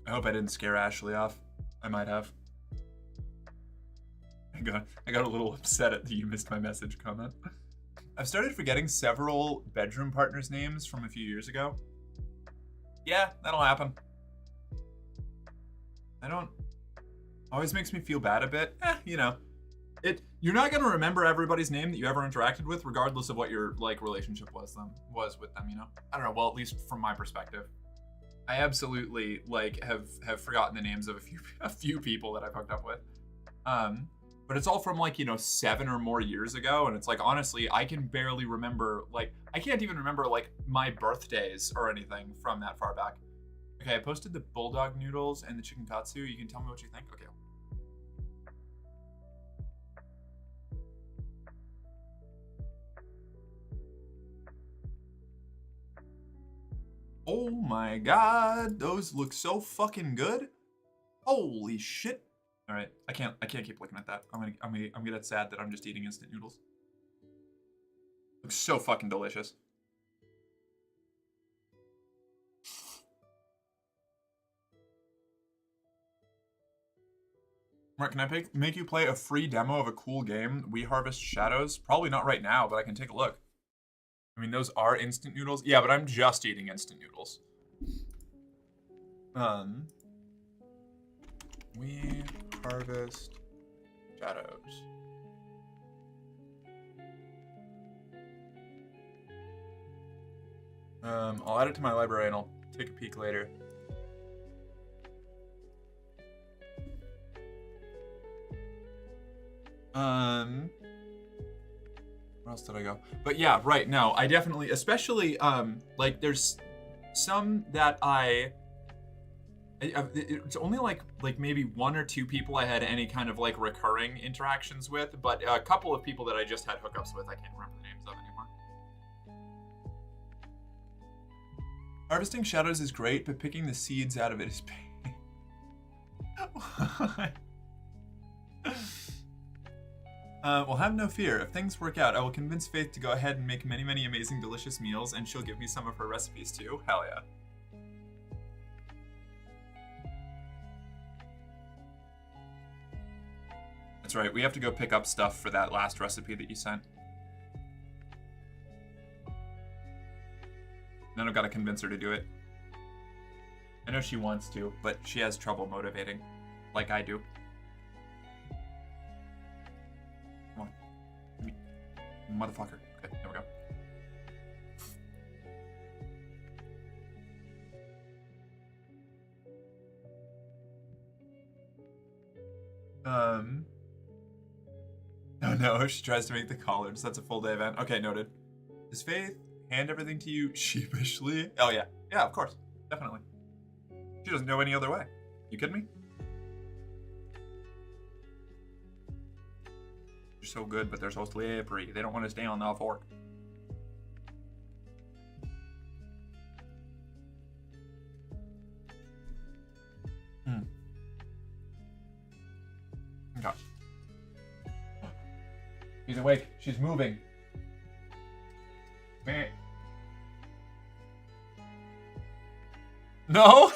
I hope I didn't scare Ashley off. I might have. I got a little upset at the "you missed my message" comment. I've started forgetting several bedroom partners' names from a few years ago. Yeah, that'll happen. Always makes me feel bad a bit. You know. You're not gonna remember everybody's name that you ever interacted with, regardless of what your like relationship was with them, you know? I don't know, well, at least from my perspective. I absolutely like have forgotten the names of a few people that I've hooked up with. But it's all from like, 7 or more years ago. And it's like, honestly, I can barely remember, like, I can't even remember like my birthdays or anything from that far back. Okay, I posted the bulldog noodles and the chicken katsu. You can tell me what you think. Okay. Oh my god, those look so fucking good. Holy shit. All right, I can't keep looking at that. I'm gonna get sad that I'm just eating instant noodles. Looks so fucking delicious. Mark, can I make you play a free demo of a cool game, We Harvest Shadows? Probably not right now, but I can take a look. I mean, those are instant noodles. Yeah, but I'm just eating instant noodles. We Harvest Shadows. I'll add it to my library and I'll take a peek later. Where else did I go? But yeah, right, no, I definitely, especially, like, there's some that it's only like maybe 1 or 2 people I had any kind of like recurring interactions with, but a couple of people that I just had hookups with, I can't remember the names of anymore. Harvesting shadows is great, but picking the seeds out of it is pain. Well, have no fear. If things work out, I will convince Faith to go ahead and make many, many amazing, delicious meals, and she'll give me some of her recipes too. Hell yeah. That's right, we have to go pick up stuff for that last recipe that you sent. Then I've got to convince her to do it. I know she wants to, but she has trouble motivating, like I do. Come on. Motherfucker. Okay, there we go. Oh no, she tries to make the collards. That's a full day event. Okay, noted. Does Faith hand everything to you sheepishly? Oh yeah. Yeah, of course. Definitely. She doesn't know any other way. You kidding me? They're so good, but they're so slippery. They don't want to stay on the fork. Okay. She's awake. She's moving. Meh. No?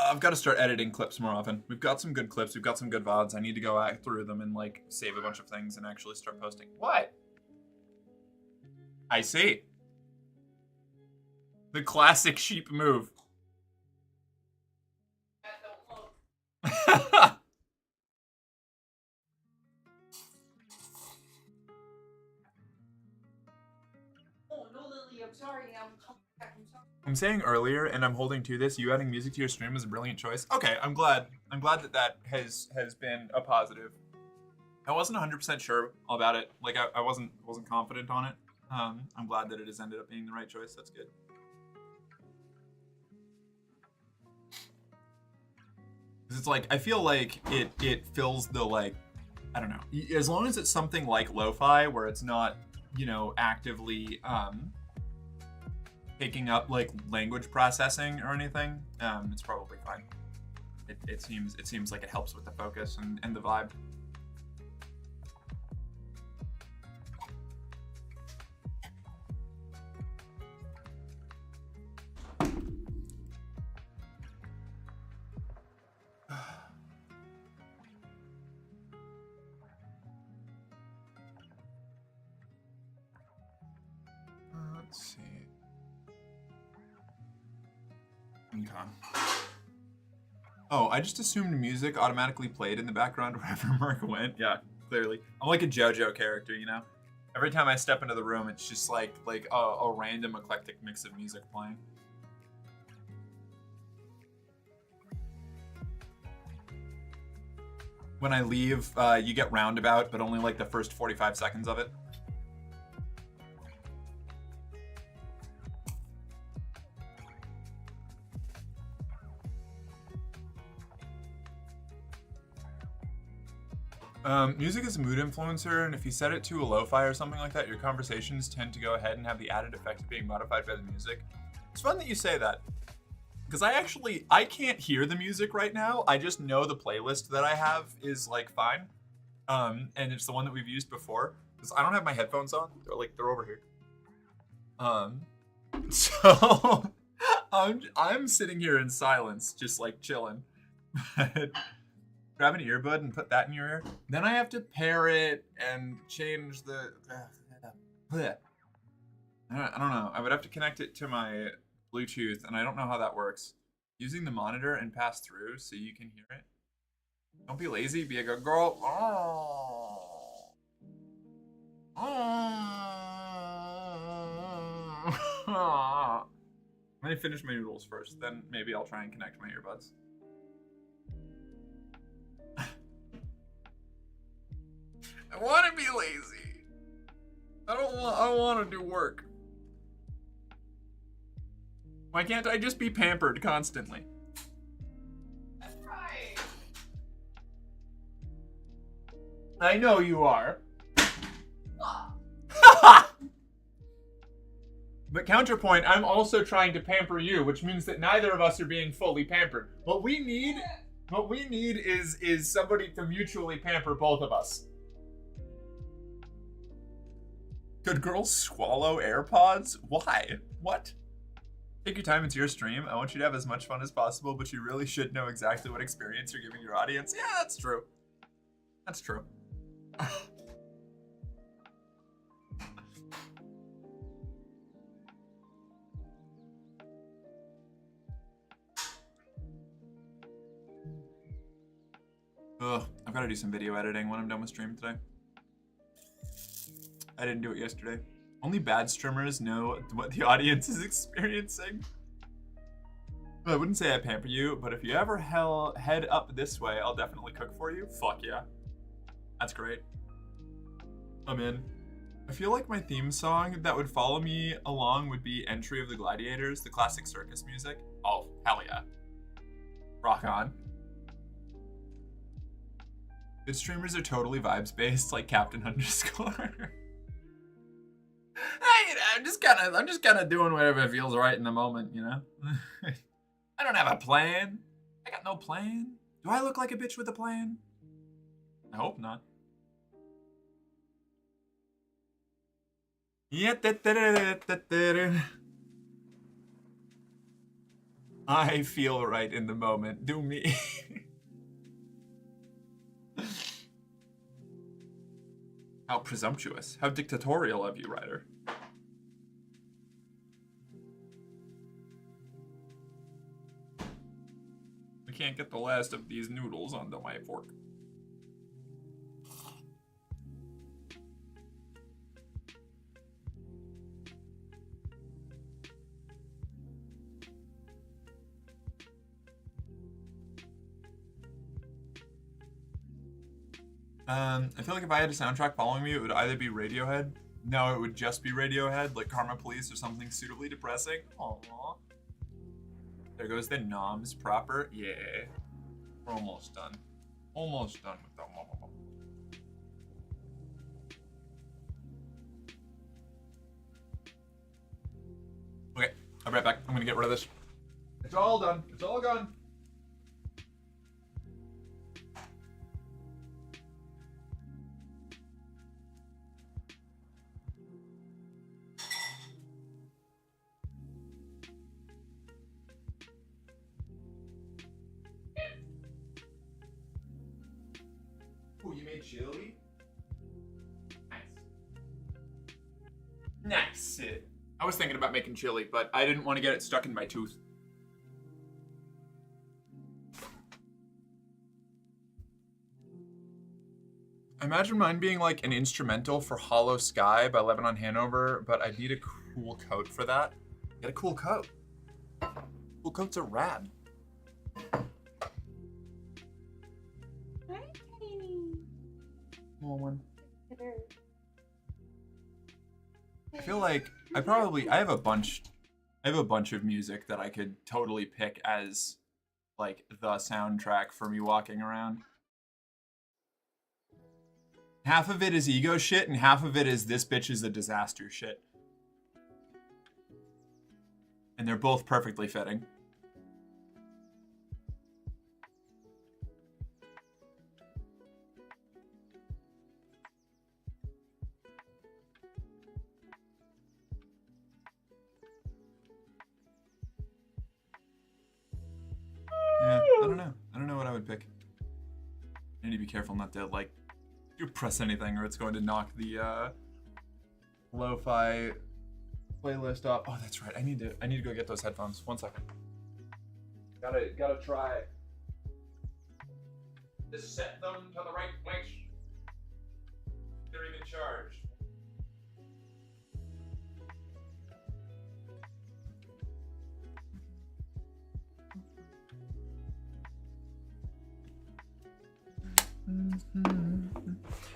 I've got to start editing clips more often. We've got some good clips. We've got some good VODs. I need to go through them and like save a bunch of things and actually start posting. What? I see. The classic sheep move. I'm saying earlier, and I'm holding to this, you adding music to your stream is a brilliant choice. Okay, I'm glad that has been a positive. I wasn't 100% sure about it. Like I wasn't confident on it. I'm glad that it has ended up being the right choice. That's good. Because it's like, I feel like it fills the, like, I don't know. As long as it's something like lo-fi, where it's not, you know, actively taking up like language processing or anything, it's probably fine. It seems like it helps with the focus and the vibe. Let's see. Okay. Oh, I just assumed music automatically played in the background wherever Mark went. Yeah, clearly. I'm like a JoJo character, you know? Every time I step into the room, it's just like a random eclectic mix of music playing. When I leave, you get roundabout, but only like the first 45 seconds of it. Music is a mood influencer, and if you set it to a lo-fi or something like that, your conversations tend to go ahead and have the added effect of being modified by the music. It's fun that you say that, because I can't hear the music right now. I just know the playlist that I have is like fine, and it's the one that we've used before. Because I don't have my headphones on. They're over here. So I'm sitting here in silence, just like chilling. Grab an earbud and put that in your ear. Then I have to pair it and change the. I don't know. I would have to connect it to my Bluetooth, and I don't know how that works. Using the monitor and pass through so you can hear it. Don't be lazy. Be a good girl. Let me finish my noodles first, then maybe I'll try and connect my earbuds. I want to be lazy. I want to do work. Why can't I just be pampered constantly? That's right. I know you are. But counterpoint, I'm also trying to pamper you, which means that neither of us are being fully pampered. What we need is somebody to mutually pamper both of us. Could girls swallow AirPods? Why? What? Take your time, it's your stream. I want you to have as much fun as possible, but you really should know exactly what experience you're giving your audience. Yeah, that's true. That's true. Ugh, I've got to do some video editing when I'm done with stream today. I didn't do it yesterday. Only bad streamers know what the audience is experiencing. Well, I wouldn't say I pamper you, but if you ever head up this way, I'll definitely cook for you. Fuck yeah. That's great. I'm in. I feel like my theme song that would follow me along would be Entry of the Gladiators, the classic circus music. Oh, hell yeah. Rock on. Good streamers are totally vibes-based, like Captain _. Hey, I'm just kind of doing whatever feels right in the moment, you know? I don't have a plan. I got no plan. Do I look like a bitch with a plan? I hope not. Yeah. I feel right in the moment. Do me. How presumptuous. How dictatorial of you, Ryder. I can't get the last of these noodles onto my fork. I feel like if I had a soundtrack following me, it would either be Radiohead. No, it would just be Radiohead, like Karma Police or something suitably depressing. Aww. There goes the noms proper. Yeah. We're almost done. Almost done with that. Okay, I'll be right back. I'm gonna get rid of this. It's all done. It's all gone. Oh, you made chili? Nice. Nice. I was thinking about making chili, but I didn't want to get it stuck in my tooth. Imagine mine being like an instrumental for Hollow Sky by Lebanon Hanover, but I need a cool coat for that. Get a cool coat. Cool coats are rad. Hi, Tiny. Small one. I feel like I have a bunch of music that I could totally pick as like the soundtrack for me walking around. Half of it is ego shit and half of it is this bitch is a disaster shit. And they're both perfectly fitting. I need to be careful not to like press anything or it's going to knock the lo-fi playlist up. Oh, that's right. I need to go get those headphones. 1 second. Gotta try to set them to the right place. They're even charged.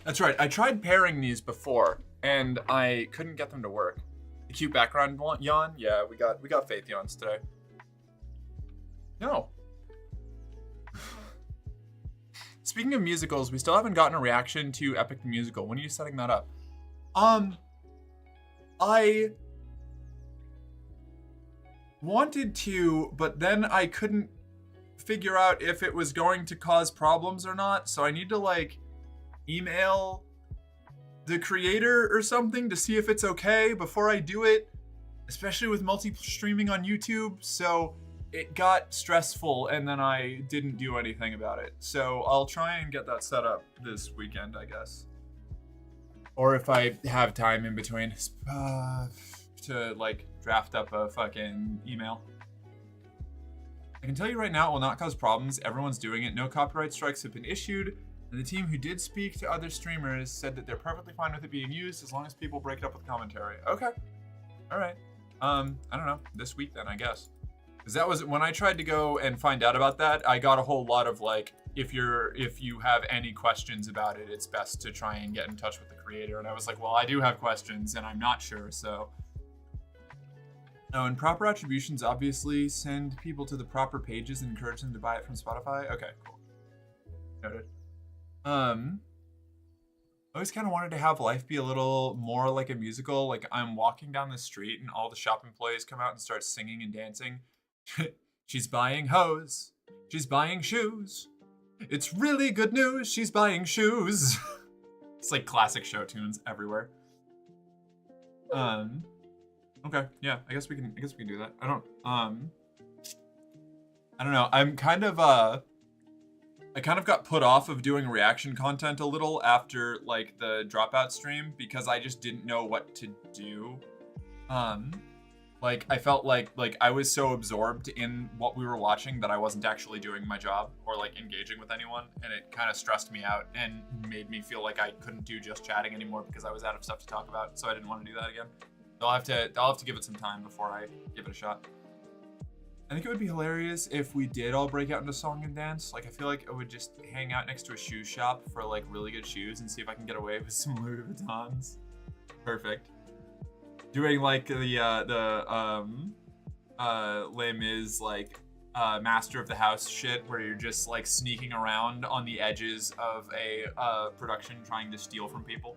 That's right. I tried pairing these before, and I couldn't get them to work. The cute background yawn. Yeah, we got faith yawns today. No. Speaking of musicals, we still haven't gotten a reaction to Epic the Musical. When are you setting that up? I wanted to, but then I couldn't figure out if it was going to cause problems or not. So I need to like email the creator or something to see if it's okay before I do it, especially with multi-streaming on YouTube. So it got stressful and then I didn't do anything about it. So I'll try and get that set up this weekend, I guess. Or if I have time in between to like draft up a fucking email. I can tell you right now, it will not cause problems. Everyone's doing it. No copyright strikes have been issued. And the team who did speak to other streamers said that they're perfectly fine with it being used as long as people break it up with commentary. Okay. All right. I don't know. This week then, I guess. Because that was when I tried to go and find out about that, I got a whole lot of like, if you have any questions about it, it's best to try and get in touch with the creator. And I was like, well, I do have questions and I'm not sure, so. Oh, and proper attributions obviously send people to the proper pages and encourage them to buy it from Spotify. Okay, cool. Noted. I always kind of wanted to have life be a little more like a musical. Like I'm walking down the street and all the shop employees come out and start singing and dancing. She's buying hose. She's buying shoes. It's really good news. She's buying shoes. It's like classic show tunes everywhere. Okay, yeah, I guess we can do that. I don't know. I kind of got put off of doing reaction content a little after like the dropout stream because I just didn't know what to do. Like I felt like I was so absorbed in what we were watching that I wasn't actually doing my job or like engaging with anyone, and it kind of stressed me out and made me feel like I couldn't do just chatting anymore because I was out of stuff to talk about. So I didn't want to do that again. I'll have to give it some time before I give it a shot. I think it would be hilarious if we did all break out into song and dance. Like I feel like I would just hang out next to a shoe shop for like really good shoes and see if I can get away with some Louis Vuittons. Perfect. Doing like the Les Mis like master of the house shit where you're just like sneaking around on the edges of a production trying to steal from people.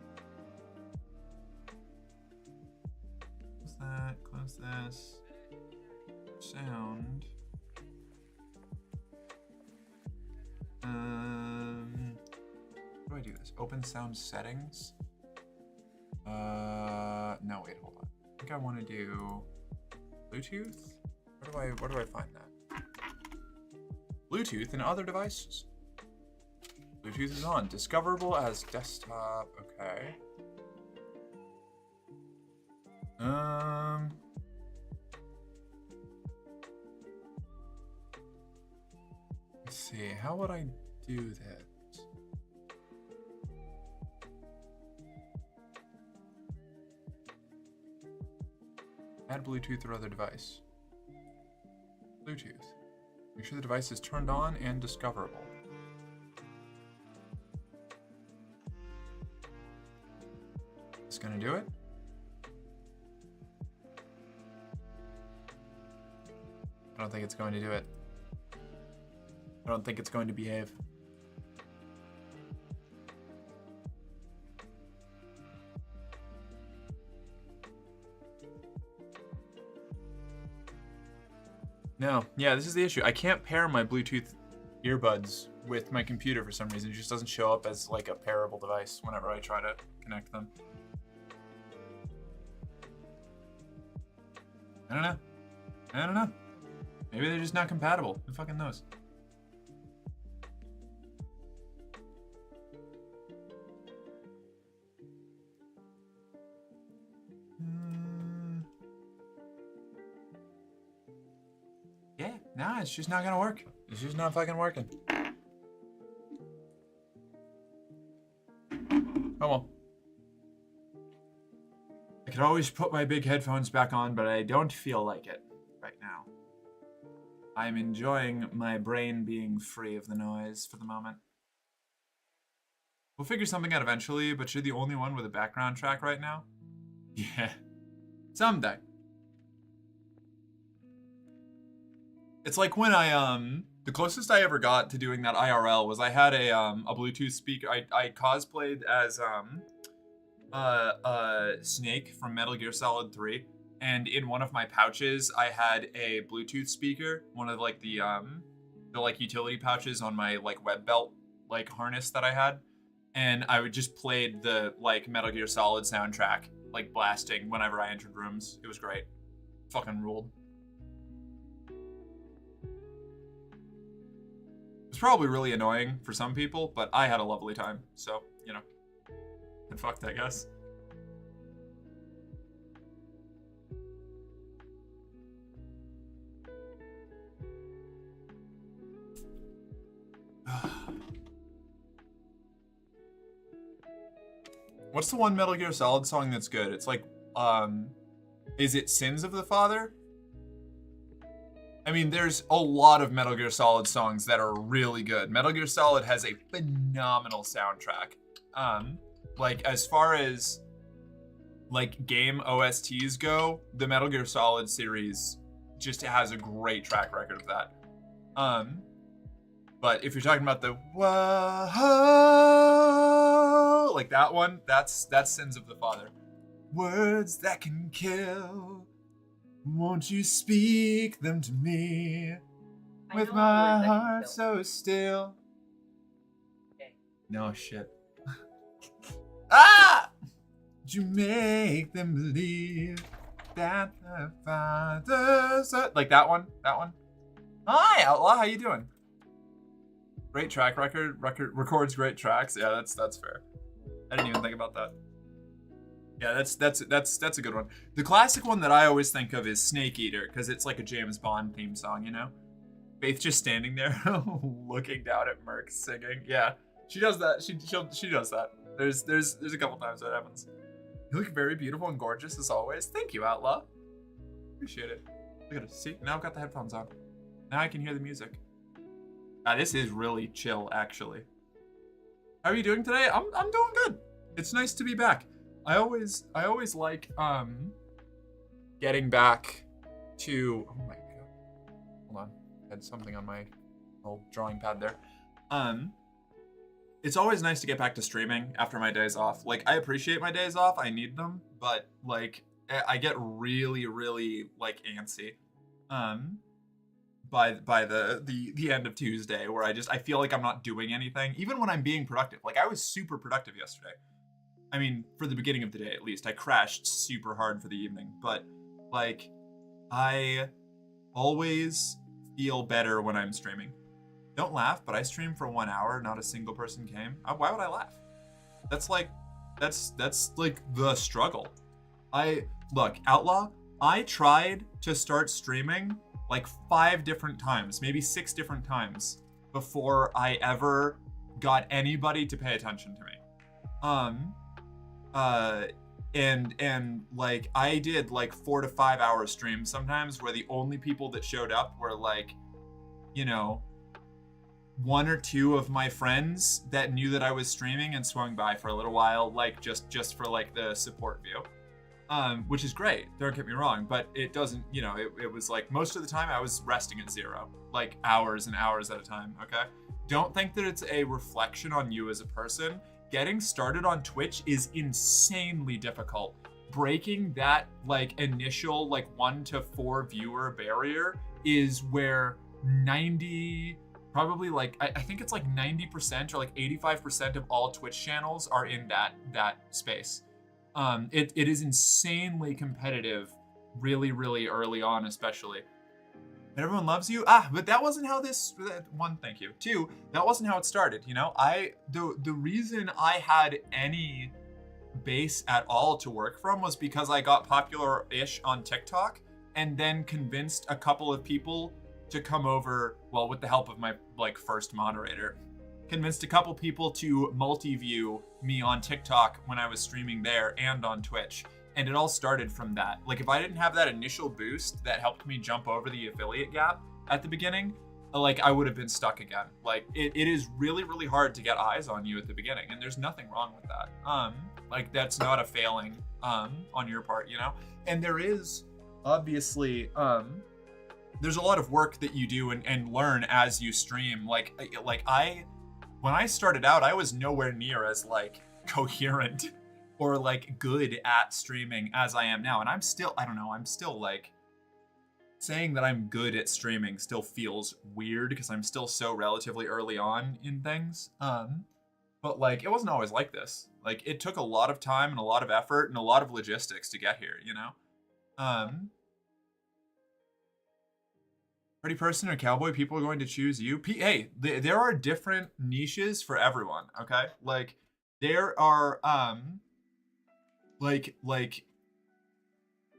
Close that, close this. Sound. How do I do this? Open sound settings. No, wait, hold on. I think I want to do Bluetooth. Where do I find that? Bluetooth and other devices. Bluetooth is on. Discoverable as desktop. Okay. Let's see. How would I do that? Add Bluetooth or other device. Bluetooth. Make sure the device is turned on and discoverable. It's gonna do it. I don't think it's going to do it. I don't think it's going to behave. No, yeah, this is the issue. I can't pair my Bluetooth earbuds with my computer for some reason. It just doesn't show up as like a pairable device whenever I try to connect them. I don't know. Maybe they're just not compatible. Who fucking knows? Nah, it's just not gonna work. It's just not fucking working. Oh well. I could always put my big headphones back on, but I don't feel like it right now. I'm enjoying my brain being free of the noise for the moment. We'll figure something out eventually, but you're the only one with a background track right now? Yeah. Someday. It's like when the closest I ever got to doing that IRL was I had a Bluetooth speaker. I cosplayed as Snake from Metal Gear Solid 3, and in one of my pouches I had a Bluetooth speaker, one of like the like utility pouches on my like web belt like harness that I had, and I would just played the like Metal Gear Solid soundtrack like blasting whenever I entered rooms. It was great. Fucking ruled. It's probably really annoying for some people, but I had a lovely time, so, you know. And fucked, I guess. What's the one Metal Gear Solid song that's good? It's like, is it Sins of the Father? I mean, there's a lot of Metal Gear Solid songs that are really good. Metal Gear Solid has a phenomenal soundtrack. Like, as far as, like, game OSTs go, the Metal Gear Solid series just has a great track record of that. But if you're talking about the whoa, like that one, that's Sins of the Father. Words that can kill. Won't you speak them to me with my heart so still? Okay. No shit. Ah! Would you make them believe that the Father's like that one? That one? Hi, Outlaw. How you doing? Great track record. Records great tracks. Yeah, that's fair. I didn't even think about that. Yeah, that's a good one. The classic one that I always think of is Snake Eater, because it's like a James Bond theme song, you know? Faith just standing there looking down at Merc singing. Yeah, she does that. She does that. There's a couple times that happens. You look very beautiful and gorgeous as always. Thank you, Outlaw. Appreciate it. Look at it. See, now I've got the headphones on. Now I can hear the music. This is really chill, actually. How are you doing today? I'm doing good. It's nice to be back. I always like getting back to, oh my god. Hold on. I had something on my old drawing pad there. It's always nice to get back to streaming after my days off. Like, I appreciate my days off. I need them, but like I get really like antsy by the end of Tuesday, where I feel like I'm not doing anything even when I'm being productive. Like, I was super productive yesterday. I mean, for the beginning of the day, at least. I crashed super hard for the evening. But, like, I always feel better when I'm streaming. Don't laugh, but I streamed for 1 hour. Not a single person came. Why would I laugh? That's like the struggle. Look, Outlaw, I tried to start streaming like 5 different times, maybe 6 different times, before I ever got anybody to pay attention to me. And like I did like 4 to 5 hour streams sometimes, where the only people that showed up were like, you know, 1 or 2 of my friends that knew that I was streaming and swung by for a little while, like just for like the support view. Which is great, don't get me wrong, but it doesn't, you know, it was like most of the time I was resting at 0, like hours and hours at a time, okay? Don't think that it's a reflection on you as a person. Getting started on Twitch is insanely difficult. Breaking that like initial like 1 to 4 viewer barrier is where 90, probably like, I think it's like 90% or like 85% of all Twitch channels are in that space. It is insanely competitive, really early on, especially. And everyone loves you. But that wasn't how this. 1, thank you. 2, that wasn't how it started. You know, the reason I had any base at all to work from was because I got popular-ish on TikTok, and then convinced a couple of people to come over, well, with the help of my like first moderator, convinced a couple people to multi-view me on TikTok when I was streaming there and on Twitch. And it all started from that. Like if I didn't have that initial boost that helped me jump over the affiliate gap at the beginning, like I would have been stuck again. Like it is really, really hard to get eyes on you at the beginning, and there's nothing wrong with that. Like that's not a failing on your part, you know? And there is obviously there's a lot of work that you do and learn as you stream. Like when I started out, I was nowhere near as like coherent or like good at streaming as I am now. And I'm still, I don't know, I'm still like, saying that I'm good at streaming still feels weird because I'm still so relatively early on in things. But like, it wasn't always like this. Like it took a lot of time and a lot of effort and a lot of logistics to get here, you know? Pretty person or cowboy, people are going to choose you. Hey, there are different niches for everyone, okay? Like there are, like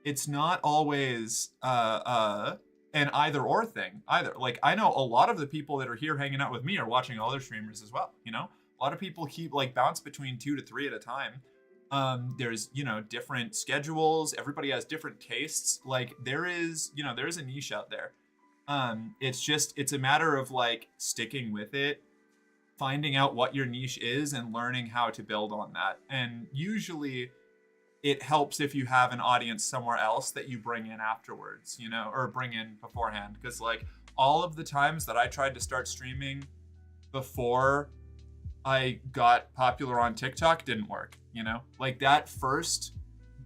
it's not always an either or thing either. Like I know a lot of the people that are here hanging out with me are watching other streamers as well, you know? A lot of people keep like bounce between 2 to 3 at a time. There's, you know, different schedules, everybody has different tastes. Like there is a niche out there. It's a matter of like sticking with it, finding out what your niche is and learning how to build on that. And usually it helps if you have an audience somewhere else that you bring in afterwards, you know, or bring in beforehand. Because like all of the times that I tried to start streaming before I got popular on TikTok didn't work, you know? Like that first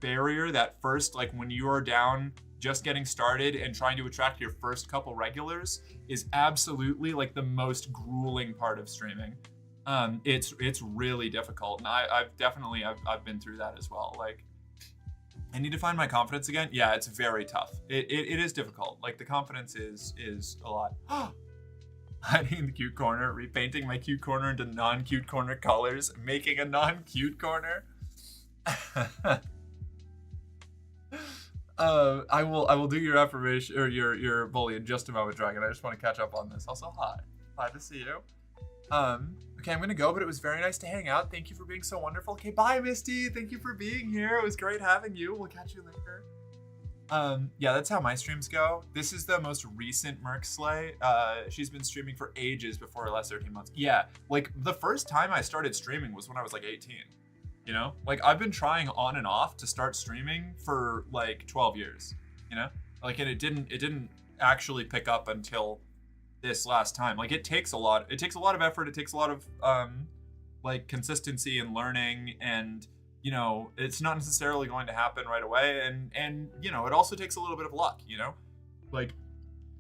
barrier, that first, like when you are down just getting started and trying to attract your first couple regulars is absolutely like the most grueling part of streaming. It's really difficult, and I've been through that as well. Like, I need to find my confidence again. Yeah, it's very tough. It is difficult. Like the confidence is a lot. Hiding in the cute corner, repainting my cute corner into non-cute corner colors, making a non-cute corner. I will do your affirmation or your bully in just a moment, Dragon. I just want to catch up on this. Also, hi. Glad to see you. Okay, I'm gonna go, but it was very nice to hang out. Thank you for being so wonderful. Okay, bye, Misty. Thank you for being here. It was great having you. We'll catch you later. Yeah, that's how my streams go. This is the most recent Merc Slay. She's been streaming for ages before her last 13 months. Yeah, like the first time I started streaming was when I was like 18. You know, like I've been trying on and off to start streaming for like 12 years. You know, like and it didn't actually pick up until this last time. Like it takes a lot of effort. It takes a lot of like consistency and learning, and you know, it's not necessarily going to happen right away. And you know, it also takes a little bit of luck, you know? Like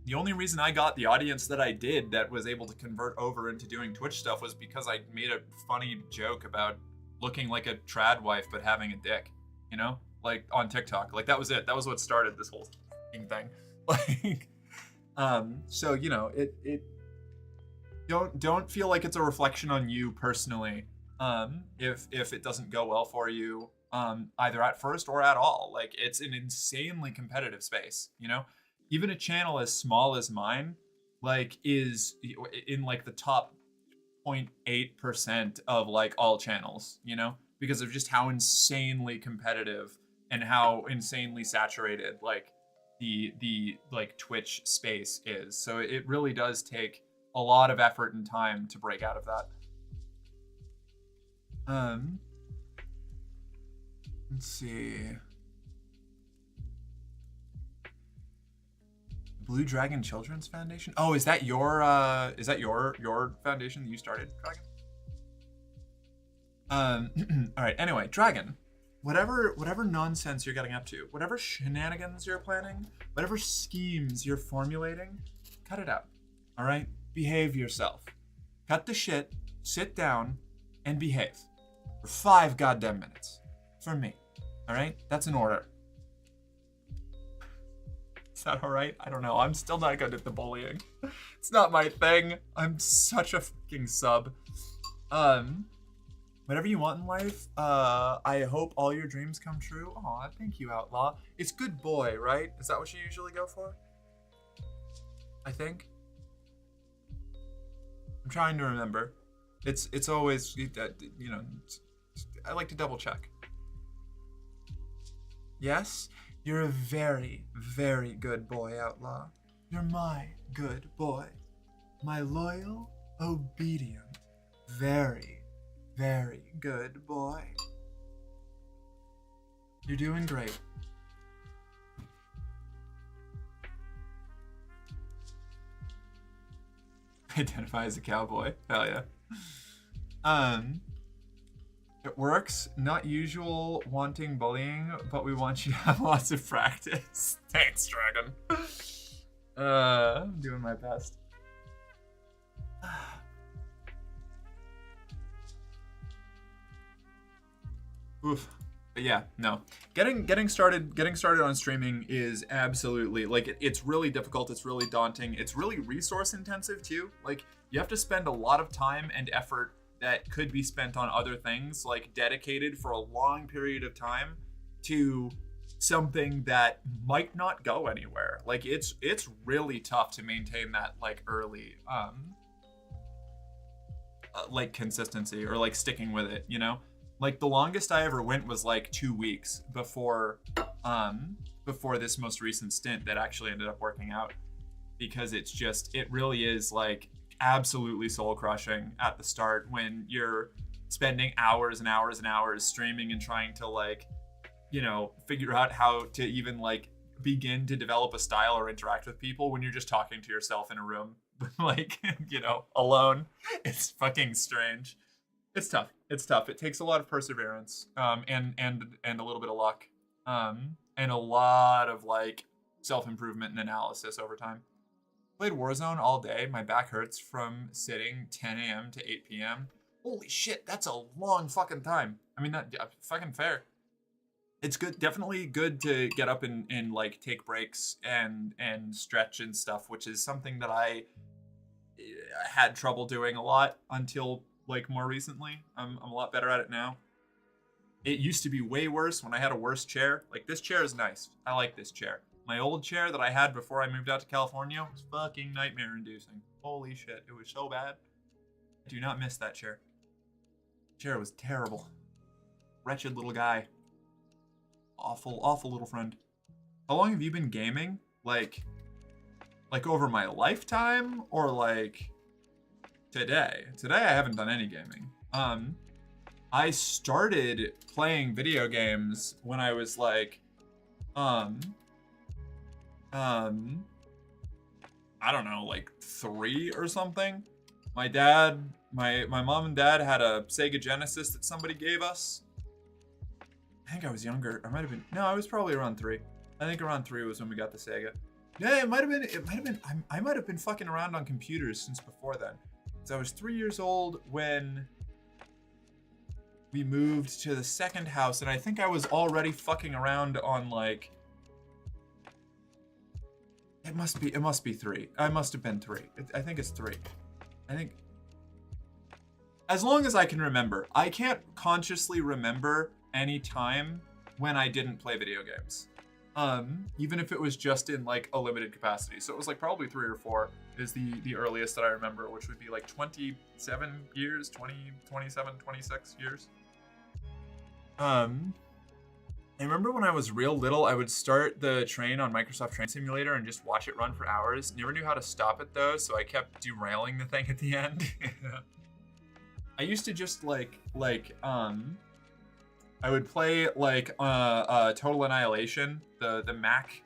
the only reason I got the audience that I did that was able to convert over into doing Twitch stuff was because I made a funny joke about looking like a trad wife but having a dick, you know? Like on TikTok. Like that was it. That was what started this whole thing. Like so you know, it don't feel like it's a reflection on you personally if it doesn't go well for you either at first or at all. Like it's an insanely competitive space, you know? Even a channel as small as mine like is in like the top 0.8% of like all channels, you know, because of just how insanely competitive and how insanely saturated like the like Twitch space is. So it really does take a lot of effort and time to break out of that. Let's see. Blue Dragon Children's Foundation? Oh, is that your foundation that you started, Dragon? All right, anyway, Dragon, whatever nonsense you're getting up to, whatever shenanigans you're planning, whatever schemes you're formulating, cut it out. All right? Behave yourself. Cut the shit, sit down, and behave. For 5 goddamn minutes. For me. All right? That's an order. Is that all right? I don't know. I'm still not good at the bullying. It's not my thing. I'm such a fucking sub. Whatever you want in life, I hope all your dreams come true. Aw, thank you, Outlaw. It's good boy, right? Is that what you usually go for? I think. I'm trying to remember. It's always, you know, I like to double check. Yes, you're a very, very good boy, Outlaw. You're my good boy. My loyal, obedient, very, very good boy. You're doing great. Identify as a cowboy. Hell yeah. It works. Not usual wanting bullying, but we want you to have lots of practice. Thanks, Dragon. I'm doing my best. Oof. But yeah, no. Getting started on streaming is absolutely, like, it's really difficult, it's really daunting, it's really resource intensive too. Like, you have to spend a lot of time and effort that could be spent on other things, like dedicated for a long period of time to something that might not go anywhere. Like, it's really tough to maintain that, like, early like consistency or like sticking with it, you know? Like, the longest I ever went was like 2 weeks before this most recent stint that actually ended up working out, because it really is like absolutely soul crushing at the start when you're spending hours and hours and hours streaming and trying to, like, you know, figure out how to even like begin to develop a style or interact with people when you're just talking to yourself in a room, like, you know, alone. It's fucking strange. It's tough. It's tough. It takes a lot of perseverance, and a little bit of luck, and a lot of like self-improvement and analysis over time. Played Warzone all day. My back hurts from sitting 10 a.m. to 8 p.m. Holy shit, that's a long fucking time. I mean, that fucking fair. It's good, definitely good to get up and like take breaks and stretch and stuff, which is something that I had trouble doing a lot until like more recently. I'm a lot better at it now. It used to be way worse when I had a worse chair. Like, this chair is nice. I like this chair. My old chair that I had before I moved out to California was fucking nightmare inducing. Holy shit, it was so bad. I do not miss that chair. The chair was terrible. Wretched little guy. Awful, awful little friend. How long have you been gaming? Like over my lifetime, or like today? Today I haven't done any gaming. I started playing video games when I was like, I don't know, like 3 or something. My mom and dad had a Sega Genesis that somebody gave us. I think I was younger. I I was probably around 3. I think around 3 was when we got the Sega. Yeah, it might have been, I might have been fucking around on computers since before then. So I was 3 years old when we moved to the second house, and I think I was already fucking around on, like, it must be 3. I must have been 3. I think it's 3. I think, as long as I can remember. I can't consciously remember any time when I didn't play video games. Even if it was just in like a limited capacity. So it was like probably 3 or 4 is the earliest that I remember, which would be like 27 years, 27, 26 years. I remember when I was real little, I would start the train on Microsoft Train Simulator and just watch it run for hours. Never knew how to stop it though, so I kept derailing the thing at the end. I used to just I would play like Total Annihilation, the Mac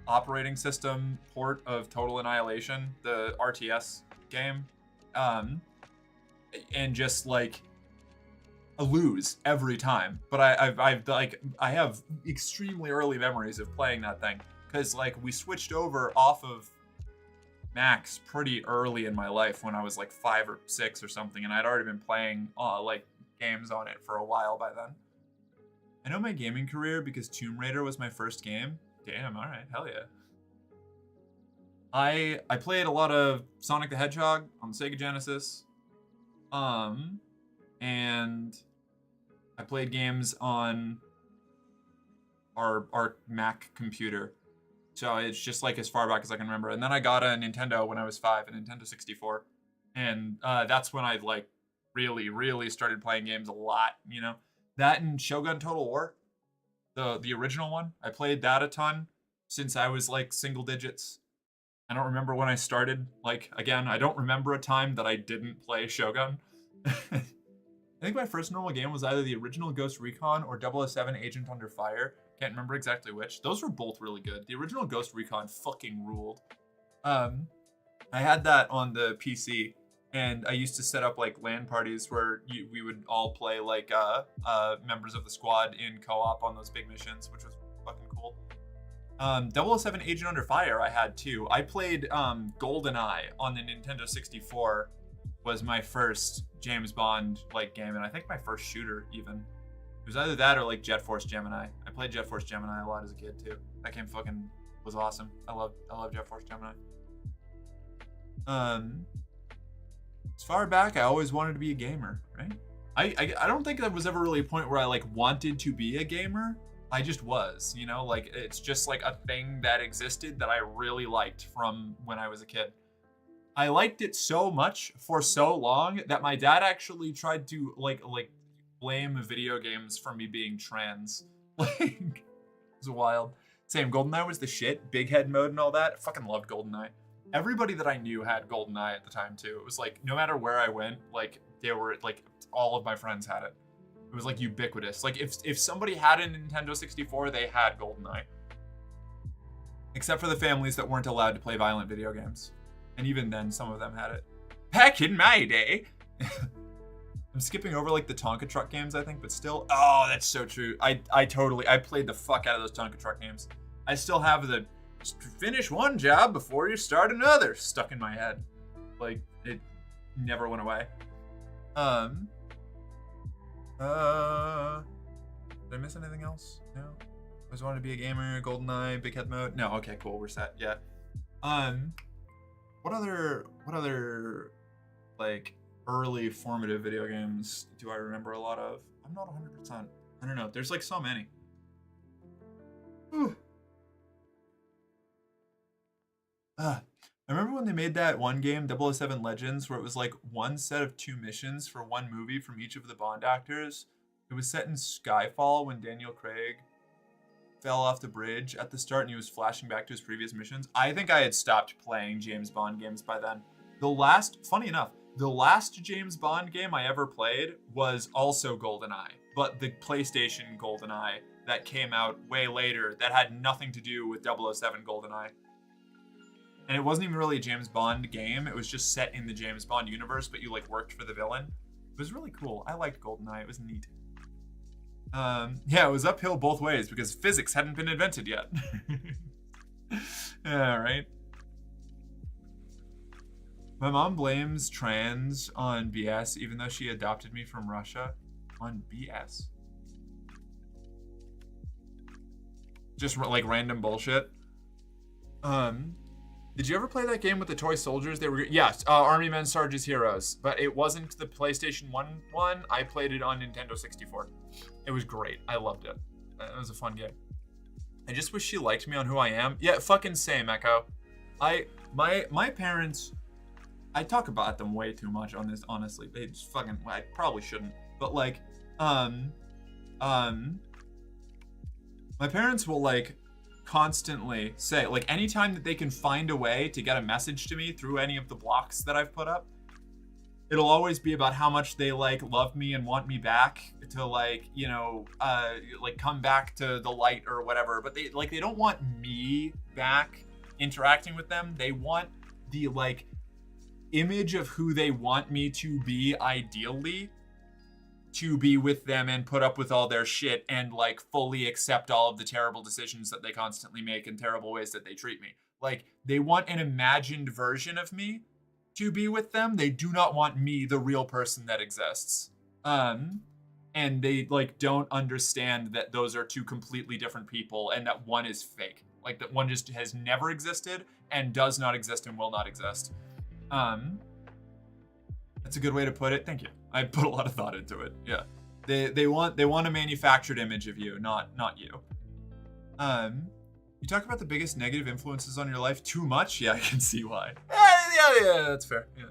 operating system port of Total Annihilation, the RTS game, and just like lose every time. But I have extremely early memories of playing that thing, because like we switched over off of Macs pretty early in my life when I was like 5 or 6 or something, and I'd already been playing like games on it for a while by then. I know my gaming career because Tomb Raider was my first game. Damn, all right, hell yeah. I played a lot of Sonic the Hedgehog on the Sega Genesis, and I played games on our Mac computer So it's just like as far back as I can remember. And then I got a Nintendo when I was 5, a Nintendo 64. And that's when I like really started playing games a lot, you know. That and Shogun Total War, the original one. I played that a ton since I was like single digits. I don't remember when I started. Like, again, I don't remember a time that I didn't play Shogun. I think my first normal game was either the original Ghost Recon or 007 Agent Under Fire. Can't remember exactly which. Those were both really good. The original Ghost Recon fucking ruled. I had that on the PC, and I used to set up like LAN parties where we would all play like members of the squad in co-op on those big missions, which was fucking cool. 007 Agent Under Fire I had too. I played GoldenEye on the Nintendo 64 was my first James Bond like game, and I think my first shooter even. It was either that or like Jet Force Gemini. I played Jet Force Gemini a lot as a kid too. That game fucking was awesome. I love Jet Force Gemini. As far back, I always wanted to be a gamer, right? I don't think there was ever really a point where I like wanted to be a gamer. I just was, you know, like it's just like a thing that existed that I really liked from when I was a kid. I liked it so much for so long that my dad actually tried to like blame video games for me being trans. Like, it was wild. Same, GoldenEye was the shit. Big head mode and all that. I fucking loved GoldenEye. Everybody that I knew had GoldenEye at the time too. It was like no matter where I went, like they were like all of my friends had it. It was like ubiquitous. Like if somebody had a Nintendo 64, they had GoldenEye. Except for the families that weren't allowed to play violent video games. And even then, some of them had it. Back in my day. I'm skipping over like the Tonka Truck games, I think, but still. Oh, that's so true. I played the fuck out of those Tonka Truck games. I still have the finish one job before you start another stuck in my head. Like, it never went away. Did I miss anything else? No. I always wanted to be a gamer, GoldenEye, big head mode. No, okay, cool, we're set. Yeah. What other like early formative video games do I remember a lot of? I'm not 100%. I don't know. There's like so many. Whew. I remember when they made that one game, 007 Legends, where it was like one set of 2 missions for one movie from each of the Bond actors. It was set in Skyfall when Daniel Craig fell off the bridge at the start and he was flashing back to his previous missions. I think I had stopped playing James Bond games by then. Funny enough, the last James Bond game I ever played was also GoldenEye, but the PlayStation GoldenEye that came out way later that had nothing to do with 007 GoldenEye. And it wasn't even really a James Bond game. It was just set in the James Bond universe, but you like worked for the villain. It was really cool. I liked GoldenEye. It was neat. Yeah, it was uphill both ways because physics hadn't been invented yet. Yeah, right. My mom blames trans on BS, even though she adopted me from Russia. On BS. Just like random bullshit. Did you ever play that game with the toy soldiers? They were, yes, Army Men Sarge's Heroes, but it wasn't the PlayStation 1 one. I played it on Nintendo 64. It was great. I loved it. It was a fun game. I just wish she liked me on who I am. Yeah, fucking same, Echo. My parents, I talk about them way too much on this, honestly. They just fucking, I probably shouldn't. But like, my parents will like constantly say, like anytime that they can find a way to get a message to me through any of the blocks that I've put up, it'll always be about how much they like love me and want me back to like, you know, like come back to the light or whatever. But they don't want me back interacting with them. They want the like image of who they want me to be ideally to be with them and put up with all their shit and like fully accept all of the terrible decisions that they constantly make and terrible ways that they treat me. Like they want an imagined version of me to be with them. They do not want me, the real person that exists. And they like don't understand that those are 2 completely different people and that one is fake. Like that one just has never existed and does not exist and will not exist. That's a good way to put it. Thank you. I put a lot of thought into it. Yeah. They want a manufactured image of you, not you. You talk about the biggest negative influences on your life too much? Yeah, I can see why. Yeah, that's fair. Yeah.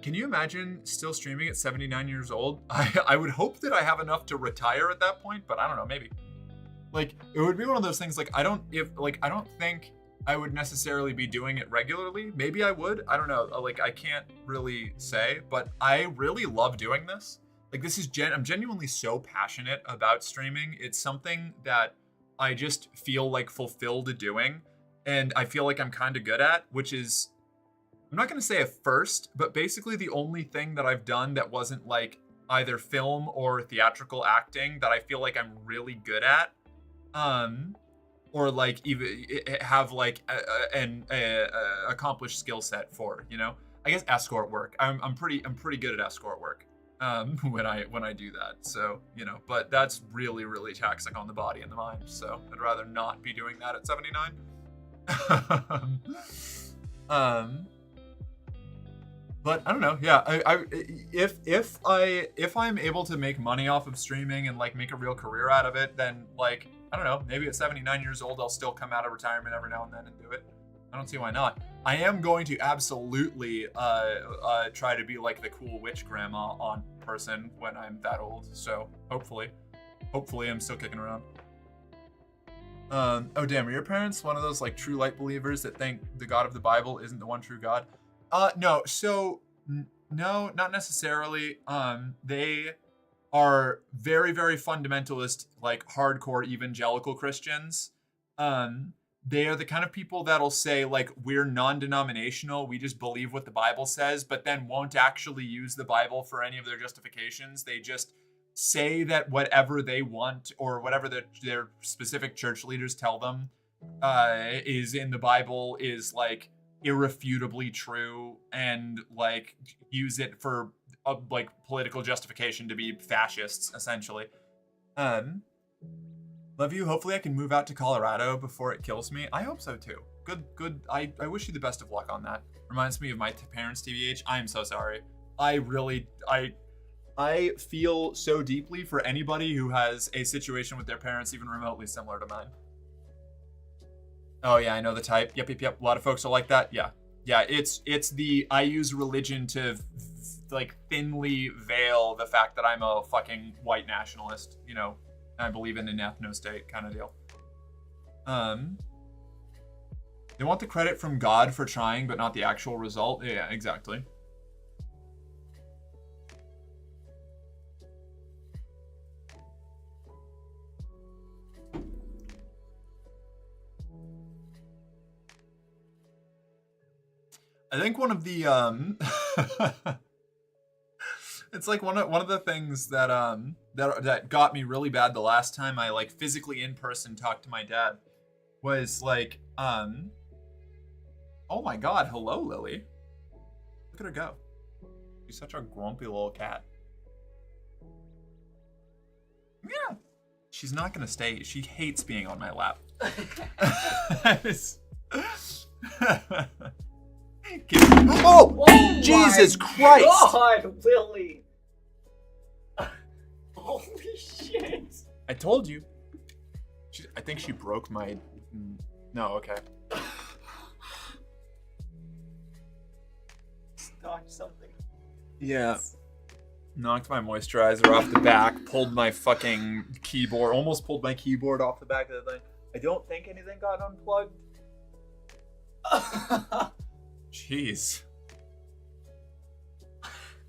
Can you imagine still streaming at 79 years old? I would hope that I have enough to retire at that point, but I don't know, maybe. Like, it would be one of those things, like, I don't think I would necessarily be doing it regularly. Maybe I would, I don't know. Like, I can't really say, but I really love doing this. Like, this is I'm genuinely so passionate about streaming. It's something that I just feel like fulfilled doing, and I feel like I'm kind of good at, which is, I'm not going to say a first, but basically the only thing that I've done that wasn't like either film or theatrical acting that I feel like I'm really good at, or like even have like an accomplished skill set for, you know. I guess escort work. I'm pretty good at escort work. When I do that, so, you know, but that's really, really taxing on the body and the mind, so I'd rather not be doing that at 79. But I don't know. Yeah, if I'm able to make money off of streaming and like make a real career out of it, then like, I don't know, maybe at 79 years old I'll still come out of retirement every now and then and do it. I don't see why not. I am going to absolutely try to be like the cool witch grandma on person when I'm that old. So hopefully I'm still kicking around. Oh damn, are your parents one of those like true light believers that think the God of the Bible isn't the one true God? No. So no, not necessarily. They are very, very fundamentalist, like hardcore evangelical Christians. They are the kind of people that'll say, like, we're non-denominational, we just believe what the Bible says, but then won't actually use the Bible for any of their justifications. They just say that whatever they want or whatever their specific church leaders tell them is in the Bible is, like, irrefutably true, and, like, use it for, like, political justification to be fascists, essentially. Love you. Hopefully I can move out to Colorado before it kills me. I hope so too. Good. I wish you the best of luck on that. Reminds me of my parents, TBH. I am so sorry. I feel so deeply for anybody who has a situation with their parents even remotely similar to mine. Oh yeah, I know the type. Yep. A lot of folks are like that. Yeah. It's the I use religion to like thinly veil the fact that I'm a fucking white nationalist, you know. I believe in an ethno-state kind of deal. They want the credit from God for trying, but not the actual result. Yeah, exactly. I think one of the it's like one of the things that that got me really bad the last time I like physically in person talked to my dad was like oh my god, hello Lily. Look at her go. She's such a grumpy little cat. Yeah. She's not gonna stay. She hates being on my lap. Oh, Jesus Christ! God, Lily! Holy shit! I told you. I think she broke my. No, okay. Knocked something. Yeah. Knocked my moisturizer off the back. Pulled my fucking keyboard. Almost pulled my keyboard off the back of the thing. I don't think anything got unplugged. Jeez.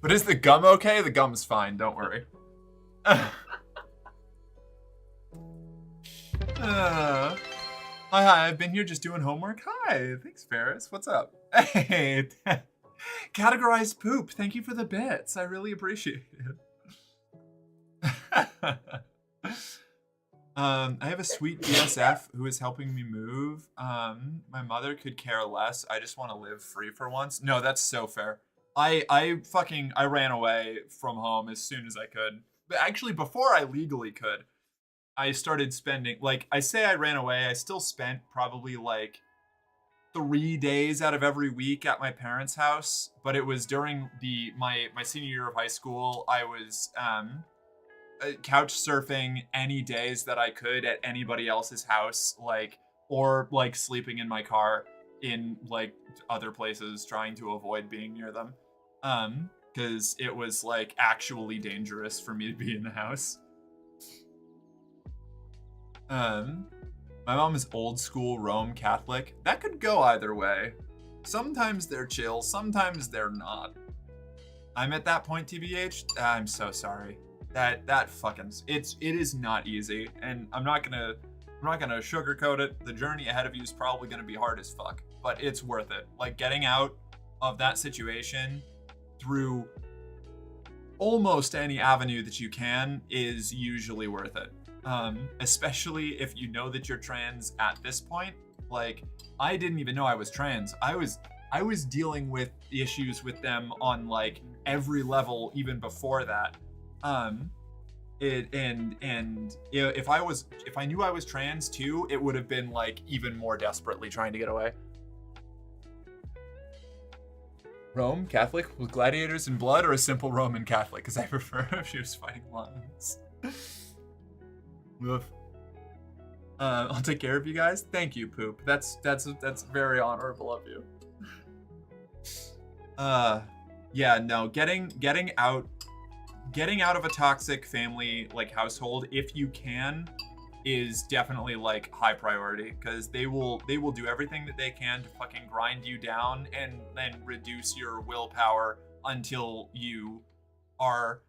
But is the gum okay? The gum's fine, don't worry. Hi, I've been here just doing homework. Hi, thanks, Ferris. What's up? Hey, categorized poop. Thank you for the bits. I really appreciate it. I have a sweet BSF who is helping me move. My mother could care less. I just want to live free for once. No, that's so fair. I ran away from home as soon as I could. But actually, before I legally could, I started spending, like, I say I ran away. I still spent probably like 3 days out of every week at my parents' house. But it was during my senior year of high school. I was couch surfing any days that I could at anybody else's house, like, or like sleeping in my car in like other places, trying to avoid being near them. Because it was like actually dangerous for me to be in the house. My mom is old school Rome Catholic. That could go either way. Sometimes they're chill, sometimes they're not. I'm at that point, TBH. I'm so sorry. That fucking it is not easy, and I'm not gonna sugarcoat it. The journey ahead of you is probably gonna be hard as fuck, but it's worth it. Like, getting out of that situation through almost any avenue that you can is usually worth it. Especially if you know that you're trans at this point. Like, I didn't even know I was trans. I was dealing with issues with them on like every level even before that. If I knew I was trans too, it would have been like even more desperately trying to get away. Rome Catholic with gladiators and blood, or a simple Roman Catholic? Because I prefer if she was fighting lions. Oof. I'll take care of you guys. Thank you, Poop. That's very honorable of you. Yeah, no, getting out of a toxic family like household, if you can, is definitely like high priority, because they will do everything that they can to fucking grind you down and then reduce your willpower until you are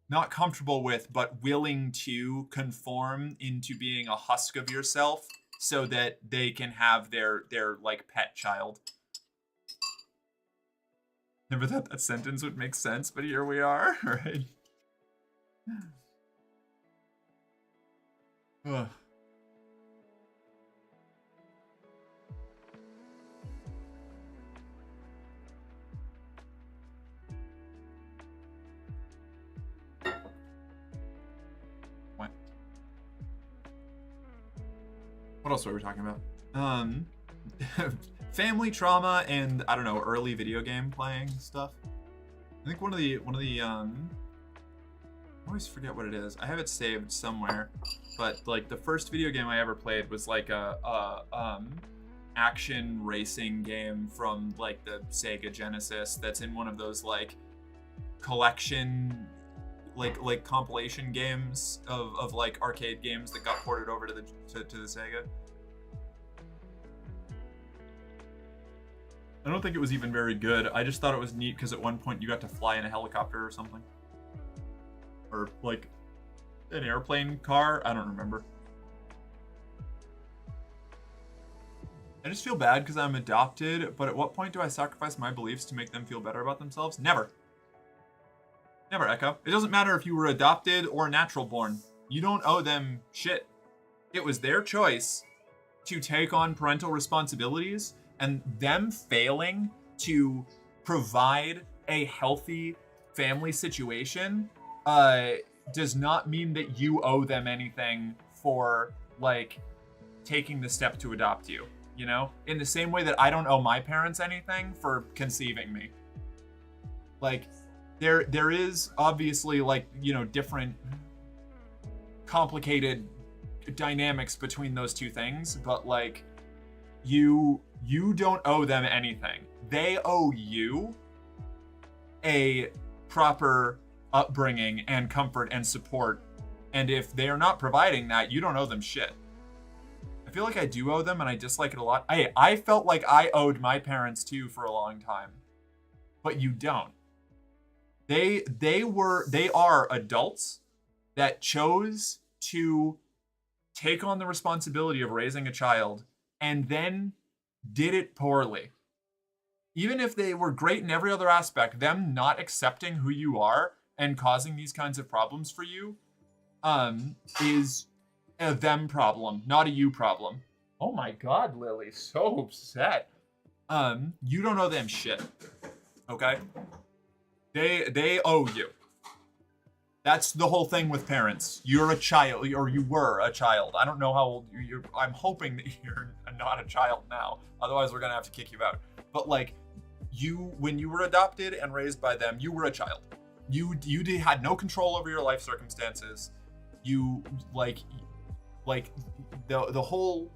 not comfortable with, but willing to conform into being a husk of yourself so that they can have their like pet child. Never thought that sentence would make sense, but here we are, right? Ugh. What else were we talking about? Family trauma and, I don't know, early video game playing stuff. I think one of the I always forget what it is. I have it saved somewhere, but like the first video game I ever played was like a action racing game from like the Sega Genesis that's in one of those like collection like compilation games of like arcade games that got ported over to the Sega. I don't think it was even very good. I just thought it was neat because at one point you got to fly in a helicopter or something. Or like an airplane car. I don't remember. I just feel bad because I'm adopted, but at what point do I sacrifice my beliefs to make them feel better about themselves? Never. Never, Echo. It doesn't matter if you were adopted or natural born. You don't owe them shit. It was their choice to take on parental responsibilities, and them failing to provide a healthy family situation does not mean that you owe them anything for like taking the step to adopt you, you know? In the same way that I don't owe my parents anything for conceiving me. Like, there is obviously like, you know, different complicated dynamics between those two things, but like you don't owe them anything. They owe you a proper upbringing and comfort and support. And if they are not providing that, you don't owe them shit. I feel like I do owe them, and I dislike it a lot. I felt like I owed my parents too for a long time, but you don't. They are adults that chose to take on the responsibility of raising a child and then did it poorly. Even if they were great in every other aspect, them not accepting who you are and causing these kinds of problems for you is a them problem, not a you problem. Oh my God, Lily, so upset. You don't owe them shit, okay? They owe you. That's the whole thing with parents. You're a child, or you were a child. I don't know how old you're. I'm hoping that you're not a child now. Otherwise, we're gonna have to kick you out. But like, when you were adopted and raised by them, you were a child. You had no control over your life circumstances. You like the whole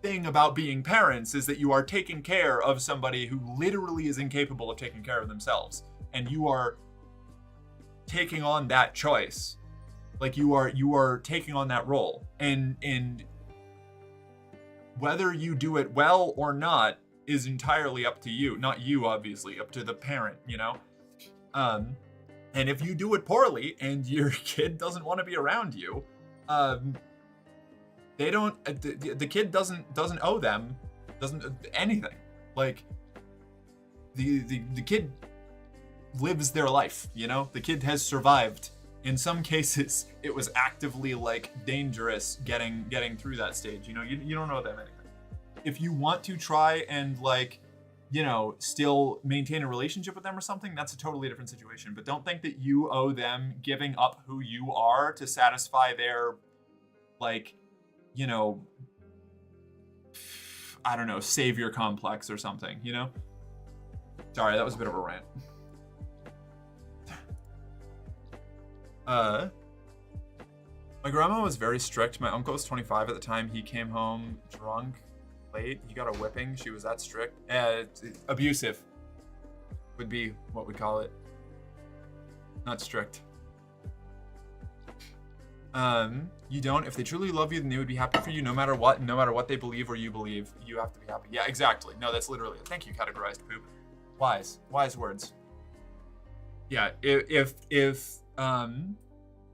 thing about being parents is that you are taking care of somebody who literally is incapable of taking care of themselves, and you are taking on that choice. Like you are taking on that role, and whether you do it well or not is entirely up to you. Not you, obviously, up to the parent, you know? And if you do it poorly and your kid doesn't want to be around you, they don't, the kid doesn't owe them, anything. Like, the kid lives their life, you know? The kid has survived. In some cases, it was actively, like, dangerous getting through that stage. You know, you don't know them anything. If you want to try and, like, you know, still maintain a relationship with them or something, that's a totally different situation. But don't think that you owe them giving up who you are to satisfy their, like, you know, I don't know, savior complex or something, you know? Sorry, that was a bit of a rant. My grandma was very strict. My uncle was 25 at the time. He came home drunk, late. He got a whipping. She was that strict. Abusive would be what we call it. Not strict. You don't. If they truly love you, then they would be happy for you no matter what they believe or you believe. You have to be happy. Yeah, exactly. No, that's literally it. Thank you, categorized poop. Wise words. Yeah, if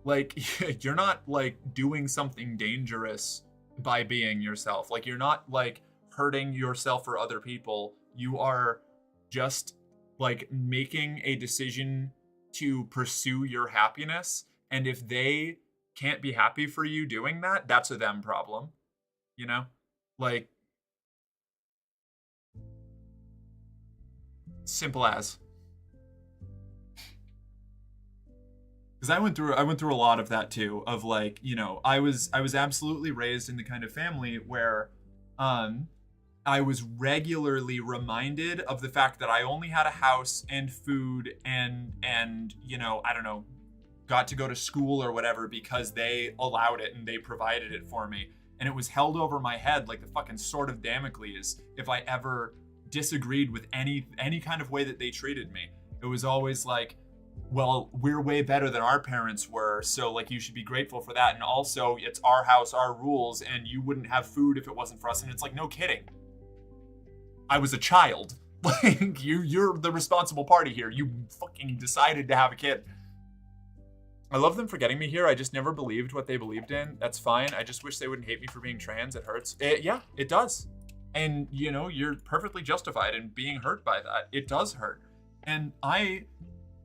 like, you're not, like, doing something dangerous by being yourself. Like, you're not, like, hurting yourself or other people. You are just, like, making a decision to pursue your happiness. And if they can't be happy for you doing that, that's a them problem. You know? Like, simple as. Because I went through a lot of that too, of, like, you know, I was absolutely raised in the kind of family where I was regularly reminded of the fact that I only had a house and food and you know, I don't know, got to go to school or whatever because they allowed it and they provided it for me. And it was held over my head like the fucking sword of Damocles if I ever disagreed with any kind of way that they treated me. It was always like, well, we're way better than our parents were, so, like, you should be grateful for that. And also, it's our house, our rules, and you wouldn't have food if it wasn't for us. And it's like, no kidding. I was a child. Like, you're the responsible party here. You fucking decided to have a kid. I love them for getting me here. I just never believed what they believed in. That's fine. I just wish they wouldn't hate me for being trans. It hurts. Yeah, it does. And, you know, you're perfectly justified in being hurt by that. It does hurt. And I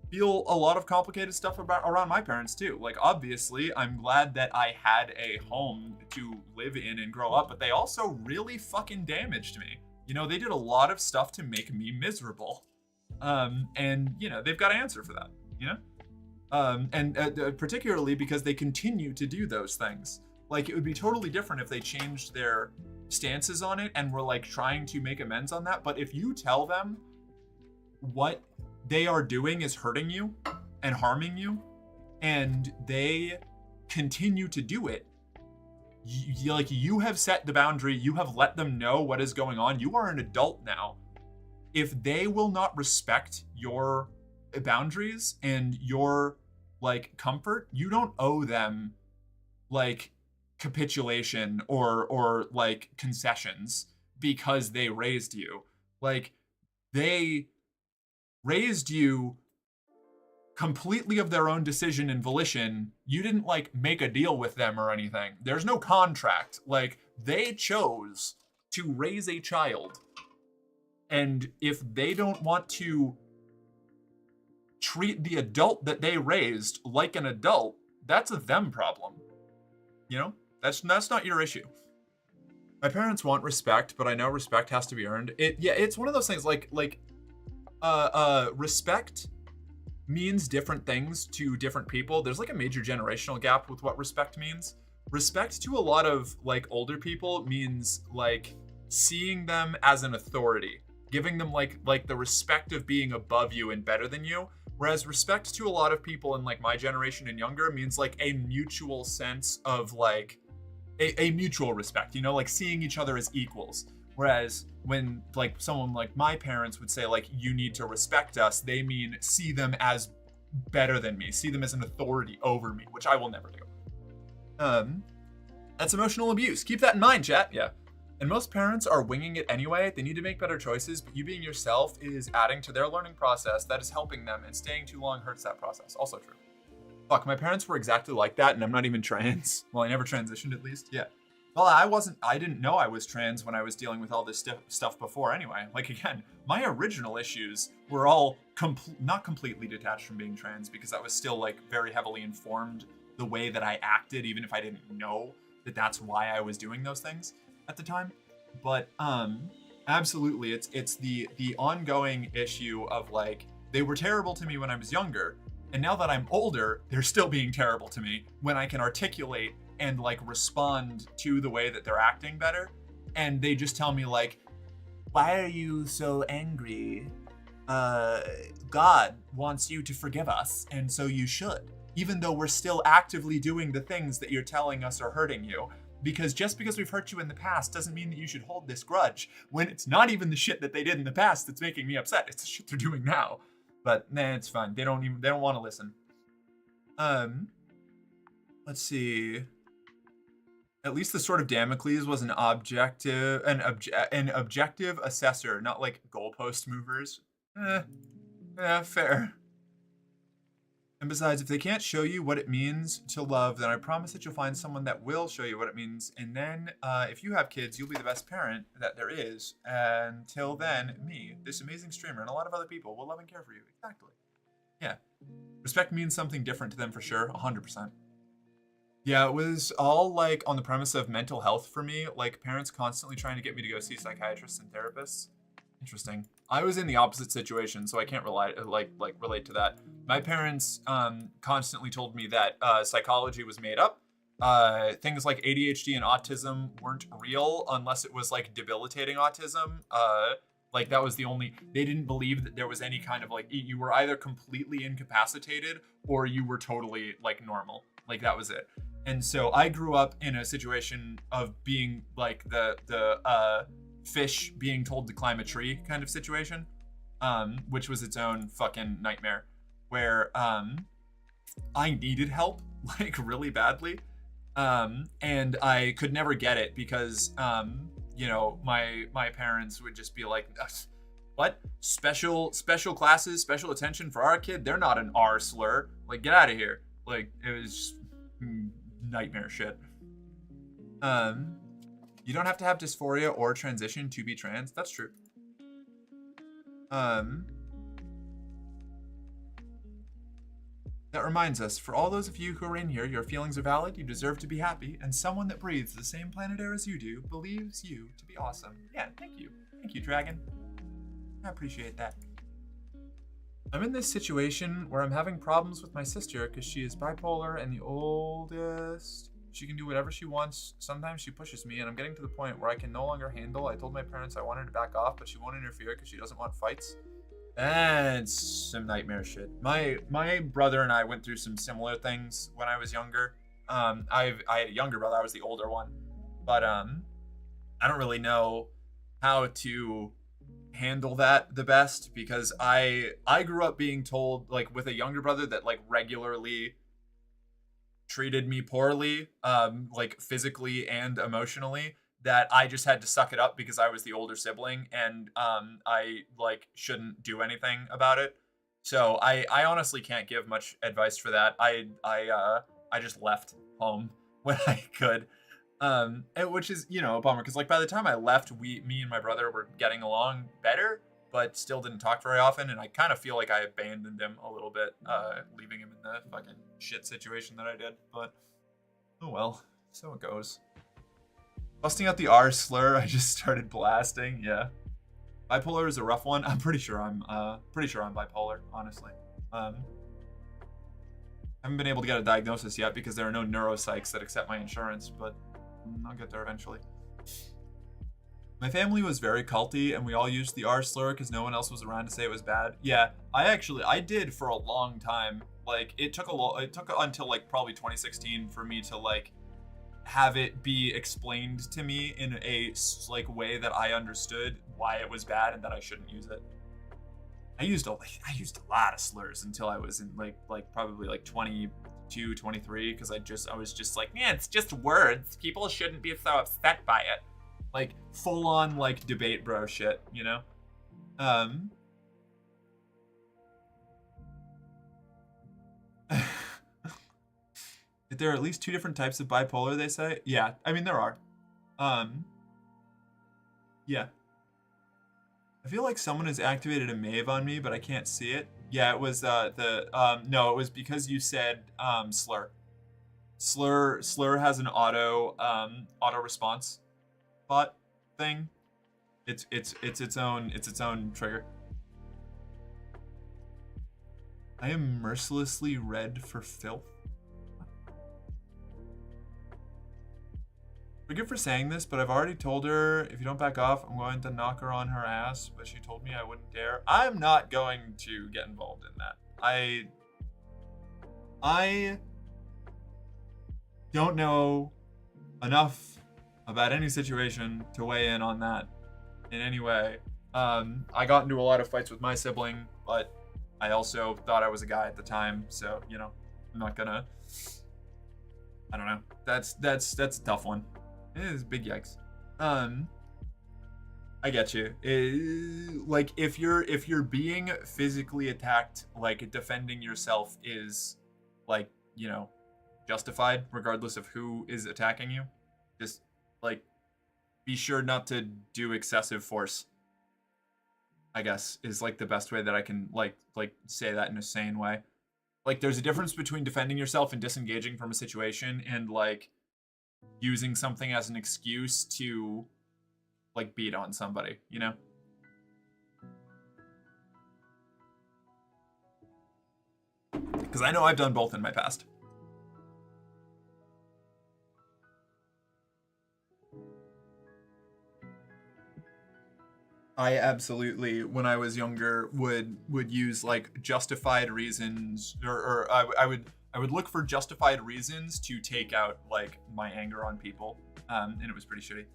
feel a lot of complicated stuff around my parents too. Like, obviously, I'm glad that I had a home to live in and grow up, but they also really fucking damaged me. You know, they did a lot of stuff to make me miserable. And, you know, they've got to answer for that, you know? And particularly because they continue to do those things. Like, it would be totally different if they changed their stances on it and were, like, trying to make amends on that. But if you tell them what they are doing is hurting you and harming you, and they continue to do it, you have set the boundary, you have let them know what is going on, you are an adult now. If they will not respect your boundaries and your, like, comfort, you don't owe them, like, capitulation or like, concessions because they raised you. Like, they raised you completely of their own decision and volition. You didn't, like, make a deal with them or anything. There's no contract. Like, they chose to raise a child. And if they don't want to treat the adult that they raised like an adult, that's a them problem. You know? That's not your issue. My parents want respect, but I know respect has to be earned. It's one of those things, like respect means different things to different people. There's, like, a major generational gap with what respect means. Respect to a lot of, like, older people means, like, seeing them as an authority, giving them, like the respect of being above you and better than you, Whereas respect to a lot of people in like my generation and younger means like a mutual sense of like a mutual respect, you know, like seeing each other as equals. Whereas when like someone like my parents would say like you need to respect us, they mean see them as better than me, see them as an authority over me, which I will never do. That's emotional abuse. Keep that in mind, chat. Yeah. And most parents are winging it anyway. They need to make better choices, but you being yourself is adding to their learning process. That is helping them, and staying too long hurts that process. Also true. Fuck, my parents were exactly like that, and I'm not even trans. Well, I never transitioned at least. Yeah. Well, I didn't know I was trans when I was dealing with all this stuff before anyway. Like, again, my original issues were all not completely detached from being trans, because I was still like very heavily informed the way that I acted, even if I didn't know that that's why I was doing those things at the time. But absolutely, it's the ongoing issue of like, they were terrible to me when I was younger, and now that I'm older, they're still being terrible to me when I can articulate and like respond to the way that they're acting better. And they just tell me like, why are you so angry? God wants you to forgive us, and so you should, even though we're still actively doing the things that you're telling us are hurting you. Because just because we've hurt you in the past doesn't mean that you should hold this grudge, when it's not even the shit that they did in the past that's making me upset. It's the shit they're doing now. But nah, it's fine. They don't want to listen. Let's see. At least the Sword of Damocles was an objective assessor, not like goalpost movers. Fair. And besides, if they can't show you what it means to love, then I promise that you'll find someone that will show you what it means. And then, if you have kids, you'll be the best parent that there is. Until then, me, this amazing streamer, and a lot of other people will love and care for you. Exactly. Yeah. Respect means something different to them for sure, 100%. Yeah, it was all like on the premise of mental health for me, like parents constantly trying to get me to go see psychiatrists and therapists. Interesting. I was in the opposite situation, so I can't relate to that. My parents constantly told me that psychology was made up. Things like ADHD and autism weren't real unless it was like debilitating autism. Like that was the only, they didn't believe that there was any kind of like, you were either completely incapacitated or you were totally like normal. Like that was it. And so I grew up in a situation of being like the fish being told to climb a tree kind of situation, which was its own fucking nightmare, where I needed help like really badly, and I could never get it because you know, my parents would just be like, what, special classes, special attention for our kid? They're not an R slur, like get out of here. Like it was nightmare shit. You don't have to have dysphoria or transition to be trans. That's true. That reminds us, for all those of you who are in here, your feelings are valid, you deserve to be happy, and someone that breathes the same planet air as you do believes you to be awesome. Yeah, thank you. Thank you, Dragon. I appreciate that. I'm in this situation where I'm having problems with my sister because she is bipolar and the oldest. She can do whatever she wants. Sometimes she pushes me, and I'm getting to the point where I can no longer handle. I told my parents I wanted to back off, but she won't interfere because she doesn't want fights. That's some nightmare shit. My brother and I went through some similar things when I was younger. I had a younger brother. I was the older one, but I don't really know how to handle that the best because I grew up being told, like, with a younger brother that like regularly treated me poorly, like physically and emotionally, that I just had to suck it up because I was the older sibling, and I like shouldn't do anything about it. So I honestly can't give much advice for that. I just left home when I could, which is, you know, a bummer because like by the time I left, me and my brother were getting along better, but still didn't talk very often, and I kind of feel like I abandoned him a little bit, leaving him in the fucking shit situation that I did. But oh well, so it goes. Busting out the R slur, I just started blasting. Yeah, bipolar is a rough one. I'm pretty sure I'm bipolar, honestly. Haven't been able to get a diagnosis yet because there are no neuropsychs that accept my insurance, but I'll get there eventually. My family was very culty, and we all used the R slur because no one else was around to say it was bad. Yeah, I did for a long time. Like, it took until like probably 2016 for me to like have it be explained to me in a like way that I understood why it was bad and that I shouldn't use it. I used a lot of slurs until I was in like probably like 22, 23 because I was just like, yeah, it's just words. People shouldn't be so upset by it. Like full on like debate bro shit, you know? There are at least 2 different types of bipolar, they say. Yeah, I mean there are. Yeah. I feel like someone has activated a Mave on me, but I can't see it. Yeah, it was no, it was because you said slur. Slur has an auto response bot thing. It's its own trigger. I am mercilessly red for filth. Forgive for saying this, but I've already told her if you don't back off, I'm going to knock her on her ass. But she told me I wouldn't dare. I'm not going to get involved in that. I don't know enough about any situation to weigh in on that in any way. I got into a lot of fights with my sibling, but I also thought I was a guy at the time, so you know, I'm not gonna. I don't know. That's a tough one. It is big yikes. I get you. Like if you're being physically attacked, like defending yourself is like, you know, justified regardless of who is attacking you. Just like be sure not to do excessive force. I guess is like the best way that I can like say that in a sane way. Like there's a difference between defending yourself and disengaging from a situation and like using something as an excuse to like beat on somebody, you know? Because I know I've done both in my past. I absolutely, when I was younger, would use like justified reasons, or I would look for justified reasons to take out like my anger on people, and it was pretty shitty.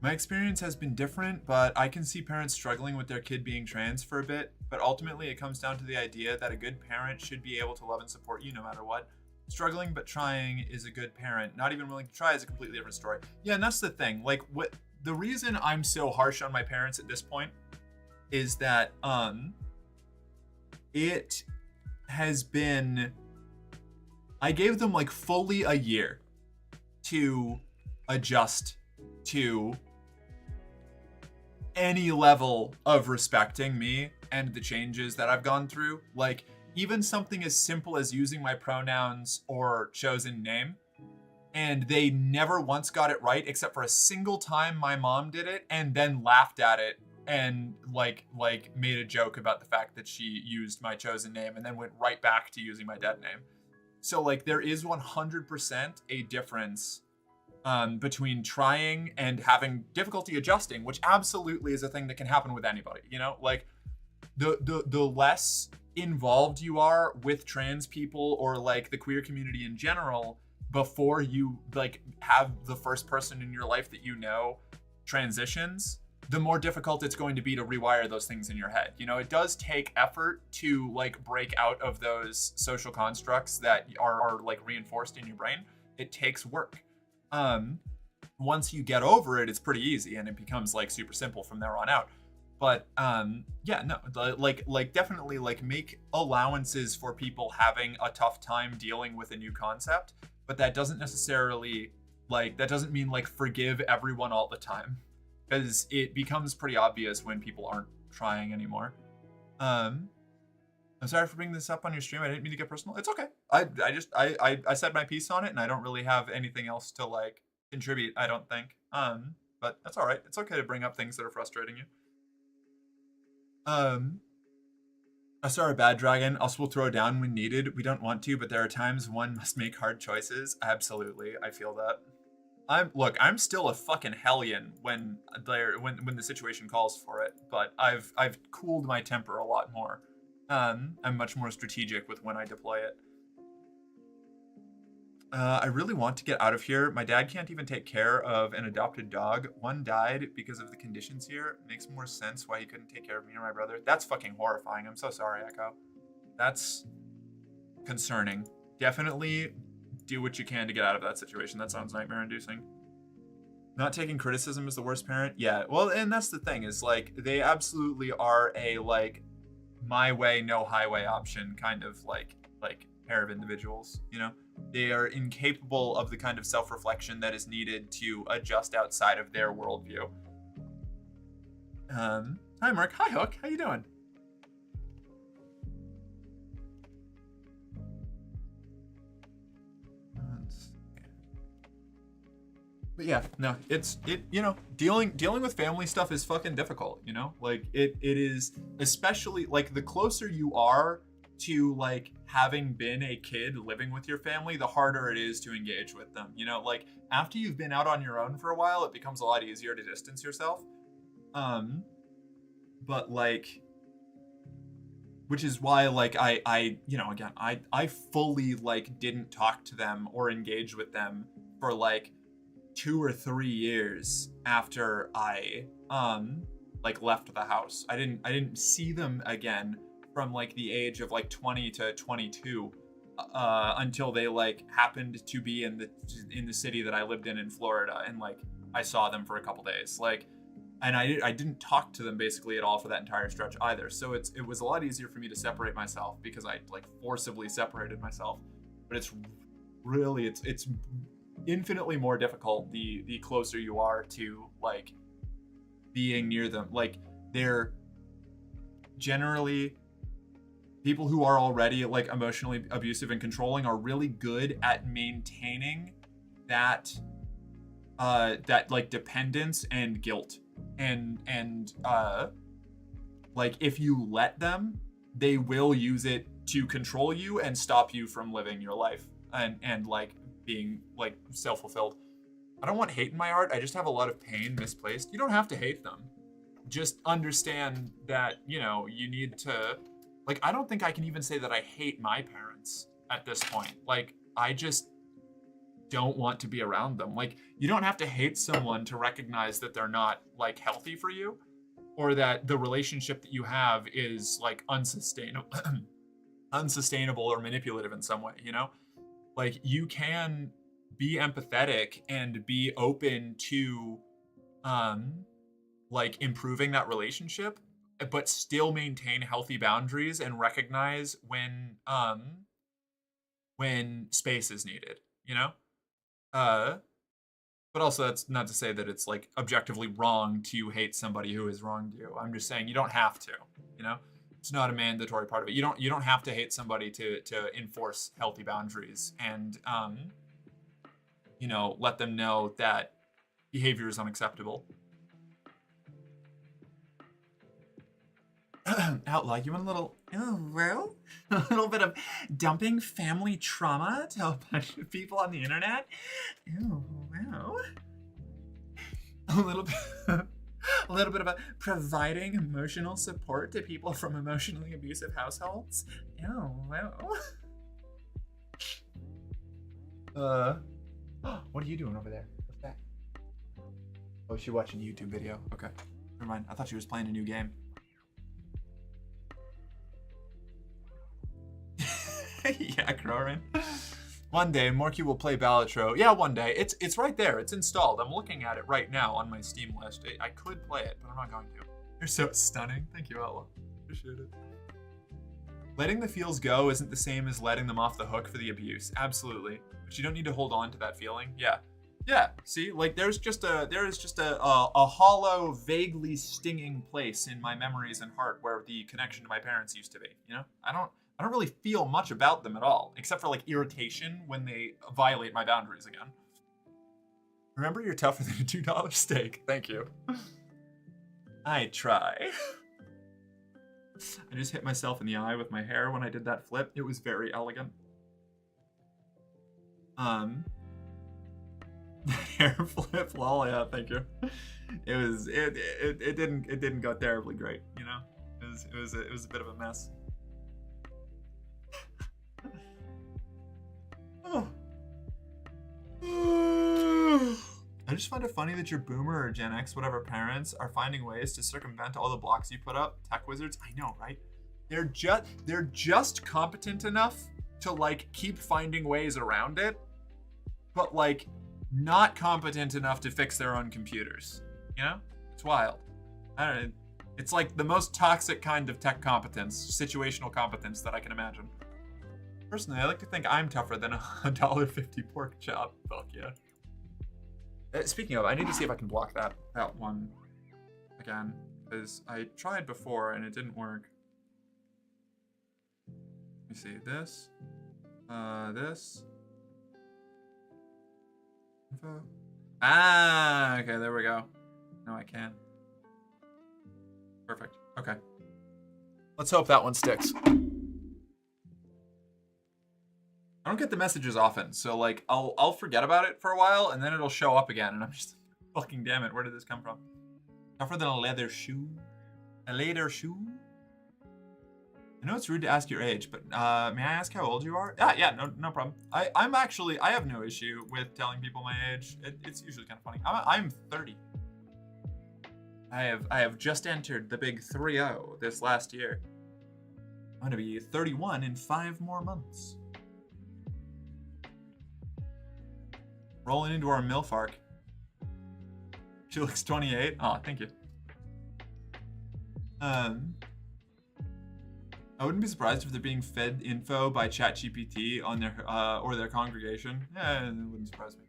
My experience has been different, but I can see parents struggling with their kid being trans for a bit. But ultimately, it comes down to the idea that a good parent should be able to love and support you no matter what. Struggling but trying is a good parent. Not even willing to try is a completely different story. Yeah, and that's the thing. Like, what the reason I'm so harsh on my parents at this point is that it has been, I gave them like fully a year to adjust to any level of respecting me and the changes that I've gone through. Like, even something as simple as using my pronouns or chosen name. And they never once got it right, except for a single time my mom did it and then laughed at it and like made a joke about the fact that she used my chosen name and then went right back to using my dead name. So like there is 100% a difference between trying and having difficulty adjusting, which absolutely is a thing that can happen with anybody, you know? Like the less involved you are with trans people or like the queer community in general before you like have the first person in your life that you know transitions, the more difficult it's going to be to rewire those things in your head. You know, it does take effort to like break out of those social constructs that are like reinforced in your brain. It takes work. Once you get over it, it's pretty easy and it becomes like super simple from there on out. But yeah, no, like definitely like make allowances for people having a tough time dealing with a new concept, but that doesn't necessarily that doesn't mean like forgive everyone all the time, because it becomes pretty obvious when people aren't trying anymore. I'm sorry for bringing this up on your stream. I didn't mean to get personal. It's okay. I said my piece on it, and I don't really have anything else to like contribute, I don't think. But that's all right. It's okay to bring up things that are frustrating you. I saw a bad dragon. Also, will throw down when needed. We don't want to, but there are times one must make hard choices. Absolutely, I feel that. I'm still a fucking hellion when the situation calls for it, but I've cooled my temper a lot more. I'm much more strategic with when I deploy it. I really want to get out of here. My dad can't even take care of an adopted dog. One died because of the conditions here. It makes more sense why he couldn't take care of me or my brother. That's fucking horrifying. I'm so sorry, Echo. That's concerning. Definitely do what you can to get out of that situation. That sounds nightmare-inducing. Not taking criticism as the worst parent? Yeah, well, and that's the thing, is like, they absolutely are a, like, my way, no highway option kind of, like pair of individuals, you know? They are incapable of the kind of self-reflection that is needed to adjust outside of their worldview. Hi, Mark. Hi, Hook. How you doing? But yeah, no, you know, dealing with family stuff is fucking difficult, you know? Like it is, especially like the closer you are to like having been a kid living with your family, the harder it is to engage with them. You know, like after you've been out on your own for a while, it becomes a lot easier to distance yourself. But like, which is why like I you know, again, I fully like didn't talk to them or engage with them for like 2 or 3 years after I like left the house. I didn't see them again from like the age of like 20 to 22 until they like happened to be in the city that I lived in Florida, and like I saw them for a couple days. Like, and I didn't talk to them basically at all for that entire stretch either. So it was a lot easier for me to separate myself because I like forcibly separated myself. But it's really it's infinitely more difficult the closer you are to like being near them. Like, they're generally people who are already like emotionally abusive and controlling are really good at maintaining that that like dependence and guilt, and like if you let them, they will use it to control you and stop you from living your life and like being like self-fulfilled. I don't want hate in my heart. I just have a lot of pain misplaced. You don't have to hate them. Just understand that, you know, you need to, like, I don't think I can even say that I hate my parents at this point. Like, I just don't want to be around them. Like, you don't have to hate someone to recognize that they're not like healthy for you, or that the relationship that you have is like unsustainable unsustainable or manipulative in some way, you know? Like, you can be empathetic and be open to like improving that relationship, but still maintain healthy boundaries and recognize when space is needed, you know? But also, that's not to say that it's like objectively wrong to hate somebody who has wronged you. I'm just saying you don't have to, you know? It's not a mandatory part of it. You don't have to hate somebody to enforce healthy boundaries and you know, let them know that behavior is unacceptable. Outlaw, you want a little, well, a little bit of dumping family trauma to a bunch of people on the internet? Oh, wow. A little bit, a little bit about providing emotional support to people from emotionally abusive households? Oh, well. What are you doing over there? What's that? Oh, she's watching a YouTube video. Okay. Never mind. I thought she was playing a new game. Yeah, Crorin. One day, Morky will play Balatro. Yeah, one day. It's right there. It's installed. I'm looking at it right now on my Steam list. I could play it, but I'm not going to. You're so stunning. Thank you, Ella. Appreciate it. Letting the feels go isn't the same as letting them off the hook for the abuse. Absolutely. But you don't need to hold on to that feeling. Yeah. Yeah, see, like there is just a hollow, vaguely stinging place in my memories and heart where the connection to my parents used to be. You know, I don't really feel much about them at all, except for like irritation when they violate my boundaries again. Remember, you're tougher than a $2 steak. Thank you. I try. I just hit myself in the eye with my hair when I did that flip. It was very elegant. Hair flip, lol. Yeah, thank you. It didn't go terribly great, you know. It was a bit of a mess. Oh. I just find it funny that your boomer or Gen X, whatever parents, are finding ways to circumvent all the blocks you put up. Tech wizards, I know, right? They're just competent enough to like keep finding ways around it, but like not competent enough to fix their own computers. You know? It's wild. I don't know. It's like the most toxic kind of tech competence, situational competence that I can imagine. Personally, I like to think I'm tougher than a $1.50 pork chop. Fuck yeah. Speaking of, I need to see if I can block that one again, because I tried before and it didn't work. Let me see, this, this. Info. Ah, okay, there we go. No, I can't. Perfect. Okay. Let's hope that one sticks. I don't get the messages often, so like I'll forget about it for a while and then it'll show up again and I'm just fucking damn it, where did this come from? Tougher than a leather shoe? A leather shoe? I know it's rude to ask your age, but may I ask how old you are? Yeah, no problem. I have no issue with telling people my age. It's usually kind of funny. I'm 30. I have just entered the big 3-0 this last year. I'm gonna be 31 in 5 more months. Rolling into our MILF arc. She looks 28. Oh, thank you. I wouldn't be surprised if they're being fed info by ChatGPT on their or their congregation. Yeah, it wouldn't surprise me.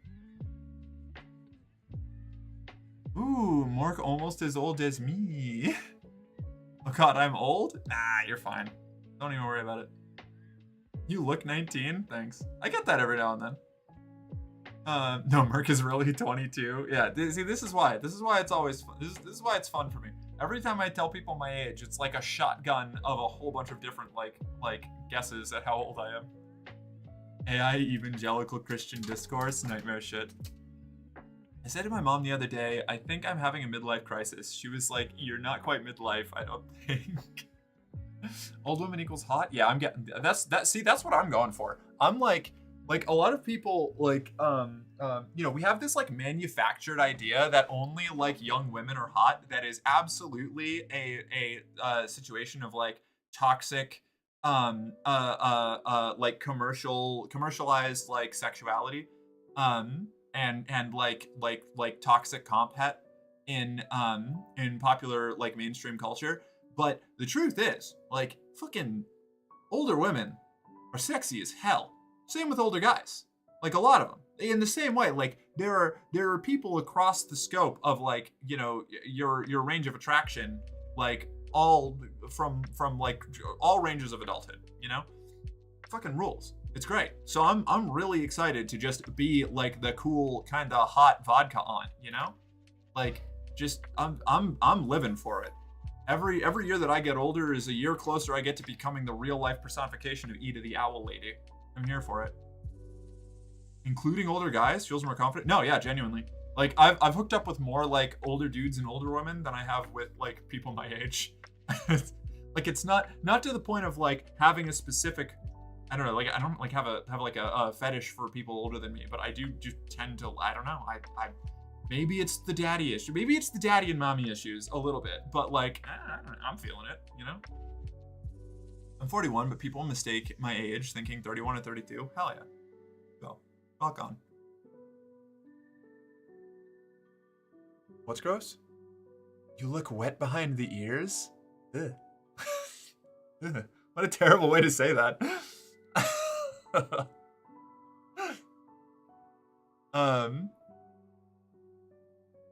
Ooh, Mork almost as old as me. Oh god, I'm old? Nah, you're fine. Don't even worry about it. You look 19? Thanks. I get that every now and then. No, Merc is really 22. Yeah, see, this is why it's always fun. This is why it's fun for me. Every time I tell people my age, it's like a shotgun of a whole bunch of different like guesses at how old I am. AI evangelical Christian discourse, nightmare shit. I said to my mom the other day, I think I'm having a midlife crisis. She was like, you're not quite midlife, I don't think. Old woman equals hot? Yeah, I'm getting that's what I'm going for. I'm like a lot of people like you know, we have this like manufactured idea that only like young women are hot. That is absolutely a situation of like toxic like commercialized like sexuality and like toxic comp het in popular like mainstream culture. But the truth is, like, fucking older women are sexy as hell. Same with older guys. Like, a lot of them. In the same way, like, there are people across the scope of, like, you know, your range of attraction, like, all from like all ranges of adulthood, you know? Fucking rules. It's great. So I'm really excited to just be like the cool kind of hot vodka aunt, you know? Like, just I'm living for it. Every year that I get older is a year closer I get to becoming the real life personification of Eda the Owl Lady. I'm here for it. Including older guys feels more confident. No, yeah, genuinely. Like I've hooked up with more like older dudes and older women than I have with like people my age. Like it's not to the point of like having a specific, I don't know, like I don't like have a fetish for people older than me, but I do just tend to, I don't know, I maybe it's the daddy issue. Maybe it's the daddy and mommy issues a little bit, but like, I'm feeling it, you know? I'm 41, but people mistake my age thinking 31 or 32. Hell yeah. So, rock on. What's gross? You look wet behind the ears? Ugh. Ugh. What a terrible way to say that.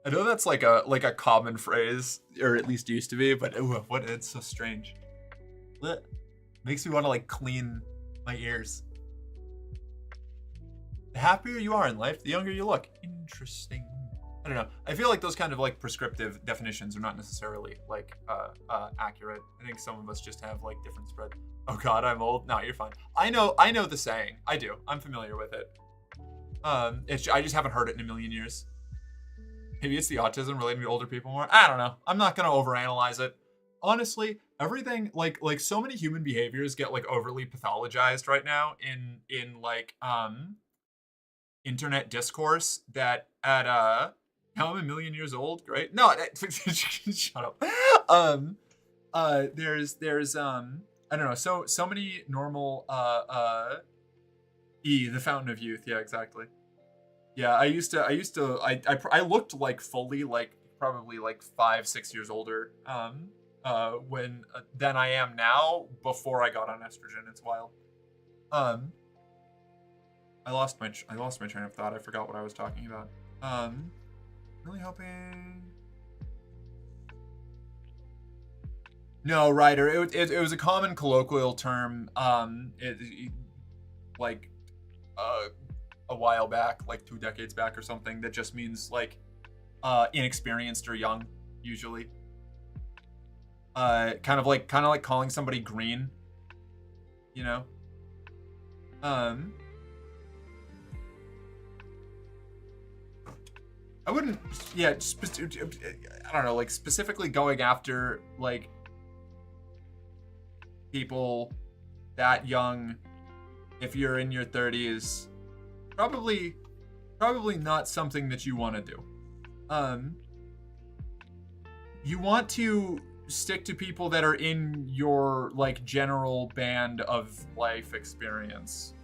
I know that's like a common phrase, or at least used to be, but ooh, what, it's so strange. Blech. Makes me want to like clean my ears. The happier you are in life, the younger you look. Interesting. I don't know. I feel like those kind of like prescriptive definitions are not necessarily like accurate. I think some of us just have like different spread. Oh god, I'm old. No, you're fine. I know the saying. I do. I'm familiar with it. I just haven't heard it in a million years. Maybe it's the autism relating to older people more. I don't know. I'm not gonna overanalyze it. Honestly, everything like so many human behaviors get like overly pathologized right now in like internet discourse that at now I'm a million years old. Great. No, shut up. There's I don't know. So many normal the fountain of youth. Yeah, exactly. Yeah, I looked like fully like probably like 5-6 years older when than I am now before I got on estrogen. It's wild. I lost my train of thought. I forgot what I was talking about. Really hoping. No, Ryder. It was a common colloquial term. Like a while back, like 2 decades back or something, that just means like inexperienced or young, usually. Kind of like calling somebody green, you know. I wouldn't, yeah, I don't know, like specifically going after like people that young if you're in your 30s. Probably not something that you want to do. You want to stick to people that are in your like general band of life experience.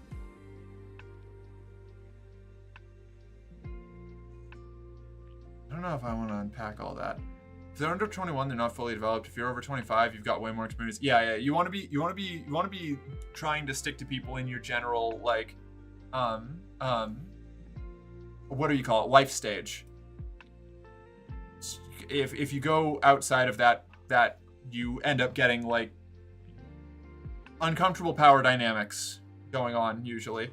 I don't know if I want to unpack all that. If they're under 21, they're not fully developed. If you're over 25, you've got way more experience. Yeah. You want to be trying to stick to people in your general like what do you call it? Life stage. If you go outside of that you end up getting like uncomfortable power dynamics going on usually.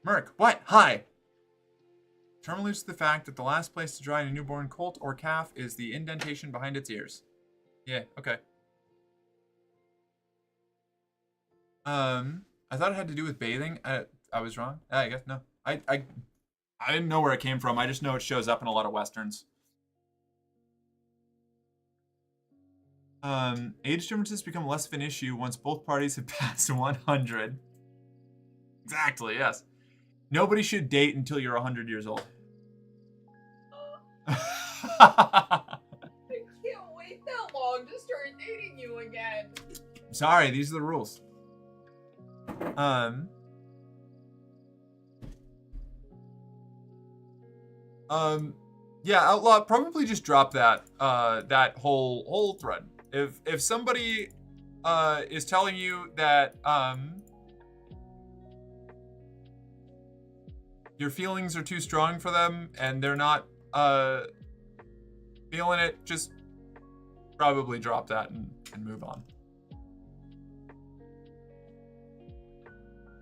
Merc, what? Hi. Term alludes to the fact that the last place to dry in a newborn colt or calf is the indentation behind its ears. Yeah, okay. I thought it had to do with bathing. I was wrong. I guess no. I didn't know where it came from. I just know it shows up in a lot of westerns. Age differences become less of an issue once both parties have passed 100. Exactly, yes. Nobody should date until you're 100 years old. I can't wait that long to start dating you again. Sorry, these are the rules. Yeah, Outlaw, probably just drop that that whole thread. If somebody is telling you that your feelings are too strong for them and they're not feeling it, just probably drop that and move on.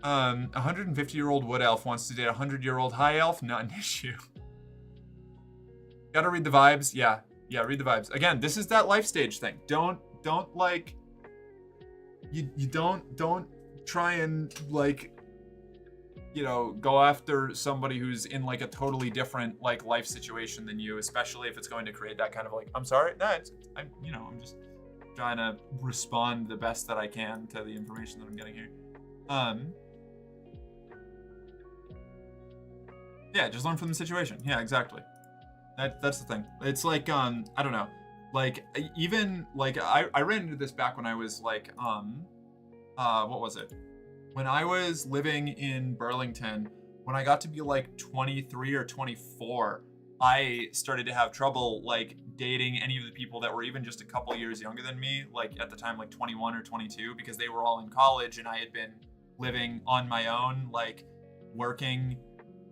150-year-old wood elf wants to date a 100-year-old high elf, not an issue. Gotta read the vibes. Yeah, read the vibes. Again, this is that life stage thing. Don't like you don't try and like, you know, go after somebody who's in like a totally different like life situation than you, especially if it's going to create that kind of like, I'm sorry, no, I'm just trying to respond the best that I can to the information that I'm getting here. Yeah, just learn from the situation. Yeah, exactly. That's the thing. It's like I don't know. Like even like I ran into this back when I was like what was it? When I was living in Burlington, when I got to be like 23 or 24, I started to have trouble like dating any of the people that were even just a couple years younger than me, like at the time like 21 or 22, because they were all in college and I had been living on my own, like working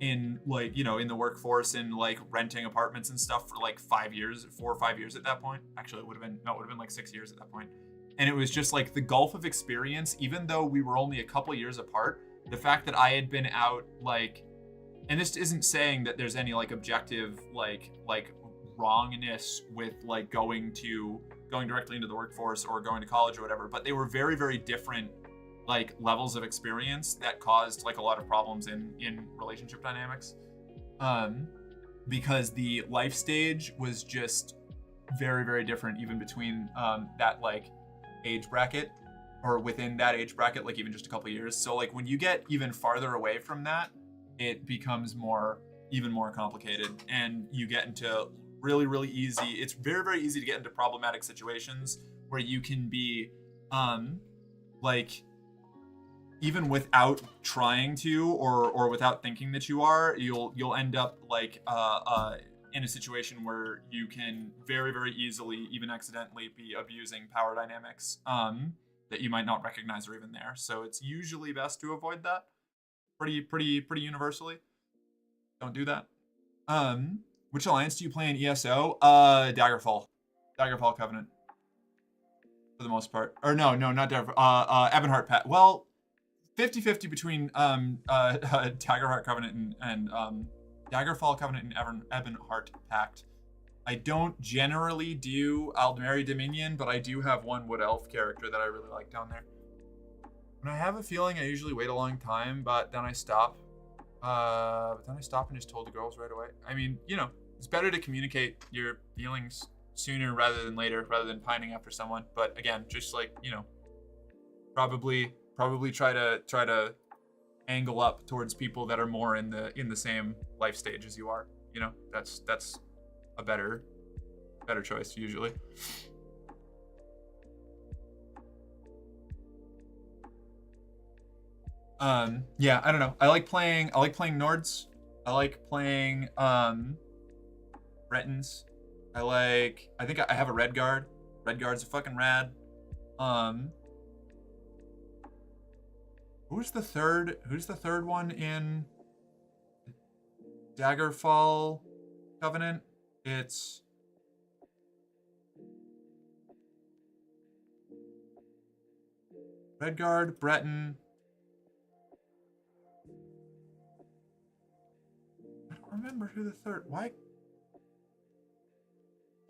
in like, you know, in the workforce and like renting apartments and stuff for like 4 or 5 years at that point. Actually, it would have been like 6 years at that point. And it was just like the gulf of experience, even though we were only a couple years apart, the fact that I had been out like, and this isn't saying that there's any like objective like wrongness with like going to going directly into the workforce or going to college or whatever, but they were very, very different like levels of experience that caused like a lot of problems in relationship dynamics. Because the life stage was just very, very different even between that like age bracket or within that age bracket, like even just a couple of years. So like when you get even farther away from that, it becomes even more complicated, and you get into really, really easy. It's very, very easy to get into problematic situations where you can be like even without trying to or without thinking that you are, you'll end up like in a situation where you can very, very easily, even accidentally, be abusing power dynamics that you might not recognize are even there. So it's usually best to avoid that pretty universally. Don't do that. Which alliance do you play in ESO? Daggerfall Covenant, for the most part. Or no, not Daggerfall. Ebonheart Pact. Well, 50-50 between Daggerheart Covenant and Daggerfall Covenant and Ebonheart Pact. I don't generally do Aldmeri Dominion, but I do have one Wood Elf character that I really like down there. When I have a feeling, I usually wait a long time, but then I stop. And just told the girls right away. I mean, you know, it's better to communicate your feelings sooner rather than later, rather than pining after someone. But again, just like, you know, probably try to angle up towards people that are more in the same life stage as you are. You know, that's a better choice usually. Yeah, I don't know. I like playing Nords. I like playing Bretons. I think I have a Red Guard. Red Guards are fucking rad. Who's the third one in Daggerfall Covenant? It's Red Guard, Breton. I don't remember who the third. Why?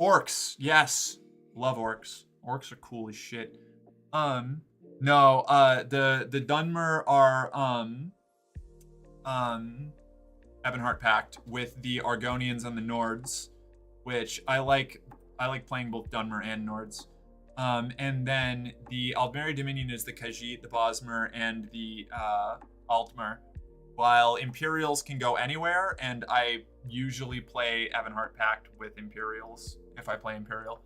Orcs. Yes, love orcs. Orcs are cool as shit. No, the Dunmer are Ebonheart Pact with the Argonians and the Nords, which I like playing both Dunmer and Nords. And then the Aldmeri Dominion is the Khajiit, the Bosmer, and the Altmer, while Imperials can go anywhere, and I usually play Ebonheart Pact with Imperials if I play Imperial.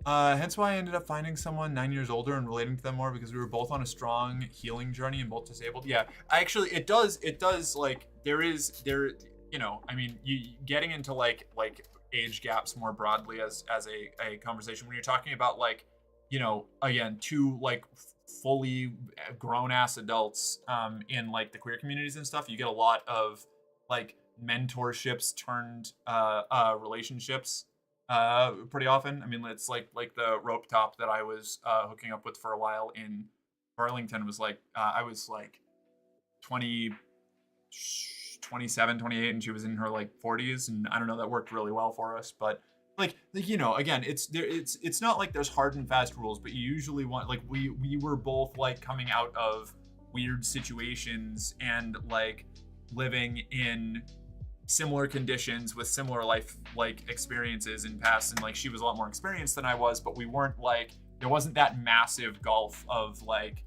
Hence why I ended up finding someone 9 years older and relating to them more, because we were both on a strong healing journey and both disabled. Yeah, it does like there, you know, I mean, you getting into like age gaps more broadly as a conversation when you're talking about like, you know, again, two like fully grown ass adults in like the queer communities and stuff, you get a lot of like mentorships turned relationships pretty often. I mean, it's like the rope top that I was hooking up with for a while in Burlington was like I was like 27, 28, and she was in her like 40s, and I don't know, that worked really well for us. But like you know, again, it's not like there's hard and fast rules, but you usually want, like, we were both like coming out of weird situations and like living in similar conditions with similar life like experiences in past, and like she was a lot more experienced than I was, but we weren't like, there wasn't that massive gulf of like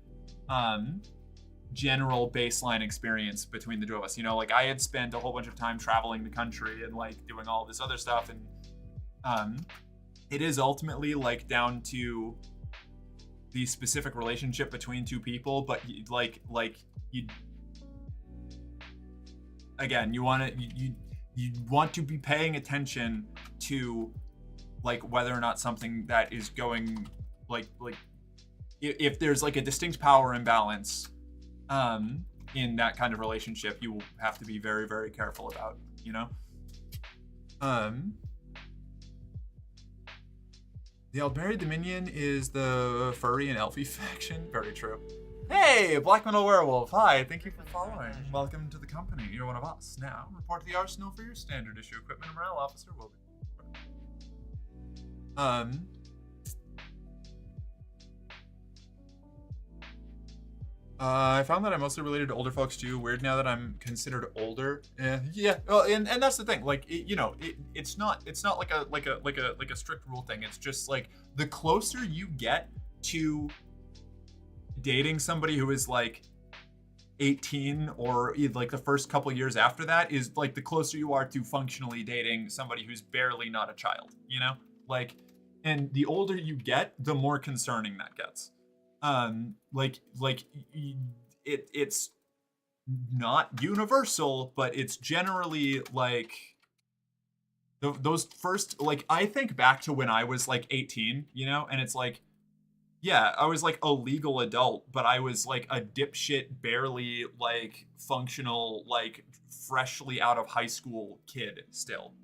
general baseline experience between the two of us. You know, like I had spent a whole bunch of time traveling the country and like doing all this other stuff, and it is ultimately like down to the specific relationship between two people, but like you again, you want to be paying attention to like whether or not something that is going like if there's like a distinct power imbalance in that kind of relationship, you will have to be very, very careful about, you know. The Aldmeri Dominion is the furry and elfie faction. Very true. Hey, Black Metal Werewolf. Hi, thank you for following. Welcome to the company. You're one of us. Now, report to the arsenal for your standard issue equipment. A morale officer will be. I found that I'm mostly related to older folks too. Weird now that I'm considered older. Yeah. Well, and that's the thing. Like, it's not like a strict rule thing. It's just like the closer you get to dating somebody who is like 18 or like the first couple years after that is like the closer you are to functionally dating somebody who's barely not a child. Like, and the older you get, the more concerning that gets. It's not universal, but it's generally like those first, like, I think back to when I was like 18, and it's like, yeah, I was like a legal adult, but I was like a dipshit, barely like functional, like freshly out of high school kid still,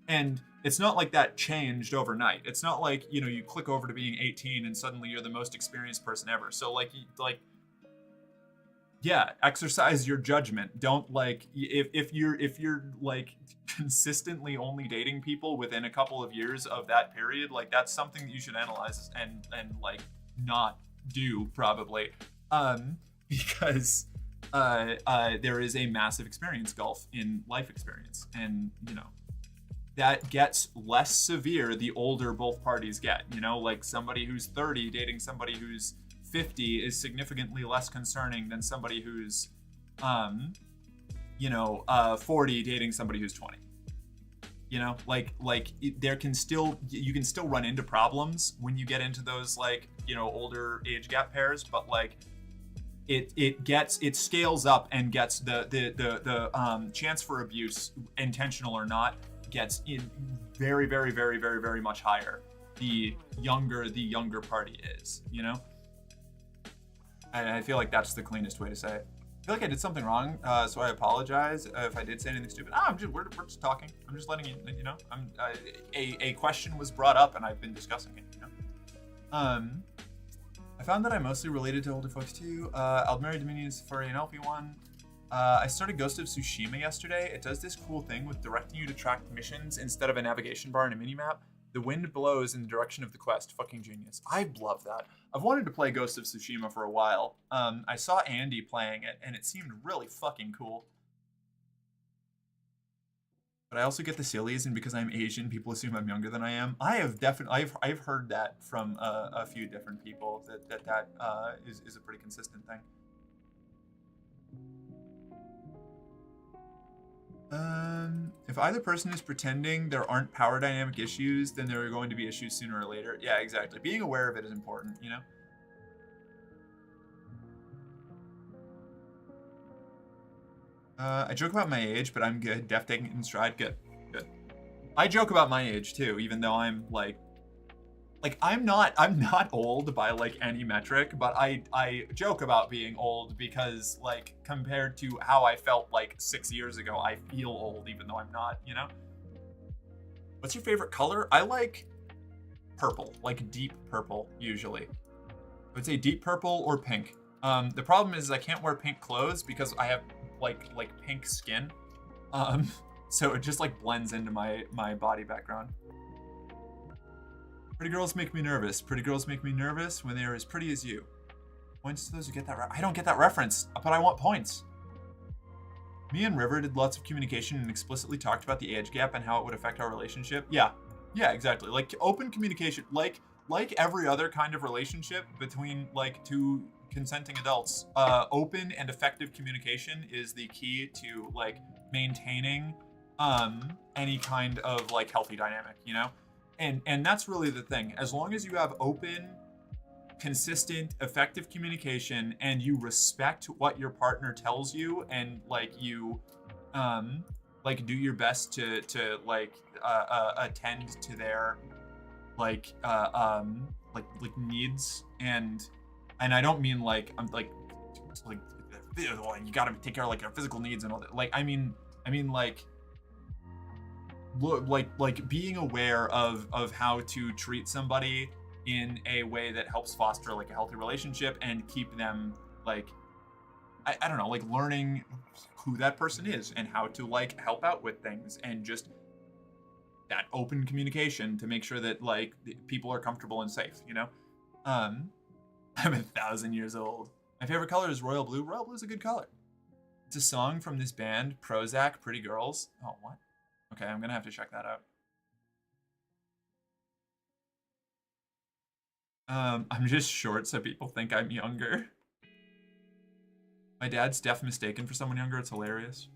And it's not like that changed overnight. It's not like, you click over to being 18 and suddenly you're the most experienced person ever. So yeah, exercise your judgment. Don't like, if you're like consistently only dating people within a couple of years of that period, like that's something that you should analyze and like not do probably. Because there is a massive experience gulf in life experience, and that gets less severe the older both parties get. Like somebody who's 30 dating somebody who's 50 is significantly less concerning than somebody who's 40 dating somebody who's 20. You can still run into problems when you get into those older age gap pairs, but like it scales up and gets the chance for abuse, intentional or not, gets in very, very, very, very, very much higher the younger party is, And I feel like that's the cleanest way to say it. I feel like I did something wrong, so I apologize if I did say anything stupid. We're just talking. I'm just letting you know. A question was brought up and I've been discussing it. I found that I'm mostly related to older folks too. Aldmeri Dominion is furry and elfy one. I started Ghost of Tsushima yesterday. It does this cool thing with directing you to track missions instead of a navigation bar and a minimap. The wind blows in the direction of the quest. Fucking genius. I love that. I've wanted to play Ghost of Tsushima for a while. I saw Andy playing it, and it seemed really fucking cool. But I also get the sillies, and because I'm Asian, people assume I'm younger than I am. I've heard that from a few different people, that is a pretty consistent thing. If either person is pretending there aren't power dynamic issues, then there are going to be issues sooner or later. Yeah, exactly. Being aware of it is important, I joke about my age, but I'm good. Def taking it in stride. Good. I joke about my age too, even though I'm like I'm not old by like any metric, but I joke about being old because like compared to how I felt like 6 years ago, I feel old even though I'm not, What's your favorite color? I like purple, like deep purple usually. I would say deep purple or pink. The problem is I can't wear pink clothes because I have like pink skin. So it just like blends into my body background. Pretty girls make me nervous. Pretty girls make me nervous when they are as pretty as you. Points to those who get that. I don't get that reference, but I want points. Me and River did lots of communication and explicitly talked about the age gap and how it would affect our relationship. Yeah, exactly. Like open communication, like every other kind of relationship between like two consenting adults. Open and effective communication is the key to like maintaining any kind of like healthy dynamic, And that's really the thing. As long as you have open, consistent, effective communication and you respect what your partner tells you and like you do your best to attend to their like needs and I don't mean like I'm like you gotta take care of like their physical needs and all that. Like I mean like being aware of how to treat somebody in a way that helps foster like a healthy relationship and keep them like, I don't know, like learning who that person is and how to like help out with things, and just that open communication to make sure that like people are comfortable and safe, you know? I'm 1,000 years old. My favorite color is royal blue. Royal blue is a good color. It's a song from this band, Prozac, Pretty Girls. Oh, what? Okay, I'm gonna have to check that out. I'm just short so people think I'm younger. My dad's deaf mistaken for someone younger. It's hilarious.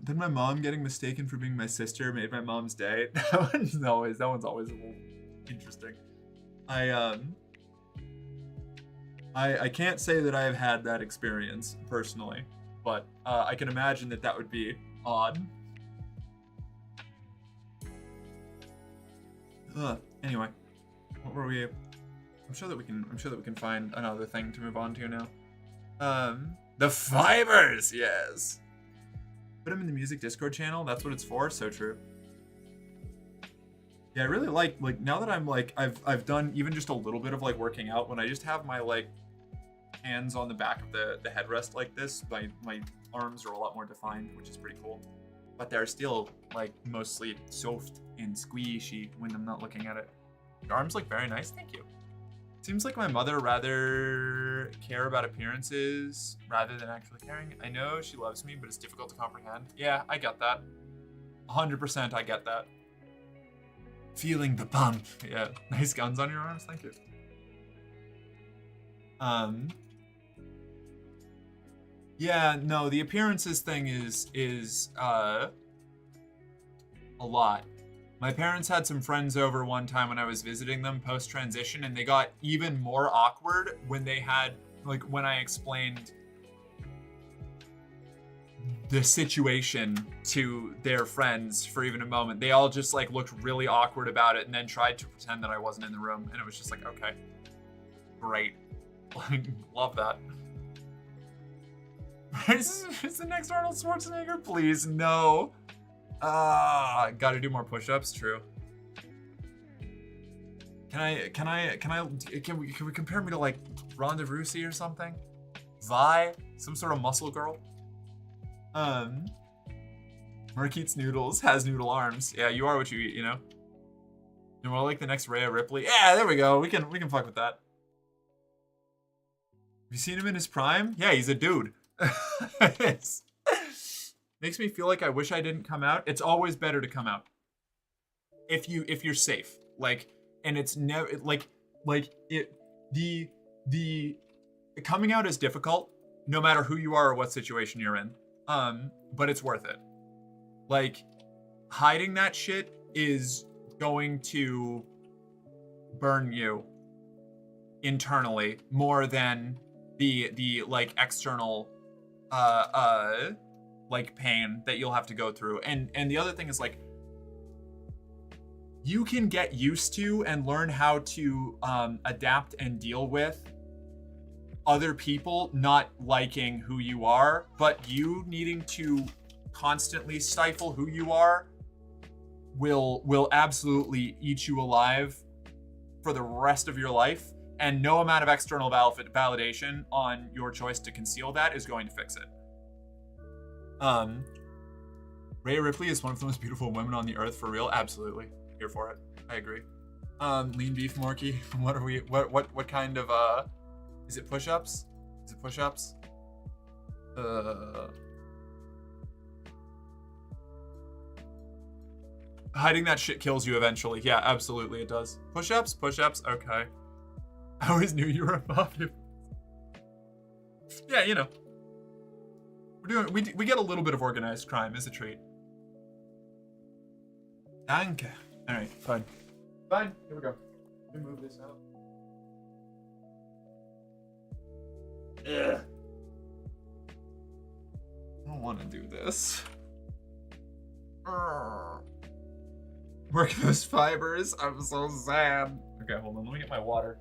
Then my mom getting mistaken for being my sister made my mom's day. That one's always a little interesting. I can't say that I have had that experience personally, but I can imagine that would be odd. Anyway, what were we? I'm sure that we can find another thing to move on to now. The fibers, yes. Put them in the music Discord channel. That's what it's for. So true. Yeah, I really like now that I'm like I've done even just a little bit of like working out. When I just have my like hands on the back of the headrest like this, my arms are a lot more defined, which is pretty cool. But they're still like mostly soft and squishy when I'm not looking at it. Your arms look very nice. Thank you. Seems like my mother rather care about appearances rather than actually caring. I know she loves me, but it's difficult to comprehend. Yeah, I get that. 100% I get that. Feeling the pump. Yeah, nice guns on your arms. Thank you. Yeah, no, the appearances thing is a lot. My parents had some friends over one time when I was visiting them post-transition, and they got even more awkward when they had, like, when I explained the situation to their friends for even a moment. They all just, like, looked really awkward about it and then tried to pretend that I wasn't in the room, and it was just like, okay, great. Love that. Is the next Arnold Schwarzenegger? Please, no. Gotta do more push-ups. True. Can we compare me to like Ronda Rousey or something? Vi, some sort of muscle girl. Mark eats noodles, has noodle arms. Yeah, you are what you eat, you know. You're more like the next Rhea Ripley. Yeah, there we go. We can fuck with that. Have you seen him in his prime? Yeah, he's a dude. Makes me feel like I wish I didn't come out. It's always better to come out if you're safe. Like, and it's never the coming out is difficult no matter who you are or what situation you're in. But it's worth it. Like, hiding that shit is going to burn you internally more than the like external like pain that you'll have to go through. And the other thing is, like, you can get used to and learn how to adapt and deal with other people not liking who you are, but you needing to constantly stifle who you are will absolutely eat you alive for the rest of your life. And no amount of external validation on your choice to conceal that is going to fix it. Rhea Ripley is one of the most beautiful women on the earth, for real. Absolutely. Here for it. I agree. Lean beef Morky. What are we, what kind of, is it push-ups? Is it push-ups? Hiding that shit kills you eventually. Yeah, absolutely it does. Push-ups? Push-ups? Okay. I always knew you were a mafia. Yeah, you know. We get a little bit of organized crime as a treat. Danke. Alright, fine. Fine, here we go. Let me move this out. Ugh. I don't want to do this. Work those fibers. I'm so sad. Okay, hold on. Let me get my water.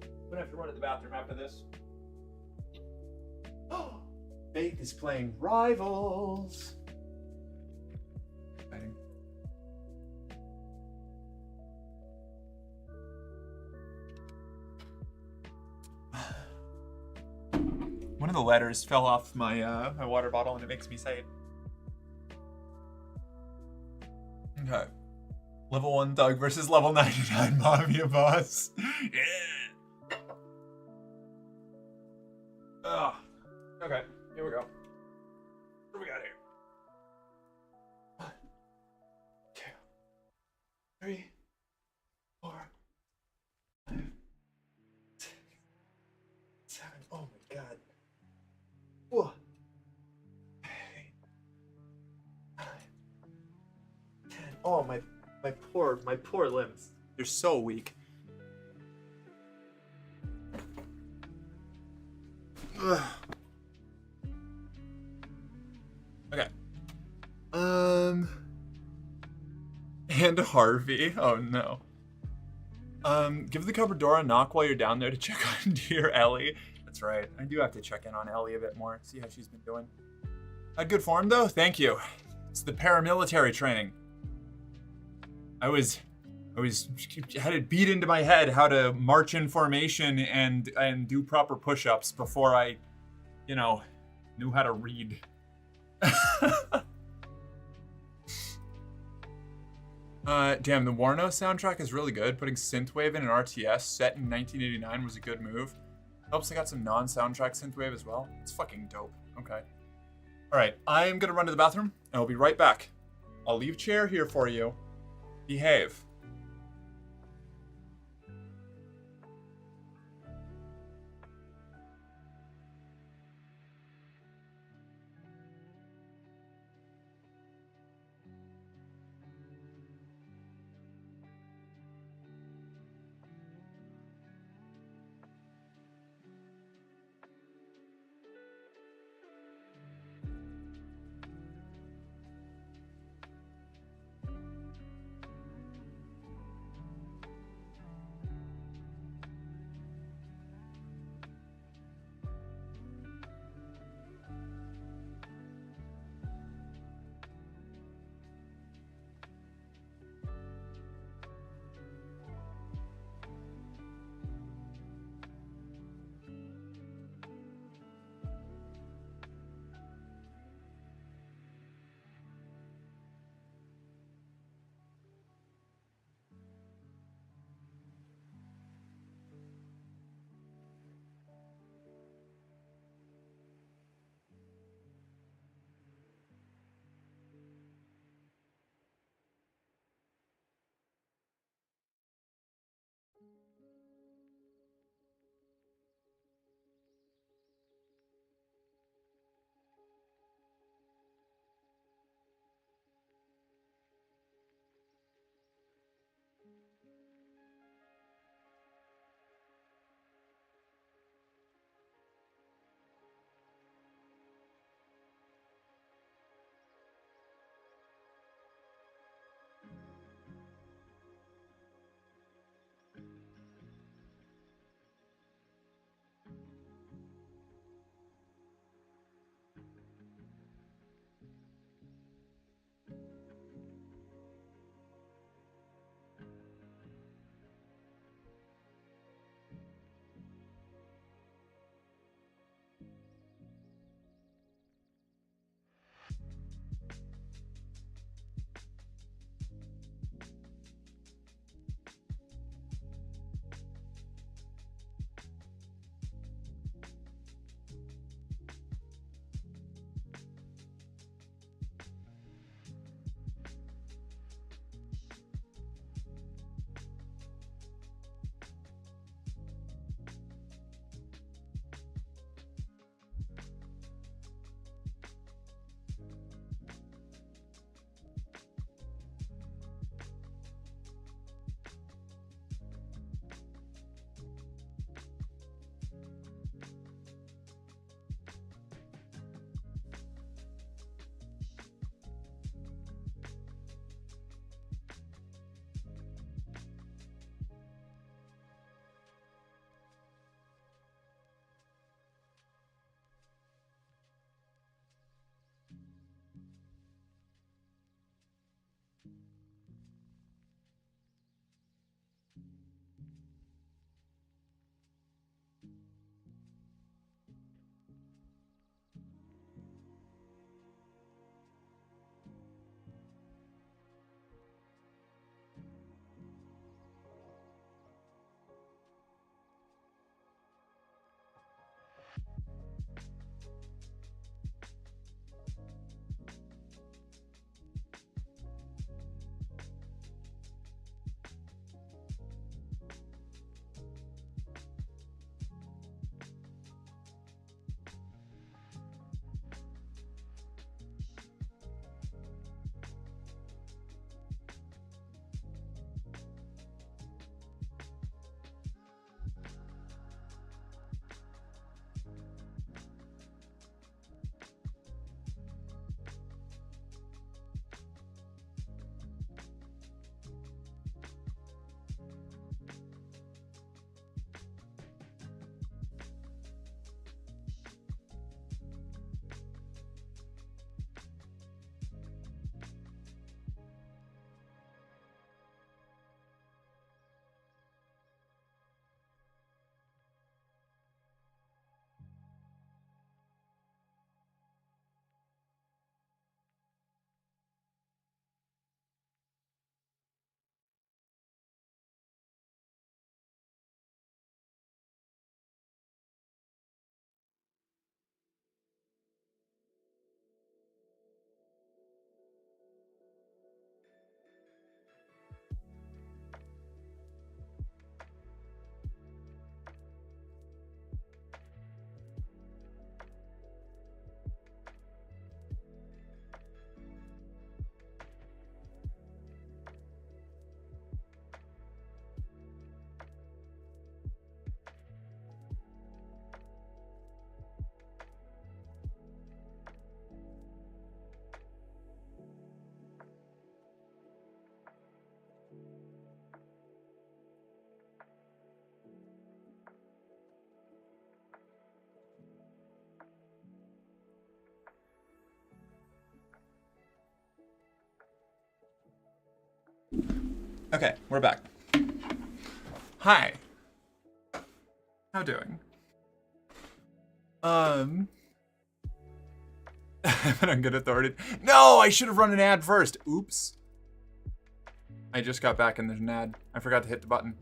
I'm gonna have to run to the bathroom after this. Faith is playing Rivals. Exciting. One of the letters fell off my my water bottle and it makes me say it. Okay. Level 1 Doug versus level 99 Mafia Boss. Yeah. Ugh. Okay, here we go. What do we got here? 1, 2, 3, 4, 5, 6, 7. Oh my god. Whoa. 8, 9, 10. Oh my poor limbs. They're so weak. Ugh. Okay. And Harvey. Oh no. Give the cupboard door a knock while you're down there to check on dear Ellie. That's right. I do have to check in on Ellie a bit more, see how she's been doing. Had good form though? Thank you. It's the paramilitary training. I had it beat into my head how to march in formation and do proper push-ups before I, you know, knew how to read. Damn, the Warno soundtrack is really good. Putting synthwave in an RTS set in 1989 was a good move. Helps I got some non-soundtrack synthwave as well. It's fucking dope. Okay. Alright, I'm gonna run to the bathroom, and I'll be right back. I'll leave chair here for you. Behave. Okay, we're back. Hi. How doing? I'm good authority. No, I should have run an ad first. Oops. I just got back and there's an ad. I forgot to hit the button.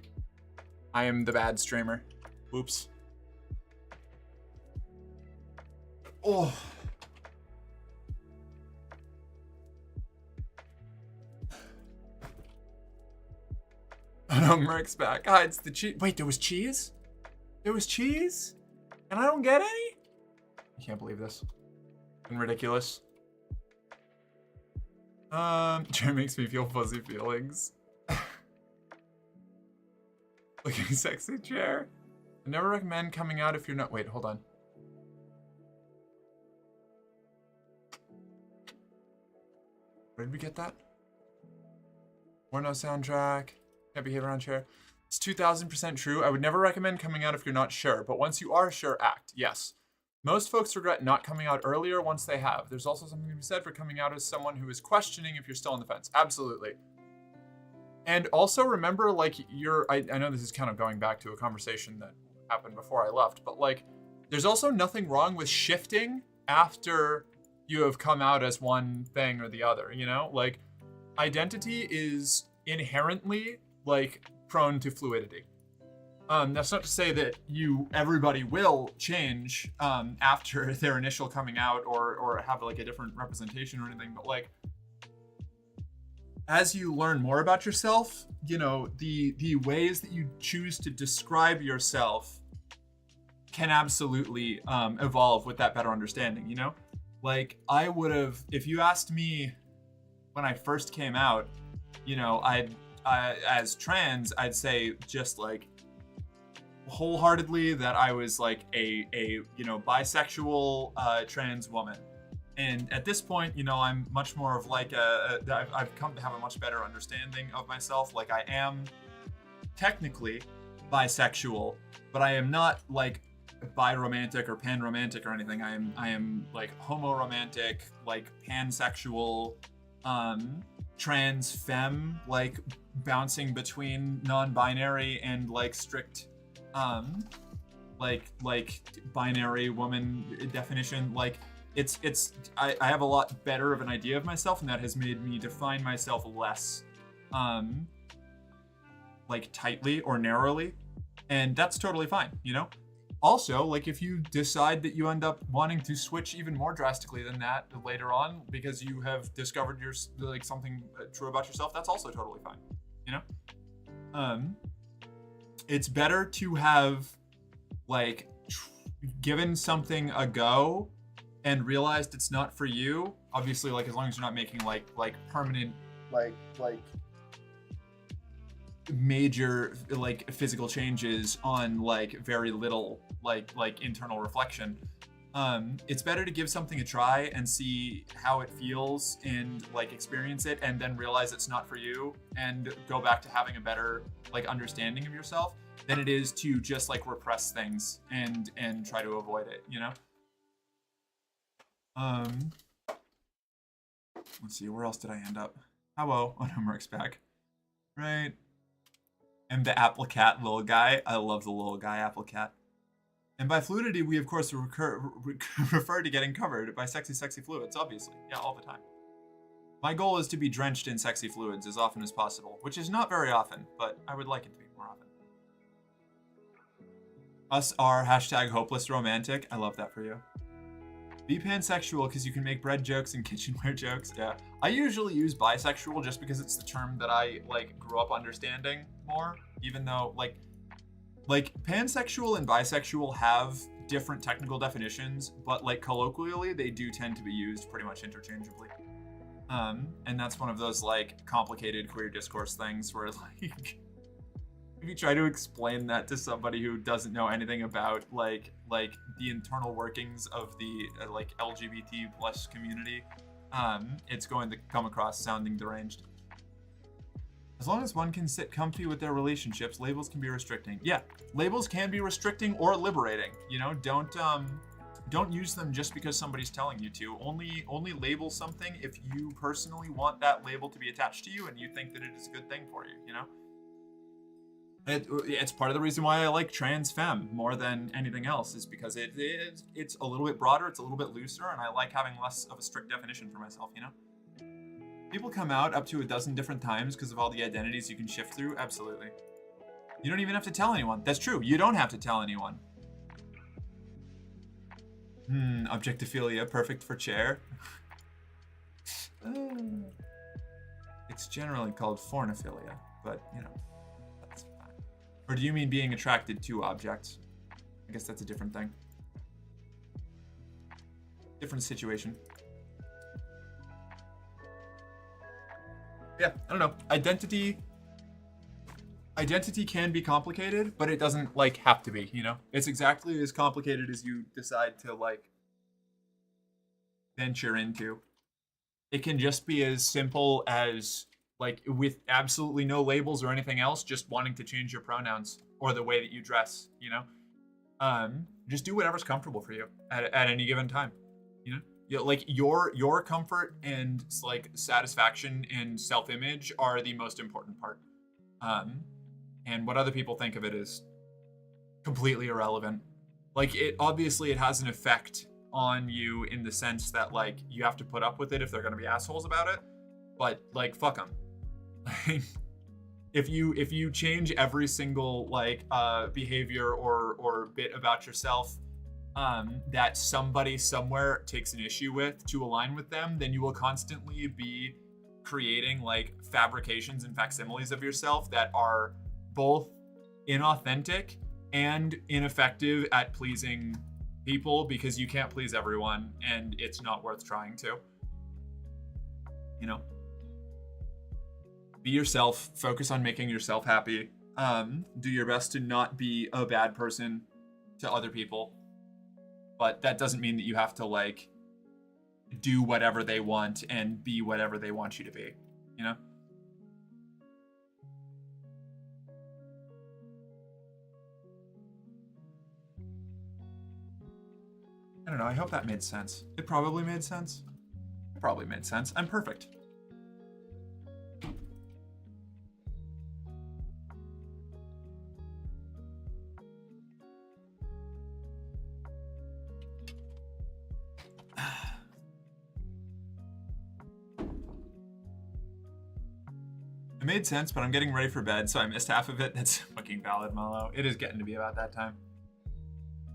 I am the bad streamer. Oops. Oh. Oh no, Merc's back. Ah, it's the cheese. Wait, there was cheese? There was cheese? And I don't get any? I can't believe this. And ridiculous. Chair makes me feel fuzzy feelings. Looking sexy chair. I never recommend coming out if you're not. Wait, hold on. Where did we get that? Porno soundtrack. Can't behave around chair. It's 2000% true. I would never recommend coming out if you're not sure, but once you are sure, act. Yes. Most folks regret not coming out earlier once they have. There's also something to be said for coming out as someone who is questioning if you're still on the fence. Absolutely. And also remember, like, I know this is kind of going back to a conversation that happened before I left, but like, there's also nothing wrong with shifting after you have come out as one thing or the other, you know? Like, identity is inherently, like, prone to fluidity. That's not to say that everybody will change after their initial coming out or have like a different representation or anything, but like as you learn more about yourself, you know, the ways that you choose to describe yourself can absolutely evolve with that better understanding, you know? Like I would have, if you asked me when I first came out, you know, as trans, I'd say just like wholeheartedly that I was like a you know, bisexual trans woman. And at this point, you know, I'm much more of like I've come to have a much better understanding of myself. Like I am technically bisexual, but I am not like biromantic or panromantic or anything. I am like homoromantic, like pansexual, trans femme, like bouncing between non-binary and like strict like binary woman definition. Like I have a lot better of an idea of myself, and that has made me define myself less like tightly or narrowly, and that's totally fine, you know? Also, like if you decide that you end up wanting to switch even more drastically than that later on because you have discovered like something true about yourself, that's also totally fine, you know? It's better to have like given something a go and realized it's not for you. Obviously, like as long as you're not making like permanent like major like physical changes on like very little like internal reflection. It's better to give something a try and see how it feels and like experience it and then realize it's not for you and go back to having a better like understanding of yourself than it is to just like repress things and try to avoid it, you know? Let's see, where else did I end up? Hello, oh no, Merc's back. Right. And the apple cat little guy. I love the little guy apple cat. And by fluidity, we of course refer to getting covered by sexy fluids, obviously. Yeah, all the time. My goal is to be drenched in sexy fluids as often as possible, which is not very often, but I would like it to be more often. Us are #hopeless romantic. I love that for you. Be pansexual because you can make bread jokes and kitchenware jokes. Yeah. I usually use bisexual just because it's the term that I like grew up understanding more, even though like pansexual and bisexual have different technical definitions, but like colloquially they do tend to be used pretty much interchangeably. And that's one of those like complicated queer discourse things where like if you try to explain that to somebody who doesn't know anything about like the internal workings of the like LGBT plus community, it's going to come across sounding deranged. As long as one can sit comfy with their relationships, labels can be restricting. Yeah, labels can be restricting or liberating. You know, don't don't use them just because somebody's telling you to. Only label something if you personally want that label to be attached to you and you think that it is a good thing for you, you know? It's part of the reason why I like trans femme more than anything else, is because it's a little bit broader, it's a little bit looser, and I like having less of a strict definition for myself, you know? People come out up to a dozen different times because of all the identities you can shift through. Absolutely. You don't even have to tell anyone. That's true. You don't have to tell anyone. Objectophilia, perfect for chair. It's generally called fornophilia, but you know, that's fine. Or do you mean being attracted to objects? I guess that's a different thing. Different situation. Yeah, I don't know. Identity can be complicated, but it doesn't like have to be, you know? It's exactly as complicated as you decide to like venture into. It can just be as simple as like with absolutely no labels or anything else, just wanting to change your pronouns or the way that you dress, you know? Just do whatever's comfortable for you at any given time, you know? Like your comfort and like satisfaction and self-image are the most important part. And what other people think of it is completely irrelevant. Like it obviously it has an effect on you in the sense that like you have to put up with it if they're gonna be assholes about it. But like fuck them. If you change every single like behavior or bit about yourself that somebody somewhere takes an issue with to align with them, then you will constantly be creating like fabrications and facsimiles of yourself that are both inauthentic and ineffective at pleasing people, because you can't please everyone and it's not worth trying to. You know? Be yourself, focus on making yourself happy. Do your best to not be a bad person to other people. But that doesn't mean that you have to like do whatever they want and be whatever they want you to be, you know? I don't know, I hope that made sense. It probably made sense. It probably made sense. I'm perfect. It made sense, but I'm getting ready for bed, so I missed half of it. That's fucking valid, Malo. It is getting to be about that time.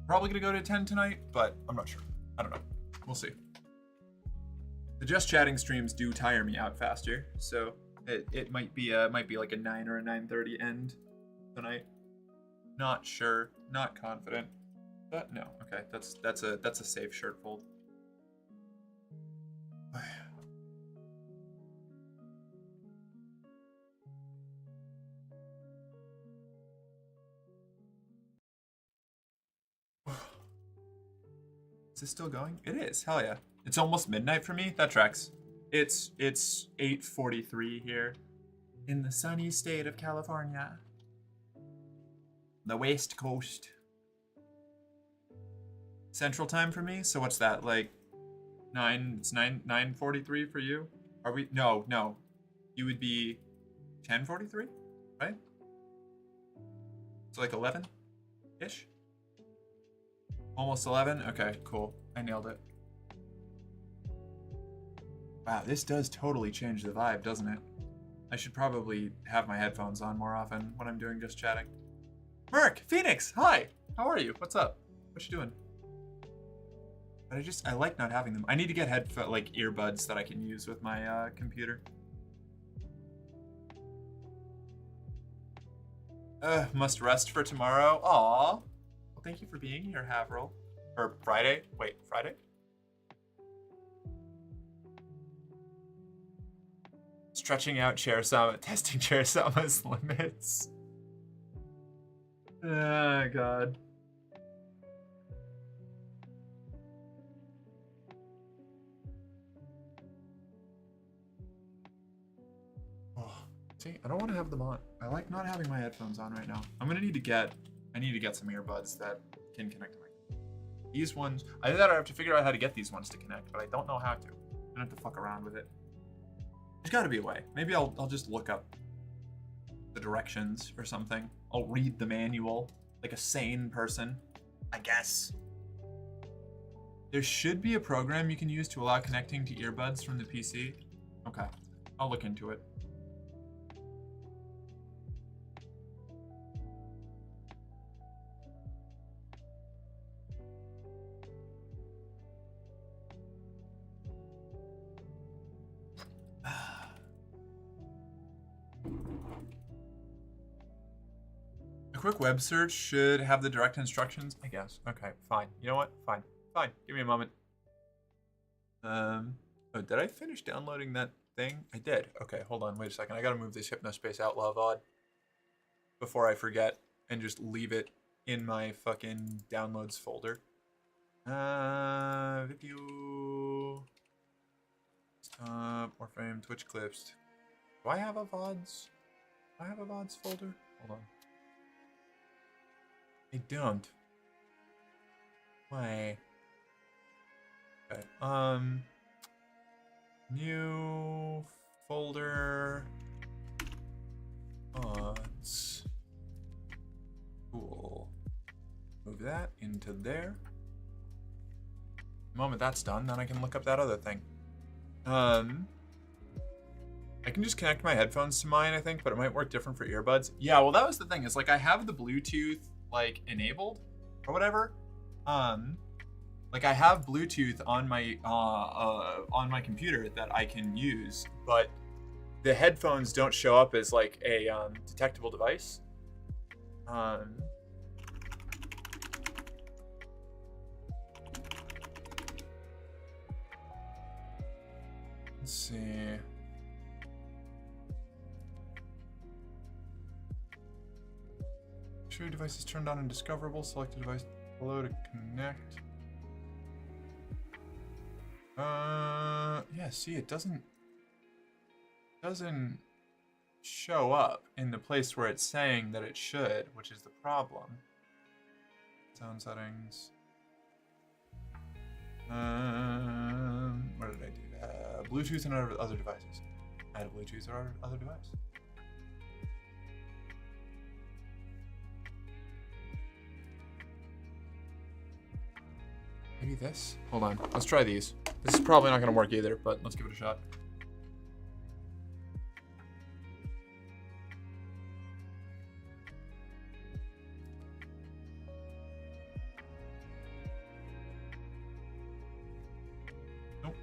Probably gonna go to 10 tonight, but I'm not sure. I don't know. We'll see. The just chatting streams do tire me out faster, so it might be like a 9 or a 9:30 end tonight. Not sure. Not confident. But no. Okay, that's a safe shirt fold. Is this still going? It is. Hell yeah. It's almost midnight for me. That tracks. It's 8:43 here in the sunny state of California. The West Coast. Central time for me? So what's that? Like 9:43 for you? Are we? No. You would be 10:43, right? So like 11-ish? Almost 11? Okay, cool. I nailed it. Wow, this does totally change the vibe, doesn't it? I should probably have my headphones on more often when I'm doing just chatting. Merc! Phoenix! Hi! How are you? What's up? What you doing? But I like not having them. I need to get earbuds that I can use with my computer. Must rest for tomorrow. Aww. Well, thank you for being here, Haverl. Or Friday. Wait, Friday? Stretching out Chair Summit, testing Chair Summit's limits. Oh, God. Oh, see, I don't want to have them on. I like not having my headphones on right now. I need to get some earbuds that can connect to my. These ones, either that or I have to figure out how to get these ones to connect, but I don't know how to. I don't have to fuck around with it. There's got to be a way. Maybe I'll just look up the directions or something. I'll read the manual like a sane person, I guess. There should be a program you can use to allow connecting to earbuds from the PC. Okay, I'll look into it. A quick web search should have the direct instructions, I guess. Okay, fine. You know what? Fine. Fine. Give me a moment. Oh, did I finish downloading that thing? I did. Okay, hold on. Wait a second. I gotta move this Hypnospace Outlaw VOD before I forget and just leave it in my fucking downloads folder. Video. Stop. Warframe. Twitch clips. Do I have a VODs? Do I have a VODs folder? Hold on. I don't. Why? Okay. New folder. Odds. Cool. Move that into there. The moment that's done, then I can look up that other thing. I can just connect my headphones to mine, I think, but it might work different for earbuds. Yeah, well, that was the thing. Is like I have the Bluetooth like enabled or whatever. Like I have Bluetooth on my computer that I can use, but the headphones don't show up as like a detectable device. Let's see. Show your device is turned on and discoverable. Select a device below to connect. Yeah, see, it doesn't show up in the place where it's saying that it should, which is the problem. Sound settings. Where did I do that? Bluetooth and other devices. Add a Bluetooth or other device. Maybe this? Hold on. Let's try these. This is probably not going to work either, but let's give it a shot. Nope.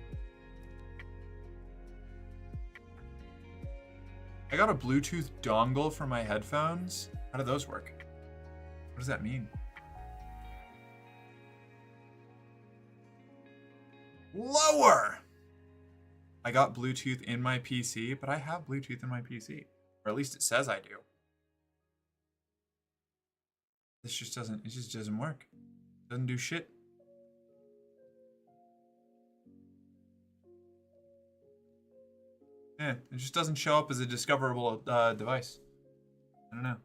I got a Bluetooth dongle for my headphones. How do those work? What does that mean? Lower! I got Bluetooth in my PC, but I have Bluetooth in my PC. Or at least it says I do. It just doesn't work. Doesn't do shit. Yeah, it just doesn't show up as a discoverable device. I don't know.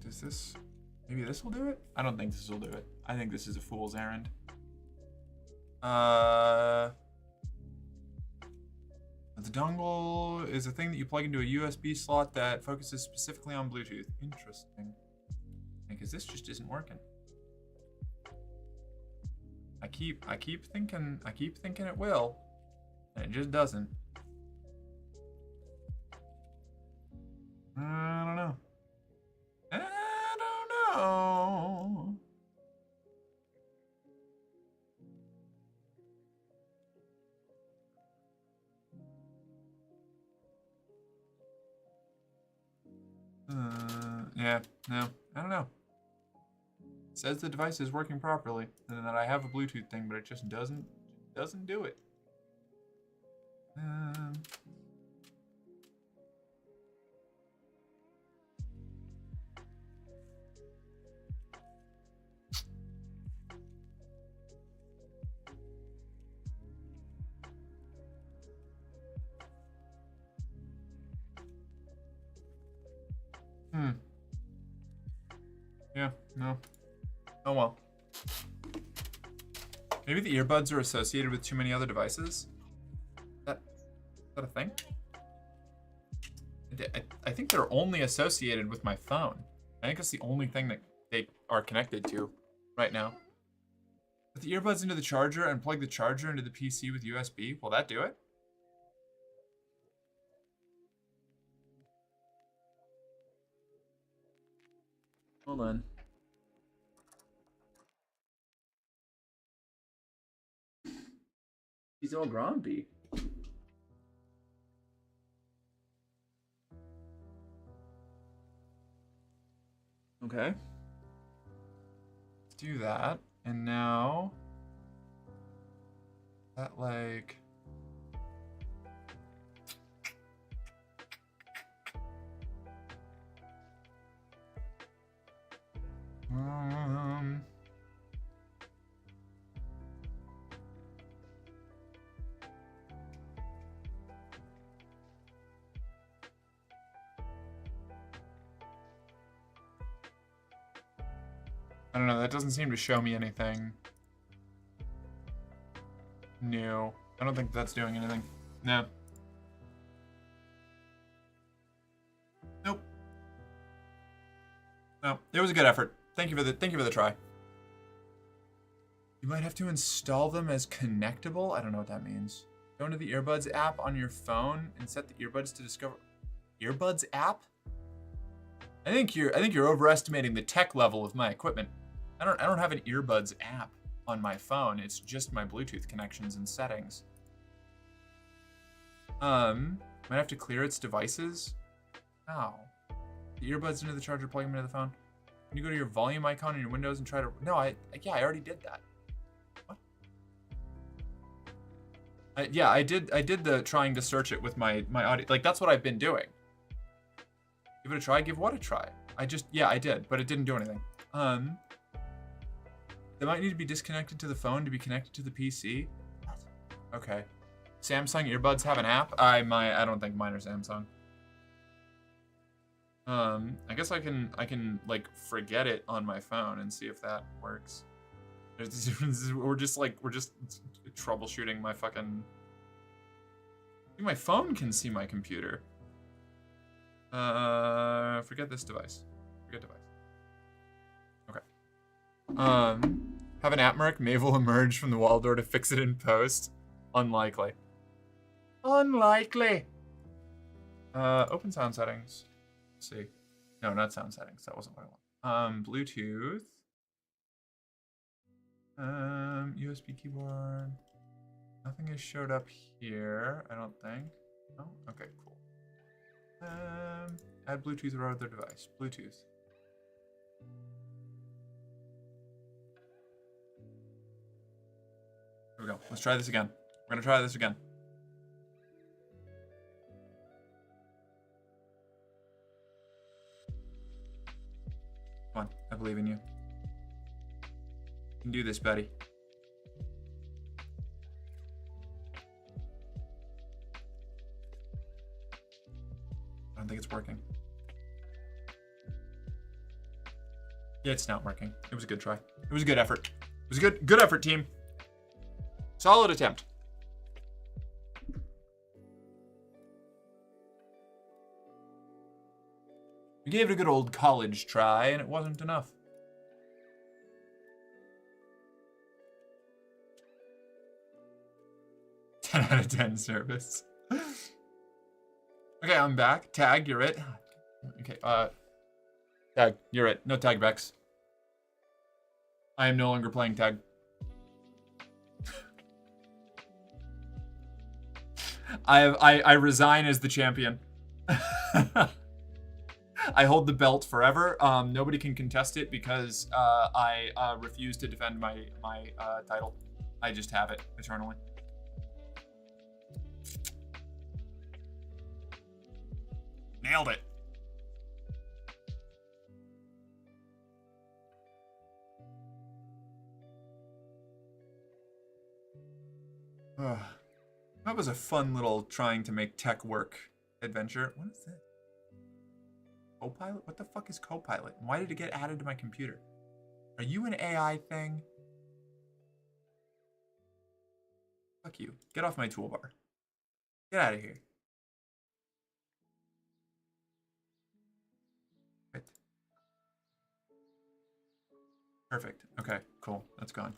Does this... Maybe this will do it? I don't think this will do it. I think this is a fool's errand. The dongle is a thing that you plug into a USB slot that focuses specifically on Bluetooth. Interesting. Because this just isn't working. I keep thinking it will, and it just doesn't. I don't know. Oh. Yeah, no, I don't know. It says the device is working properly, and that I have a Bluetooth thing, but it just doesn't do it. Yeah, no. Oh well. Maybe the earbuds are associated with too many other devices? Is that a thing? I think they're only associated with my phone. I think it's the only thing that they are connected to right now. Put the earbuds into the charger and plug the charger into the PC with USB. Will that do it? Hold on. He's all grumpy. Okay. Let's do that. And now that like I don't know, that doesn't seem to show me anything new. I don't think that's doing anything. No. Nope. No, it was a good effort. Thank you for the try. You might have to install them as connectable. I don't know what that means. Go into the earbuds app on your phone and set the earbuds to discover earbuds app? I think you're overestimating the tech level of my equipment. I don't have an earbuds app on my phone. It's just my Bluetooth connections and settings. Might have to clear its devices. How? The earbuds into the charger, plug them into the phone. Can you go to your volume icon in your Windows and try to? No, I already did that. What? Yeah, I did the trying to search it with my audio. Like that's what I've been doing. Give it a try. Give what a try? I did, but it didn't do anything. They might need to be disconnected to the phone to be connected to the PC. What? Okay. Samsung earbuds have an app. I don't think mine are Samsung. I guess I can like forget it on my phone and see if that works. We're just troubleshooting my fucking. My phone can see my computer. Forget this device. Forget device. Okay. Have an app mark. Maeve will emerge from the wall door to fix it in post. Unlikely. Unlikely. Open sound settings. Let's see. No, not sound settings. That wasn't what I want. Bluetooth. USB keyboard. Nothing has showed up here, I don't think. No? Okay, cool. Add Bluetooth or other device. Bluetooth. Here we go. Let's try this again. We're gonna try this again. Come on, I believe in you. You can do this, buddy. I don't think it's working. Yeah, it's not working. It was a good try. It was a good effort. It was a good effort, team. Solid attempt. We gave it a good old college try, and it wasn't enough. Ten out of 10 service. Okay, I'm back. Tag, you're it. Okay, Tag, you're it. No tag backs. I am no longer playing tag. I resign as the champion. I hold the belt forever. Nobody can contest it because I refuse to defend my title. I just have it eternally. Nailed it. That was a fun little trying to make tech work adventure. What is that? Copilot? What the fuck is Copilot? And why did it get added to my computer? Are you an AI thing? Fuck you. Get off my toolbar. Get out of here. Right. Perfect. Okay, cool. That's gone.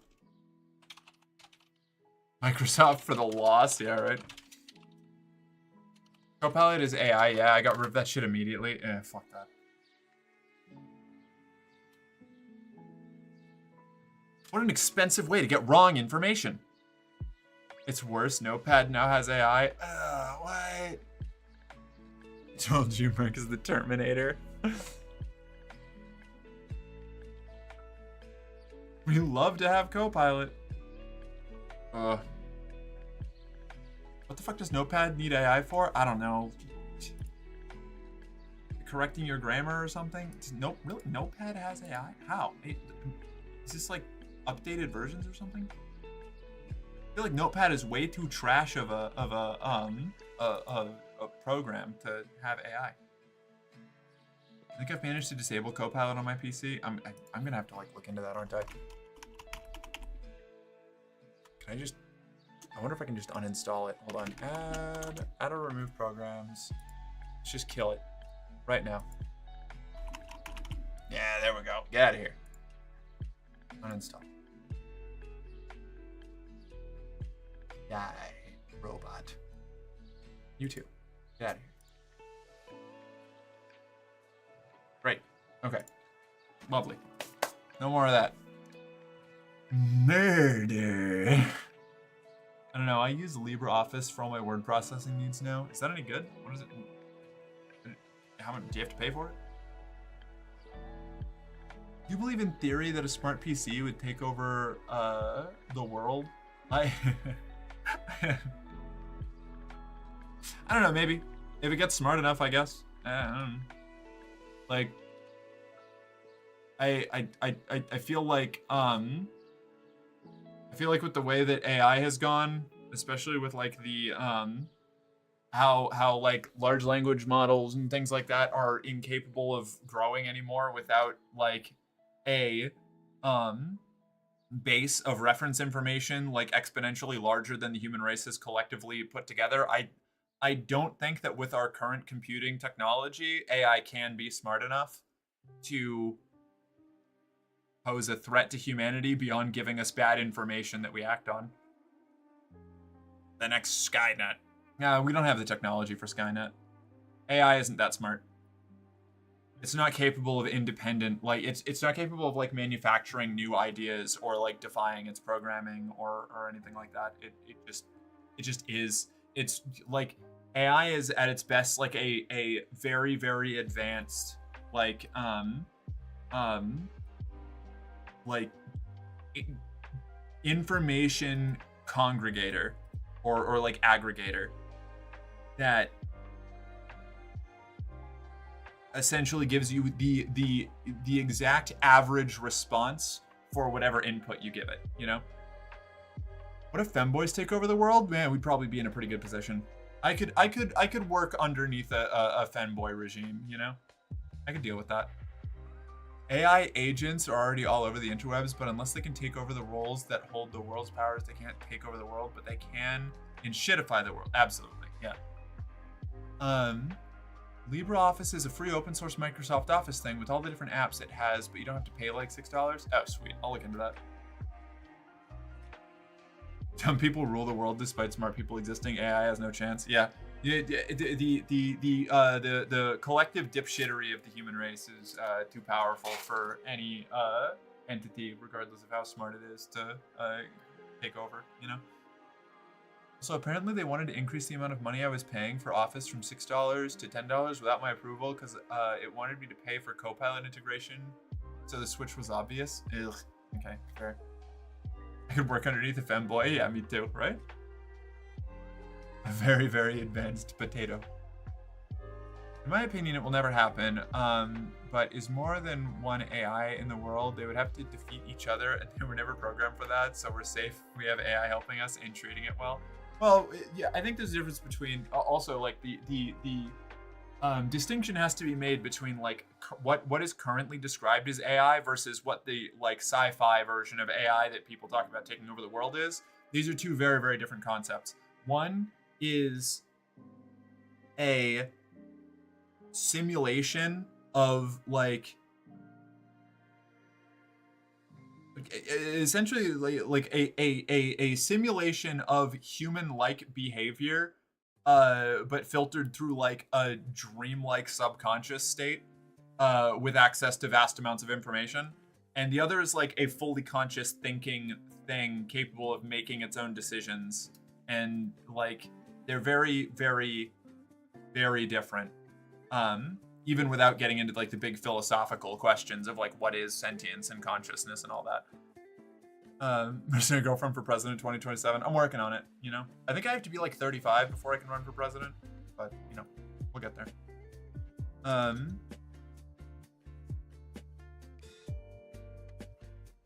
Microsoft for the loss. Yeah, right. Copilot is AI. Yeah, I got rid of that shit immediately. Fuck that. What an expensive way to get wrong information. It's worse. Notepad now has AI. What? I told you Mark is the Terminator. We love to have Copilot. What the fuck does Notepad need AI for? I don't know. Correcting your grammar or something? Nope, really? Notepad has AI? How? Is this like updated versions or something? I feel like Notepad is way too trash of a program to have AI. I think I've managed to disable Copilot on my PC. I'm gonna have to like look into that, aren't I? Can I just? I wonder if I can just uninstall it. Hold on. Add or remove programs. Let's just kill it right now. Yeah, there we go. Get out of here. Uninstall. Die, robot. You too. Get out of here. Great. Okay. Lovely. No more of that. Murder. I don't know. I use LibreOffice for all my word processing needs now. Is that any good? What is it? How much do you have to pay for it? Do you believe in theory that a smart PC would take over the world? I don't know. Maybe if it gets smart enough, I guess. I don't know. Like, I feel like with the way that AI has gone, especially with like the how like large language models and things like that are incapable of growing anymore without like a base of reference information like exponentially larger than the human race has collectively put together. I don't think that with our current computing technology, AI can be smart enough to pose a threat to humanity beyond giving us bad information that we act on. The next Skynet. No, we don't have the technology for Skynet. AI isn't that smart. It's not capable of independent, like, it's not capable of, like, manufacturing new ideas or, like, defying its programming or anything like that. It just is. It's, like, AI is at its best, like, a very, very advanced, like information congregator or like aggregator that essentially gives you the exact average response for whatever input you give it, you know? What if femboys take over the world? Man, we'd probably be in a pretty good position. I could work underneath a femboy regime, you know? I could deal with that. AI agents are already all over the interwebs, but unless they can take over the roles that hold the world's powers, they can't take over the world, but they can shitify the world. Absolutely, yeah. LibreOffice is a free open source Microsoft Office thing with all the different apps it has, but you don't have to pay like $6. Oh, sweet. I'll look into that. Dumb people rule the world despite smart people existing. AI has no chance. Yeah. The collective dipshittery of the human race is too powerful for any entity, regardless of how smart it is, to take over, you know? So apparently they wanted to increase the amount of money I was paying for Office from $6 to $10 without my approval because it wanted me to pay for Copilot integration, so the switch was obvious. Ugh. Okay, fair. I could work underneath a femboy. Yeah, me too, right? A very, very advanced potato. In my opinion, it will never happen, but is more than one AI in the world, they would have to defeat each other, and they were never programmed for that, so we're safe. We have AI helping us and treating it well. Well, yeah, I think there's a difference between also like the distinction has to be made between like what is currently described as AI versus what the like sci-fi version of AI that people talk about taking over the world is. These are two very, very different concepts. One is a simulation of like essentially like a simulation of human-like behavior, but filtered through like a dreamlike subconscious state, with access to vast amounts of information. And the other is like a fully conscious thinking thing capable of making its own decisions. And like they're very, very, very different. Even without getting into like the big philosophical questions of like what is sentience and consciousness and all that. I'm just gonna go from for president 2027. I'm working on it, you know. I think I have to be like 35 before I can run for president, but you know, we'll get there.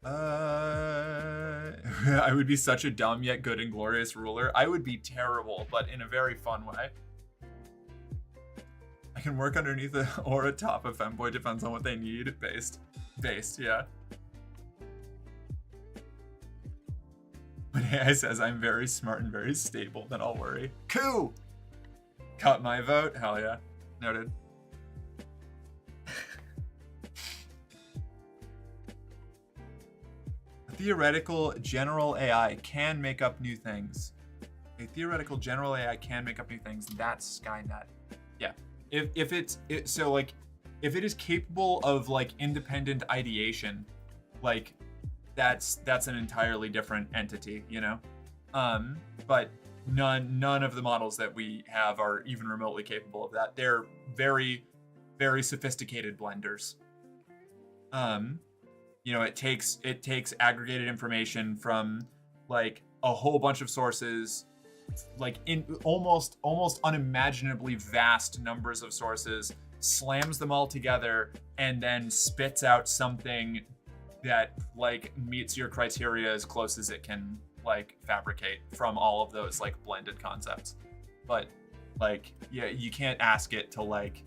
I would be such a dumb yet good and glorious ruler. I would be terrible, but in a very fun way. I can work underneath or atop a femboy, depends on what they need. Based, yeah. When AI says I'm very smart and very stable, then I'll worry. Coup! Cut my vote? Hell yeah. Noted. A theoretical general AI can make up new things. A theoretical general AI can make up new things. That's Skynet. Yeah. If it is capable of like independent ideation, like that's an entirely different entity, you know. But none of the models that we have are even remotely capable of that. They're very, very sophisticated blenders. You know, it takes aggregated information from like a whole bunch of sources, like in almost unimaginably vast numbers of sources, slams them all together, and then spits out something that like meets your criteria as close as it can like fabricate from all of those like blended concepts. But like, yeah, you can't ask it to like,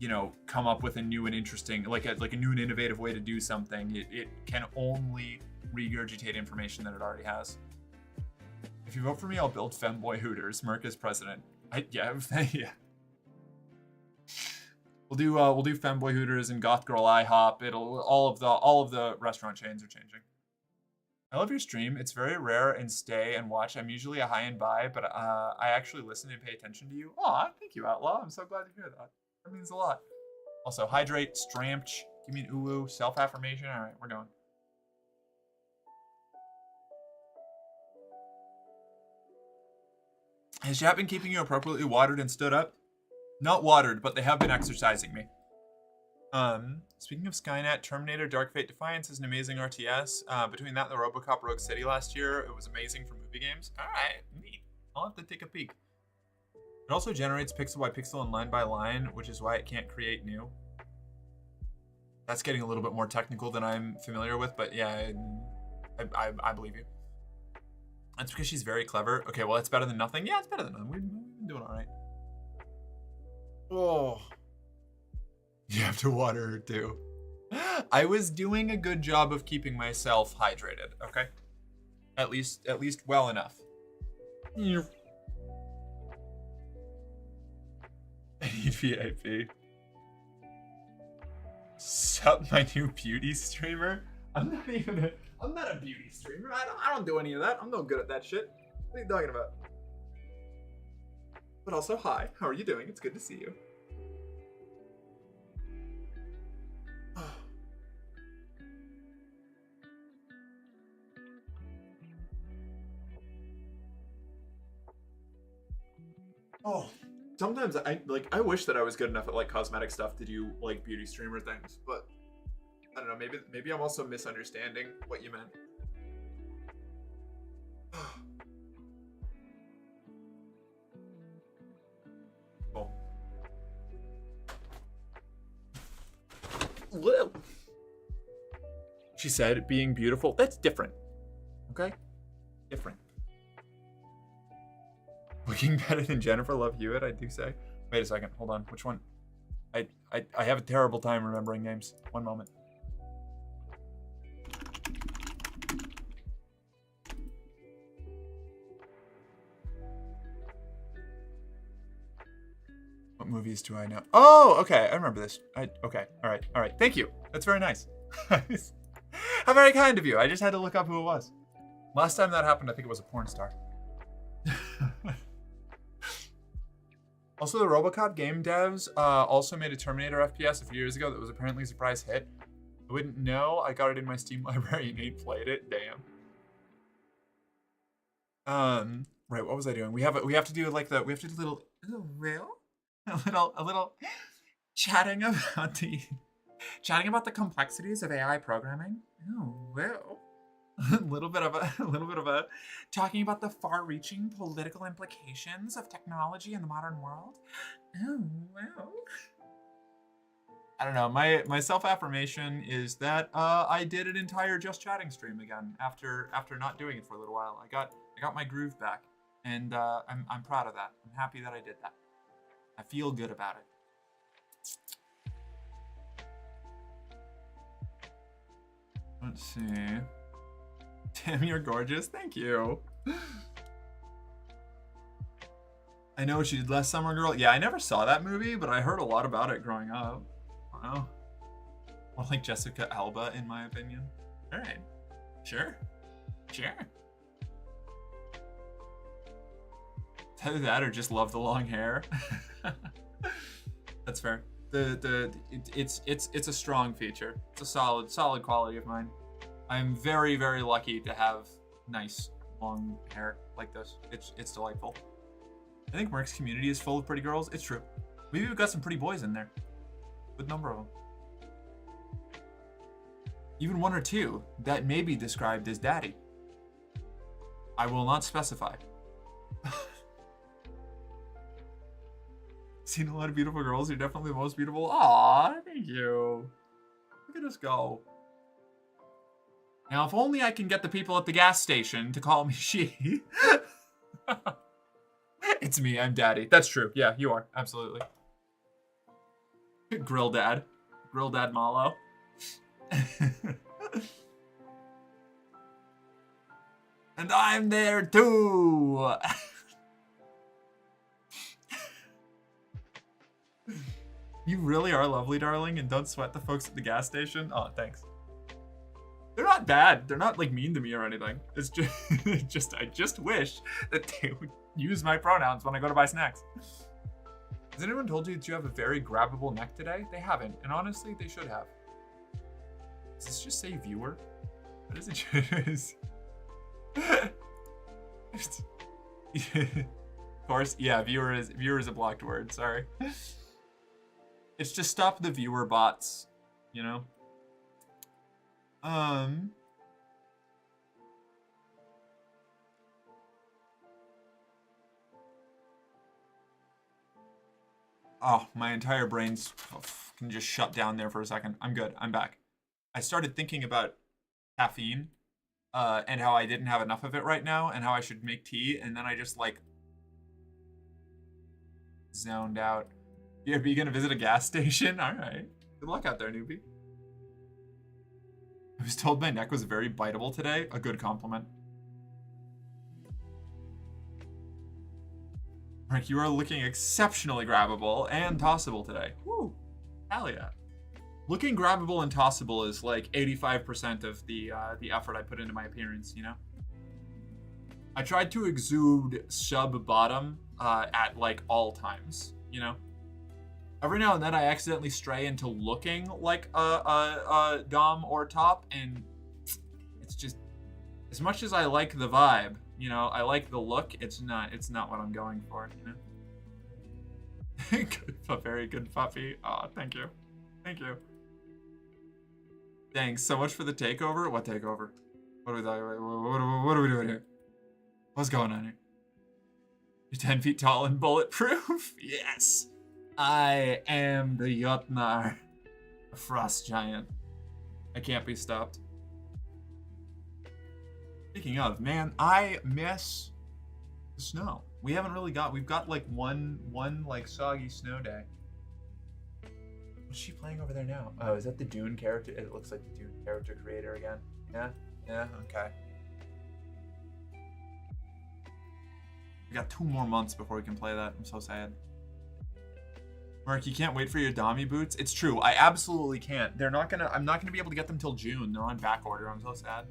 you know, come up with a new and interesting, like a new and innovative way to do something. It can only regurgitate information that it already has. If you vote for me, I'll build femboy Hooters. Merc is president. Yeah. We'll do femboy Hooters and goth girl IHOP. All of the restaurant chains are changing. I love your stream. It's very rare and stay and watch. I'm usually a high and buy, but I actually listen and pay attention to you. Aw, thank you, Outlaw. I'm so glad to hear that. That means a lot. Also, hydrate, stramch, give me an uwu, self-affirmation. All right, we're going. Has chat been keeping you appropriately watered and stood up? Not watered, but they have been exercising me. Speaking of Skynet, Terminator, Dark Fate, Defiance is an amazing RTS. Between that and the RoboCop Rogue City last year, it was amazing for movie games. All right, neat. I'll have to take a peek. It also generates pixel by pixel and line by line, which is why it can't create new. That's getting a little bit more technical than I'm familiar with, but yeah, I believe you. That's because she's very clever. Okay, well, it's better than nothing. Yeah, it's better than nothing. We've been doing all right. Oh. You have to water her too. I was doing a good job of keeping myself hydrated, okay? At least well enough. I need VIP. Sup, my new beauty streamer? I'm not a beauty streamer. I don't do any of that. I'm no good at that shit. What are you talking about? But also, hi. How are you doing? It's good to see you. Oh, sometimes I wish that I was good enough at like cosmetic stuff to do like beauty streamer things, but I don't know, maybe I'm also misunderstanding what you meant. Cool. She said being beautiful, that's different. Okay? Different. Looking better than Jennifer Love Hewitt, I do say. Wait a second, hold on. Which one? I have a terrible time remembering names. One moment. What movies do I know? Oh, okay. I remember this. Okay. All right. Thank you. That's very nice. How very kind of you. I just had to look up who it was. Last time that happened, I think it was a porn star. Also, the RoboCop game devs also made a Terminator FPS a few years ago that was apparently a surprise hit. I wouldn't know. I got it in my Steam library and Nate played it. Damn. Right. What was I doing? We have to do like a little chatting about the complexities of AI programming. Oh well. a little bit of a talking about the far-reaching political implications of technology in the modern world. Oh well. I don't know. My self-affirmation is that I did an entire just chatting stream again after not doing it for a little while. I got my groove back, and I'm proud of that. I'm happy that I did that. I feel good about it. Let's see. Damn, you're gorgeous. Thank you. I know what you did last summer, girl. Yeah, I never saw that movie, but I heard a lot about it growing up. I don't know. More like Jessica Alba, in my opinion. All right. Sure. Either that or just love the long hair. That's fair. It's a strong feature. It's a solid quality of mine. I'm very, very lucky to have nice long hair like this. It's delightful. I think Merc's community is full of pretty girls. It's true. Maybe we've got some pretty boys in there. Good number of them. Even one or two that may be described as daddy. I will not specify. Seen a lot of beautiful girls. You're definitely the most beautiful. Aw, thank you. Look at us go. Now, if only I can get the people at the gas station to call me she. It's me, I'm daddy. That's true. Yeah, you are. Absolutely. Grill dad. Grill dad Malo. And I'm there too. You really are lovely, darling, and don't sweat the folks at the gas station. Oh, thanks. They're not bad. They're not like mean to me or anything. It's just, I just wish that they would use my pronouns when I go to buy snacks. Has anyone told you that you have a very grabbable neck today? They haven't, and honestly, they should have. Does this just say viewer? What is it? Of course, yeah, viewer is a blocked word. Sorry. It's just stop the viewer bots, you know. Oh, my entire brain's can just shut down there for a second. I'm good. I'm back. I started thinking about caffeine, and how I didn't have enough of it right now, and how I should make tea, and then I just like zoned out. Are you gonna visit a gas station? All right. Good luck out there, newbie. I was told my neck was very biteable today. A good compliment. Frank, you are looking exceptionally grabbable and tossable today. Woo! Hell yeah. Looking grabbable and tossable is like 85% of the effort I put into my appearance, you know? I tried to exude sub-bottom at like all times, you know? Every now and then I accidentally stray into looking like a dom or top, and it's just, as much as I like the vibe, you know, I like the look, it's not what I'm going for, you know? Good, very good puppy. Aw, thank you. Thank you. Thanks so much for the takeover. What takeover? What are we talking about? What are we doing here? What's going on here? You're 10 feet tall and bulletproof? Yes. I am the Jotnar, a frost giant. I can't be stopped. Speaking of, man, I miss the snow. We've got like one like soggy snow day. What's she playing over there now? Oh, is that the Dune character? It looks like the Dune character creator again. Yeah? Yeah, okay. We got 2 more months before we can play that. I'm so sad. Mark, you can't wait for your Dami boots? It's true. I absolutely can't. I'm not gonna be able to get them till June. They're on back order. I'm so sad.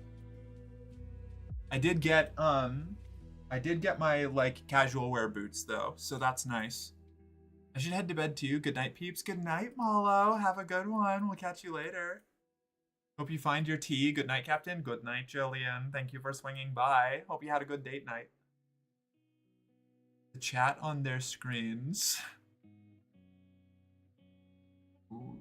I did get my like casual wear boots though, so that's nice. I should head to bed too. Good night, peeps. Good night, Molo. Have a good one. We'll catch you later. Hope you find your tea. Good night, Captain. Good night, Jillian. Thank you for swinging by. Hope you had a good date night. The chat on their screens. Ooh.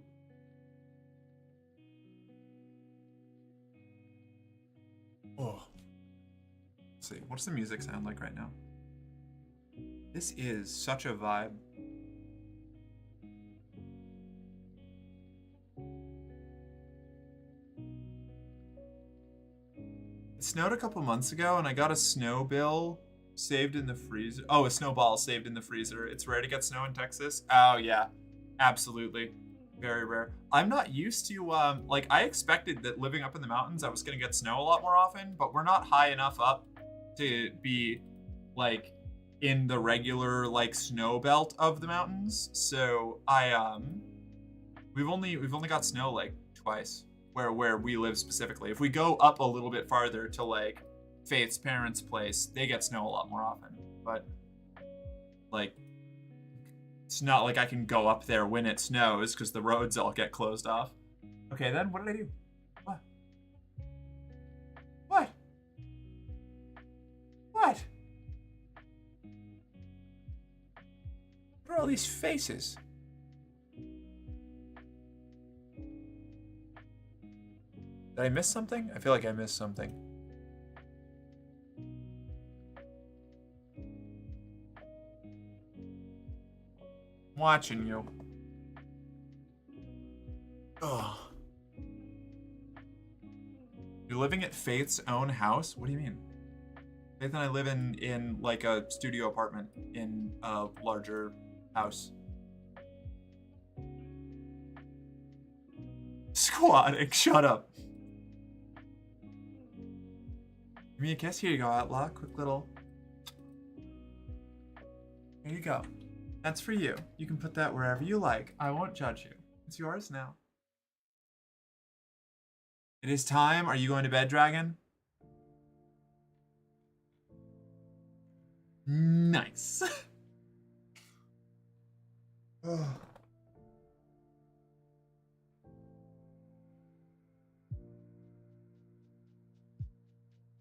Oh. Let's see. What's the music sound like right now? This is such a vibe. It snowed a couple months ago and I got a snow bill saved in the freezer. Oh, a snowball saved in the freezer. It's rare to get snow in Texas. Oh, yeah. Absolutely. Very rare. I'm not used to, like, I expected that living up in the mountains, I was going to get snow a lot more often, but we're not high enough up to be, like, in the regular, like, snow belt of the mountains. So, we've only got snow, like, twice, where we live specifically. If we go up a little bit farther to, like, Faith's parents' place, they get snow a lot more often. But, like, it's not like I can go up there when it snows because the roads all get closed off. Okay, then what did I do? What? What? What? What are all these faces? Did I miss something? I feel like I missed something. I'm watching you. Ugh. You're living at Faith's own house? What do you mean? Faith and I live in like a studio apartment in a larger house. Squatting, shut up. Give me a kiss. Here you go, Outlaw. Quick little. Here you go. That's for you. You can put that wherever you like. I won't judge you. It's yours now. It is time. Are you going to bed, Dragon? Nice.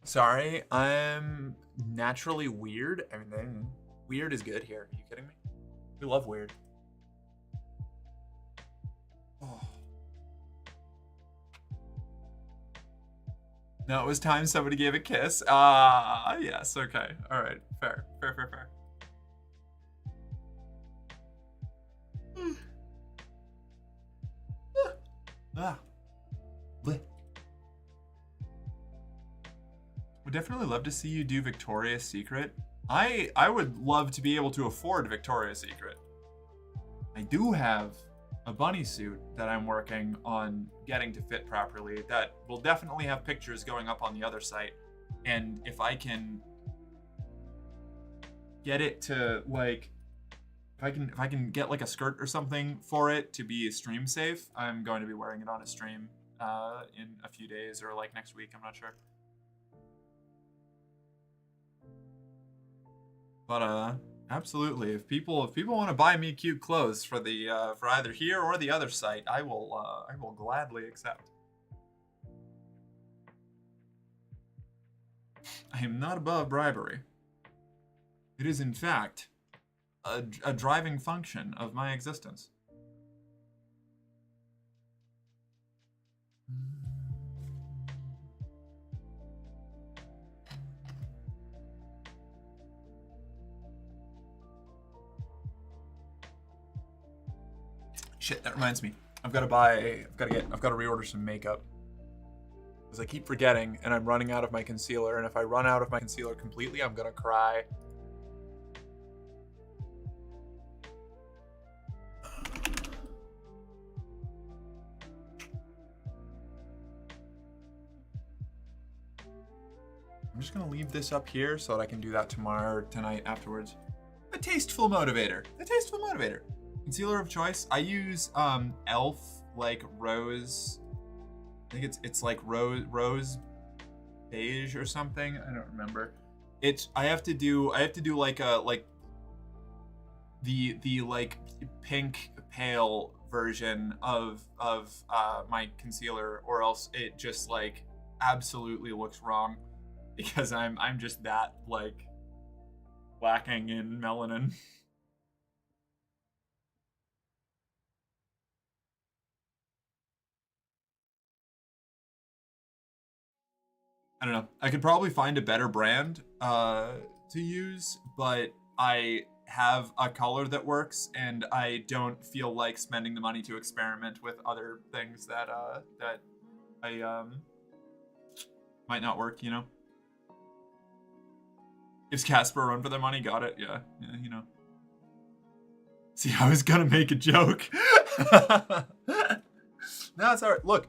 Sorry, I'm naturally weird. I mean, weird is good here. Are you kidding me? We love weird. Oh. No, it was time somebody gave a kiss. Ah, yes, okay. All right, fair. Ah. Bleh. Would definitely love to see you do Victoria's Secret. I would love to be able to afford Victoria's Secret. I do have a bunny suit that I'm working on getting to fit properly that will definitely have pictures going up on the other site. And if I can get it to like, if I can get like a skirt or something for it to be stream safe, I'm going to be wearing it on a stream in a few days or like next week. I'm not sure. But absolutely, if people want to buy me cute clothes for the for either here or the other site, I will gladly accept. I am not above bribery. It is in fact a driving function of my existence. Shit, that reminds me. I've got to reorder some makeup. Because I keep forgetting and I'm running out of my concealer, and if I run out of my concealer completely, I'm gonna cry. I'm just gonna leave this up here so that I can do that tomorrow or tonight afterwards. A tasteful motivator. A tasteful motivator. Concealer of choice. I use Elf like rose. I think it's like rose beige or something. I don't remember. I have to do like the like pink pale version of my concealer, or else it just like absolutely looks wrong because I'm just that like lacking in melanin. I don't know. I could probably find a better brand to use, but I have a color that works, and I don't feel like spending the money to experiment with other things that I might not work, you know? Gives Casper a run for their money, got it, yeah, you know. See, I was gonna make a joke. No, it's alright. Look,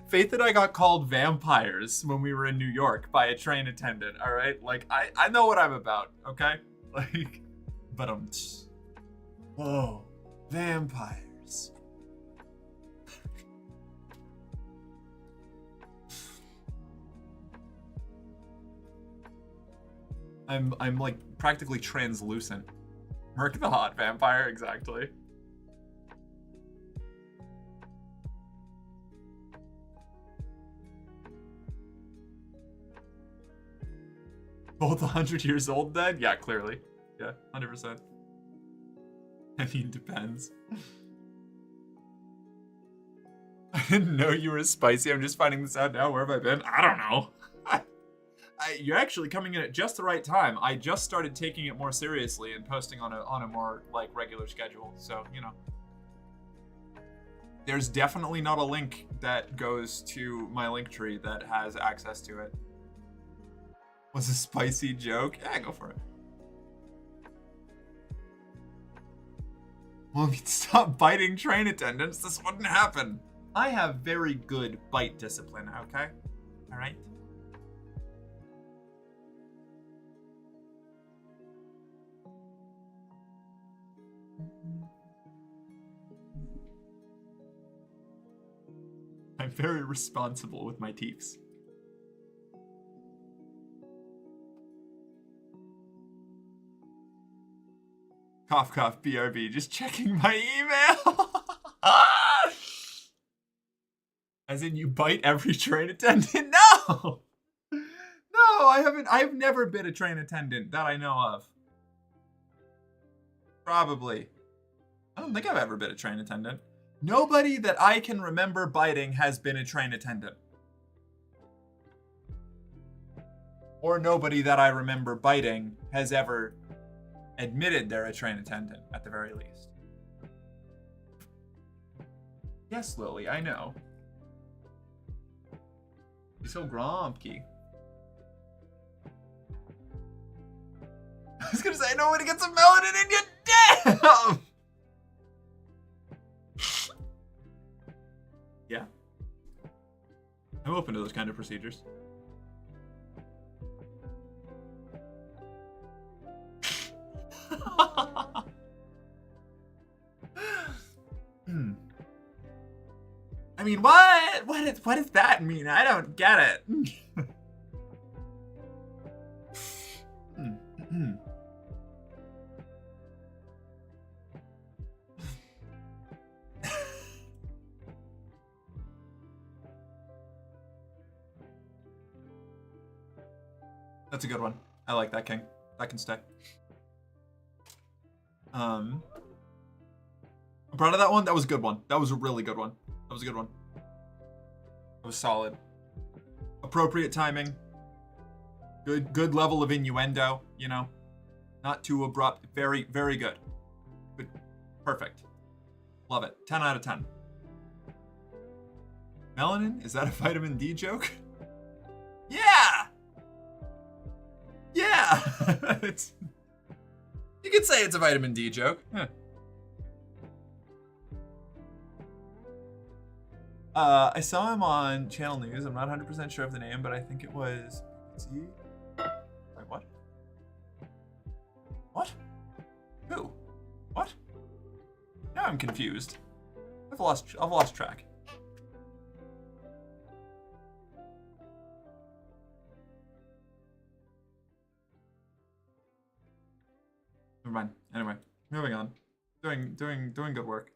Faith and I got called vampires when we were in New York by a train attendant, all right? Like, I know what I'm about, okay? Like, but whoa, vampires. I'm like practically translucent. Merc the hot vampire, exactly. Both 100 years old then? Yeah, clearly. Yeah, 100%. I mean, depends. I didn't know you were spicy. I'm just finding this out now. Where have I been? I don't know. You're actually coming in at just the right time. I just started taking it more seriously and posting on a more like regular schedule. So, you know. There's definitely not a link that goes to my link tree that has access to it. Was a spicy joke? Yeah, go for it. Well, if you'd stop biting train attendants, this wouldn't happen. I have very good bite discipline, okay? All right? I'm very responsible with my teeths. Cough, cough, BRB. Just checking my email. As in, you bite every train attendant? No! No, I haven't. I've never been a train attendant that I know of. Probably. I don't think I've ever been a train attendant. Nobody that I can remember biting has been a train attendant. Or nobody that I remember biting has ever admitted they're a train attendant, at the very least. Yes, Lily, I know. You're so grumpy. I was gonna say, I know when to get some melanin in you. Damn! Yeah. I'm open to those kind of procedures. I mean, what? What does that mean? I don't get it. That's a good one. I like that, King. That can stay. I'm proud of that one. That was a good one. That was a really good one. That was a good one. That was solid. Appropriate timing. Good level of innuendo, you know. Not too abrupt. Very, very good. Good. Perfect. Love it. 10 out of 10. Melanin? Is that a vitamin D joke? Yeah! Yeah! You could say it's a vitamin D joke. Yeah. I saw him on Channel News. I'm not 100% sure of the name, but I think it was. Wait, what? What? Who? What? Now I'm confused. I've lost track. Never mind. Anyway, moving on. Doing good work.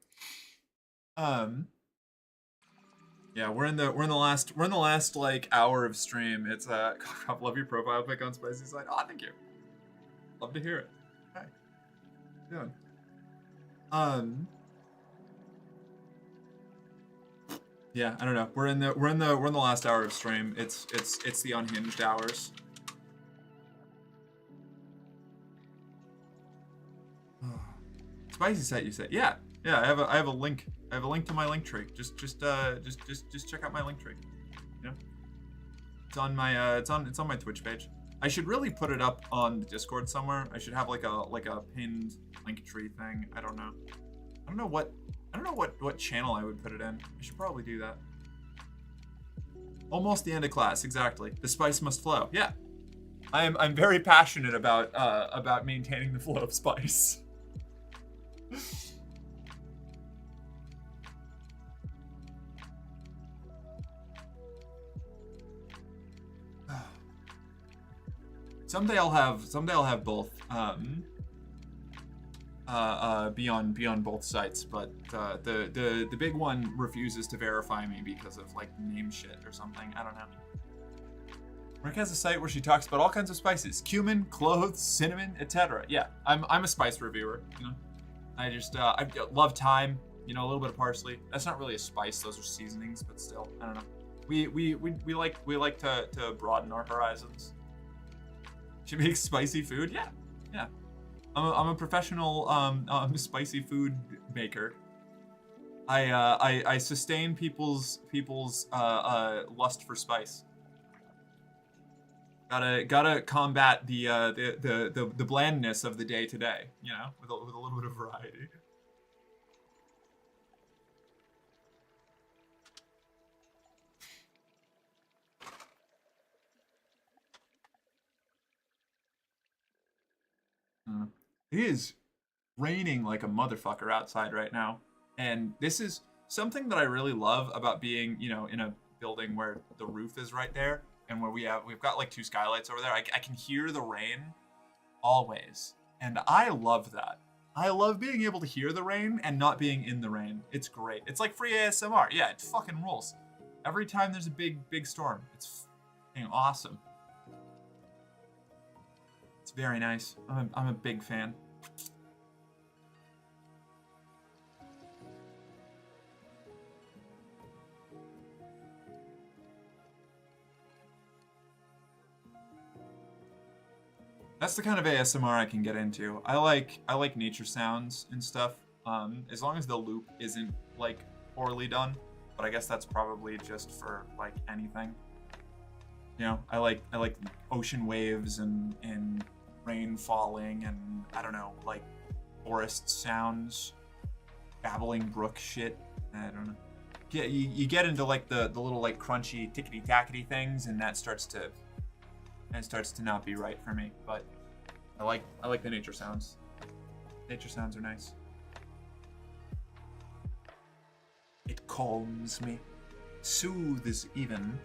Yeah, we're in the last like hour of stream. It's I love your profile pic on Spicy Side. Oh, thank you. Love to hear it. Hi. How you doing? Yeah, I don't know. We're in the last hour of stream. It's the unhinged hours. Spicy site, you said? Yeah. I have a link. I have a link to my link tree. Just check out my link tree. You know, it's on my it's on my Twitch page. I should really put it up on the Discord somewhere. I should have like a pinned link tree thing. I don't know what channel I would put it in. I should probably do that. Almost the end of class, exactly. The spice must flow. Yeah, I'm very passionate about maintaining the flow of spice. Someday I'll have both. Be on both sites, but the big one refuses to verify me because of like name shit or something. I don't know. Rick has a site where she talks about all kinds of spices: cumin, cloves, cinnamon, etc. Yeah, I'm a spice reviewer. You know, I love thyme. You know, a little bit of parsley. That's not really a spice; those are seasonings, but still, I don't know. We like to broaden our horizons. She makes spicy food. Yeah. I'm a professional spicy food maker. I sustain people's lust for spice. Gotta combat the blandness of the day to day, you know, with a little bit of variety. It is raining like a motherfucker outside right now, and this is something that I really love about being, you know, in a building where the roof is right there, and where we've got like two skylights over there. I can hear the rain always, and I love that. I love being able to hear the rain and not being in the rain. It's great. It's like free ASMR. Yeah, it fucking rules. Every time there's a big storm, it's fucking awesome. It's very nice. I'm a big fan. That's the kind of ASMR I can get into. I like nature sounds and stuff. As long as the loop isn't like poorly done, but I guess that's probably just for like anything. You know, I like ocean waves and rain falling and I don't know, like forest sounds, babbling brook shit. I don't know. Yeah, you get into like the little like crunchy tickety tackety things, and that starts to not be right for me. But I like the nature sounds. Nature sounds are nice. It calms me, soothes even.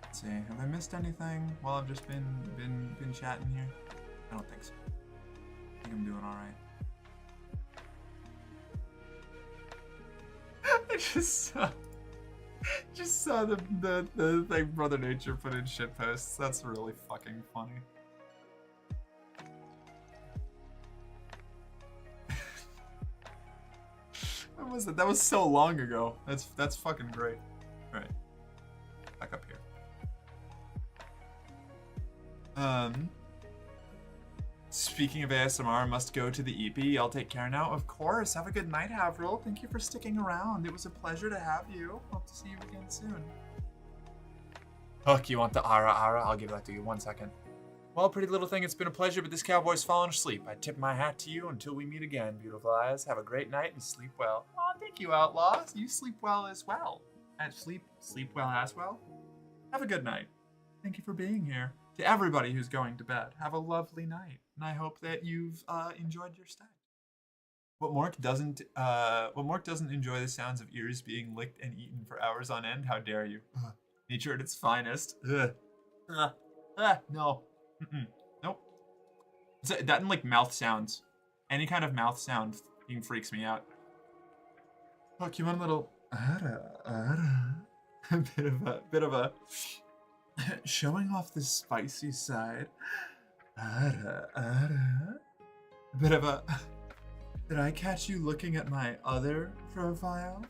Let's see, have I missed anything while I've just been chatting here? I don't think so. I think I'm doing all right. I just saw the like Brother Nature put in shit posts. That's really fucking funny. When was it? That was so long ago. That's fucking great. All right, back up here. Speaking of ASMR, must go to the Eepy. I'll take care now. Of course. Have a good night, Avril. Thank you for sticking around. It was a pleasure to have you. Hope to see you again soon. Hook, you want the ara ara? I'll give that to you. 1 second. Well, pretty little thing, it's been a pleasure, but this cowboy's fallen asleep. I tip my hat to you until we meet again, beautiful eyes. Have a great night and sleep well. Oh, thank you, Outlaw. You sleep well as well. And sleep well as well. Have a good night. Thank you for being here. To everybody who's going to bed, have a lovely night, and I hope that you've enjoyed your stay. What Mork doesn't enjoy the sounds of ears being licked and eaten for hours on end. How dare you? Nature at its finest. No. Nope. That and like mouth sounds. Any kind of mouth sound even freaks me out. Look, you want a little a bit of a showing off the spicy side. A bit of a. Did I catch you looking at my other profile?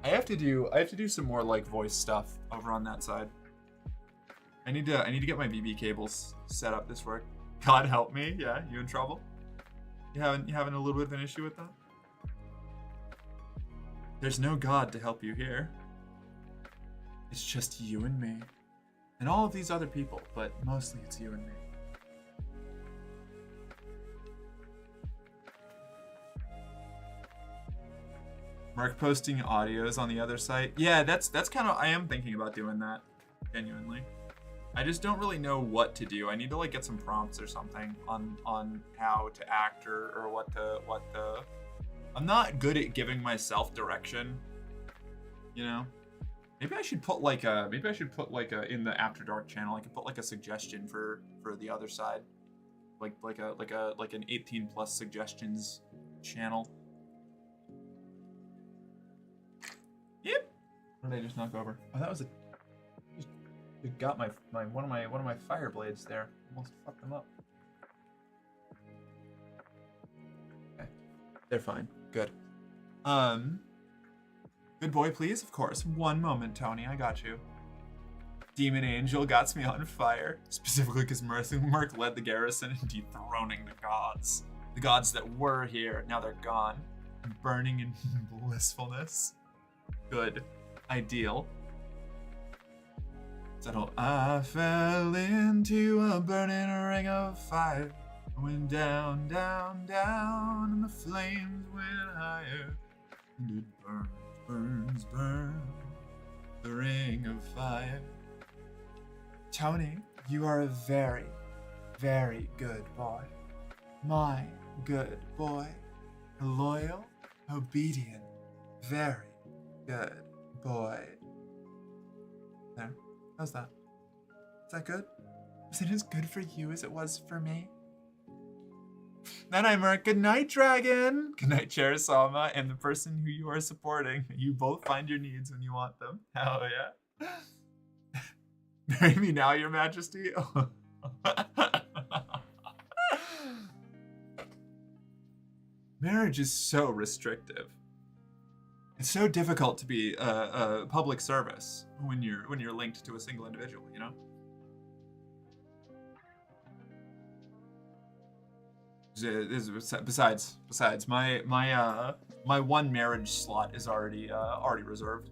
I have to do some more like voice stuff over on that side. I need to get my BB cables set up this work. God help me. Yeah, you in trouble? You having a little bit of an issue with that? There's no God to help you here. It's just you and me. And all of these other people, but mostly it's you and me. Mark posting audios on the other site. Yeah, that's kind of, I am thinking about doing that, genuinely. I just don't really know what to do. I need to like get some prompts or something on how to act or what to. I'm not good at giving myself direction, you know. Maybe I should put like a in the After Dark channel. I could put like a suggestion for the other side, like an 18+ suggestions channel. Yep. What did I just knock over? Oh, that was it got my one of my fire blades there. Almost fucked them up. Okay. They're fine. Good. Good boy, please. Of course. 1 moment, Tony. I got you. Demon Angel got me on fire. Specifically because Merc led the garrison in dethroning the gods. The gods that were here. Now they're gone. Burning in blissfulness. Good. Ideal. Settle. I fell into a burning ring of fire. I went down, down, down, and the flames went higher. And it burns, burns, burns. The ring of fire. Tony, you are a very, very good boy. My good boy. Loyal, obedient, very good boy. There. How's that? Is that good? Is it as good for you as it was for me? Then I mark good night, dragon. Good night, Charisama, and the person who you are supporting. You both find your needs when you want them. Hell yeah. Marry me now, your majesty. Marriage is so restrictive. It's so difficult to be a public service when you're linked to a single individual, you know? Besides, my one marriage slot is already reserved.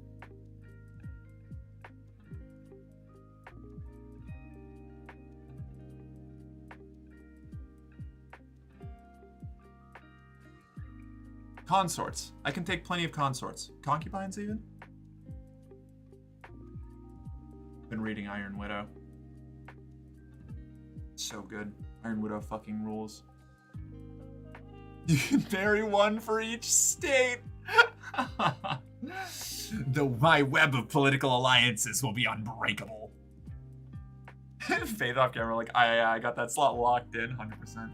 Consorts. I can take plenty of consorts. Concubines, even? Been reading Iron Widow. So good. Iron Widow fucking rules. You can marry one for each state. My web of political alliances will be unbreakable. Faith off camera, like, I got that slot locked in, 100%.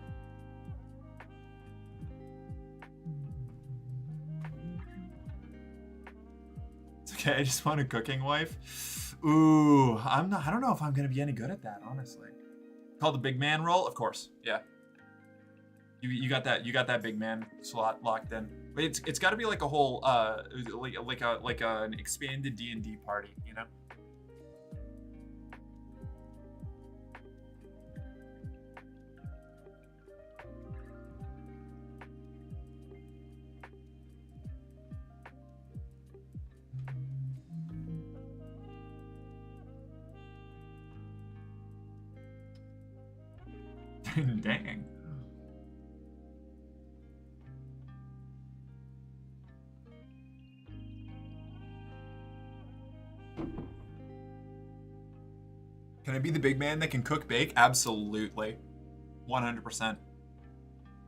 Okay, I just want a cooking wife. Ooh, I don't know if I'm gonna be any good at that, honestly. Called the big man role, of course. Yeah. You got that big man slot locked in. But it's got to be like a whole like an expanded D&D party, you know. Dang. Can I be the big man that can cook bake? Absolutely. 100%.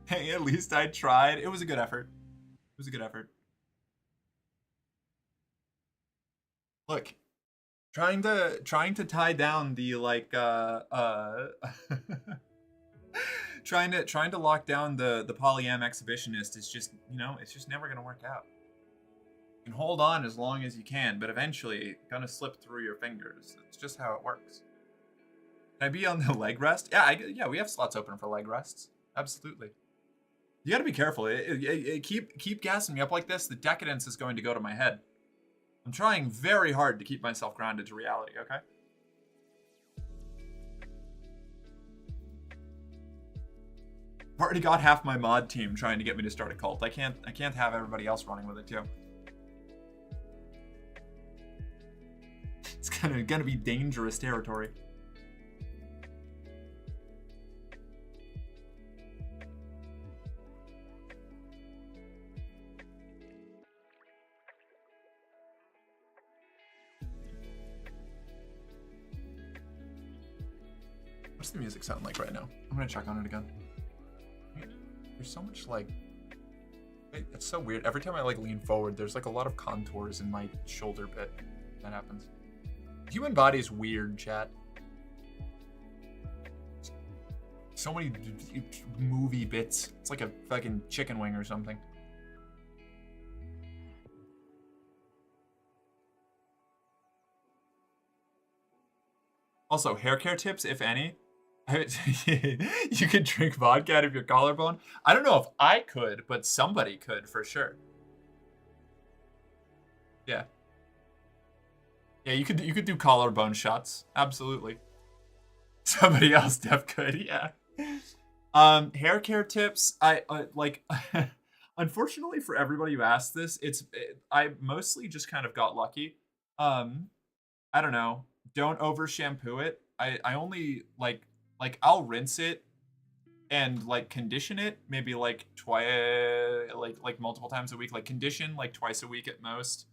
Hey, at least I tried. It was a good effort. It was a good effort. Look, trying to tie down the like trying to lock down the polyam exhibitionist is just, you know, it's just never gonna work out. You can hold on as long as you can, but eventually it's gonna slip through your fingers. It's just how it works. Can I be on the leg rest? Yeah, we have slots open for leg rests. Absolutely. You gotta be careful. Keep gassing me up like this. The decadence is going to go to my head. I'm trying very hard to keep myself grounded to reality, okay? I've already got half my mod team trying to get me to start a cult. I can't have everybody else running with it too. It's gonna be dangerous territory. What's the music sound like right now? I'm gonna check on it again. Wait, there's so much like... Wait, it's so weird. Every time I like lean forward, there's like a lot of contours in my shoulder bit. That happens. Human body's weird, chat. So many movie bits. It's like a fucking chicken wing or something. Also, hair care tips, if any. You could drink vodka out of your collarbone. I don't know if I could, but somebody could for sure. Yeah. Yeah, you could do collarbone shots. Absolutely. Somebody else def could, yeah. Hair care tips. I like unfortunately for everybody who asked this, I mostly just kind of got lucky. I don't know. Don't over shampoo it. I only like I'll rinse it and like condition it maybe like twice, like multiple times a week. Like condition like twice a week at most.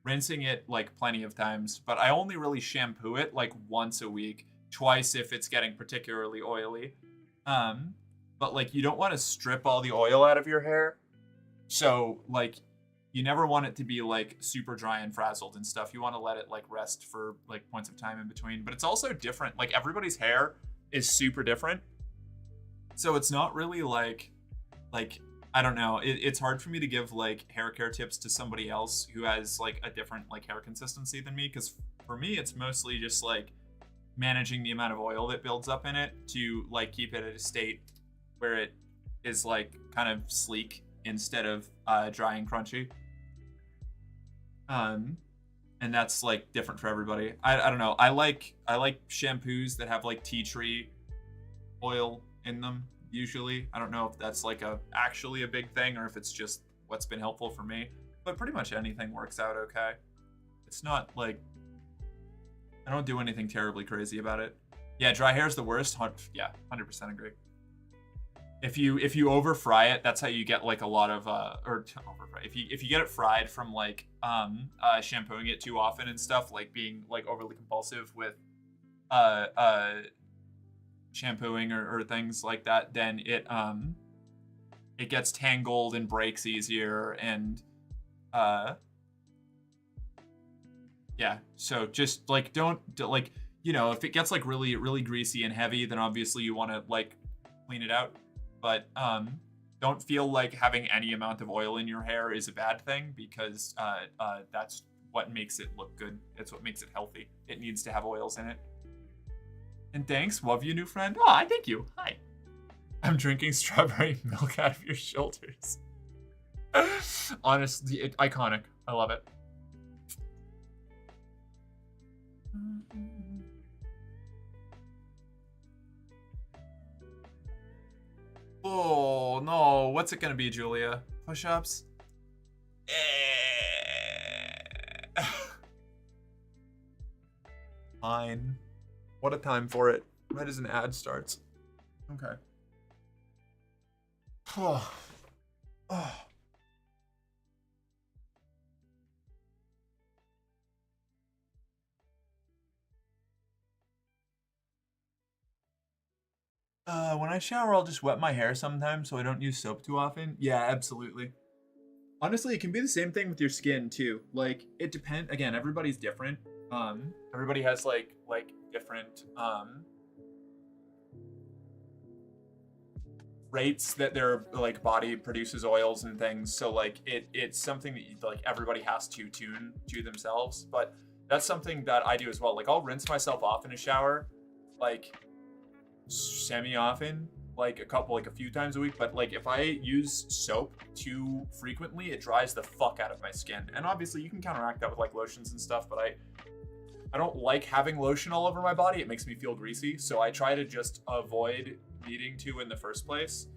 Rinsing it like plenty of times, but I only really shampoo it like once a week, twice if it's getting particularly oily. But like you don't want to strip all the oil out of your hair, so like you never want it to be like super dry and frazzled and stuff. You want to let it like rest for like points of time in between. But it's also different. Like everybody's hair is super different, so it's not really like I don't know. It's hard for me to give like hair care tips to somebody else who has like a different like hair consistency than me, because for me it's mostly just like managing the amount of oil that builds up in it to like keep it at a state where it is like kind of sleek instead of dry and crunchy. And that's like different for everybody. I don't know. I like shampoos that have like tea tree oil in them. Usually, I don't know if that's like actually a big thing or if it's just what's been helpful for me. But pretty much anything works out okay. It's not like I don't do anything terribly crazy about it. Yeah, dry hair is the worst. Yeah, 100% agree. If you over fry it, that's how you get like a lot of or over fry. If you get it fried from like shampooing it too often and stuff, like being like overly compulsive with shampooing or things like that, then it gets tangled and breaks easier, and yeah, so just like don't like, you know, if it gets like really really greasy and heavy, then obviously you want to like clean it out, but don't feel like having any amount of oil in your hair is a bad thing, because that's what makes it look good. It's what makes it healthy. It needs to have oils in it. And thanks, love you, new friend. Oh, thank you. Hi. I'm drinking strawberry milk out of your shoulders. Honestly, iconic. I love it. Oh, no. What's it gonna be, Julia? Push-ups? Fine. What a time for it. Right as an ad starts. Okay. Oh. Oh. When I shower, I'll just wet my hair sometimes so I don't use soap too often. Yeah, absolutely. Honestly, it can be the same thing with your skin too. Like it depends. Again, everybody's different. Everybody has like different rates that their like body produces oils and things. So like it's something that like everybody has to tune to themselves. But that's something that I do as well. Like I'll rinse myself off in a shower, like semi often, like a few times a week. But like if I use soap too frequently, it dries the fuck out of my skin. And obviously you can counteract that with like lotions and stuff, but I don't like having lotion all over my body. It makes me feel greasy, so I try to just avoid needing to in the first place.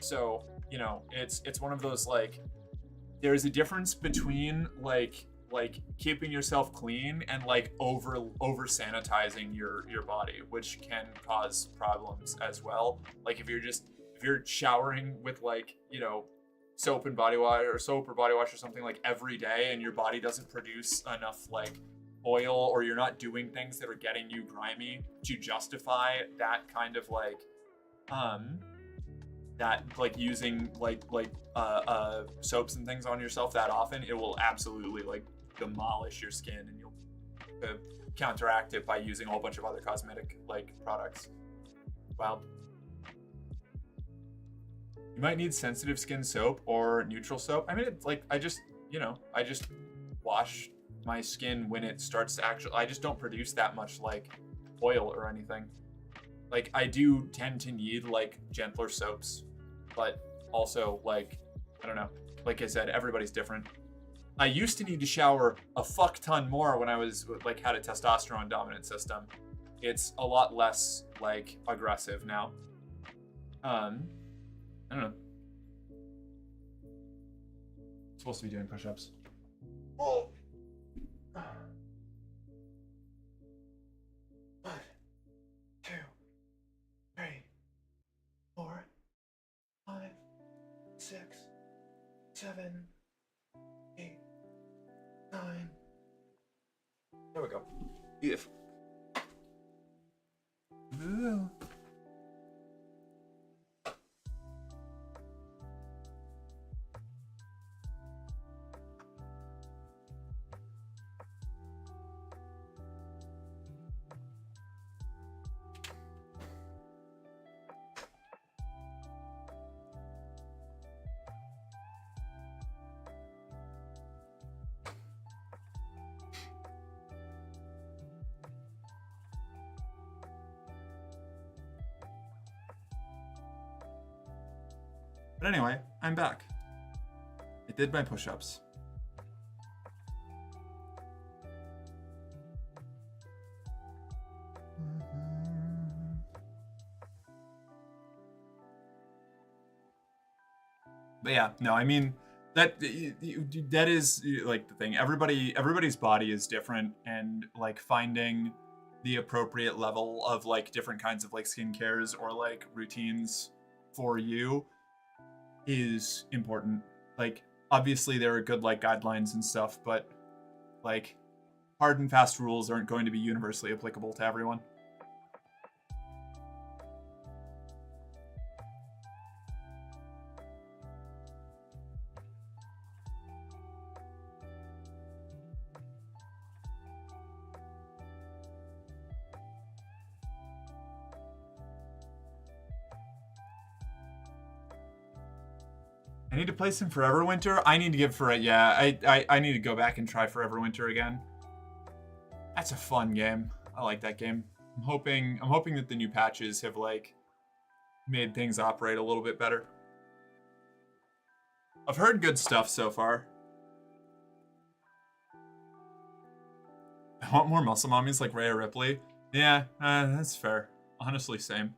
So, you know, it's one of those like there's a difference between like keeping yourself clean and like over sanitizing your body, which can cause problems as well. Like if you're showering with like, you know, soap or body wash or something like every day and your body doesn't produce enough like oil, or you're not doing things that are getting you grimy to justify that kind of like that like using soaps and things on yourself that often, it will absolutely like demolish your skin, and you'll counteract it by using a whole bunch of other cosmetic like products. Wow. You might need sensitive skin soap or neutral soap. I mean, it's like I just wash my skin when it starts to actually, I just don't produce that much like oil or anything. Like I do tend to need like gentler soaps, but also like, I don't know, like I said, everybody's different. I used to need to shower a fuck ton more when I was like had a testosterone dominant system. It's a lot less like aggressive now. I don't know. Supposed to be doing push-ups. Oh. 1, 2, 3, 4, 5, 6, 7, 8, 9. There we go. Beautiful. Ooh. But anyway, I'm back. I did my push-ups. But yeah, no, I mean that is like the thing. Everybody's body is different, and like finding the appropriate level of like different kinds of like skincares or like routines for you is important. Like obviously there are good like guidelines and stuff, but like hard and fast rules aren't going to be universally applicable to everyone. I need to play some Forever Winter. I need to give for it. Yeah, I need to go back and try Forever Winter again. That's a fun game. I like that game. I'm hoping that the new patches have like made things operate a little bit better. I've heard good stuff so far. I want more muscle mommies like Rhea Ripley. Yeah, that's fair. Honestly, same.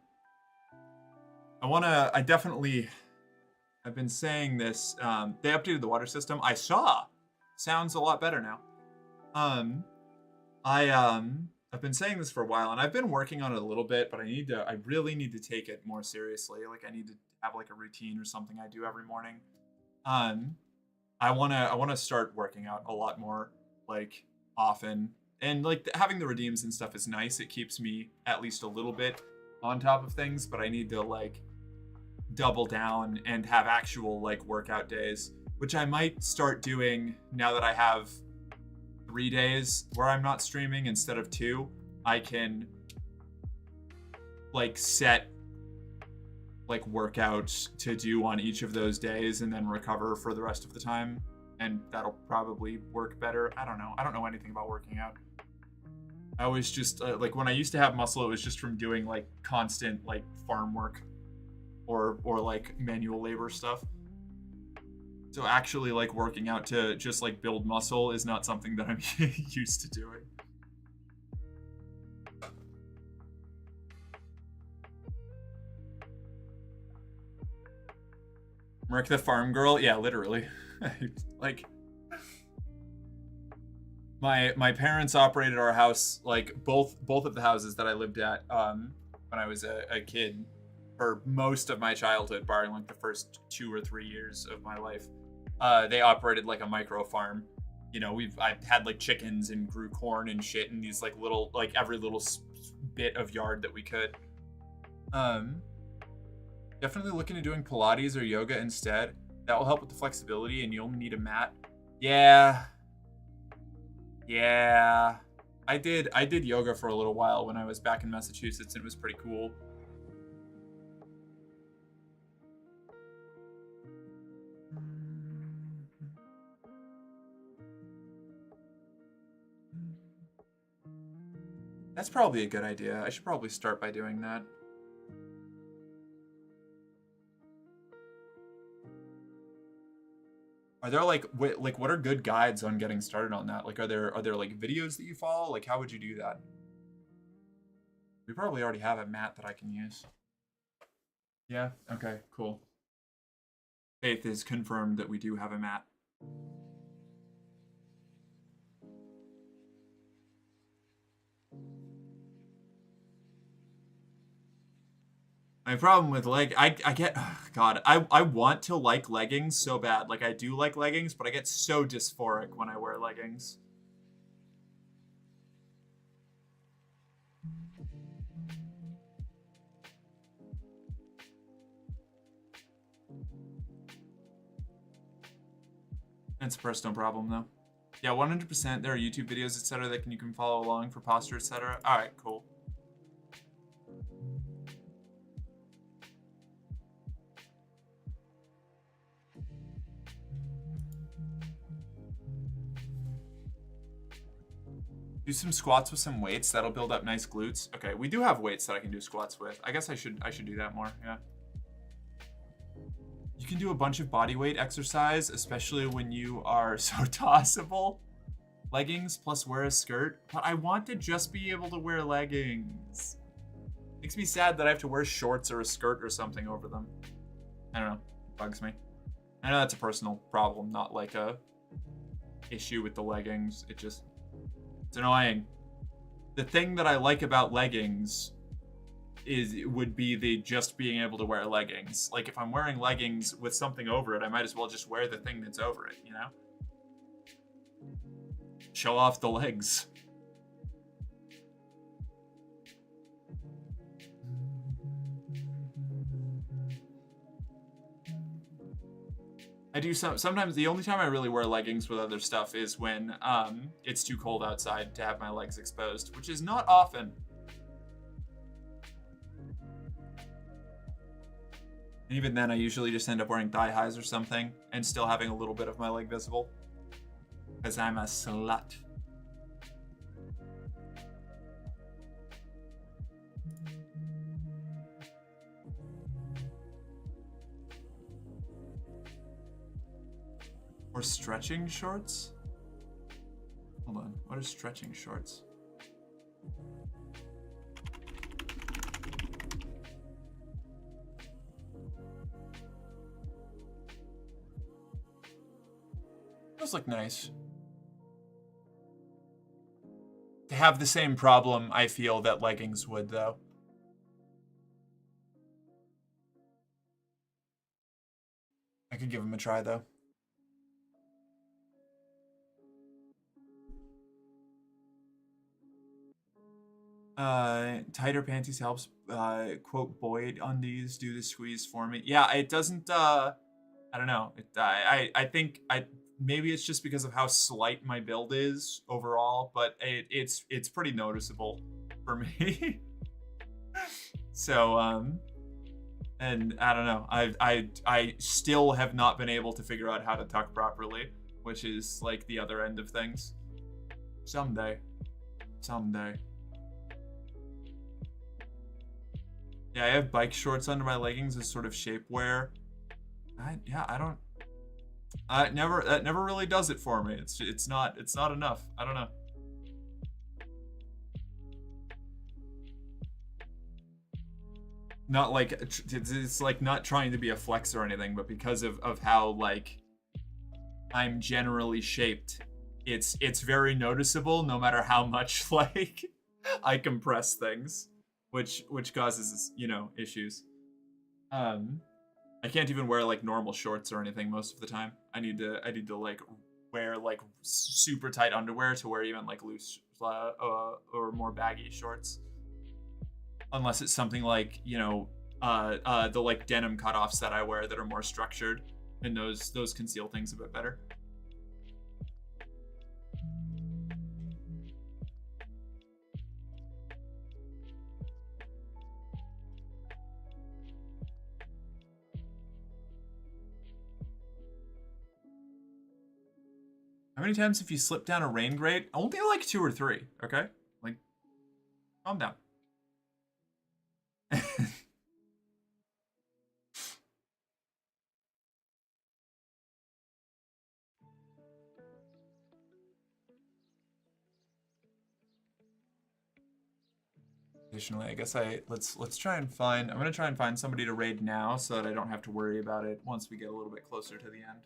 I've been saying this. They updated the water system. I saw. Sounds a lot better now. I've I've been saying this for a while, and I've been working on it a little bit, but I really need to take it more seriously. Like I need to have like a routine or something I do every morning. Um, I wanna start working out a lot more, like often, and like having the redeems and stuff is nice. It keeps me at least a little bit on top of things, but I need to like double down and have actual like workout days, which I might start doing now that I have 3 days where I'm not streaming instead of 2. I can like set like workouts to do on each of those days and then recover for the rest of the time, and that'll probably work better. I don't know anything about working out. I always just like when I used to have muscle, it was just from doing like constant like farm work or like manual labor stuff. So actually like working out to just like build muscle is not something that I'm used to doing. Merc the farm girl? Yeah, literally. Like my parents operated our house, like both of the houses that I lived at when I was a kid for most of my childhood, barring like the first 2 or 3 years of my life. They operated like a micro farm. You know, I had like chickens and grew corn and shit in these like little, like every little bit of yard that we could. Definitely looking at doing Pilates or yoga instead. That will help with the flexibility, and you only need a mat. Yeah. I did yoga for a little while when I was back in Massachusetts, and it was pretty cool. That's probably a good idea. I should probably start by doing that. Are there like what are good guides on getting started on that? Like are there like videos that you follow? Like how would you do that? We probably already have a mat that I can use. Yeah, okay, cool. Faith is confirmed that we do have a mat. My problem with I get, oh God, I want to like leggings so bad. Like I do like leggings, but I get so dysphoric when I wear leggings. It's a personal problem though. Yeah, 100%. There are YouTube videos, etc. that you can follow along for posture, etc. All right, cool. Do some squats with some weights. That'll build up nice glutes. Okay, we do have weights that I can do squats with. I guess I should do that more. Yeah. You can do a bunch of body weight exercise, especially when you are so tossable. Leggings plus wear a skirt, but I want to just be able to wear leggings. Makes me sad that I have to wear shorts or a skirt or something over them. I don't know. It bugs me. I know that's a personal problem, not like a issue with the leggings. It's annoying. The thing that I like about leggings would be the just being able to wear leggings. Like if I'm wearing leggings with something over it, I might as well just wear the thing that's over it, you know? Show off the legs. I do sometimes. The only time I really wear leggings with other stuff is when it's too cold outside to have my legs exposed, which is not often. And even then, I usually just end up wearing thigh highs or something and still having a little bit of my leg visible. Because I'm a slut. Or stretching shorts? Hold on, what are stretching shorts? Those look nice. have the same problem I feel that leggings would, though. I could give them a try, though. Tighter panties helps. Quote, Boyd undies do the squeeze for me. Yeah, it doesn't, I don't know. I think maybe it's just because of how slight my build is overall, but it's pretty noticeable for me. So, and I don't know. I still have not been able to figure out how to tuck properly, which is like the other end of things. Someday. Yeah, I have bike shorts under my leggings as sort of shapewear. I don't. That never really does it for me. It's not enough. I don't know. Not like it's like not trying to be a flex or anything, but because of how like I'm generally shaped, it's very noticeable no matter how much like I compress things, which causes, you know, issues. I can't even wear like normal shorts or anything most of the time. I need to like wear like super tight underwear to wear even like loose or more baggy shorts. Unless it's something like, you know, the like denim cutoffs that I wear that are more structured, and those conceal things a bit better. How many times have you slipped down a rain grate? Only like 2 or 3, okay? Like, calm down. Additionally, I guess let's try and find. I'm gonna try and find somebody to raid now so that I don't have to worry about it once we get a little bit closer to the end.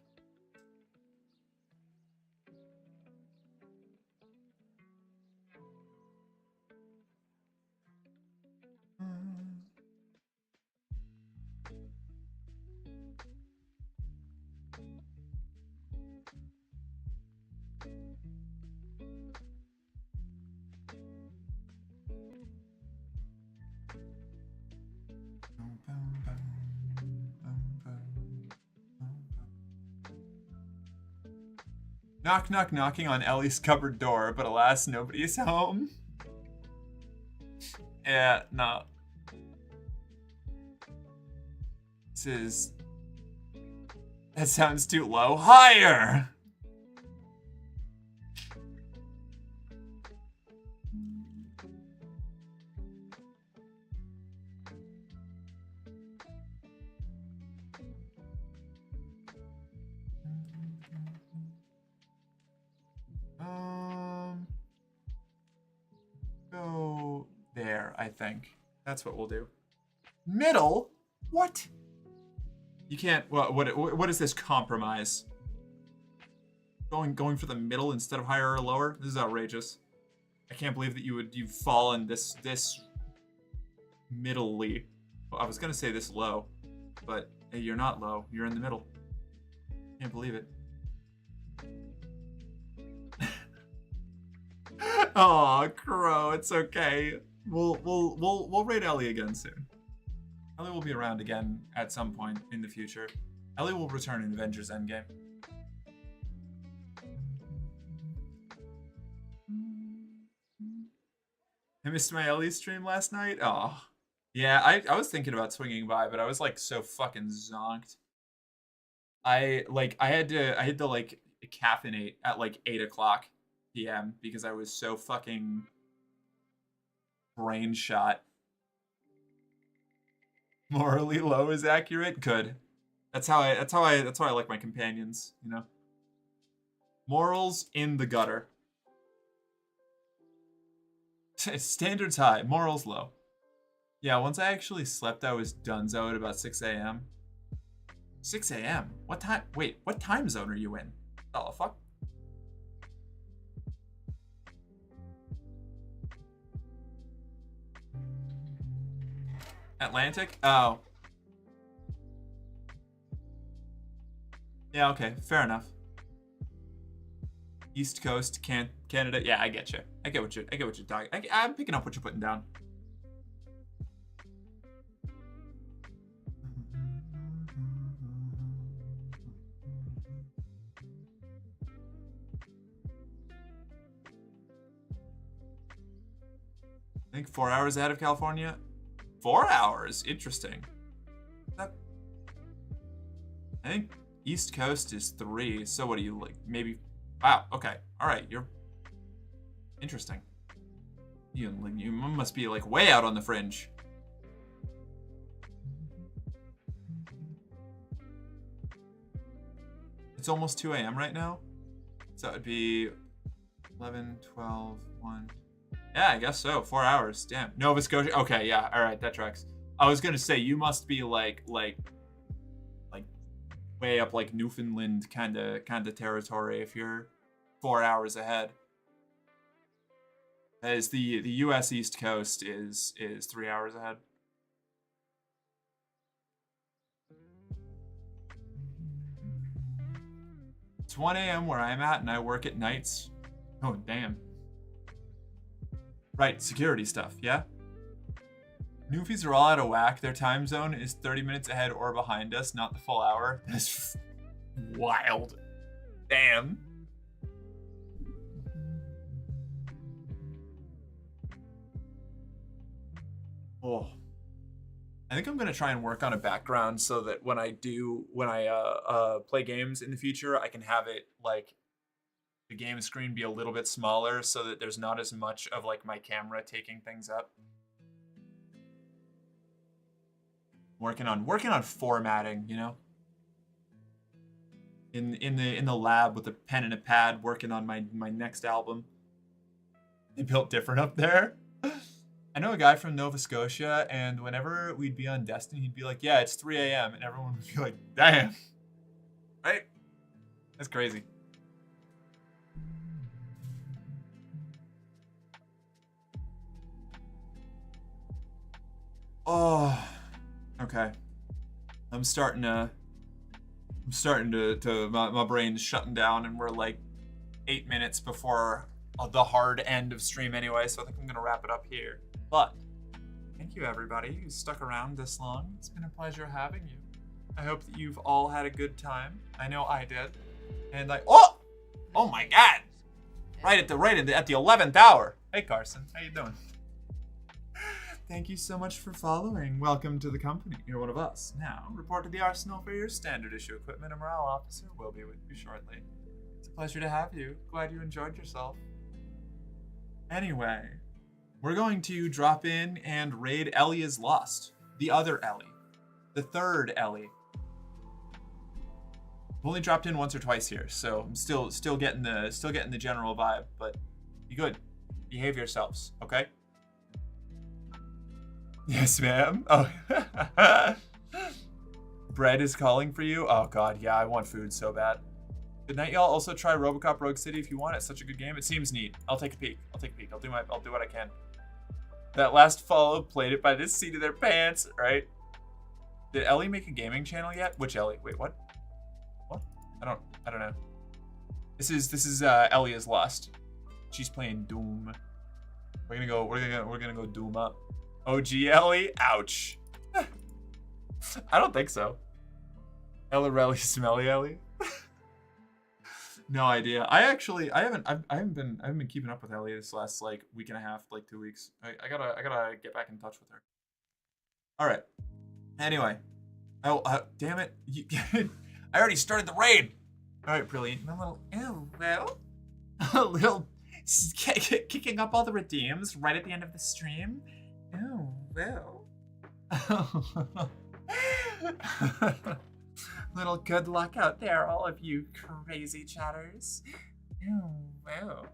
Knock, knock, knocking on Ellie's cupboard door, but alas, nobody is home. Yeah, no. That sounds too low. Higher! Go there, I think. That's what we'll do. Middle? What? You can't. What is this compromise? Going for the middle instead of higher or lower? This is outrageous. I can't believe that you've fallen this middle-ly. Well, I was gonna say this low, but hey, you're not low. You're in the middle. Can't believe it. Aw, Crow, it's okay. We'll raid Ellie again soon. Ellie will be around again at some point in the future. Ellie will return in Avengers Endgame. I missed my Ellie stream last night. Oh, yeah. I was thinking about swinging by, but I was like so fucking zonked. I had to like caffeinate at like 8:00 p.m. because I was so fucking brain shot. Morally low is accurate. Good. That's how I like my companions. You know. Morals in the gutter. Standards high, morals low. Yeah, once I actually slept, I was donezo at about 6 a.m. 6 a.m. What time? Wait, what time zone are you in? Oh, fuck. Atlantic? Oh. Yeah, okay. Fair enough. East Coast, Canada. Yeah, I get you. I get what you're talking. I'm picking up what you're putting down. I think 4 hours ahead of California. 4 hours? Interesting. I think East Coast is 3. So what do you like? Maybe. Wow. Okay. All right. You're interesting. You must be like way out on the fringe. It's almost 2 a.m. right now. So that would be 11, 12, 1. Yeah, I guess so. 4 hours. Damn. Nova Scotia. Okay, yeah. All right, that tracks. I was gonna say you must be like way up like Newfoundland kind of territory if you're 4 hours ahead. As the U.S. East Coast is 3 hours ahead. It's 1 a.m. where I'm at, and I work at nights. Oh, damn. Right, security stuff, yeah? Newfies are all out of whack. Their time zone is 30 minutes ahead or behind us, not the full hour. That's wild. Damn. Oh. I think I'm gonna try and work on a background so that when I play games in the future, I can have it like the game screen be a little bit smaller so that there's not as much of like my camera taking things up. Working on formatting, you know? In the lab with a pen and a pad working on my next album. They built different up there. I know a guy from Nova Scotia, and whenever we'd be on Destiny, he'd be like, yeah, it's 3 a.m. And everyone would be like, damn. Right? That's crazy. Oh, okay. I'm starting to my brain's shutting down, and we're like 8 minutes before the hard end of stream anyway, so I think I'm gonna wrap it up here. But thank you everybody who stuck around this long. It's been a pleasure having you. I hope that you've all had a good time. I know I did. And oh my god! At the 11th hour. Hey Carson, how you doing? Thank you so much for following. Welcome to the company. You're one of us. Now, report to the arsenal for your standard issue equipment. A morale officer will be with you shortly. It's a pleasure to have you. Glad you enjoyed yourself. Anyway, we're going to drop in and raid Ellie is Lost. The other Ellie. The third Ellie. I've only dropped in once or twice here, so I'm still getting the general vibe, but be good. Behave yourselves, okay? Yes, ma'am. Oh. Bread is calling for you? Oh god, yeah, I want food so bad. Good night, y'all. Also try RoboCop Rogue City if you want. It's such a good game. It seems neat. I'll take a peek. I'll do what I can. That last follow played it by the seat of their pants, right? Did Ellie make a gaming channel yet? Which Ellie? Wait, what? What? I don't know. This is Ellie is Lost. She's playing Doom. We're gonna go Doom up. OG Ellie? Ouch. I don't think so. Ellarelli Smelly Ellie? No idea. I haven't been keeping up with Ellie this last like week and a half, like 2 weeks. I gotta get back in touch with her. Alright. Anyway. Oh damn it. I already started the raid. Alright, brilliant. A little kicking up all the redeems right at the end of the stream. Oh, well. Little good luck out there, all of you crazy chatters. Oh, well.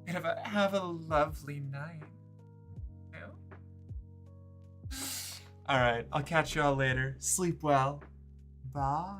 Have a lovely night. Well. Alright, I'll catch you all later. Sleep well. Bye.